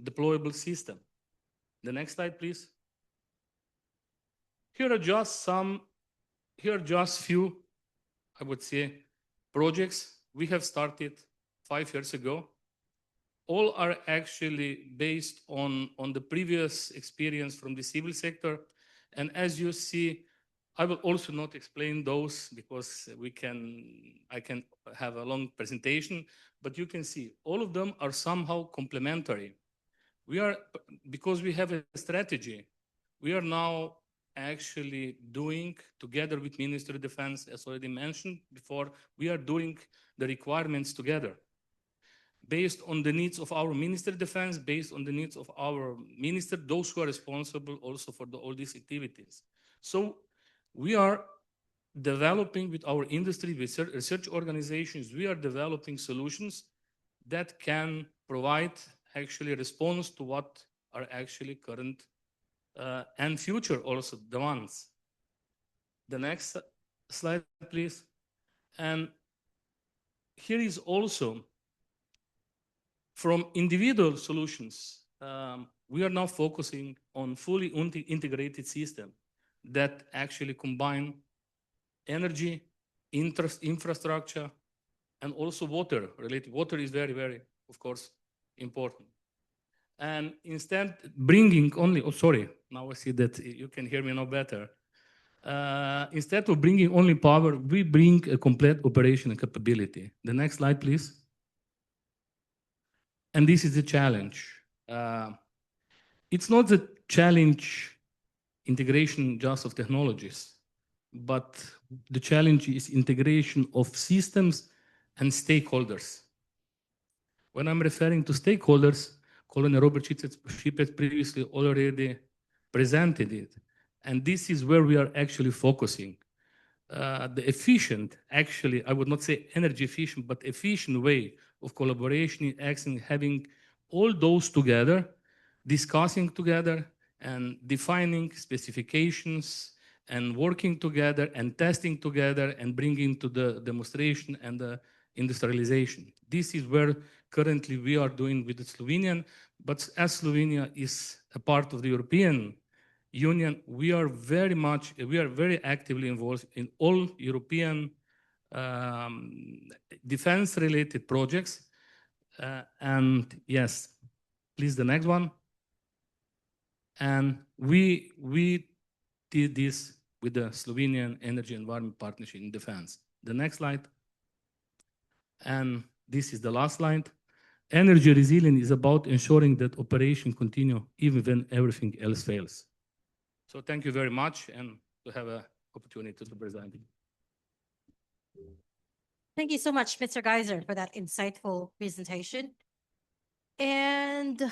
deployable system. The next slide, please. Here are just few, I would say, projects we have started 5 years ago. All are actually based on the previous experience from the civil sector. And as you see, I will also not explain those because I can have a long presentation, but you can see all of them are somehow complementary. Because we have a strategy, we are now actually doing, together with Ministry of Defense, as already mentioned before, we are doing the requirements together based on the needs of our Minister of Defense, based on the needs of our minister, those who are responsible also for all these activities. So we are developing with our industry, with research organizations, we are developing solutions that can provide actually response to what are actually current and future also demands. The next slide, please. And here is also from individual solutions, we are now focusing on fully integrated system that actually combine energy, infrastructure, and also water related. Water is very, very, of course, important. And instead bringing only, oh, sorry, now I see that you can hear me now better. Instead of bringing only power, we bring a complete operational capability. The next slide, please. And this is the challenge. It's not the challenge integration just of technologies, but the challenge is integration of systems and stakeholders. When I'm referring to stakeholders, Colonel Robert Shipet previously already presented it. And this is where we are actually focusing. The efficient, actually, I would not say energy efficient, but efficient way of collaboration, acting, having all those together, discussing together, and defining specifications, and working together, and testing together, and bringing to the demonstration and the industrialization. This is where currently we are doing with the Slovenian, but as Slovenia is a part of the European Union, we are very actively involved in all European defense-related projects. And yes, please, the next one. And we did this with the Slovenian Energy Environment Partnership in Defense. The next slide. And this is the last slide. Energy resilience is about ensuring that operation continue even when everything else fails. So thank you very much, and to have an opportunity to present. Thank you so much, Mr. Geiser, for that insightful presentation. And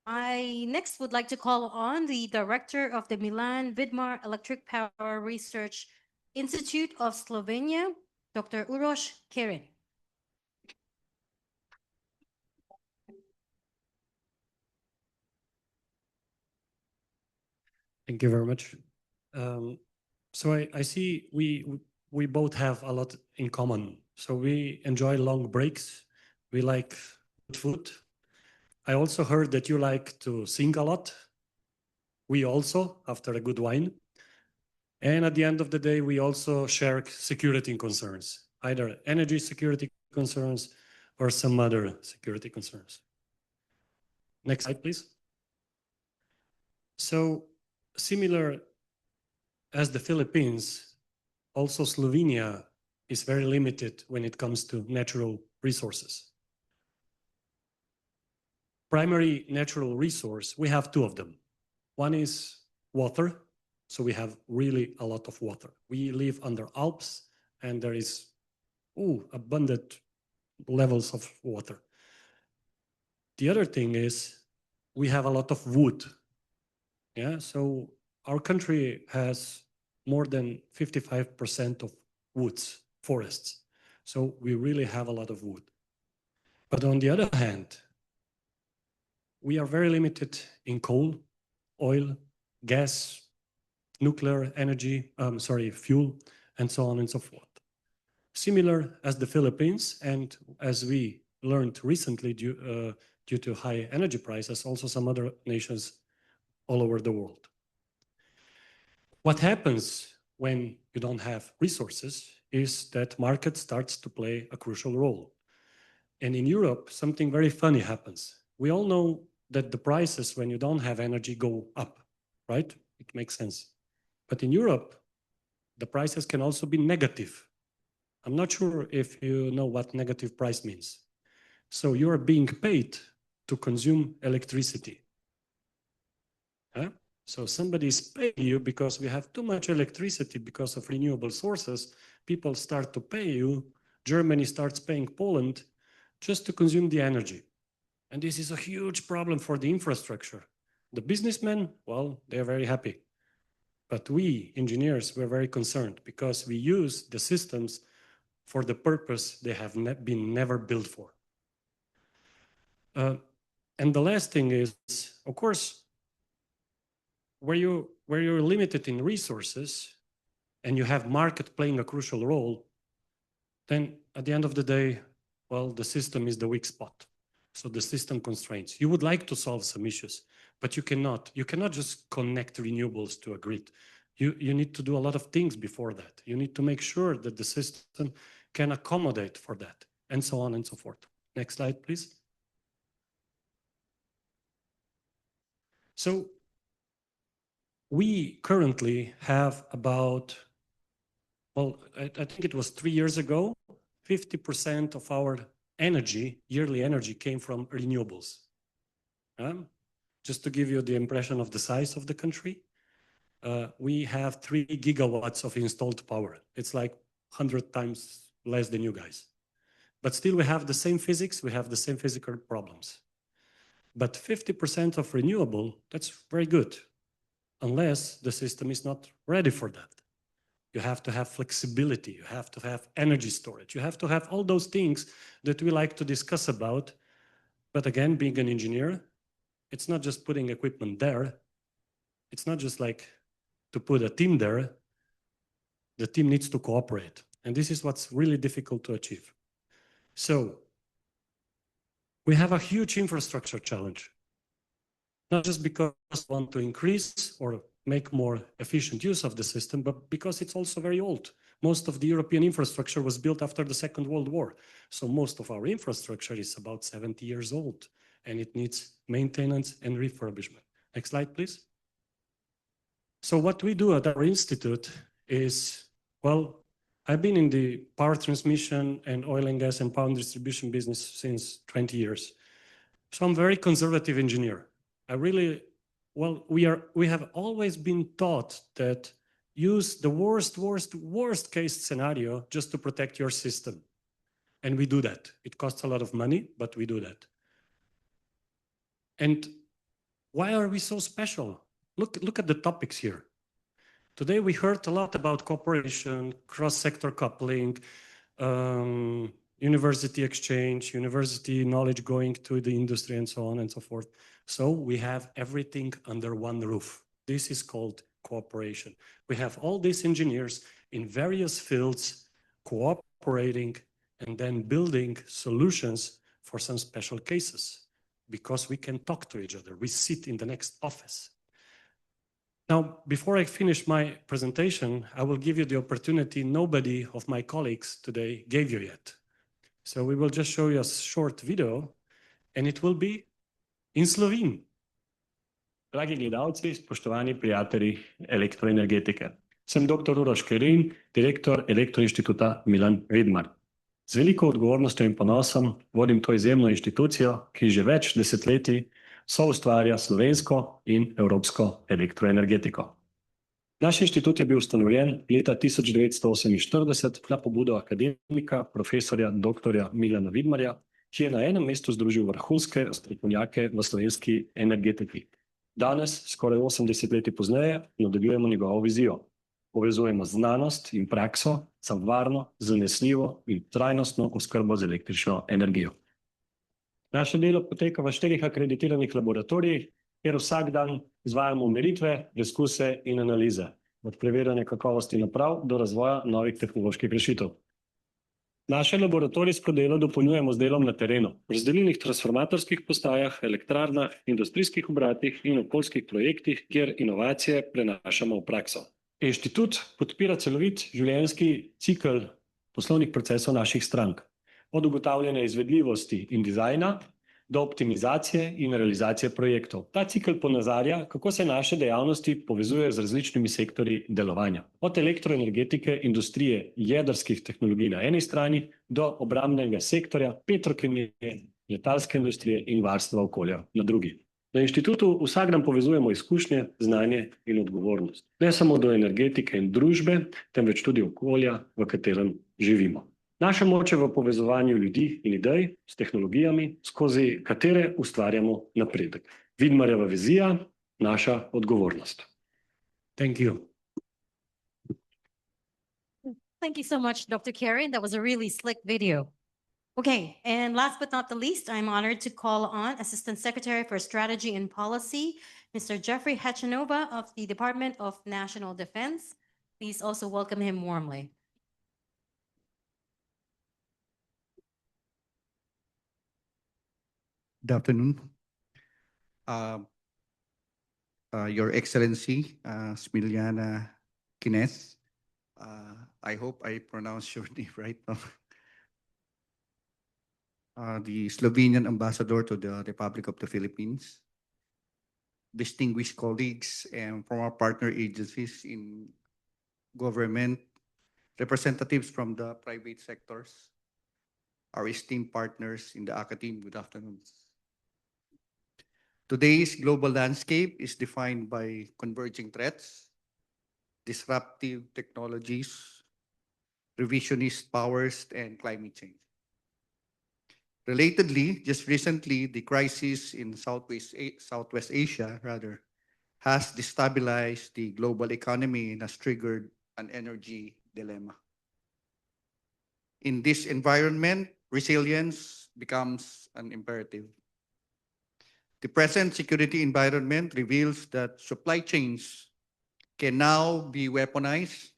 I next would like to call on the director of the Milan Vidmar Electric Power Research Institute of Slovenia, Dr. Uroš Kerin. Thank you very much. So I see we both have a lot in common. So we enjoy long breaks. We like good food. I also heard that you like to sing a lot. We also, after a good wine. And at the end of the day, we also share security concerns, either energy security concerns or some other security concerns. Next slide, please. So similar as the Philippines, also Slovenia is very limited when it comes to natural resources. Primary natural resource, we have two of them. One is water. So we have really a lot of water. We live under Alps and there is abundant levels of water. The other thing is we have a lot of wood. Yeah, so our country has more than 55% of woods, forests. So we really have a lot of wood. But on the other hand, we are very limited in coal, oil, gas, nuclear energy, fuel, and so on and so forth. Similar as the Philippines, and as we learned recently due to high energy prices, also some other nations all over the world. What happens when you don't have resources is that market starts to play a crucial role. And in Europe, something very funny happens. We all know that the prices when you don't have energy go up, right? It makes sense. But in Europe, the prices can also be negative. I'm not sure if you know what negative price means. So you are being paid to consume electricity. Huh? So somebody is paying you because we have too much electricity because of renewable sources. People start to pay you. Germany starts paying Poland just to consume the energy. And this is a huge problem for the infrastructure. The businessmen, well, they're very happy. But we, engineers, we're very concerned because we use the systems for the purpose they have been never built for. And the last thing is, of course, where you're limited in resources and you have market playing a crucial role, then at the end of the day, well, the system is the weak spot. So the system constraints. You would like to solve some issues, but you cannot. You cannot just connect renewables to a grid. You need to do a lot of things before that. You need to make sure that the system can accommodate for that, and so on and so forth. Next slide, please. So we currently have about, well, I think it was 3 years ago, 50% of our energy, yearly energy, came from renewables. Just to give you the impression of the size of the country, we have 3 gigawatts of installed power. It's like 100 times less than you guys. But still we have the same physics, we have the same physical problems. But 50% of renewable, that's very good, unless the system is not ready for that. You have to have flexibility, you have to have energy storage, you have to have all those things that we like to discuss about. But again, being an engineer, it's not just putting equipment there. It's not just like to put a team there. The team needs to cooperate. And this is what's really difficult to achieve. So we have a huge infrastructure challenge, not just because we want to increase or make more efficient use of the system, but because it's also very old. Most of the European infrastructure was built after the Second World War. So most of our infrastructure is about 70 years old, and it needs maintenance and refurbishment. Next slide, please. So what we do at our institute is, well, I've been in the power transmission and oil and gas and power distribution business since 20 years. So I'm a very conservative engineer. We have always been taught that use the worst case scenario just to protect your system. And we do that. It costs a lot of money, but we do that. And why are we so special? Look at the topics here. Today we heard a lot about cooperation, cross-sector coupling, university exchange, university knowledge going to the industry and so on and so forth. So we have everything under one roof. This is called cooperation. We have all these engineers in various fields cooperating and then building solutions for some special cases because we can talk to each other. We sit in the next office. Now, before I finish my presentation, I will give you the opportunity nobody of my colleagues today gave you yet. So we will just show you a short video, and it will be in Slovene. Dragi gledalci, spoštovani prijatelji elektroenergetike. Sem dr. Uroš Kerin, direktor Elektroinštituta Milan Vidmar. Z veliko odgovornostjo in ponosom vodim to izjemno inštitucijo, ki že več desetletij soustvarja slovensko in evropsko elektroenergetiko. Naš inštitut je bil ustanovljen leta 1948 na pobudo akademika, profesorja dr. Milana Vidmarja, ki je na enem mestu združil vrhunske strokovnjake v slovenski energetiki. Danes, skoraj 80 let pozneje, nadaljujemo njegovo vizijo. Povezujemo znanost in prakso za varno, zanesljivo in trajnostno oskrbo z električno energijo. Naše delo poteka v 4 akreditiranih laboratorijih, kjer vsak dan izvajamo meritve, preskuse in analize, od preverjanja kakovosti naprav do razvoja novih tehnoloških rešitev. Naše laboratorijsko delo dopolnjujemo z delom na terenu, v razdeljenih transformatorskih postajah, elektrarnah, industrijskih obratih in okoljskih projektih, kjer inovacije prenašamo v prakso. Inštitut podpira celovit življenjski cikel poslovnih procesov naših strank, od ugotavljanja izvedljivosti in dizajna do optimizacije in realizacije projektov. Ta cikel ponazarja, kako se naše dejavnosti povezujejo z različnimi sektorji delovanja. Od elektroenergetike, industrije, jedrskih tehnologij na eni strani do obrambnega sektorja, petrokemije, letalske industrije in varstva okolja na drugi. Na inštitutu vsak dan povezujemo izkušnje, znanje in odgovornost. Ne samo do energetike in družbe, temveč tudi okolja, v katerem živimo. Naša moč je v povezovanju ljudi in idej s tehnologijami, skozi katere ustvarjamo napredek. Vidmarjeva vizija, naša odgovornost. Thank you. Thank you so much, Dr. Karen. That was a really slick video. Okay, and last but not the least, I'm honored to call on Assistant Secretary for Strategy and Policy, Mr. Jeffrey Hachanova of the Department of National Defense. Please also welcome him warmly. Good afternoon. Your Excellency, Smiliana Kines. I hope I pronounced your name right. The Slovenian Ambassador to the Republic of the Philippines, distinguished colleagues and from our partner agencies in government, representatives from the private sectors, our esteemed partners in the academy, good afternoon. Today's global landscape is defined by converging threats, disruptive technologies, revisionist powers, and climate change. Relatedly, just recently, the crisis in Southwest Asia has destabilized the global economy and has triggered an energy dilemma. In this environment, resilience becomes an imperative. The present security environment reveals that supply chains can now be weaponized,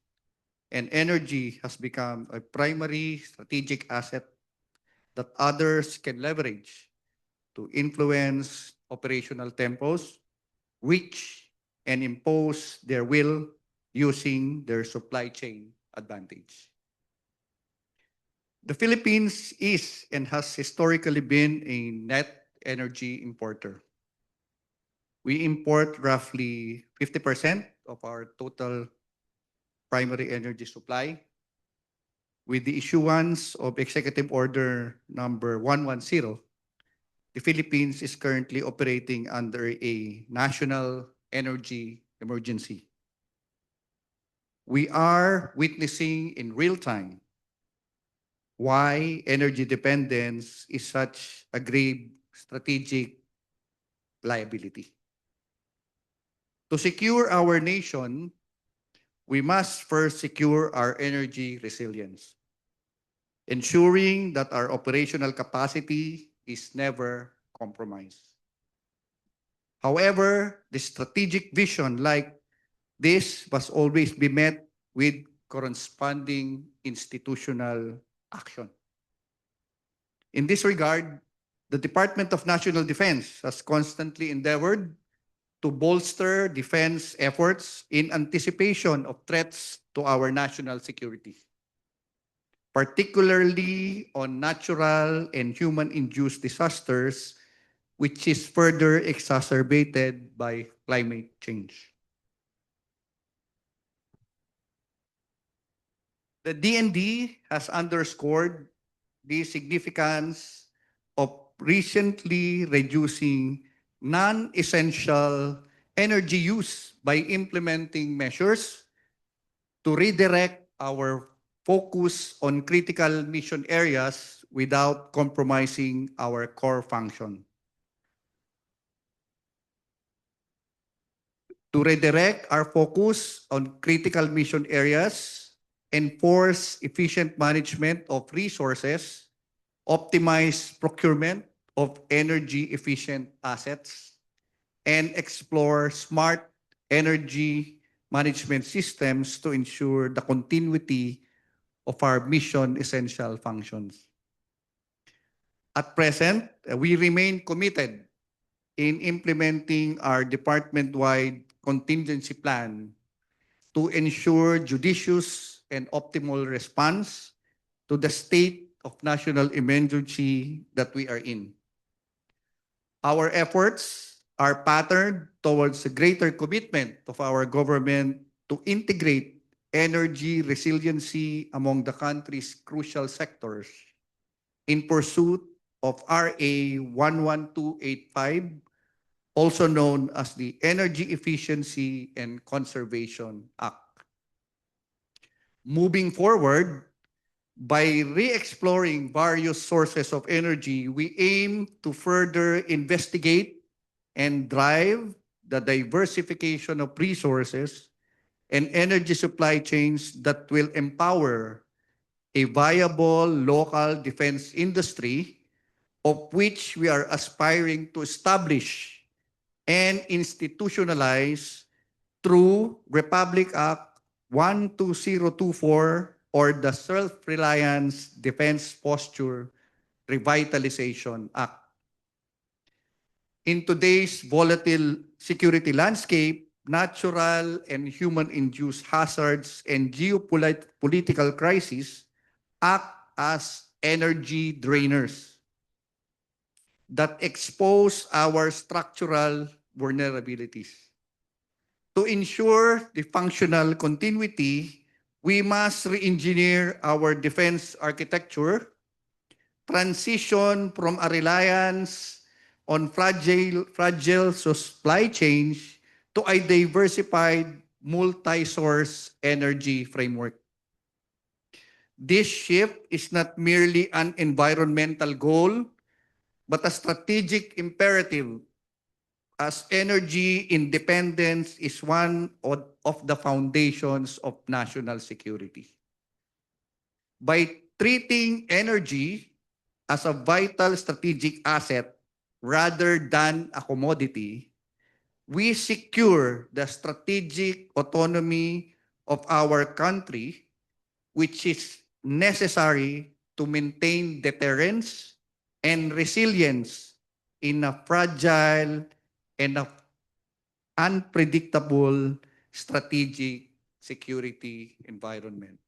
and energy has become a primary strategic asset that others can leverage to influence operational tempos, reach and impose their will using their supply chain advantage. The Philippines is and has historically been a net energy importer. We import roughly 50% of our total primary energy supply. with the issuance of Executive Order number 110, the Philippines is currently operating under a national energy emergency. We are witnessing in real time why energy dependence is such a grave strategic liability. To secure our nation, we must first secure our energy resilience, ensuring that our operational capacity is never compromised. However, the strategic vision like this must always be met with corresponding institutional action. In this regard, the Department of National Defense has constantly endeavored to bolster defense efforts in anticipation of threats to our national security, particularly on natural and human-induced disasters, which is further exacerbated by climate change. The DND has underscored the significance of recently reducing non-essential energy use by implementing measures to redirect our focus on critical mission areas without compromising our core function. To redirect our focus on critical mission areas, enforce efficient management of resources, optimize procurement of energy efficient assets, and explore smart energy management systems to ensure the continuity of our mission essential functions. At present, we remain committed in implementing our department-wide contingency plan to ensure judicious and optimal response to the state of national emergency that we are in. Our efforts are patterned towards a greater commitment of our government to integrate energy resiliency among the country's crucial sectors in pursuit of RA 11285, also known as the Energy Efficiency and Conservation Act. Moving forward, by re-exploring various sources of energy, we aim to further investigate and drive the diversification of resources and energy supply chains that will empower a viable local defense industry, of which we are aspiring to establish and institutionalize through Republic Act 12024 or the Self-Reliance Defense Posture Revitalization Act. In today's volatile security landscape, natural and human-induced hazards and geopolitical crises act as energy drainers that expose our structural vulnerabilities. To ensure the functional continuity, we must re-engineer our defense architecture, transition from a reliance on fragile supply chains to a diversified multi-source energy framework. This shift is not merely an environmental goal, but a strategic imperative, as energy independence is one of the foundations of national security. By treating energy as a vital strategic asset rather than a commodity, we secure the strategic autonomy of our country, which is necessary to maintain deterrence and resilience in a fragile and a unpredictable strategic security environment.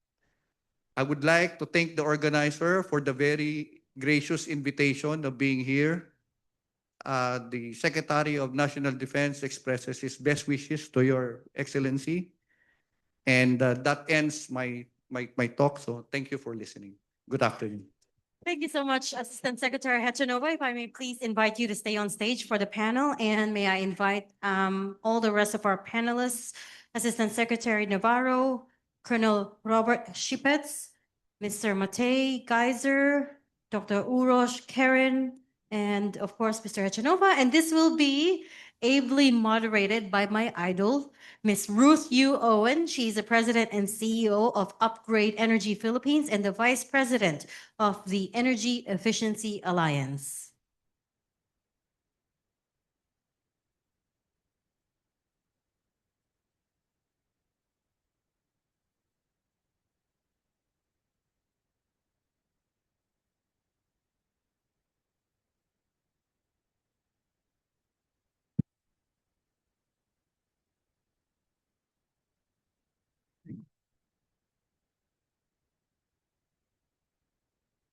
I would like to thank the organizer for the very gracious invitation of being here. The Secretary of National Defense expresses his best wishes to Your Excellency. And that ends my my talk. So thank you for listening. Good afternoon. Thank you so much, Assistant Secretary Hechanova. If I may please invite you to stay on stage for the panel, and may I invite all the rest of our panelists, Assistant Secretary Navarro, Colonel Robert Shipets, Mr. Matei Geiser, Dr. Urosh Karen, and of course, Mr. Hechanova. And this will be ably moderated by my idol, Miss Ruth Yu Owen. She's the President and CEO of Upgrade Energy Philippines and the Vice President of the Energy Efficiency Alliance.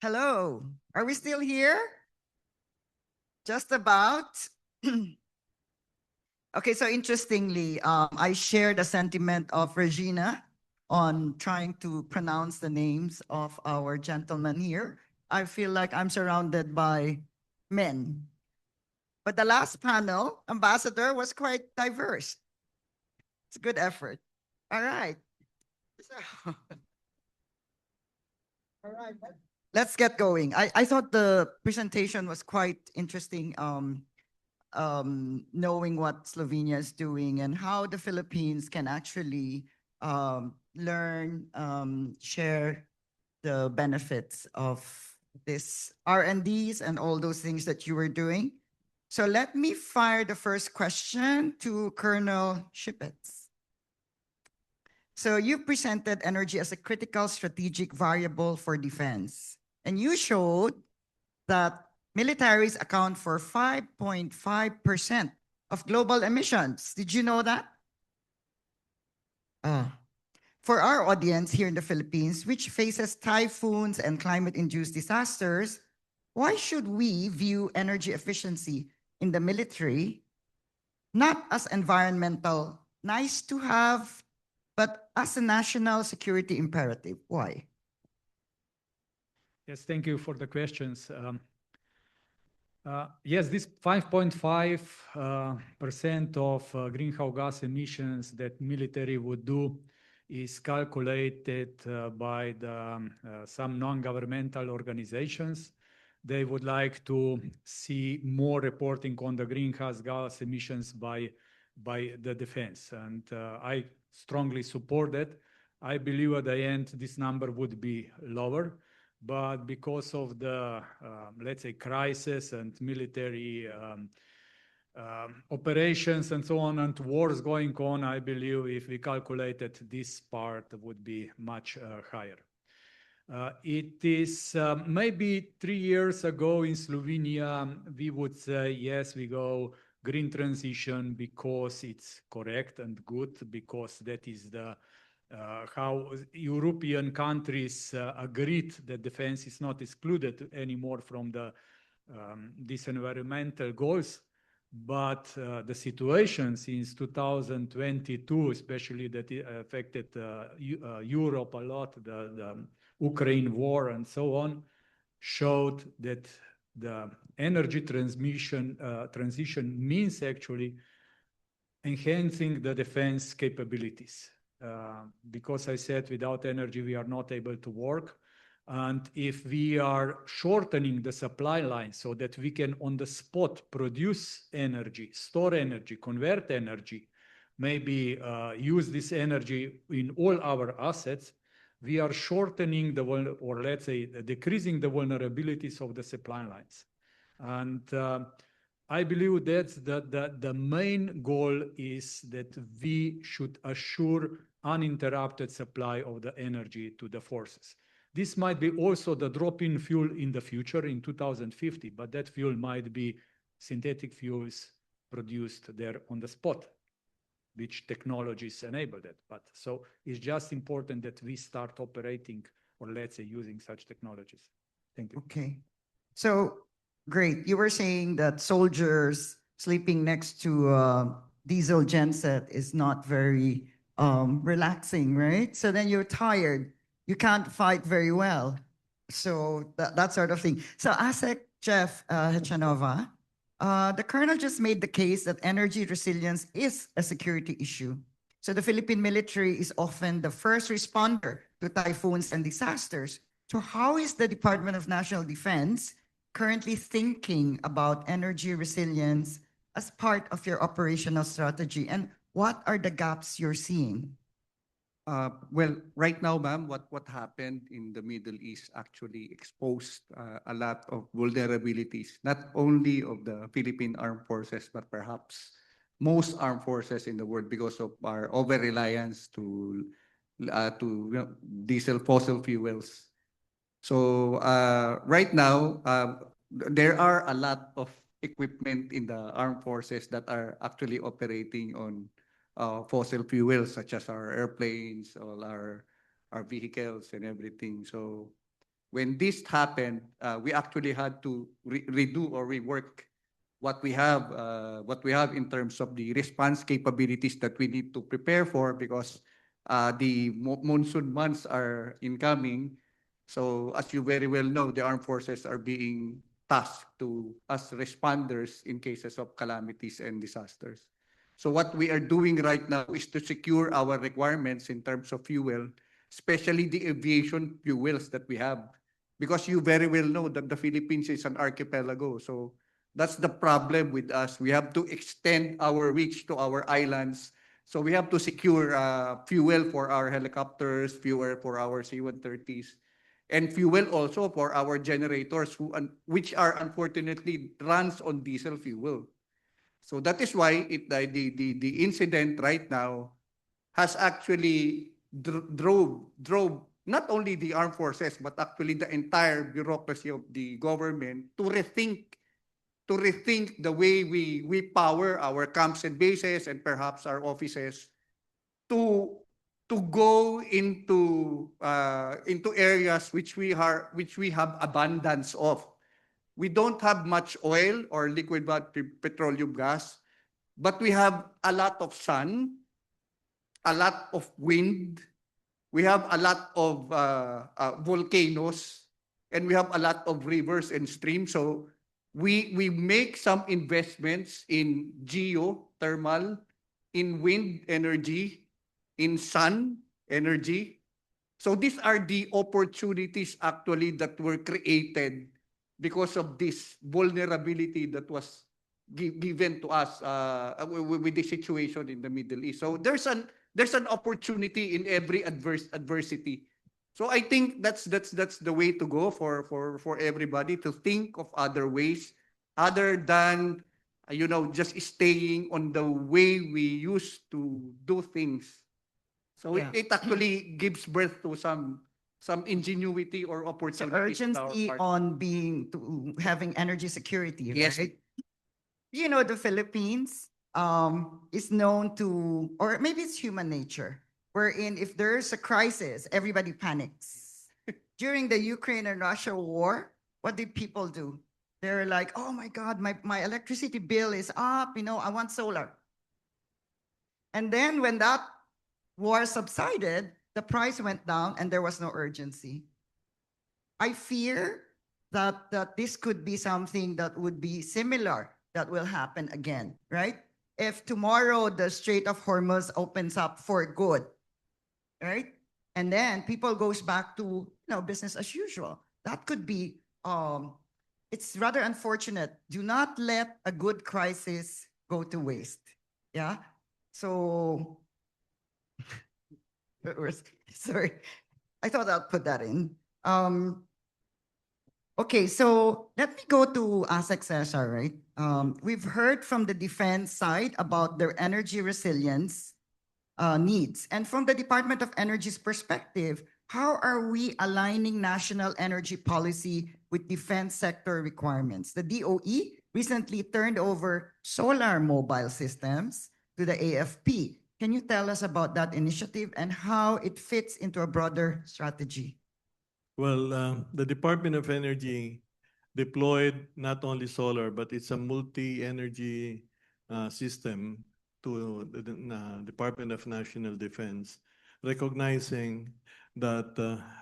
Hello, are we still here? Just about. Okay, so interestingly, I share the sentiment of Regina on trying to pronounce the names of our gentlemen here. I feel like I'm surrounded by men. But the last panel, Ambassador, was quite diverse. It's a good effort. All right. So, all right, let's get going. I thought the presentation was quite interesting. Knowing what Slovenia is doing and how the Philippines can actually learn, share the benefits of this R&Ds and all those things that you were doing. So let me fire the first question to Colonel Shipets. So you presented energy as a critical strategic variable for defense, and you showed that militaries account for 5.5% of global emissions. Did you know that? For our audience here in the Philippines, which faces typhoons and climate-induced disasters, why should we view energy efficiency in the military not as environmental, nice to have, but as a national security imperative? Why? Yes, thank you for the questions. Yes, this 5.5% of greenhouse gas emissions that military would do is calculated by some non-governmental organizations. They would like to see more reporting on the greenhouse gas emissions by the defense, and I strongly support that. I believe at the end this number would be lower. But because of the, let's say, crisis and military operations and so on, and wars going on, I believe if we calculated this part would be much higher. It is maybe 3 years ago in Slovenia, we would say, yes, we go green transition because it's correct and good, because that is the how European countries agreed that defense is not excluded anymore from these environmental goals. But the situation since 2022, especially that affected Europe a lot, the Ukraine war and so on, showed that the energy transition means actually enhancing the defense capabilities. Because I said without energy, we are not able to work. And if we are shortening the supply line so that we can on the spot produce energy, store energy, convert energy, maybe use this energy in all our assets, we are shortening or let's say decreasing the vulnerabilities of the supply lines. And I believe that's the main goal is that we should assure uninterrupted supply of the energy to the forces. This might be also the drop-in fuel in the future in 2050, but that fuel might be synthetic fuels produced there on the spot, which technologies enable that. But so it's just important that we start operating or let's say using such technologies. Thank you. Okay. So great. You were saying that soldiers sleeping next to a diesel genset is not very relaxing, right? So then you're tired. you can't fight very well. So that sort of thing. So ASEC Jeff Hechanova, the Colonel just made the case that energy resilience is a security issue. So the Philippine military is often the first responder to typhoons and disasters. So how is the Department of National Defense currently thinking about energy resilience as part of your operational strategy? And what are the gaps you're seeing? Well, right now, ma'am, what happened in the Middle East actually exposed a lot of vulnerabilities, not only of the Philippine armed forces, but perhaps most armed forces in the world because of our over reliance to diesel fossil fuels. So right now, there are a lot of equipment in the armed forces that are actually operating on fossil fuels, such as our airplanes, all our vehicles and everything. So when this happened, we actually had to redo or rework what we have in terms of the response capabilities that we need to prepare for because the monsoon months are incoming. So as you very well know, the armed forces are being tasked to as responders in cases of calamities and disasters. So what we are doing right now is to secure our requirements in terms of fuel, especially the aviation fuels that we have. Because you very well know that the Philippines is an archipelago. So that's the problem with us. We have to extend our reach to our islands. So we have to secure fuel for our helicopters, fuel for our C-130s, and fuel also for our generators, which are unfortunately runs on diesel fuel. So that is why the incident right now has actually drove not only the armed forces but actually the entire bureaucracy of the government to rethink the way we power our camps and bases and perhaps our offices to go into areas which we have abundance of. We don't have much oil or liquid petroleum gas, but we have a lot of sun, a lot of wind, we have a lot of volcanoes, and we have a lot of rivers and streams. So we make some investments in geothermal, in wind energy, in sun energy. So these are the opportunities actually that were created because of this vulnerability that was given to us with the situation in the Middle East. So there's an opportunity in every adversity. So I think that's the way to go for everybody to think of other ways other than just staying on the way we used to do things. So Yeah. it actually gives birth to some ingenuity or So opportunities on our urgency part. on having energy security, Yes. right? You know, the Philippines is known to, or maybe it's human nature, wherein if there's a crisis, everybody panics. During the Ukraine and Russia war, what did people do? They're like, oh my God, my electricity bill is up, I want solar. And then when that war subsided, the price went down and there was no urgency. I fear that this could be something that would be similar that will happen again, right? If tomorrow the Strait of Hormuz opens up for good, right? And then people goes back to business as usual. That could be it's rather unfortunate. Do not let a good crisis go to waste. Yeah. So sorry. I thought I'd put that in. Okay, so let me go to ASEC Cesar, right? We've heard from the defense side about their energy resilience needs. And from the Department of Energy's perspective, how are we aligning national energy policy with defense sector requirements? The DOE recently turned over solar mobile systems to the AFP. Can you tell us about that initiative and how it fits into a broader strategy? Well, the Department of Energy deployed not only solar, but it's a multi-energy system to the Department of National Defense, recognizing that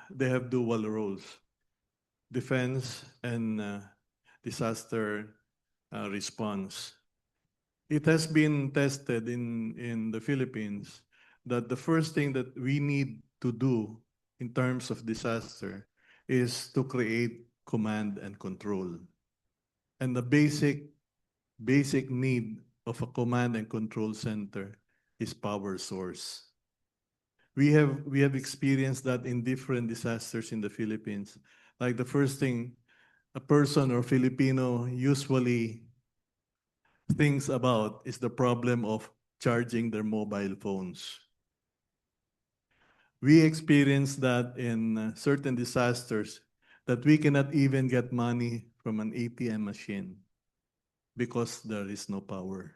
they have dual roles, defense and disaster response. It has been tested in the Philippines that the first thing that we need to do in terms of disaster is to create command and control. And the basic need of a command and control center is power source. We have experienced that in different disasters in the Philippines. Like the first thing a person or Filipino usually thinks about is the problem of charging their mobile phones. We experienced that in certain disasters that we cannot even get money from an ATM machine because there is no power.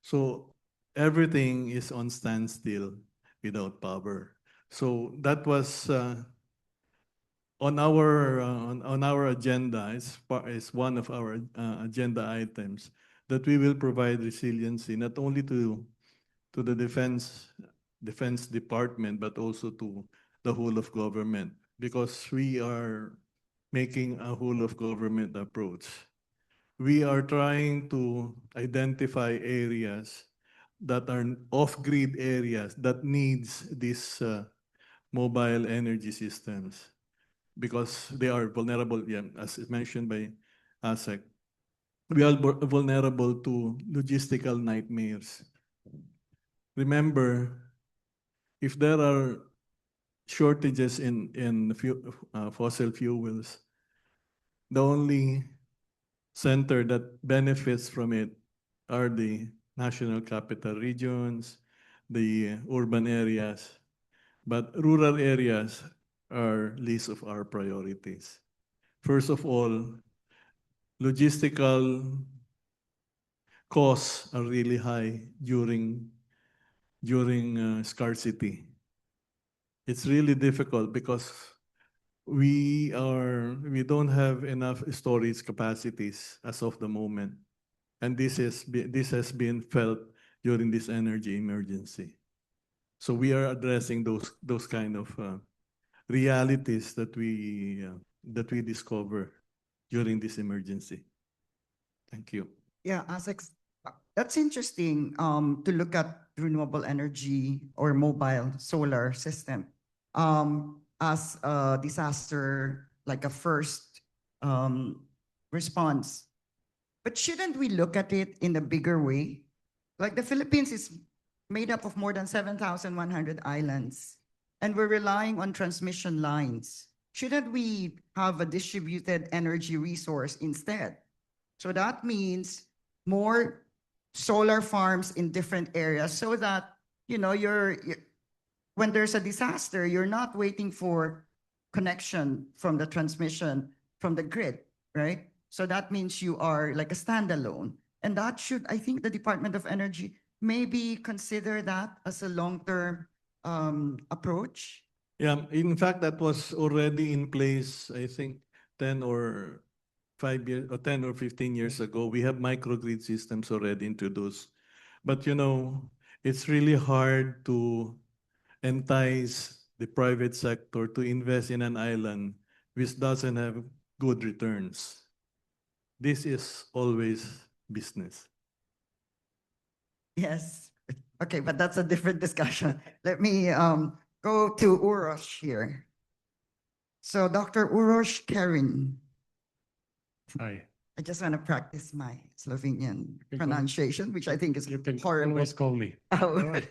So everything is on standstill without power. So that was on our agenda. It's one of our agenda items that we will provide resiliency not only to the defense department but also to the whole of government, because we are making a whole of government approach. We are trying to identify areas that are off-grid areas that needs these mobile energy systems because they are vulnerable, as mentioned by ASEC. We are vulnerable to logistical nightmares. Remember, if there are shortages in fossil fuels, the only center that benefits from it are the national capital regions, the urban areas, but rural areas are least of our priorities. First of all, logistical costs are really high during scarcity. It's really difficult because we don't have enough storage capacities as of the moment, and this has been felt during this energy emergency. So we are addressing those kind of realities that we discover during this emergency. Thank you. Yeah, that's interesting to look at renewable energy or mobile solar system as a disaster, like a first response. But shouldn't we look at it in a bigger way? Like the Philippines is made up of more than 7,100 islands, and we're relying on transmission lines. Shouldn't we have a distributed energy resource instead? So that means more solar farms in different areas so that, when there's a disaster, you're not waiting for connection from the transmission from the grid, right? So that means you are like a standalone. And that should, I think the Department of Energy maybe consider that as a long-term approach. Yeah, in fact, that was already in place, I think, 10 or 10 or 15 years ago. We have microgrid systems already introduced. But, it's really hard to entice the private sector to invest in an island which doesn't have good returns. This is always business. Yes. Okay, but that's a different discussion. Let me go to Urosh here. So Dr. Urosh Karin. Hi. I just want to practice my Slovenian pronunciation, which I think is horrible. Always call me. Oh.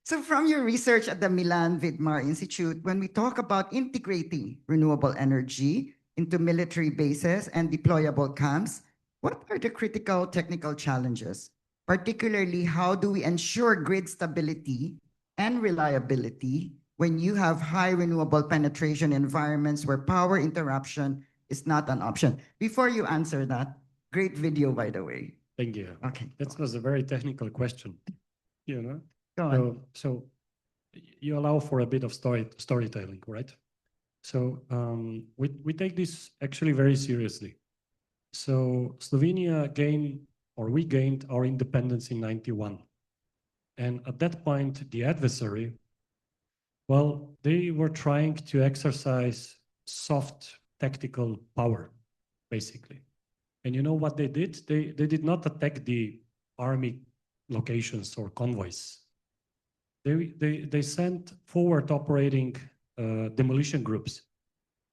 So from your research at the Milan Vidmar Institute, when we talk about integrating renewable energy into military bases and deployable camps, what are the critical technical challenges? Particularly, how do we ensure grid stability and reliability when you have high renewable penetration environments where power interruption is not an option? Before you answer that, great video, by the way. Thank you. Okay. That was a very technical question. Go on. So you allow for a bit of storytelling, right? So we take this actually very seriously. So we gained our independence in 91. And at that point, the adversary Well, they were trying to exercise soft tactical power, basically. And you know what they did? They did not attack the army locations or convoys. They sent forward operating demolition groups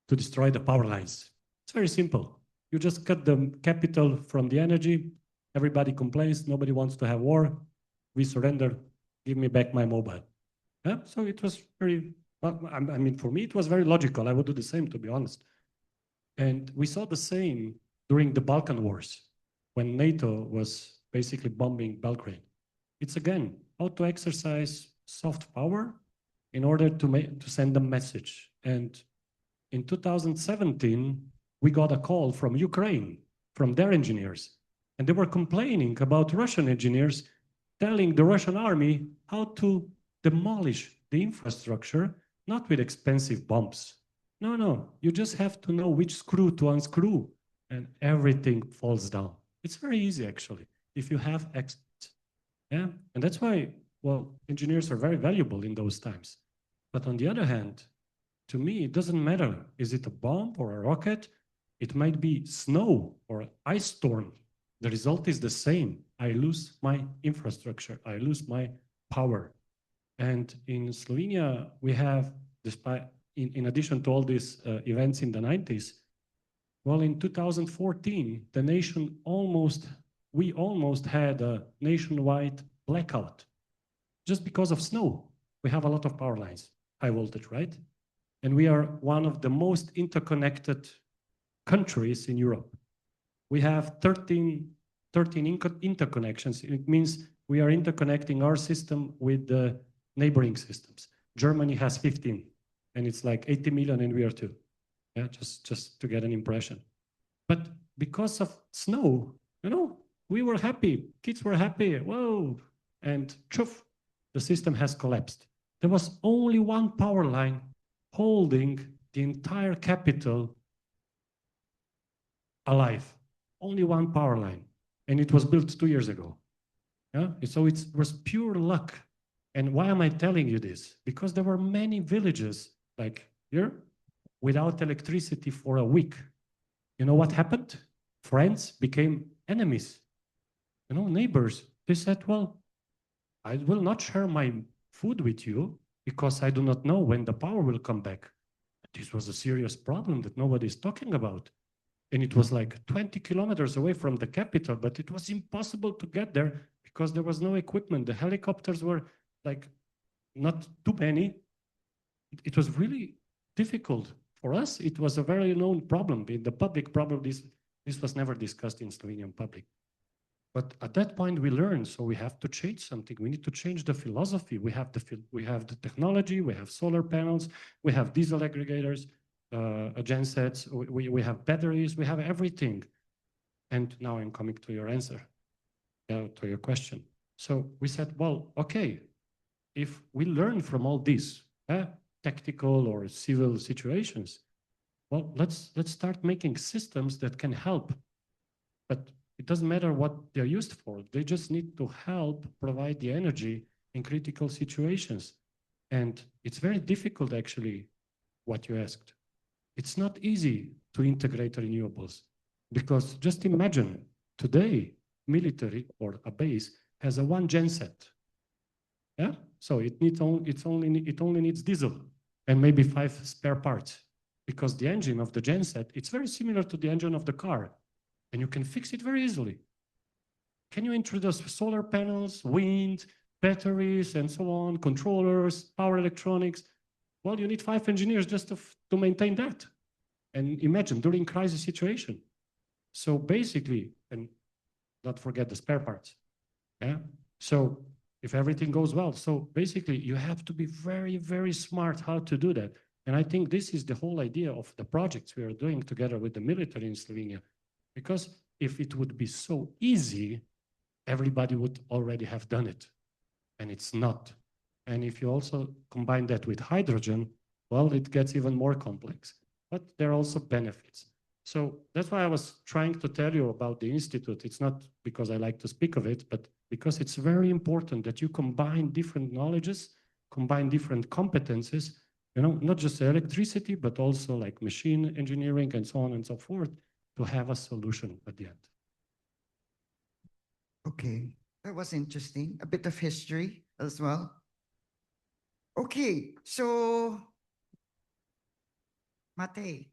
to destroy the power lines. It's very simple. You just cut the capital from the energy. Everybody complains. Nobody wants to have war. We surrender. Give me back my mobile. Yeah? So it was very, I mean, for me, it was very logical. I would do the same, to be honest. And we saw the same during the Balkan Wars, when NATO was basically bombing Belgrade. It's again, how to exercise soft power in order to send a message. And in 2017, we got a call from Ukraine, from their engineers, and they were complaining about Russian engineers telling the Russian army how to demolish the infrastructure, not with expensive bombs. No, you just have to know which screw to unscrew, and everything falls down. It's very easy, actually, if you have experts. Yeah, and that's why, well, engineers are very valuable in those times. But on the other hand, to me, it doesn't matter. Is it a bomb or a rocket? It might be snow or ice storm. The result is the same. I lose my infrastructure. I lose my power. And in Slovenia, we have, despite, in addition to all these events in the 90s, well, in 2014, the nation we almost had a nationwide blackout just because of snow. We have a lot of power lines, high voltage, right? And we are one of the most interconnected countries in Europe. We have 13 interconnections. It means we are interconnecting our system with the neighboring systems. Germany has 15, and it's like 80 million, and we are 2. Yeah, just to get an impression. But because of snow, we were happy. Kids were happy. Whoa! And choof, the system has collapsed. There was only one power line holding the entire capital alive. Only one power line. And it was built 2 years ago. Yeah? So it was pure luck. And why am I telling you this? Because there were many villages, like here, without electricity for a week. You know what happened? Friends became enemies. Neighbors. They said, well, I will not share my food with you because I do not know when the power will come back. This was a serious problem that nobody is talking about. And it was like 20 kilometers away from the capital, but it was impossible to get there because there was no equipment. The helicopters were like not too many. It was really difficult. For us, it was a very known problem. In the public, probably this was never discussed in Slovenian public. But at that point, we learned, so we have to change something. We need to change the philosophy. We have the technology, we have solar panels, we have diesel aggregators, gensets, we have batteries, we have everything. And now I'm coming to your answer, to your question. So we said, well, okay, if we learn from all these tactical or civil situations, well, let's start making systems that can help. But it doesn't matter what they're used for. They just need to help provide the energy in critical situations. And it's very difficult, actually, what you asked. It's not easy to integrate renewables because just imagine today, military or a base has a one genset. Yeah, so it only needs diesel and maybe 5 spare parts because the engine of the genset, it's very similar to the engine of the car. And you can fix it very easily. Can you introduce solar panels, wind, batteries, and so on, controllers, power electronics? Well, you need 5 engineers just to maintain that. And imagine during crisis situation. So basically, and not forget the spare parts. Yeah. So if everything goes well, so basically you have to be very, very smart how to do that. And I think this is the whole idea of the projects we are doing together with the military in Slovenia. Because if it would be so easy, everybody would already have done it. And it's not. And if you also combine that with hydrogen, well, it gets even more complex. But there are also benefits. So that's why I was trying to tell you about the Institute. It's not because I like to speak of it, but because it's very important that you combine different knowledges, combine different competencies, you know, not just electricity, but also like machine engineering and so on and so forth, to have a solution at the end. Okay, that was interesting. A bit of history as well. Okay, so Mate.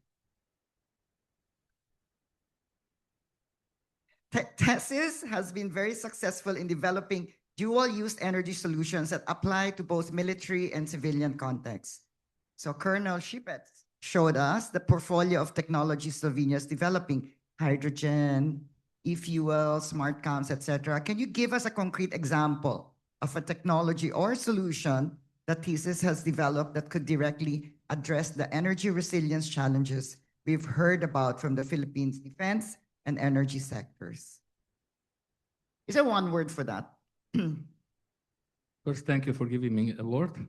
TESIS has been very successful in developing dual-use energy solutions that apply to both military and civilian contexts. So Colonel Shipet showed us the portfolio of technologies Slovenia is developing: hydrogen, e-fuel, smart comms, etc. Can you give us a concrete example of a technology or solution that TESIS has developed that could directly address the energy resilience challenges we've heard about from the Philippines defense and energy sectors? Is there one word for that? First, thank you for giving me a word.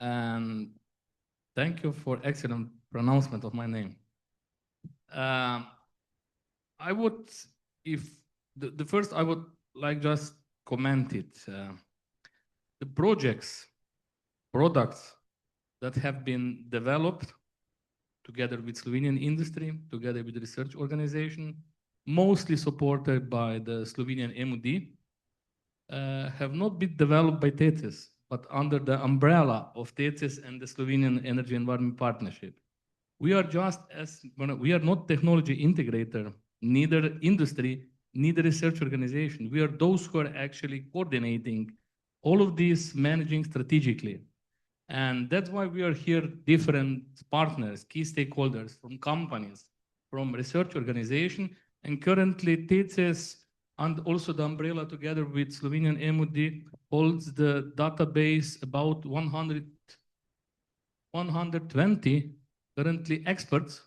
And thank you for excellent pronouncement of my name. I would, if the first, I would like just comment it. The projects, products that have been developed together with Slovenian industry, together with the research organization, mostly supported by the Slovenian MOD, have not been developed by TETIS, but under the umbrella of TETIS and the Slovenian Energy Environment Partnership. We are we are not technology integrator, neither industry, neither research organization. We are those who are actually coordinating all of these, managing strategically. And that's why we are here, different partners, key stakeholders from companies, from research organization, and currently TETIS and also the umbrella together with Slovenian MOD holds the database about 120 currently experts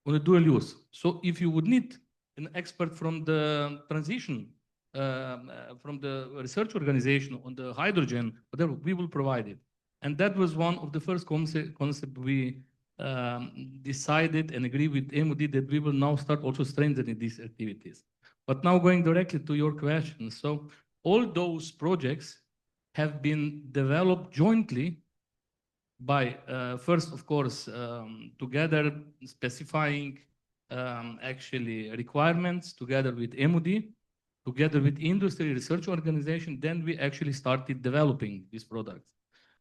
on the dual use. So if you would need an expert from the transition, from the research organization on the hydrogen, whatever, we will provide it. And that was one of the first concept we decided and agree with MOD that we will now start also strengthening these activities. But now going directly to your question. So all those projects have been developed jointly by first, of course, together specifying actually requirements together with MOD, together with industry research organization, then we actually started developing these products.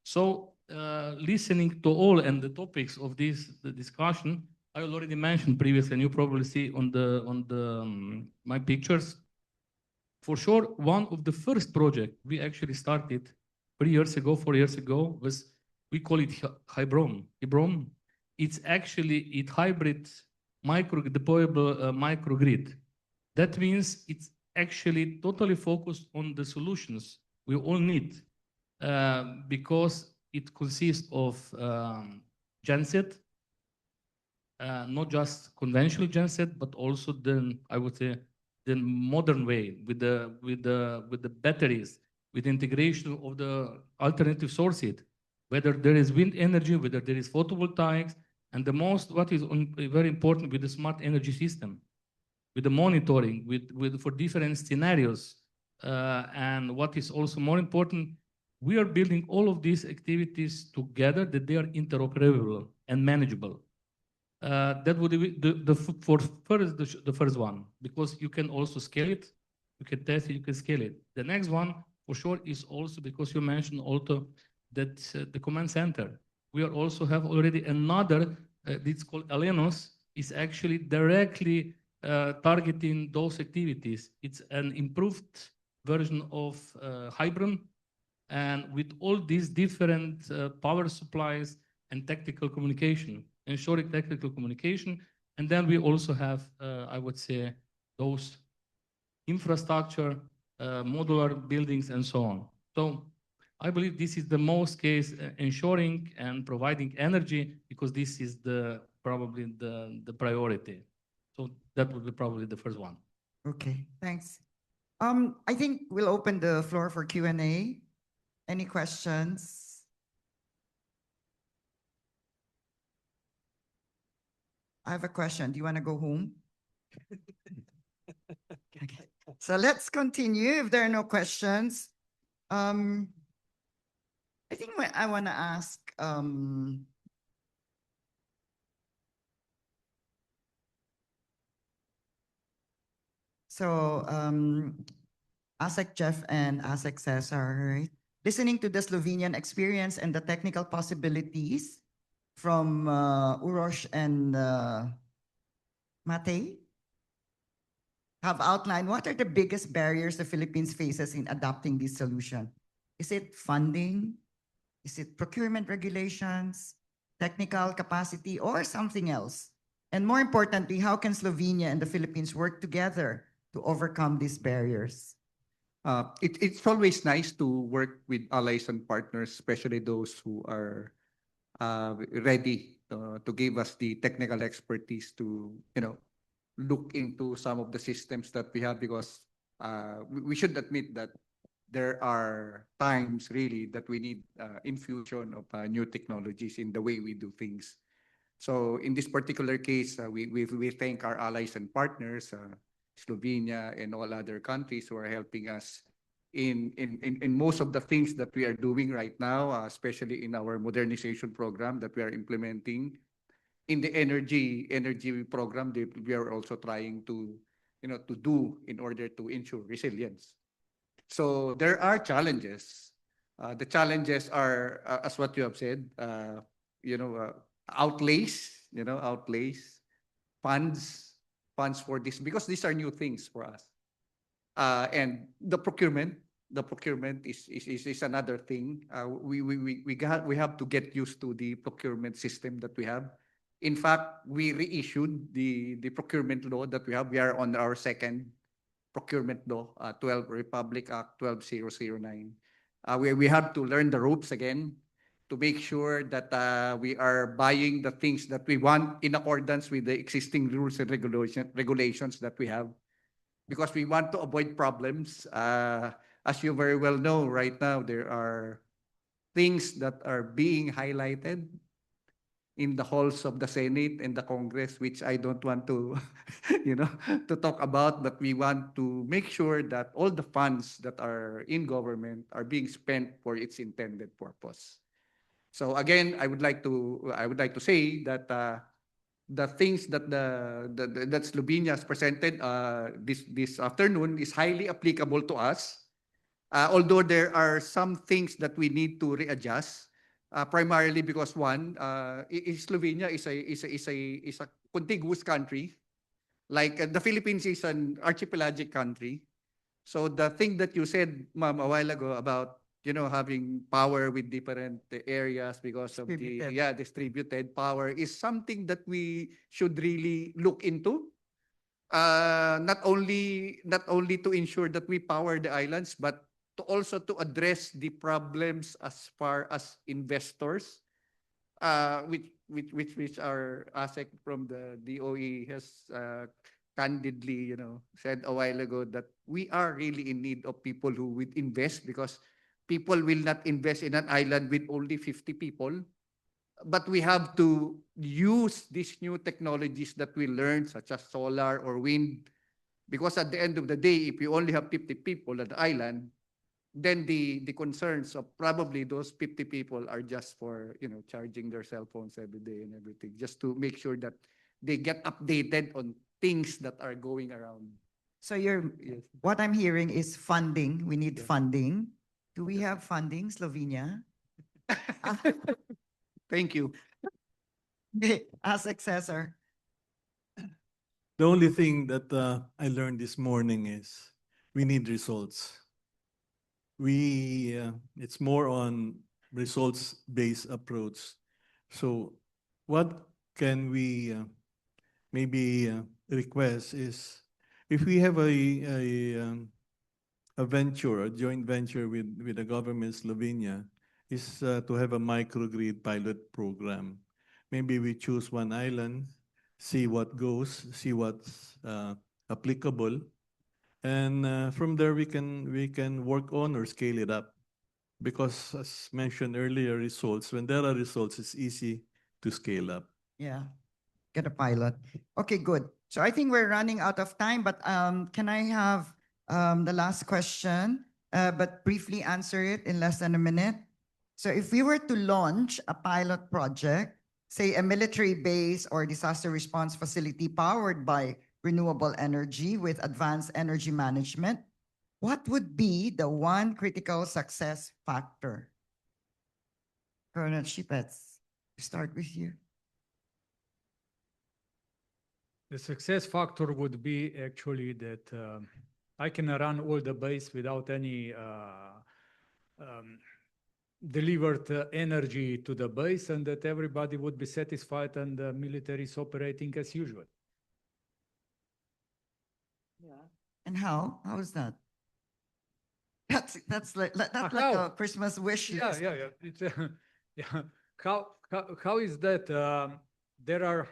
So listening to all and the topics of the discussion, I already mentioned previously, and you probably see on my pictures. For sure, one of the first project we actually started 3 years ago, 4 years ago, was, we call it Hybrom. Hybrom, it's actually hybrid deployable microgrid. That means it's actually totally focused on the solutions we all need, because it consists of genset, not just conventional genset, but also then I would say the modern way with the batteries, with integration of the alternative sources, whether there is wind energy, whether there is photovoltaics, and the most what is very important with the smart energy system, with the monitoring, for different scenarios, and what is also more important, we are building all of these activities together that they are interoperable and manageable. That would be the first one, because you can also scale it, you can test it, you can scale it. The next one, for sure, is also because you mentioned also that the command center. We are also have already another, it's called Alenos, is actually directly targeting those activities. It's an improved version of Hybrid, and with all these different power supplies and tactical communication, ensuring technical communication. And then we also have, I would say, those infrastructure, modular buildings, and so on. So I believe this is the most case ensuring and providing energy, because this is probably the priority. So that would be probably the first one. Okay, thanks. I think we'll open the floor for Q&A. Any questions? I have a question. Do you want to go home? Okay. So let's continue if there are no questions. I think I want to ask ASEC Jeff and ASEC Cesar, right? Listening to the Slovenian experience and the technical possibilities from Urosh and Matei have outlined what are the biggest barriers the Philippines faces in adopting this solution. Is it funding? Is it procurement regulations, technical capacity, or something else? And more importantly, how can Slovenia and the Philippines work together to overcome these barriers? It's always nice to work with allies and partners, especially those who are ready to give us the technical expertise to, look into some of the systems that we have, because we should admit that there are times really that we need infusion of new technologies in the way we do things. So in this particular case, we thank our allies and partners, Slovenia and all other countries who are helping us in most of the things that we are doing right now, especially in our modernization program that we are implementing. In the energy program that we are also trying to do in order to ensure resilience. So there are challenges. The challenges are, as what you have said, outlays, funds, for this, because these are new things for us. And the procurement is another thing. We have to get used to the procurement system that we have. In fact, we reissued the procurement law that we have. We are on our second procurement law, 12 Republic Act 12009. We have to learn the ropes again to make sure that we are buying the things that we want in accordance with the existing rules and regulations that we have, because we want to avoid problems. As you very well know, right now, there are things that are being highlighted in the halls of the Senate and the Congress, which I don't want to, to talk about, but we want to make sure that all the funds that are in government are being spent for its intended purpose. So again, I would like to say that the things that that Slovenia has presented this afternoon is highly applicable to us. Although there are some things that we need to readjust, primarily because one, Slovenia is a contiguous country, like the Philippines is an archipelagic country. So the thing that you said, ma'am, a while ago about having power with different areas because of the distributed power is something that we should really look into. Not only to ensure that we power the islands, but to also to address the problems as far as investors, which our ASEC from the DOE has candidly, said a while ago, that we are really in need of people who would invest, because people will not invest in an island with only 50 people. But we have to use these new technologies that we learned, such as solar or wind, because at the end of the day, if you only have 50 people at the island, then the concerns of probably those 50 people are just for charging their cell phones every day and everything, just to make sure that they get updated on things that are going around. So what I'm hearing is funding. We need funding. Do we have funding, Slovenia? Thank you. As successor. The only thing that I learned this morning is we need results. It's more on results-based approach. So what can we maybe request is, if we have a venture, a joint venture with the government of Slovenia, is to have a microgrid pilot program. Maybe we choose one island, see what goes, see what's applicable, and from there we can work on or scale it up. Because as mentioned earlier, when there are results, it's easy to scale up. Yeah, get a pilot. Okay, good. So I think we're running out of time, but can I have the last question, but briefly answer it in less than a minute? So if we were to launch a pilot project, say a military base or disaster response facility powered by renewable energy with advanced energy management, what would be the one critical success factor? Colonel Shipets, start with you. The success factor would be actually that I can run all the base without any delivered energy to the base, and that everybody would be satisfied and the military is operating as usual. Yeah. And how? How is that? That's like a Christmas wish list. Yeah. It's, yeah. How is that? There are.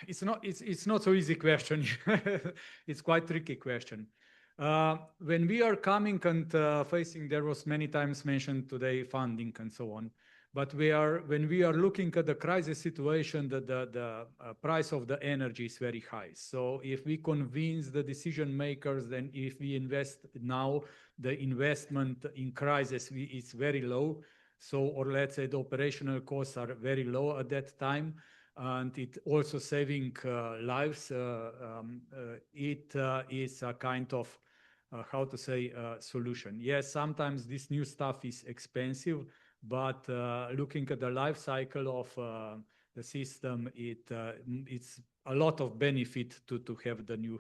It's not so easy question. It's quite tricky question. When we are coming and facing, there was many times mentioned today funding and so on. But when we are looking at the crisis situation, the price of the energy is very high. So if we convince the decision makers, then if we invest now, the investment in crisis is very low. So, or let's say the operational costs are very low at that time. And it also saving lives. It is a kind of, how to say, solution. Yes, sometimes this new stuff is expensive, but looking at the life cycle of the system, it's a lot of benefit to have the new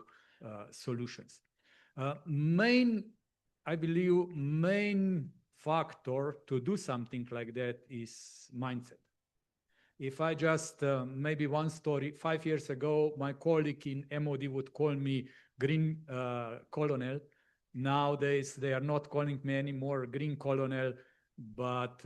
solutions. I believe, main factor to do something like that is mindset. If I just, maybe one story, 5 years ago, my colleague in MOD would call me Green Colonel. Nowadays, they are not calling me anymore Green Colonel, but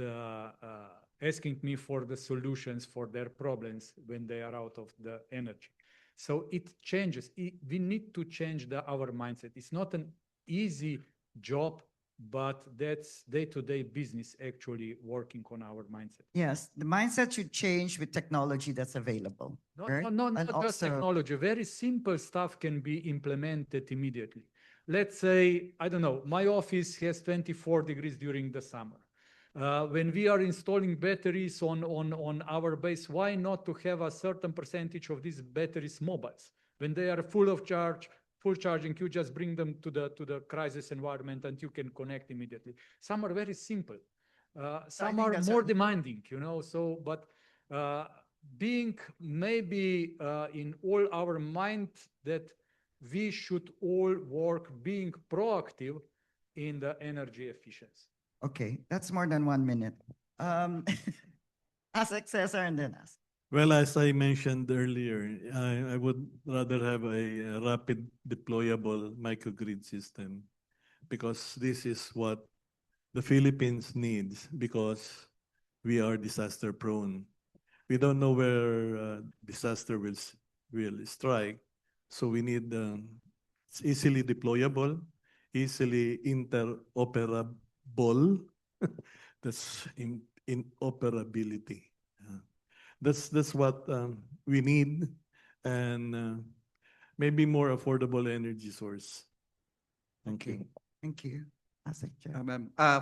asking me for the solutions for their problems when they are out of the energy. So it changes. We need to change our mindset. It's not an easy job, but that's day-to-day business actually working on our mindset. Yes, the mindset should change with technology that's available. Not just technology. Very simple stuff can be implemented immediately. Let's say, I don't know, my office has 24 degrees during the summer. When we are installing batteries on our base, why not to have a certain percentage of these batteries mobiles? When they are full charging, you just bring them to the crisis environment and you can connect immediately. Some are very simple. Some are more demanding, so, but being maybe in all our mind that we should all work being proactive in the energy efficiency. Okay, that's more than 1 minute. Ask Cesar and then ask. Well, as I mentioned earlier, I would rather have a rapid deployable microgrid system because this is what the Philippines needs because we are disaster prone. We don't know where disaster will strike, so we need it's easily deployable, easily interoperable. That's interoperability. That's what we need, and maybe more affordable energy source. Thank you. Thank you.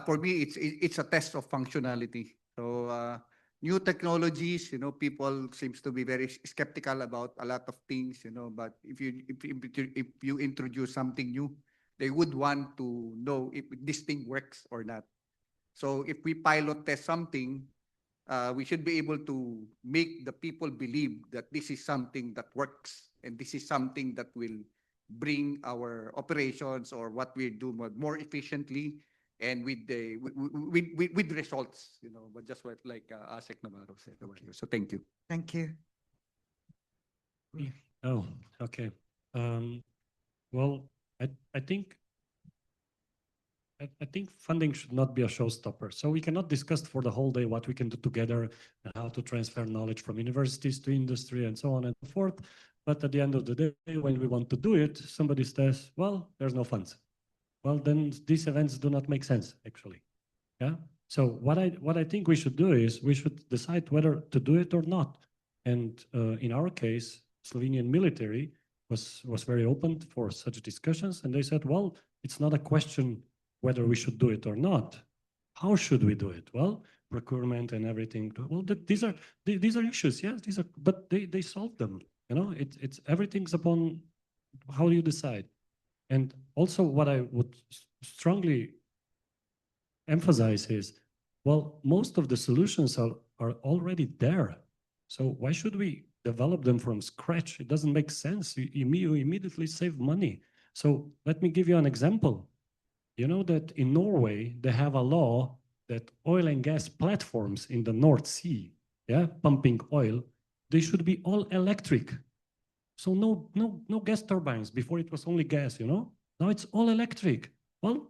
For me, it's a test of functionality. So new technologies, people seems to be very skeptical about a lot of things, but if you introduce something new, they would want to know if this thing works or not. So if we pilot test something, we should be able to make the people believe that this is something that works and this is something that will bring our operations or what we do more efficiently and with results, but just what like Asek Navarro said. So thank you. Thank you. Oh, okay. Well, I think funding should not be a showstopper. So we cannot discuss for the whole day what we can do together and how to transfer knowledge from universities to industry and so on and so forth. But at the end of the day, when we want to do it, somebody says, well, there's no funds. Well, then these events do not make sense, actually. Yeah. So what I think we should do is we should decide whether to do it or not. And in our case, Slovenian military was very open for such discussions. And they said, well, it's not a question whether we should do it or not. How should we do it? Well, procurement and everything. Well, these are issues. Yes, these are, but they solve them. You know, it's everything's upon how do you decide. And also, what I would strongly emphasize is, well, most of the solutions are already there. So why should we develop them from scratch? It doesn't make sense. You immediately save money. So let me give you an example. You know that in Norway, they have a law that oil and gas platforms in the North Sea, yeah, pumping oil, they should be all electric. So no gas turbines. Before it was only gas, you know? Now it's all electric. Well,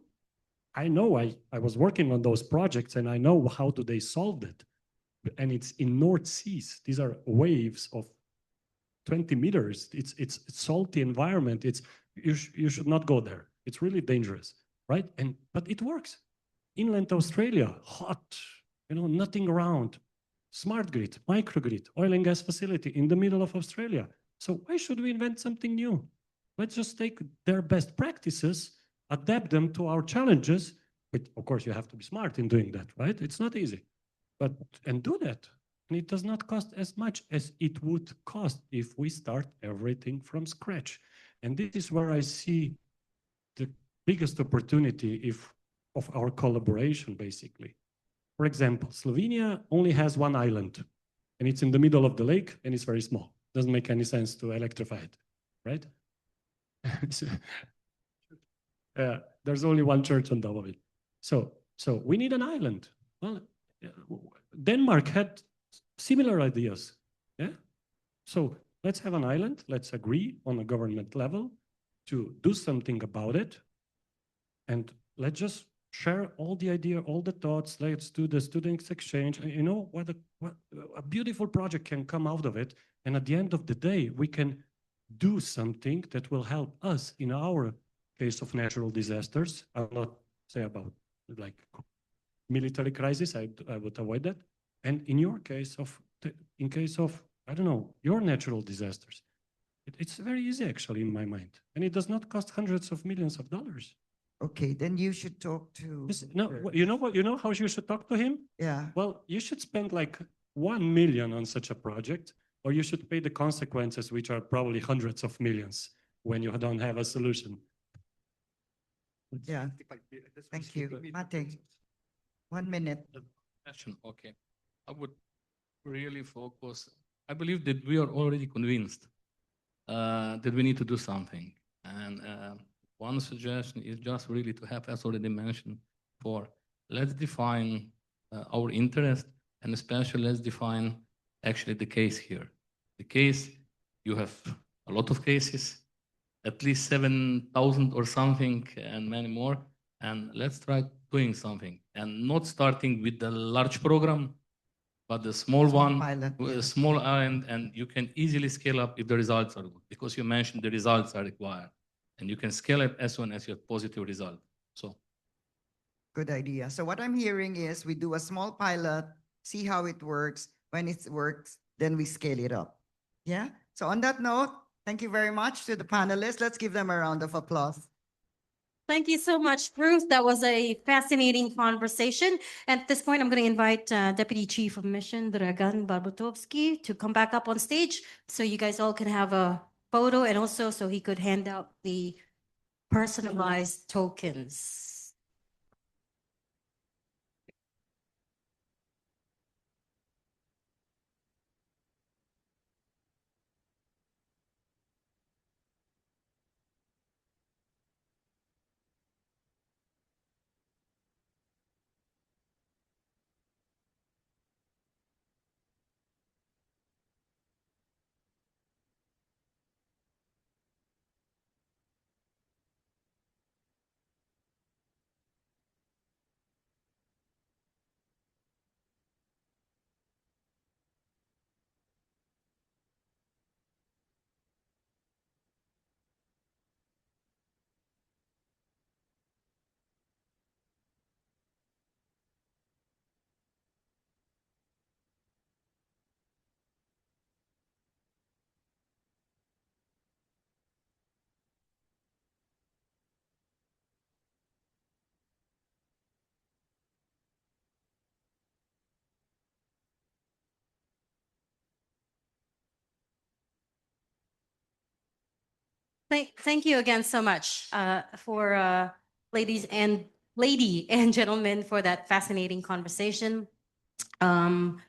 I know I was working on those projects and I know how do they solve it. And it's in North Seas. These are waves of 20 meters. It's salty environment. You should not go there. It's really dangerous, right? But it works. Inland Australia, hot, you know, nothing around. Smart grid, microgrid, oil and gas facility in the middle of Australia. So why should we invent something new? Let's just take their best practices, adapt them to our challenges. But of course, you have to be smart in doing that, right? It's not easy, and do that. And it does not cost as much as it would cost if we start everything from scratch. And this is where I see the biggest opportunity of our collaboration, basically. For example, Slovenia only has one island, and it's in the middle of the lake, and it's very small. Doesn't make any sense to electrify it, right? There's only one church on top of it. So we need an island. Well, Denmark had similar ideas. Yeah. So let's have an island. Let's agree on a government level to do something about it, and let's just share all the idea, all the thoughts. Let's do the students exchange. You know what a beautiful project can come out of it. And at the end of the day, we can do something that will help us in our case of natural disasters. I'll not say about like military crisis. I would avoid that. And in your case in case of, I don't know, your natural disasters, it's very easy actually in my mind. And it does not cost hundreds of millions of dollars. Okay, then you should talk to. No, you know what? You know how you should talk to him? Yeah. Well, you should spend like 1 million on such a project, or you should pay the consequences, which are probably hundreds of millions when you don't have a solution. Yeah. Thank you. Mate, 1 minute. Question, okay. I would really focus. I believe that we are already convinced that we need to do something. And one suggestion is just really to have, as already mentioned, let's define our interest, and especially let's define actually the case here. The case, you have a lot of cases, at least 7,000 or something, and many more. And let's try doing something and not starting with the large program, but the small one, pilot, yeah. small and you can easily scale up if the results are good, because you mentioned the results are required, and you can scale up as soon as you have positive result. So, good idea. So what I'm hearing is we do a small pilot, see how it works. When it works, then we scale it up. Yeah. So on that note, thank you very much to the panelists. Let's give them a round of applause. Thank you so much, Ruth. That was a fascinating conversation. At this point, I'm going to invite Deputy Chief of Mission, Dragan Barbutovsky, to come back up on stage so you guys all can have a photo, and also so he could hand out the personalized tokens. Thank you again so much for lady and gentlemen for that fascinating conversation. Um,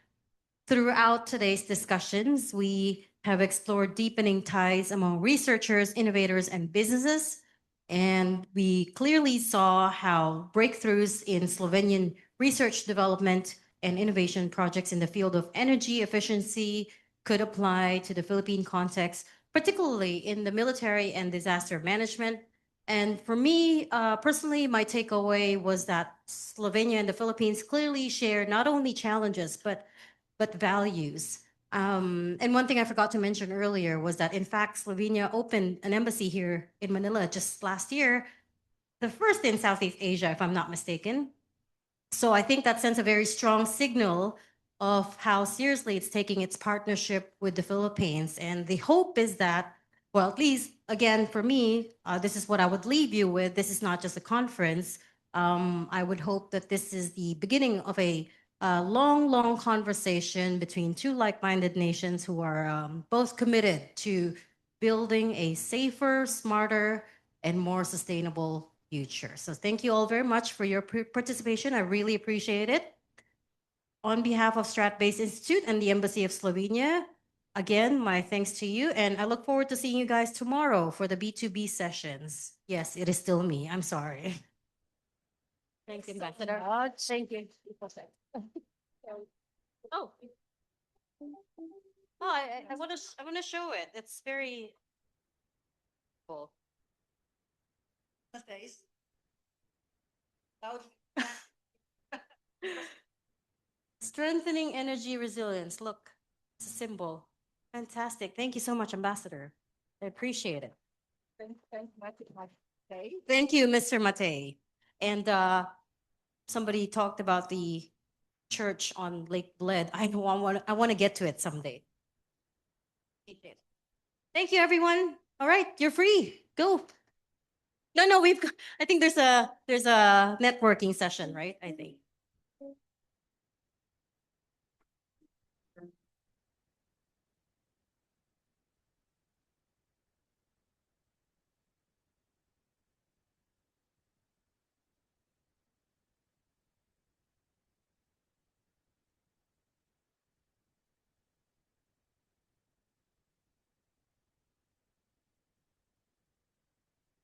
Throughout today's discussions, we have explored deepening ties among researchers, innovators, and businesses. And we clearly saw how breakthroughs in Slovenian research development and innovation projects in the field of energy efficiency could apply to the Philippine context, particularly in the military and disaster management. And for me, personally, my takeaway was that Slovenia and the Philippines clearly share not only challenges, but values. And one thing I forgot to mention earlier was that, in fact, Slovenia opened an embassy here in Manila just last year, the first in Southeast Asia, if I'm not mistaken. So I think that sends a very strong signal of how seriously it's taking its partnership with the Philippines. And the hope is that, well, at least again, for me, this is what I would leave you with. This is not just a conference. I would hope that this is the beginning of a long conversation between two like-minded nations who are both committed to building a safer, smarter, and more sustainable future. So thank you all very much for your participation. I really appreciate it. On behalf of Strat-Based Institute and the Embassy of Slovenia, again, my thanks to you. And I look forward to seeing you guys tomorrow for the B2B sessions. Yes, it is still me. I'm sorry. Thanks, Ambassador. Thank you. Oh. Oh, I want to show it. It's very cool. Face. Strengthening energy resilience. Look, it's a symbol. Fantastic. Thank you so much, Ambassador. I appreciate it. Thank you, Mr. Matei. And somebody talked about the church on Lake Bled. I know I want to get to it someday. Thank you, everyone. All right, you're free. Go. No, I think there's a networking session, right? I think.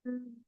Mm.